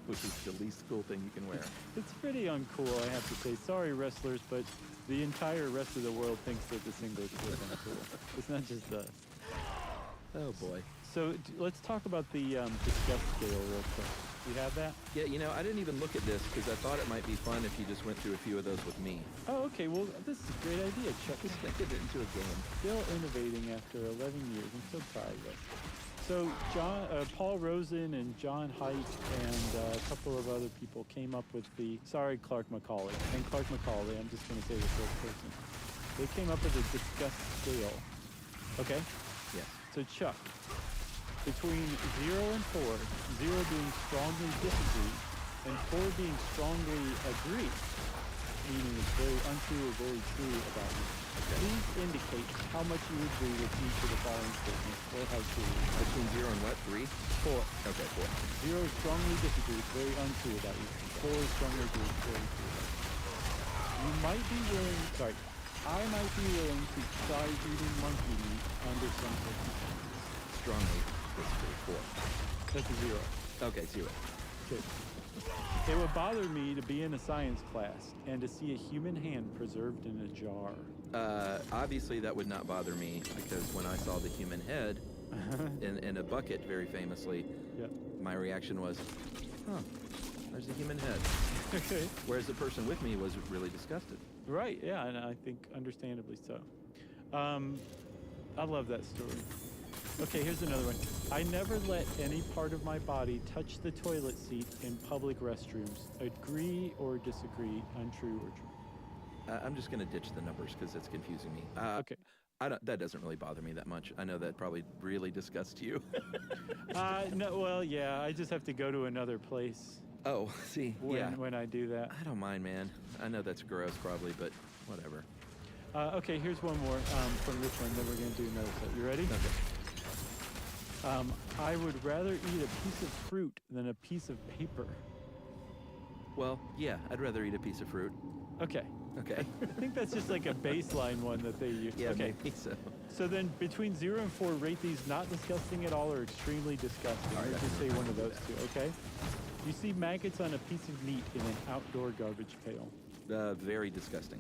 S11: which is the least cool thing you can wear.
S10: It's pretty uncool, I have to say. Sorry, wrestlers, but the entire rest of the world thinks that the singlet's is uncool. It's not just us.
S11: Oh boy.
S10: So let's talk about the disgust scale real quick. You have that?
S11: Yeah, you know, I didn't even look at this because I thought it might be fun if you just went through a few of those with me.
S10: Oh, okay. Well, this is a great idea, Chuck.
S11: Just make it into a game.
S10: Still innovating after 11 years. I'm so proud of us. So Paul Rosen and John Haidt and a couple of other people came up with Clark McCauley. And Clark McCauley, I'm just going to say the first person. They came up with a disgust scale. Okay?
S11: Yes.
S10: So Chuck, between 0 and 4, 0 being strongly disagree, and 4 being strongly agree, meaning it's very untrue or very true about you. Okay. Please indicate how much you agree with each of the following statements, or how true.
S11: Between 0 and what? 3?
S10: 4.
S11: Okay, 4.
S10: 0 strongly disagree, it's very untrue about you. 4 strongly agree, it's very true about you. You might be willing, I might be willing to try eating monkey meat under some circumstances.
S11: Strongly disagree, 4.
S10: That's a 0.
S11: Okay, 0.
S10: Okay. It would bother me to be in a science class and to see a human hand preserved in a jar.
S11: Obviously that would not bother me because when I saw the human head in a bucket, very famously, my reaction was, there's a human head.
S10: Okay.
S11: Whereas the person with me was really disgusted.
S10: Right, yeah, and I think understandably so. I love that story. Okay, here's another one. I never let any part of my body touch the toilet seat in public restrooms. Agree or disagree, untrue or true?
S11: I'm just going to ditch the numbers because it's confusing me.
S10: Okay.
S11: That doesn't really bother me that much. I know that probably really disgusts you.
S10: No, well, yeah, I just have to go to another place.
S11: Oh, see,
S10: when I do that.
S11: I don't mind, man. I know that's gross probably, but whatever.
S10: Okay, here's one more from this one, then we're going to do another set. You ready?
S11: Okay.
S10: I would rather eat a piece of fruit than a piece of paper.
S11: Well, yeah, I'd rather eat a piece of fruit.
S10: Okay.
S11: Okay.
S10: I think that's just like a baseline one that they use.
S11: Yeah,
S10: okay.
S11: maybe so.
S10: So then between 0 and 4, rate these not disgusting at all or extremely disgusting.
S11: All right,
S10: just say one of those two, okay? You see maggots on a piece of meat in an outdoor garbage pail.
S11: Very disgusting.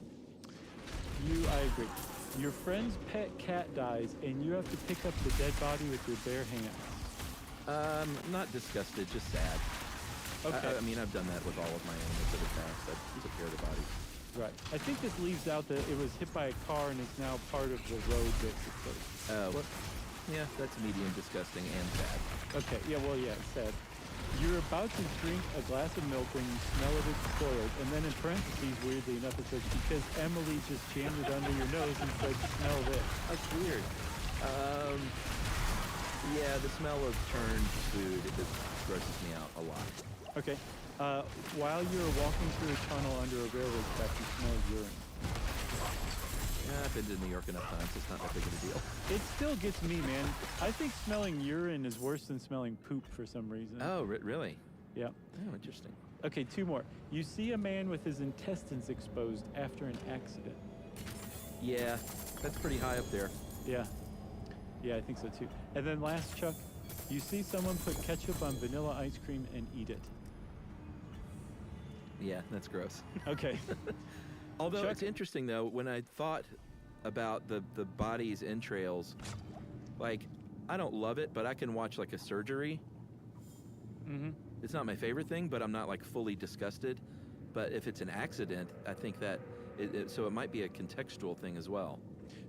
S10: I agree. Your friend's pet cat dies, and you have to pick up the dead body with your bare hands.
S11: Not disgusted, just sad.
S10: Okay.
S11: I mean, I've done that with all of my animals in the past. I took care of the bodies.
S10: Right. I think this leaves out that it was hit by a car and is now part of the road that's exposed.
S11: Yeah, that's medium disgusting and sad.
S10: Okay, yeah, well, yeah, it's sad. You're about to drink a glass of milk when you smell it as spoiled, and then in parentheses, weirdly enough, it says, because Emily just jammed it under your nose and said, smell this.
S11: That's weird. Yeah, the smell of churned food, it grosses me out a lot.
S10: Okay. While you're walking through a tunnel under a railroad track, you smell urine.
S11: Yeah, I've been to New York enough times, it's not that big of a deal.
S10: It still gets me, man. I think smelling urine is worse than smelling poop for some reason.
S11: Oh, really?
S10: Yeah.
S11: Oh, interesting.
S10: Okay, 2 more. You see a man with his intestines exposed after an accident.
S11: Yeah, that's pretty high up there.
S10: Yeah. Yeah, I think so too. And then last, Chuck, you see someone put ketchup on vanilla ice cream and eat it.
S11: Yeah, that's gross.
S10: Okay.
S11: Although
S10: Chuck?
S11: it's interesting, though, when I thought about the body's entrails, like, I don't love it, but I can watch, like, a surgery.
S10: Mm-hmm.
S11: It's not my favorite thing, but I'm not, like, fully disgusted. But if it's an accident, I think that, so it might be a contextual thing as well.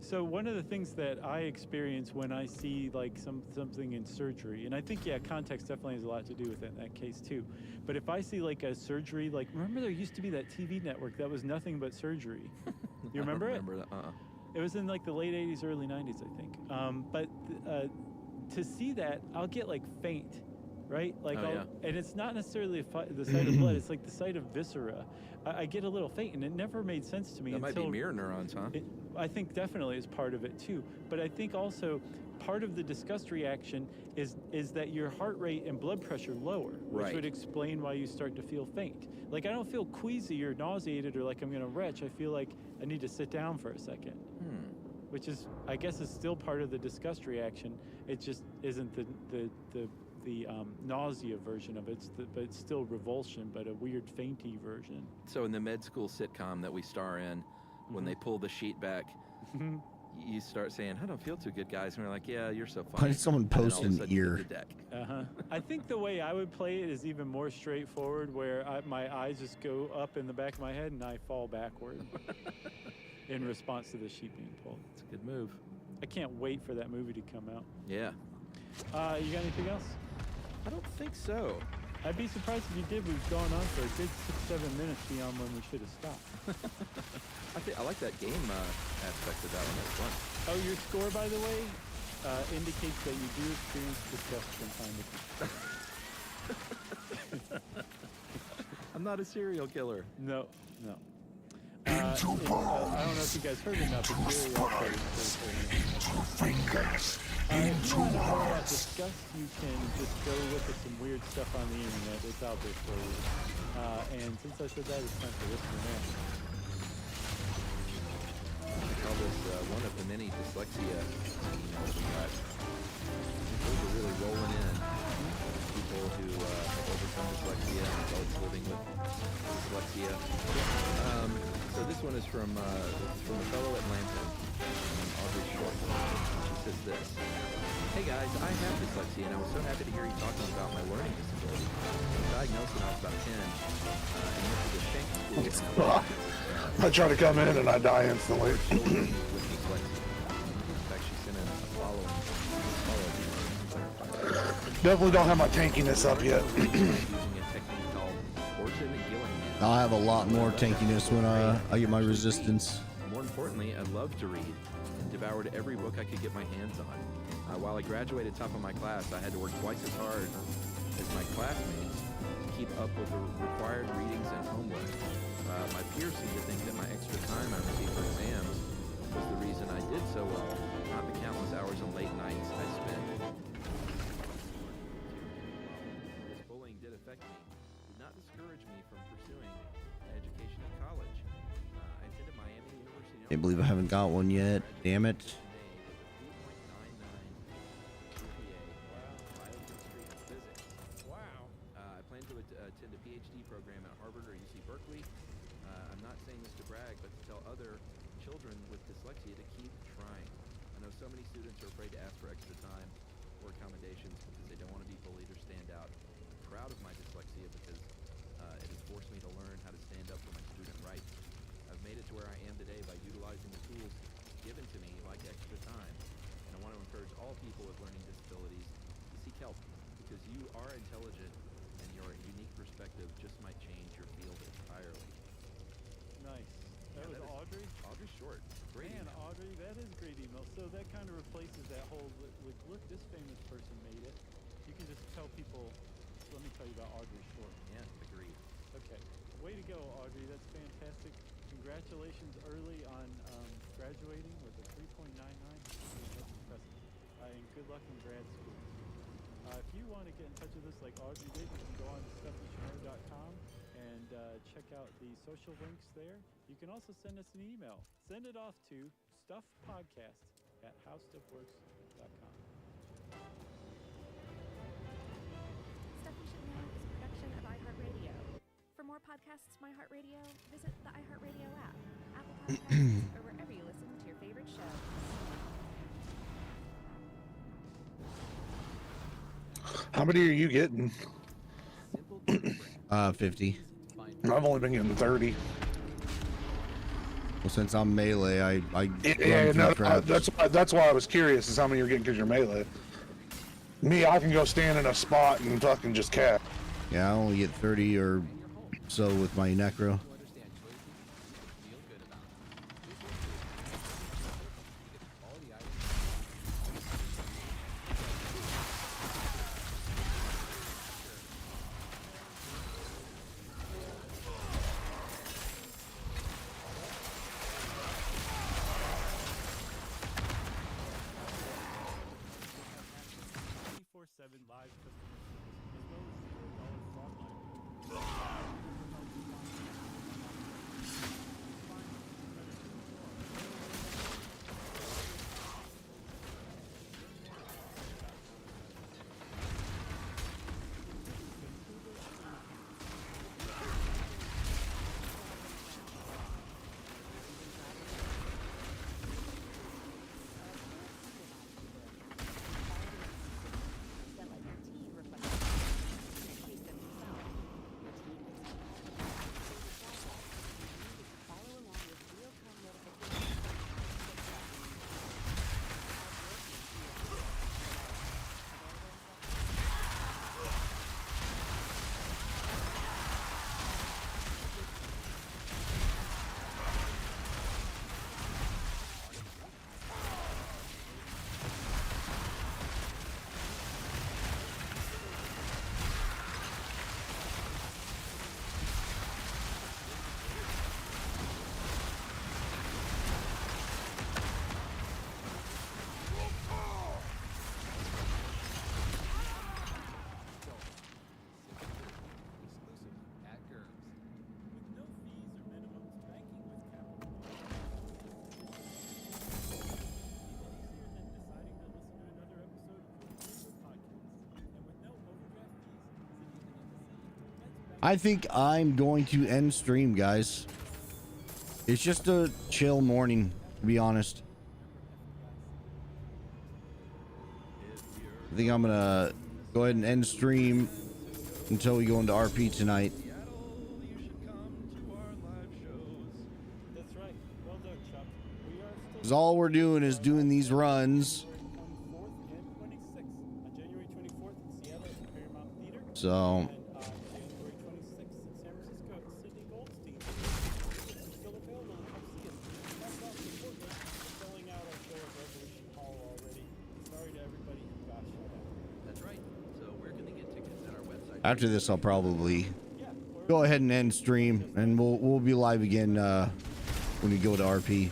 S10: So one of the things that I experience when I see like something in surgery, and I think, yeah, context definitely has a lot to do with it in that case too. But if I see like a surgery, like remember there used to be that TV network that was nothing but surgery. You remember it?
S11: Remember that?
S10: It was in like the late 80s, early 90s, I think. But to see that, I'll get like faint, right? Like, and it's not necessarily the sight of blood. It's like the sight of viscera. I get a little faint, and it never made sense to me.
S11: That might be
S10: until
S11: mirror neurons, huh?
S10: I think definitely is part of it too. But I think also part of the disgust reaction is that your heart rate and blood pressure lower, which would explain why you start to feel faint. Like I don't feel queasy or nauseated or like I'm gonna retch. I feel like I need to sit down for a second. Which is, I guess, is still part of the disgust reaction. It just isn't the nausea version of it, but it's still revulsion, but a weird fainty version.
S11: So in the med school sitcom that we star in, when they pull the sheet back, you start saying, "I don't feel too good, guys," and we're like, "Yeah, you're so funny."
S1: Why did someone post an ear?
S10: I think the way I would play it is even more straightforward, where my eyes just go up in the back of my head and I fall backward in response to the sheet being pulled.
S11: It's a good move.
S10: I can't wait for that movie to come out.
S11: Yeah.
S10: You got anything else?
S11: I don't think so.
S10: I'd be surprised if you did. We've gone on for a good 6-7 minutes beyond when we should have stopped.
S11: I like that game aspect of that one. That's fun.
S10: Oh, your score, by the way, indicates that you do experience disgust from time to time.
S11: I'm not a serial killer.
S10: No. I don't know if you guys heard or not, but Jerry also
S15: fingers
S10: if you want to know about disgust, you can just go look at some weird stuff on the internet. It's out there for you. And since I said that, it's time for listener mail.
S11: I call this one of the many dyslexia emails we got. Those are really rolling in. People who have overcome dyslexia, adults living with dyslexia. So this one is from a fellow Atlantan, Audrey Short. She says this: "Hey guys, I have dyslexia, and I was so happy to hear you talking about my learning disability. I was diagnosed when I was about 10, and went to the Shank School.
S3: I try to come in and I die instantly.
S11: with dyslexia. In fact, she sent in a follow-up.
S3: Definitely don't have my tankiness up yet.
S1: I'll have a lot more tankiness when I get my resistance.
S11: More importantly, I love to read and devoured every book I could get my hands on. While I graduated top of my class, I had to work twice as hard as my classmates to keep up with the required readings and homework. My peers seemed to think that my extra time I received for exams was the reason I did so well, not the countless hours and late nights I spent. This bullying did affect me. Did not discourage me from pursuing an education at college. I attended Miami University.
S1: Can't believe I haven't got one yet. Damn it.
S11: I plan to attend a PhD program at Harvard or UC Berkeley. I'm not saying this to brag, but to tell other children with dyslexia to keep trying. I know so many students are afraid to ask for extra time or accommodations because they don't want to be bullied or stand out. I'm proud of my dyslexia because it has forced me to learn how to stand up for my student rights. I've made it to where I am today by utilizing the tools given to me, like extra time. And I want to encourage all people with learning disabilities to seek help because you are intelligent and your unique perspective just might change your field entirely."
S10: Nice. That was Audrey?
S11: Audrey Short. Great
S10: Man,
S11: email.
S10: Audrey, that is a great email. So that kind of replaces that whole, look, this famous person made it. You can just tell people, let me tell you about Audrey Short.
S11: Yeah, agreed.
S10: Okay. Way to go, Audrey. That's fantastic. Congratulations early on graduating with a 3.99. That's impressive. And good luck in grad school. If you want to get in touch with us like Audrey did, you can go on to stuffyoushouldknow.com and check out the social links there. You can also send us an email. Send it off to stuffpodcast@howstuffworks.com.
S13: Stuff You Should Know is a production of iHeartRadio. For more podcasts from iHeartRadio, visit the iHeartRadio app, Apple Podcasts, or wherever you listen to your favorite shows.
S3: How many are you getting?
S1: 50.
S3: I've only been getting 30.
S1: Well, since I'm melee, I
S3: Yeah, no, that's why I was curious is how many you're getting because you're melee. Me, I can go stand in a spot and fucking just cap.
S1: Yeah, I only get 30 or so with my necro. I think I'm going to end stream, guys. It's just a chill morning, to be honest. I think I'm gonna go ahead and end stream until we go into RP tonight.
S10: That's right. Well done, Chuck. We are still
S1: 'Cause all we're doing is doing these runs.
S10: January 24th in Seattle at the Paramount Theater.
S1: So
S10: January 26th in San Francisco at Sydney Goldstein. It's still available to come see us. That's not important. We're selling out our show at Revolution Hall already. Sorry to everybody who got shut out.
S11: That's right. So where can they get tickets at our website?
S1: after this, I'll probably go ahead and end stream, and we'll be live again when we go to RP.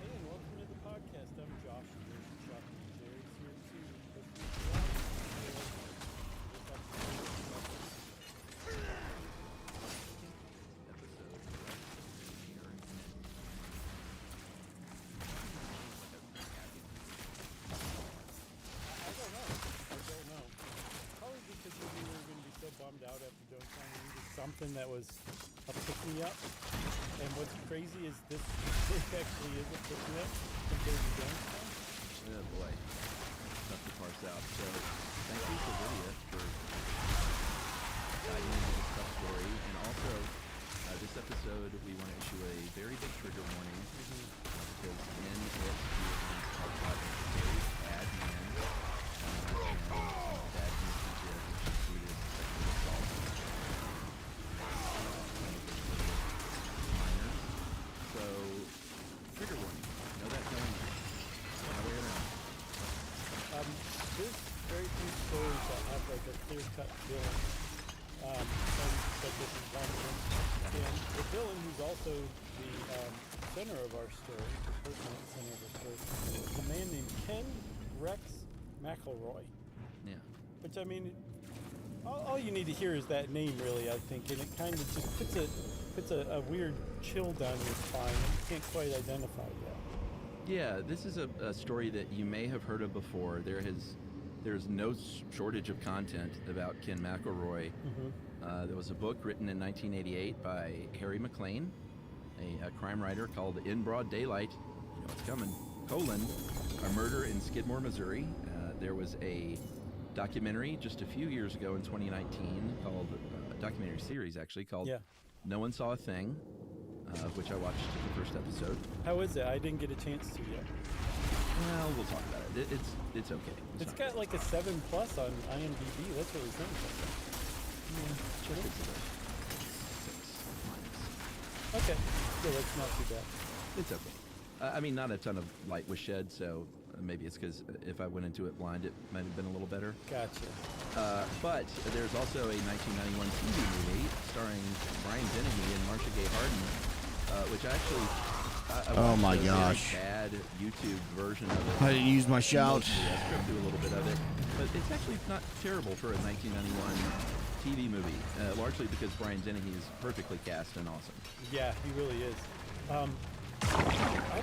S10: And welcome to the podcast. I'm Josh. Here's Chuck. Jerry's here too. I don't know. Probably because we knew we were going to be so bummed out after Jonestown. We needed something that was a pick-me-up. And what's crazy is this actually is a pick-me-up compared to Jonestown.
S11: Oh boy, tough to parse out. So thank you to Lydia for guiding into this tough story. And also, this episode, we want to issue a very big trigger warning because in it, we are talk about a very bad man and some bad things he did, which included sexual assault. Minors. So, trigger warning. Know that going in. Now we're gonna.
S10: There's very few stories that have like a clear-cut villain. But this is one of them. And the villain, who's also the center of our story, the person at the center of our story, is a man named Ken Rex McElroy.
S11: Yeah.
S10: Which, I mean, all you need to hear is that name, really, I think, and it kind of just puts a weird chill down your spine. You can't quite identify that.
S11: Yeah, this is a story that you may have heard of before. There's no shortage of content about Ken McElroy. There was a book written in 1988 by Harry McLean, a crime writer, called In Broad Daylight, you know it's coming, a murder in Skidmore, Missouri. There was a documentary just a few years ago in 2019 called, a documentary series actually, called No One Saw a Thing, which I watched the first episode.
S10: How is it? I didn't get a chance to yet.
S11: Well, we'll talk about it. It's okay.
S10: It's got like a 7+ on IMDb. That's really something.
S11: Check it out. 6-.
S10: Okay. Yeah, that's not too bad.
S11: It's okay. I mean, not a ton of light was shed, so maybe it's because if I went into it blind, it might have been a little better.
S10: Gotcha.
S11: But there's also a 1991 TV movie starring Brian Dennehy and Marcia Gay Harden, which actually...
S1: oh my
S11: a
S1: gosh.
S11: very bad YouTube version of it.
S1: I didn't use my shout.
S11: I scrubbed through a little bit of it, but it's actually not terrible for a 1991 TV movie, largely because Brian Dennehy is perfectly cast and awesome.
S10: Yeah, he really is. I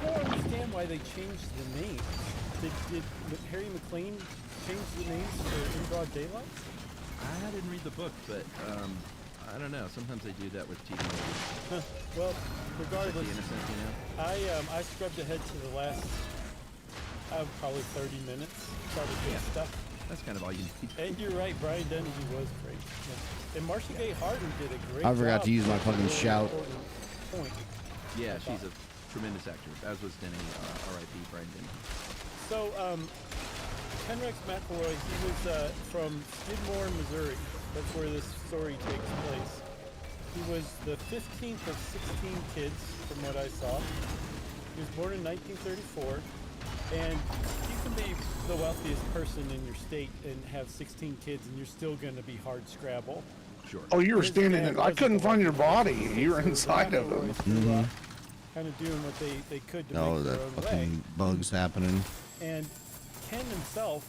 S10: don't understand why they changed the name. Did Harry McLean change the names for In Broad Daylight?
S11: I didn't read the book, but I don't know. Sometimes they do that with TV movies.
S10: Well, regardless,
S11: the innocent, you know?
S10: I scrubbed ahead to the last, probably 30 minutes. Saw the good stuff.
S11: That's kind of all you need.
S10: And you're right, Brian Dennehy was great. Yeah. And Marcia Gay Harden did a great
S1: I forgot
S10: job.
S1: to use my fucking shout.
S10: Point.
S11: Yeah, she's a tremendous actor, as was Denny, R.I.P. Brian Denny.
S10: So, Ken Rex McElroy, he was from Skidmore, Missouri. That's where this story takes place. He was the 15th of 16 kids, from what I saw. He was born in 1934, and you can be the wealthiest person in your state and have 16 kids, and you're still going to be hard scrabble.
S11: Sure.
S3: Oh, you were standing in. I couldn't find your body. You were inside of him.
S10: Kind of doing what they could to
S1: Oh,
S10: make
S1: that
S10: their own way.
S1: fucking bug's happening.
S10: And Ken himself,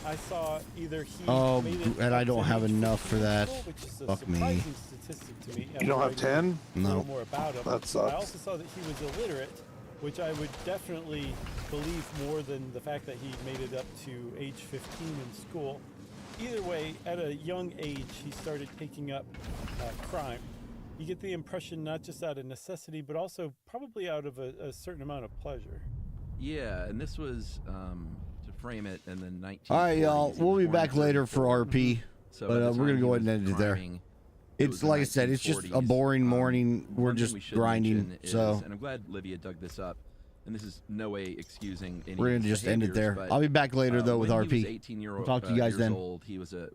S10: I saw either he
S1: Oh,
S10: made it
S1: and I
S10: up
S1: don't
S10: to
S1: have
S10: age
S1: enough for that.
S10: 54, which is a
S1: Fuck me.
S10: surprising statistic to me.
S3: You don't have
S10: after I
S3: 10?
S10: knew a little
S1: No.
S10: more about him.
S3: That sucks.
S10: I also saw that he was illiterate, which I would definitely believe more than the fact that he made it up to age 15 in school. Either way, at a young age, he started taking up crime. You get the impression not just out of necessity, but also probably out of a certain amount of pleasure.
S11: Yeah, and this was to frame it in the 1940s.
S1: All right, y'all.
S11: He
S1: We'll
S11: was
S1: be
S11: born
S1: back
S11: in
S1: later for
S11: 34.
S1: RP.
S11: So
S1: But
S11: by the
S1: we're
S11: time
S1: going to
S11: he
S1: go ahead
S11: was
S1: and end it there.
S11: priming,
S1: It's
S11: was the
S1: like I said, it's just a
S11: 1940s.
S1: boring morning. We're
S11: One thing
S1: just
S11: we should
S1: grinding.
S11: mention is,
S1: So
S11: and I'm glad Livia dug this up, and this is no way excusing any
S1: we're going
S11: of
S1: to
S11: his
S1: just end it
S11: behaviors,
S1: there.
S11: but,
S1: I'll be back later, though, with
S11: when
S1: RP.
S11: He was 18
S1: We'll talk to you guys
S11: years
S1: then.
S11: old, he was a